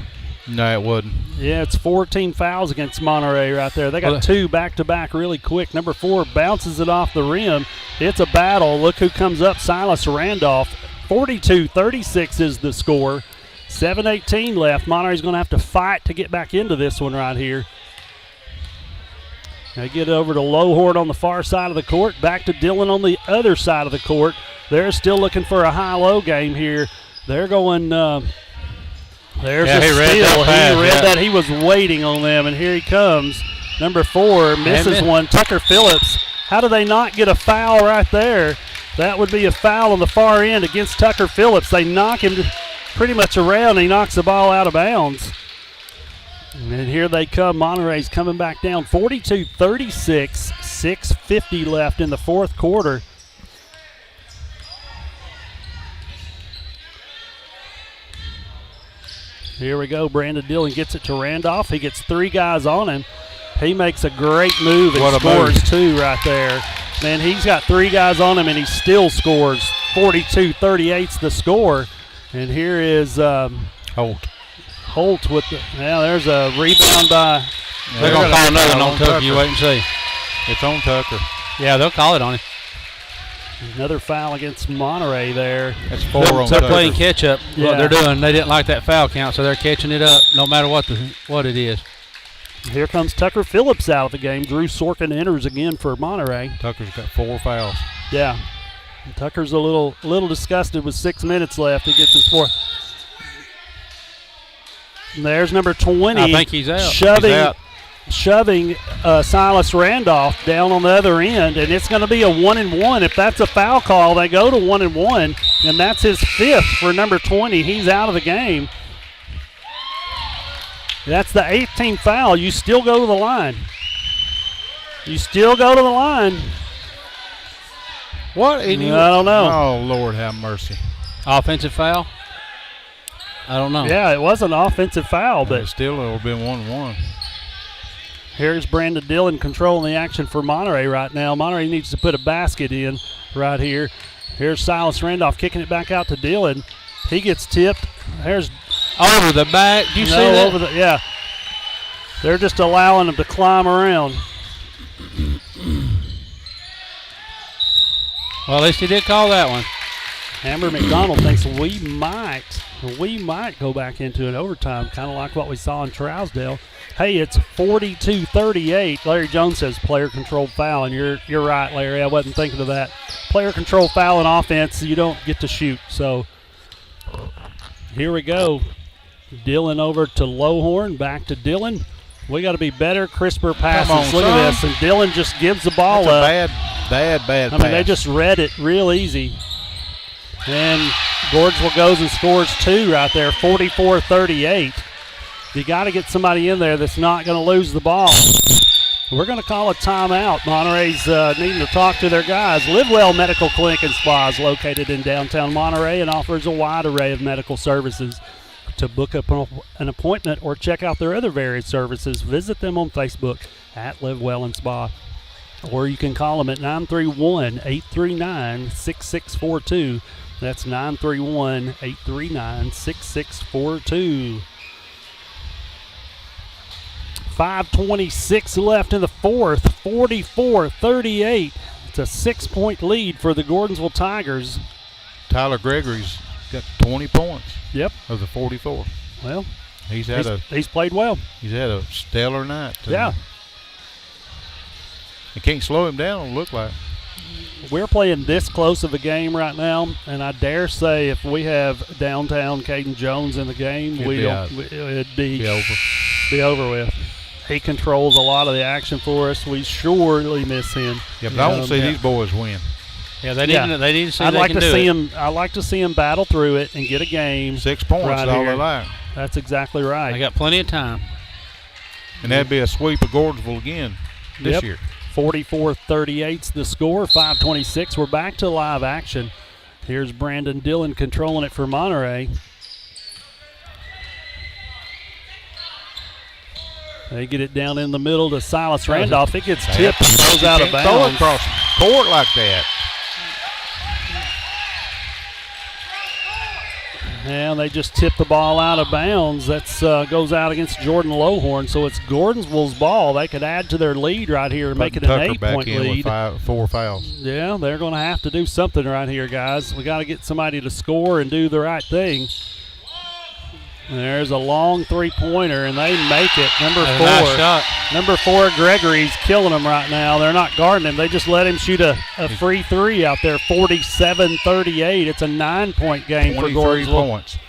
No, it wouldn't. Yeah, it's 14 fouls against Monterey right there. They got 2 back-to-back really quick. Number 4 bounces it off the rim. It's a battle. Look who comes up, Silas Randolph. 42-36 is the score. 7:18 left. Monterey's going to have to fight to get back into this one right here. They get over to Lohorn on the far side of the court. Back to Dillon on the other side of the court. They're still looking for a high-low game here. They're going there's a he read steal. that pass, He read yeah. that. He was waiting on them, and here he comes. Number 4 misses one. Tucker Phillips. How do they not get a foul right there? That would be a foul on the far end against Tucker Phillips. They knock him pretty much around. He knocks the ball out of bounds. And here they come. Monterey's coming back down. 42-36. 6:50 left in the 4th quarter. Here we go. Brandon Dillon gets it to Randolph. He gets 3 guys on him. He makes a great move and scores 2 right there. Man, he's got 3 guys on him, and he still scores. 42-38's the score. And here is Holt with the – now there's a rebound by – They're going to call another one on Tucker. You wait and see. It's on Tucker. Yeah, they'll call it on him. another foul against Monterey there. That's 4 on They're Tucker. playing catch up. Yeah. What they're doing, they didn't like that foul count, so they're catching it up no matter what it is. Here comes Tucker Phillips out of the game. Drew Sorkin enters again for Monterey. Tucker's got 4 fouls. Yeah. And Tucker's a little disgusted with 6 minutes left. He gets his 4th. And there's number 20. I think he's out. Shoving Silas Randolph down on the other end, and it's going to be a 1-and-1. If that's a foul call, they go to 1-and-1, and that's his 5th for number 20. He's out of the game. That's the 18th foul. You still go to the line. What? I don't know. Oh, Lord have mercy. Offensive foul? I don't know. Yeah, it was an offensive foul, But but still, it would have been 1-1. here's Brandon Dillon controlling the action for Monterey right now. Monterey needs to put a basket in right here. Here's Silas Randolph kicking it back out to Dillon. He gets tipped. There's Over the back. Do you see that? over the yeah. They're just allowing him to climb around. Well, at least he did call that one. Amber McDonald thinks we might go back into an overtime, kind of like what we saw in Trousdale. Hey, it's 42-38. Larry Jones says player-controlled foul, and you're right, Larry. I wasn't thinking of that. Player-controlled foul in offense, you don't get to shoot. So here we go. Dillon over to Lohorn, back to Dillon. We got to be better, crisper passes. Come on, Look son. at this, and Dillon just gives the ball That's up. a bad I pass. mean, they just read it real easy. And Gordonsville goes and scores 2 right there, 44-38. You got to get somebody in there that's not going to lose the ball. We're going to call a timeout. Monterey's needing to talk to their guys. Live Well Medical Clinic and Spa is located in downtown Monterey and offers a wide array of medical services. To book up an appointment or check out their other varied services, visit them on Facebook at Live Well and Spa. Or you can call them at 931-839-6642. That's 931-839-6642. 5:26 left in the fourth, 44-38. It's a 6-point lead for the Gordonsville Tigers. Tyler Gregory's got 20 points. Yep. Of the 44. Well, he's played well. He's had a stellar night. Yeah. You can't slow him down, it look like. We're playing this close of a game right now, and I dare say if we have downtown Caden Jones in the game, it'd be over with. He controls a lot of the action for us. We surely miss him. Yeah, but I want to see these boys win. Yeah, they need to see. I'd like to see him battle through it and get a game. 6 points right is all here. they like. That's exactly right. They got plenty of time. And that'd be a sweep of Gordonsville again this year. 44-38's the score. 5:26. We're back to live action. Here's Brandon Dillon controlling it for Monterey. They get it down in the middle to Silas Randolph. It gets tipped and goes out of bounds. Throw it across court like that. And they just tipped the ball out of bounds. That goes out against Jordan Lowhorn. So it's Gordonsville's ball. They could add to their lead right here and make it an 8-point lead. With 4 fouls. Yeah, they're going to have to do something right here, guys. We got to get somebody to score and do the right thing. There's a long three-pointer, and they make it. Nice shot. Number 4, Gregory's killing them right now. They're not guarding him. They just let him shoot a free three out there, 47-38. It's a 9-point game for Gordonsville.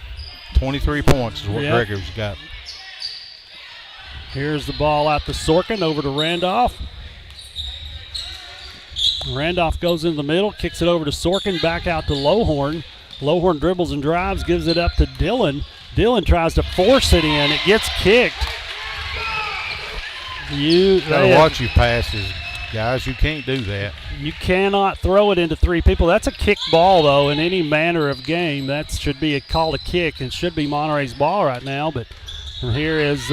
23 points is what Gregory's got. Here's the ball out to Sorkin, over to Randolph. Randolph goes in the middle, kicks it over to Sorkin, back out to Lowhorn. Lowhorn dribbles and drives, gives it up to Dillon. Dillon tries to force it in. It gets kicked. Gotta watch your passes, guys. You can't do that. You cannot throw it into 3 people. That's a kick ball, though, in any manner of game. That should be called a kick and should be Monterey's ball right now. But here is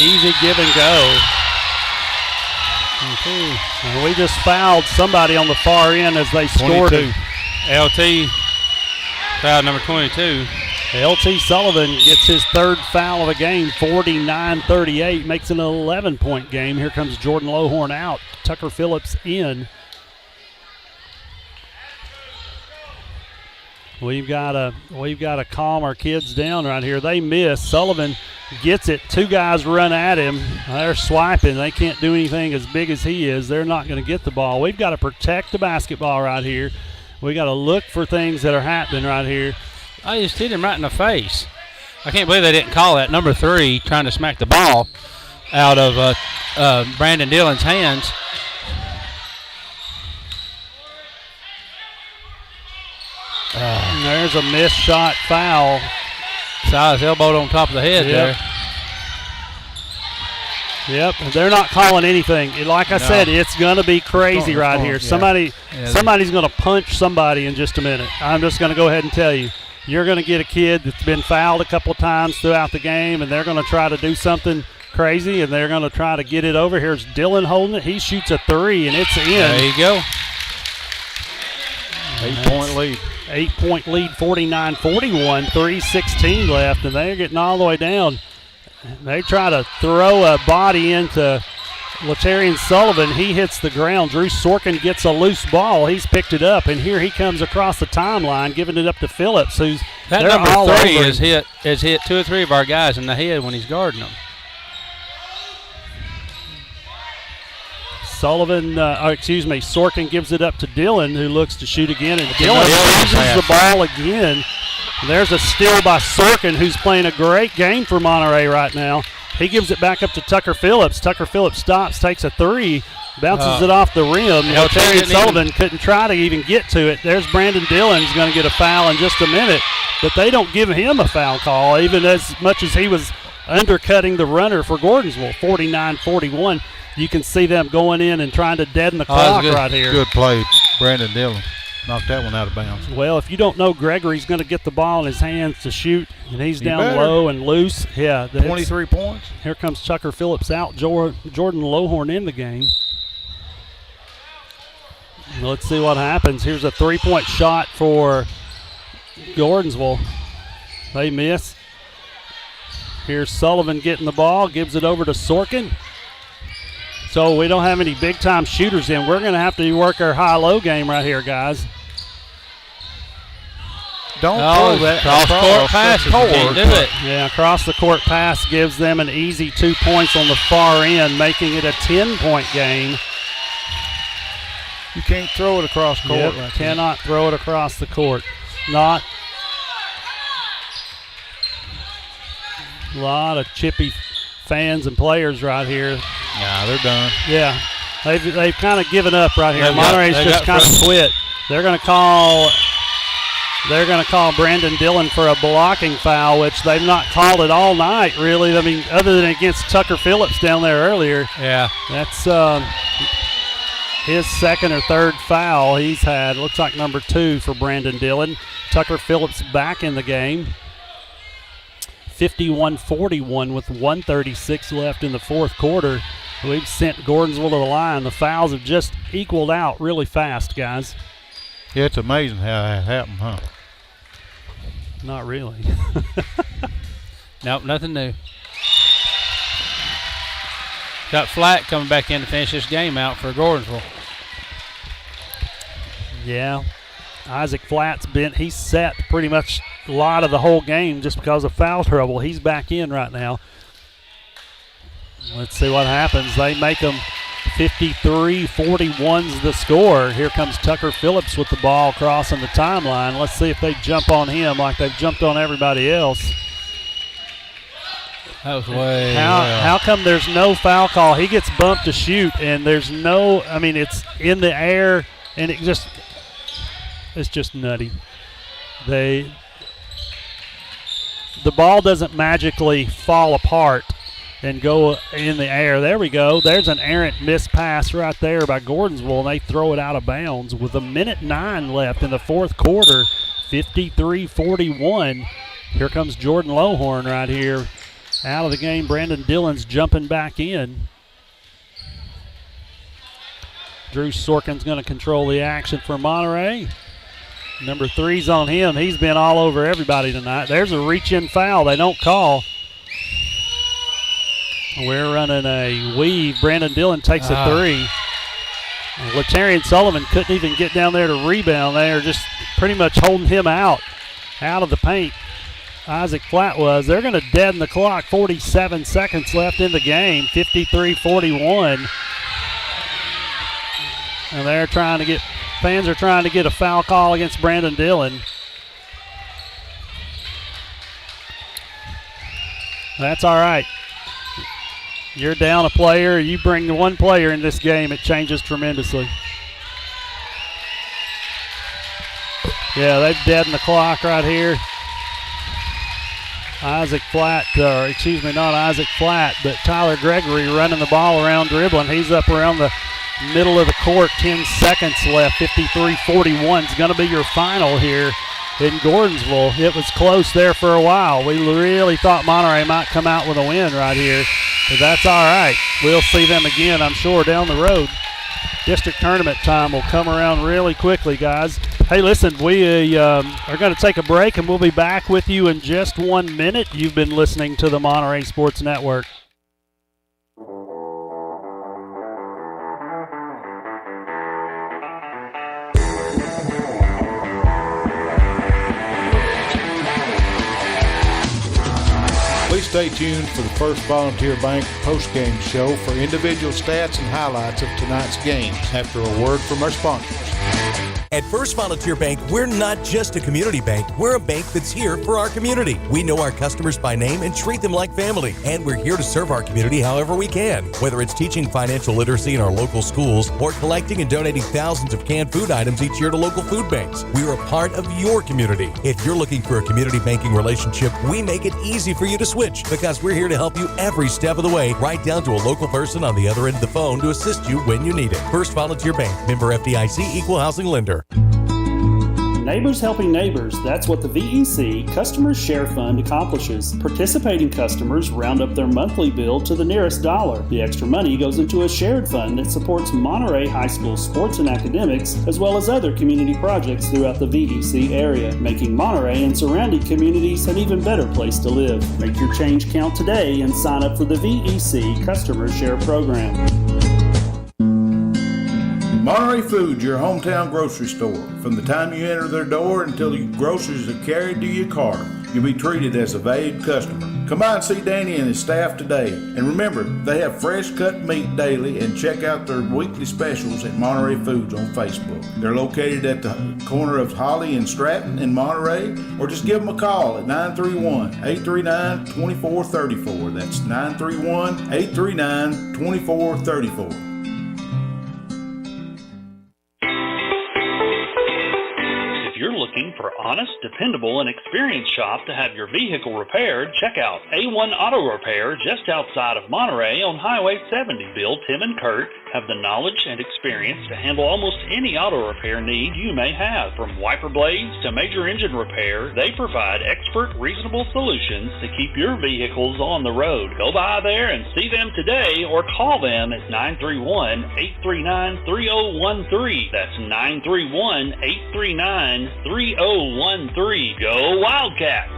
easy give and go. And we just fouled somebody on the far end as they scored it. LT, foul number 22. LT Sullivan gets his 3rd foul of the game, 49-38, makes it an 11-point game. Here comes Jordan Lowhorn out, Tucker Phillips in. We've got to calm our kids down right here. They miss. Sullivan gets it. 2 guys run at him. They're swiping. They can't do anything as big as he is. They're not going to get the ball. We've got to protect the basketball right here. We got to look for things that are happening right here. I just hit him right in the face. I can't believe they didn't call that. Number 3 trying to smack the ball out of Brandon Dillon's hands. There's a missed shot foul. Silas elbowed on top of the head there. Yep, they're not calling anything. Like I said, it's going to be crazy right here. Somebody's going to punch somebody in just a minute. I'm just going to go ahead and tell you. You're going to get a kid that's been fouled a couple of times throughout the game, and they're going to try to do something crazy, and they're going to try to get it over. Here's Dillon holding it. He shoots a 3, and it's in. There you go. 8-point lead. 8-point lead, 49-41, 3:16 left, and they're getting all the way down. They try to throw a body into Latarian Sullivan. He hits the ground. Drew Sorkin gets a loose ball. He's picked it up, and here he comes across the timeline, giving it up to Phillips, who's that number 3 has hit 2 or 3 of our guys in the head when he's guarding them. Sorkin gives it up to Dillon, who looks to shoot again, and Dillon loses the ball again. There's a steal by Sorkin, who's playing a great game for Monterey right now. He gives it back up to Tucker Phillips. Tucker Phillips stops, takes a 3, bounces it off the rim. Terry Sullivan couldn't try to even get to it. There's Brandon Dillon, who's going to get a foul in just a minute, but they don't give him a foul call, even as much as he was undercutting the runner for Gordonsville, 49-41. You can see them going in and trying to deaden the clock right here. Good play, Brandon Dillon. Knocked that one out of bounds. Well, if you don't know Gregory's going to get the ball in his hands to shoot, and he's down better. low and loose. Yeah. 23 points. Here comes Tucker Phillips out. Jordan Lohorn in the game. Let's see what happens. Here's a three-point shot for Gordonsville. They miss. Here's Sullivan getting the ball, gives it over to Sorkin. So we don't have any big-time shooters in. We're going to have to work our high-low game right here, guys. Don't throw that cross-court pass. You can't do it. Yeah, across-the-court pass gives them an easy 2 points on the far end, making it a 10-point game. You can't throw it across court. Yep, like cannot throw it across the court. Not. A lot of chippy fans and players right here. Yeah, they're done. Yeah, they've kind of given up right here. They've Monterey's got- just they got kind of quit. They're going to call Brandon Dillon for a blocking foul, which they've not called it all night, really. I mean, other than against Tucker Phillips down there earlier. Yeah. That's his second or third foul he's had. Looks like number 2 for Brandon Dillon. Tucker Phillips back in the game. 51-41 with 1:36 left in the fourth quarter. We've sent Gordonsville to the line. The fouls have just equaled out really fast, guys. Yeah, it's amazing how that happened, huh? Not really. Nope, nothing new. Got Flatt coming back in to finish this game out for Gordonsville. Yeah. Isaac Flatt's he's set pretty much a lot of the whole game just because of foul trouble. He's back in right now. Let's see what happens. They make them 53-41's the score. Here comes Tucker Phillips with the ball crossing the timeline. Let's see if they jump on him like they've jumped on everybody else. That was way How come there's no foul call? He gets bumped to shoot, and there's no, I mean, it's in the air, and it's just nutty. The ball doesn't magically fall apart and go in the air. There we go. There's an errant missed pass right there by Gordonsville, and they throw it out of bounds with 1:09 left in the fourth quarter, 53-41. Here comes Jordan Lohorn right here. Out of the game, Brandon Dillon's jumping back in. Drew Sorkin's going to control the action for Monterey. Number 3's on him. He's been all over everybody tonight. There's a reach-in foul they don't call. We're running a weave. Brandon Dillon takes a 3. Latarian Sullivan couldn't even get down there to rebound. They are just pretty much holding him out of the paint. Isaac Flatt was. They're going to deaden the clock. 47 seconds left in the game. 53-41. And fans are trying to get a foul call against Brandon Dillon. That's all right. You're down a player. You bring one player in this game, it changes tremendously. Yeah, they've deadened the clock right here. Isaac Flatt, not Isaac Flatt, but Tyler Gregory running the ball around dribbling. He's up around the middle of the court, 10 seconds left. 53-41 is going to be your final here in Gordonsville. It was close there for a while. We really thought Monterey might come out with a win right here, but that's all right. We'll see them again, I'm sure, down the road. District tournament time will come around really quickly, guys. Hey, listen, we are going to take a break, and we'll be back with you in just 1 minute. You've been listening to the Monterey Sports Network. Please stay tuned for the First Volunteer Bank postgame show for individual stats and highlights of tonight's games after a word from our sponsors. At First Volunteer Bank, we're not just a community bank. We're a bank that's here for our community. We know our customers by name and treat them like family. And we're here to serve our community however we can. Whether it's teaching financial literacy in our local schools or collecting and donating thousands of canned food items each year to local food banks, we're a part of your community. If you're looking for a community banking relationship, we make it easy for you to switch because we're here to help you every step of the way, right down to a local person on the other end of the phone to assist you when you need it. First Volunteer Bank, member FDIC, equal housing lender. Neighbors helping neighbors, that's what the VEC Customers Share Fund accomplishes. Participating customers round up their monthly bill to the nearest dollar. The extra money goes into a shared fund that supports Monterey High School sports and academics, as well as other community projects throughout the VEC area, making Monterey and surrounding communities an even better place to live. Make your change count today and sign up for the VEC Customer Share Program. Monterey Foods, your hometown grocery store. From the time you enter their door until your groceries are carried to your car, you'll be treated as a valued customer. Come by and see Danny and his staff today. And remember, they have fresh cut meat daily, and check out their weekly specials at Monterey Foods on Facebook. They're located at the corner of Holly and Stratton in Monterey, or just give them a call at 931-839-2434. That's 931-839-2434. Looking for honest, dependable, and experienced shop to have your vehicle repaired, check out A1 Auto Repair just outside of Monterey on Highway 70. Bill, Tim, and Kurt have the knowledge and experience to handle almost any auto repair need you may have. From wiper blades to major engine repair, they provide expert, reasonable solutions to keep your vehicles on the road. Go by there and see them today or call them at 931-839-3013. That's 931-839-3013. Go Wildcats!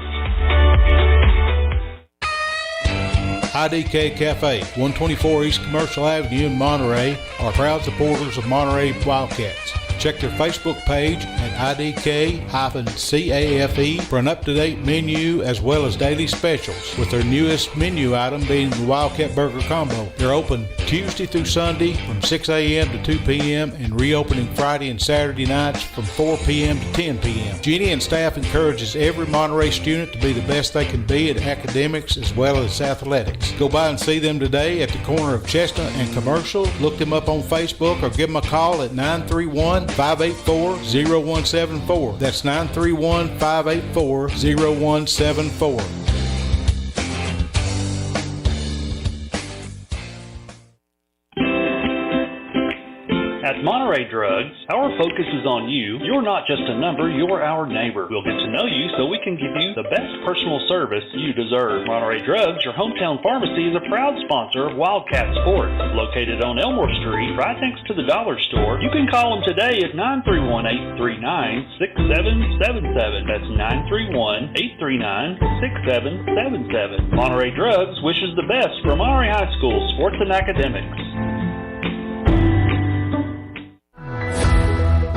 IDK Cafe, 124 East Commercial Avenue in Monterey, are proud supporters of Monterey Wildcats. Check their Facebook page at IDK-CAFE for an up-to-date menu as well as daily specials, with their newest menu item being the Wildcat Burger Combo. They're open Tuesday through Sunday from 6 a.m. to 2 p.m. and reopening Friday and Saturday nights from 4 p.m. to 10 p.m. Jeannie and staff encourages every Monterey student to be the best they can be at academics as well as athletics. Go by and see them today at the corner of Chestnut and Commercial. Look them up on Facebook or give them a call at 931-584-0174. That's 931-584-0174. At Monterey Drugs, our focus is on you. You're not just a number, you're our neighbor. We'll get to know you so we can give you the best personal service you deserve. Monterey Drugs, your hometown pharmacy, is a proud sponsor of Wildcat Sports. Located on Elmore Street, right next to the dollar store. You can call them today at 931-839-6777. That's 931-839-6777. Monterey Drugs wishes the best for Monterey High School sports and academics.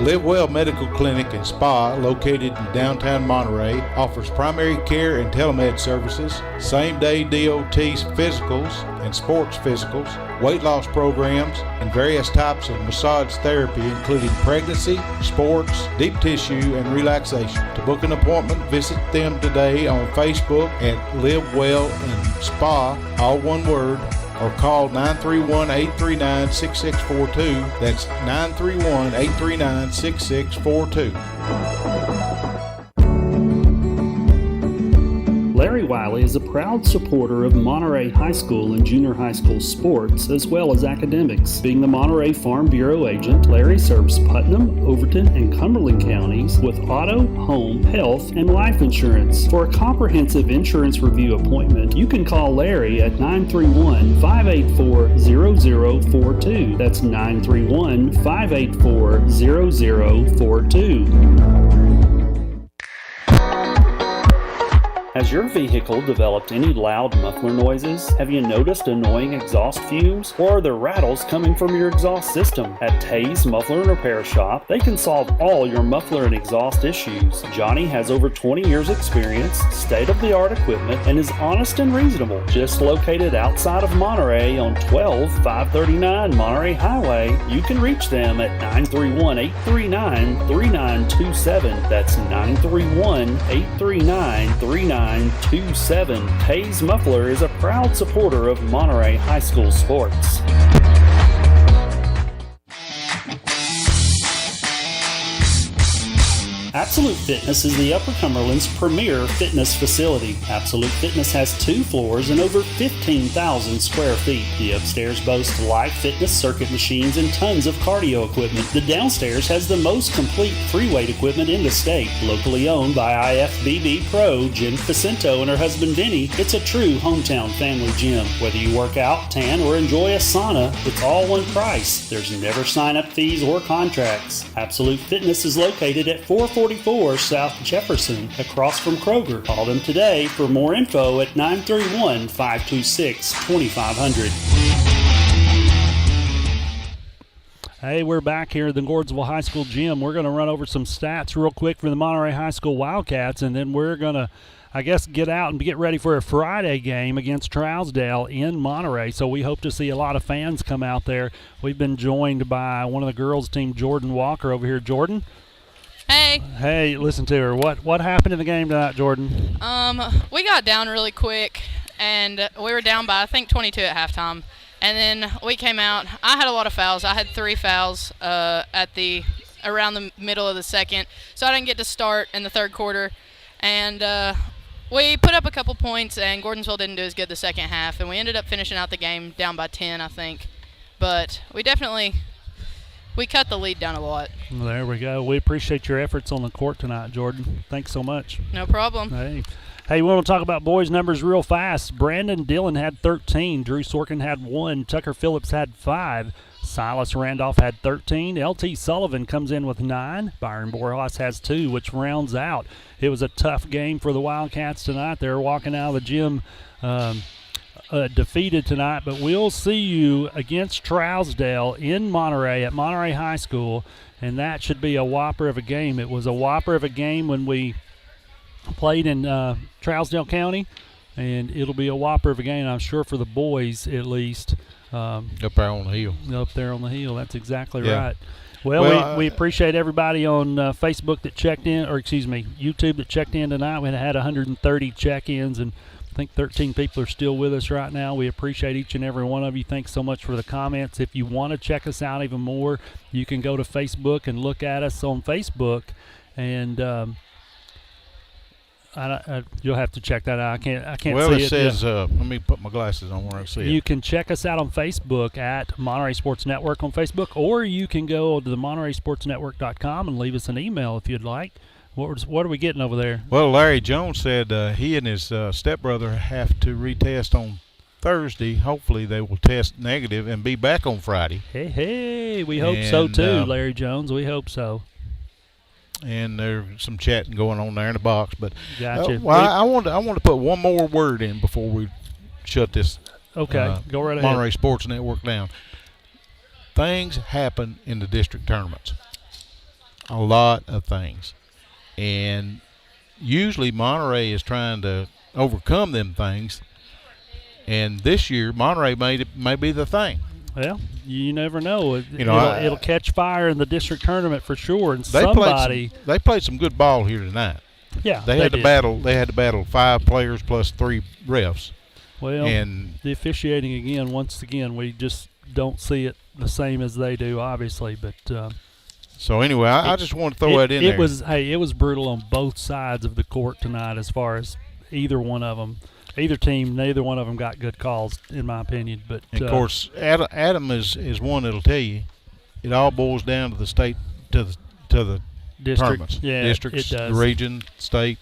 Live Well Medical Clinic and Spa, located in downtown Monterey, offers primary care and telemed services, same-day DOT physicals and sports physicals, weight loss programs, and various types of massage therapy, including pregnancy, sports, deep tissue, and relaxation. To book an appointment, visit them today on Facebook at Live Well and Spa, all one word, or call 931-839-6642. That's 931-839-6642. Larry Wiley is a proud supporter of Monterey High School and junior high school sports, as well as academics. Being the Monterey Farm Bureau agent, Larry serves Putnam, Overton, and Cumberland counties with auto, home, health, and life insurance. For a comprehensive insurance review appointment, you can call Larry at 931-584-0042. That's 931-584-0042. Has your vehicle developed any loud muffler noises? Have you noticed annoying exhaust fumes? Or are there rattles coming from your exhaust system? At Tay's Muffler and Repair Shop, they can solve all your muffler and exhaust issues. Johnny has over 20 years experience, state-of-the-art equipment, and is honest and reasonable. Just located outside of Monterey on 12539 Monterey Highway, you can reach them at 931-839-3927. That's 931-839-3927. Tay's Muffler is a proud supporter of Monterey High School sports. Absolute Fitness is the Upper Cumberland's premier fitness facility. Absolute Fitness has 2 floors and over 15,000 square feet. The upstairs boasts live fitness circuit machines and tons of cardio equipment. The downstairs has the most complete free weight equipment in the state. Locally owned by IFBB Pro Jen Facento and her husband Vinny, it's a true hometown family gym. Whether you work out, tan, or enjoy a sauna, it's all one price. There's never sign-up fees or contracts. Absolute Fitness is located at 444 South Jefferson, across from Kroger. Call them today for more info at 931-526-2500. Hey, we're back here at the Gordonsville High School gym. We're going to run over some stats real quick for the Monterey High School Wildcats, and then we're going to, get out and get ready for a Friday game against Trousdale in Monterey. So we hope to see a lot of fans come out there. We've been joined by one of the girls' team, Jordan Walker, over here. Jordan? Hey. Hey, listen to her. What happened in the game tonight, Jordan? We got down really quick, and we were down by, I think, 22 at halftime. And then we came out. I had a lot of fouls. I had 3 fouls around the middle of the second, so I didn't get to start in the third quarter. And we put up a couple points, and Gordonsville didn't do as good the second half, and we ended up finishing out the game down by 10, I think. But we cut the lead down a lot. Well, there we go. We appreciate your efforts on the court tonight, Jordan. Thanks so much. No problem. Hey, we want to talk about boys' numbers real fast. Brandon Dillon had 13. Drew Sorkin had 1. Tucker Phillips had 5. Silas Randolph had 13. L.T. Sullivan comes in with 9. Byron Borjas has 2, which rounds out. It was a tough game for the Wildcats tonight. They're walking out of the gym defeated tonight, but we'll see you against Trousdale in Monterey at Monterey High School, and that should be a whopper of a game. It was a whopper of a game when we played in Trousdale County, and it'll be a whopper of a game, I'm sure, for the boys at least. Up there on the hill. Up there on the hill, that's exactly right. Well, we appreciate everybody on Facebook that checked in, or excuse me, YouTube that checked in tonight. We had 130 check-ins, and I think 13 people are still with us right now. We appreciate each and every one of you. Thanks so much for the comments. If you want to check us out even more, you can go to Facebook and look at us on Facebook, and you'll have to check that out. I can't see it. Well, it says, let me put my glasses on where I see it. You can check us out on Facebook at Monterey Sports Network on Facebook, or you can go to the MontereySportsNetwork.com and leave us an email if you'd like. What are we getting over there? Well, Larry Jones said he and his stepbrother have to retest on Thursday. Hopefully they will test negative and be back on Friday. Hey, we hope so too, Larry Jones. We hope so. And there's some chatting going on there in the box, but gotcha. I want to put one more word in before we shut this. Okay, go right ahead. Monterey Sports Network down. Things happen in the district tournaments. A lot of things, and usually Monterey is trying to overcome them things. And this year, Monterey may be the thing. Well, you never know. It'll catch fire in the district tournament for sure. And they played some good ball here tonight. Yeah, they had to battle 5 players plus 3 refs. Well, and the officiating once again, we just don't see it the same as they do, obviously. But so anyway, I just want to throw that in there. It was brutal on both sides of the court tonight, as far as either team, neither one of them got good calls, in my opinion. But of course, Adam is one that'll tell you it all boils down to the state, to the district, tournaments, districts, the region, state,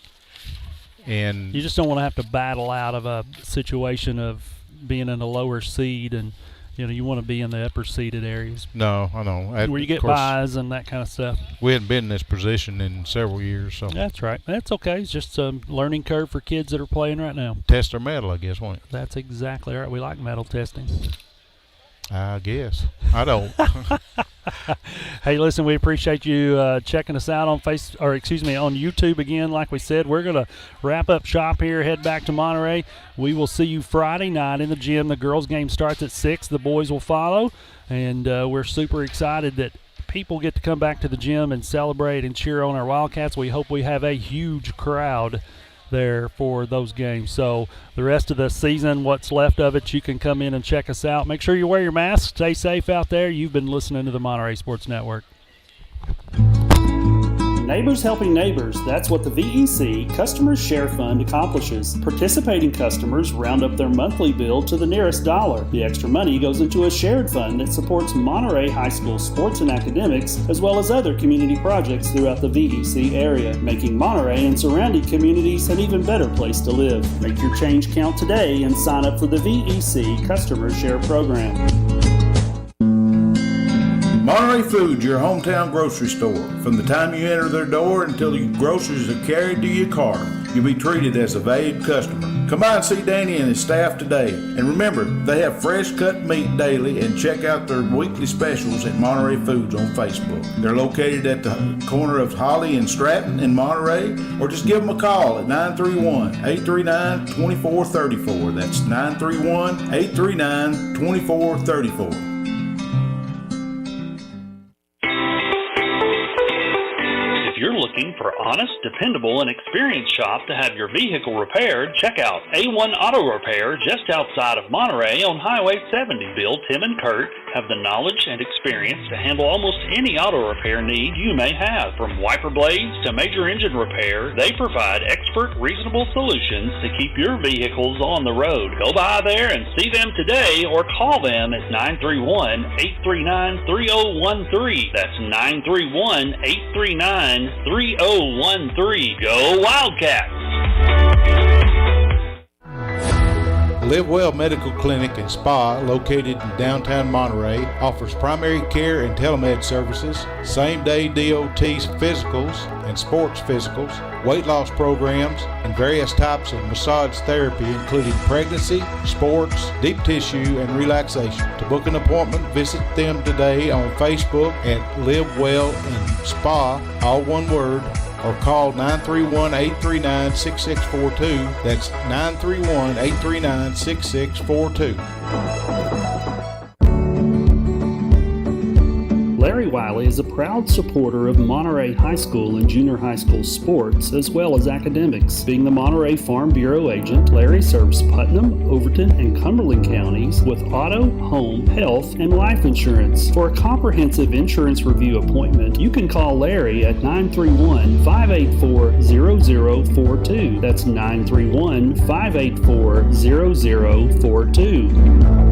and you just don't want to have to battle out of a situation of being in a lower seed, and you want to be in the upper seeded areas. No, I know. Where you get buys and that kind of stuff. We hadn't been in this position in several years, so that's right. That's okay. It's just a learning curve for kids that are playing right now. Test their metal, I guess, won't it? That's exactly right. We like metal testing. I guess. I don't. Hey, listen, we appreciate you checking us out on on YouTube again. Like we said, we're going to wrap up shop here, head back to Monterey. We will see you Friday night in the gym. The girls' game starts at 6. The boys will follow, and we're super excited that people get to come back to the gym and celebrate and cheer on our Wildcats. We hope we have a huge crowd there for those games. So the rest of the season, what's left of it, you can come in and check us out. Make sure you wear your mask. Stay safe out there. You've been listening to the Monterey Sports Network. Neighbors helping neighbors, that's what the VEC Customers Share Fund accomplishes. Participating customers round up their monthly bill to the nearest dollar. The extra money goes into a shared fund that supports Monterey High School sports and academics, as well as other community projects throughout the VEC area, making Monterey and surrounding communities an even better place to live. Make your change count today and sign up for the VEC Customers Share Program. Monterey Foods, your hometown grocery store. From the time you enter their door until your groceries are carried to your car, you'll be treated as a valued customer. Come by and see Danny and his staff today. And remember, they have fresh cut meat daily, and check out their weekly specials at Monterey Foods on Facebook. They're located at the corner of Holly and Stratton in Monterey, or just give them a call at 931-839-2434. That's 931-839-2434. You're looking for honest, dependable, and experienced shop to have your vehicle repaired, check out A1 Auto Repair just outside of Monterey on Highway 70. Bill, Tim, and Kurt have the knowledge and experience to handle almost any auto repair need you may have. From wiper blades to major engine repair, they provide expert, reasonable solutions to keep your vehicles on the road. Go by there and see them today or call them at 931-839-3013. That's 931-839-3013. Go Wildcats! Live Well Medical Clinic and Spa, located in downtown Monterey, offers primary care and telemed services, same-day DOT physicals and sports physicals, weight loss programs, and various types of massage therapy, including pregnancy, sports, deep tissue, and relaxation. To book an appointment, visit them today on Facebook at Live Well and Spa, all one word, or call 931-839-6642. That's 931-839-6642. Larry Wiley is a proud supporter of Monterey High School and junior high school sports, as well as academics. Being the Monterey Farm Bureau agent, Larry serves Putnam, Overton, and Cumberland counties with auto, home, health, and life insurance. For a comprehensive insurance review appointment, you can call Larry at 931-584-0042. That's 931-584-0042.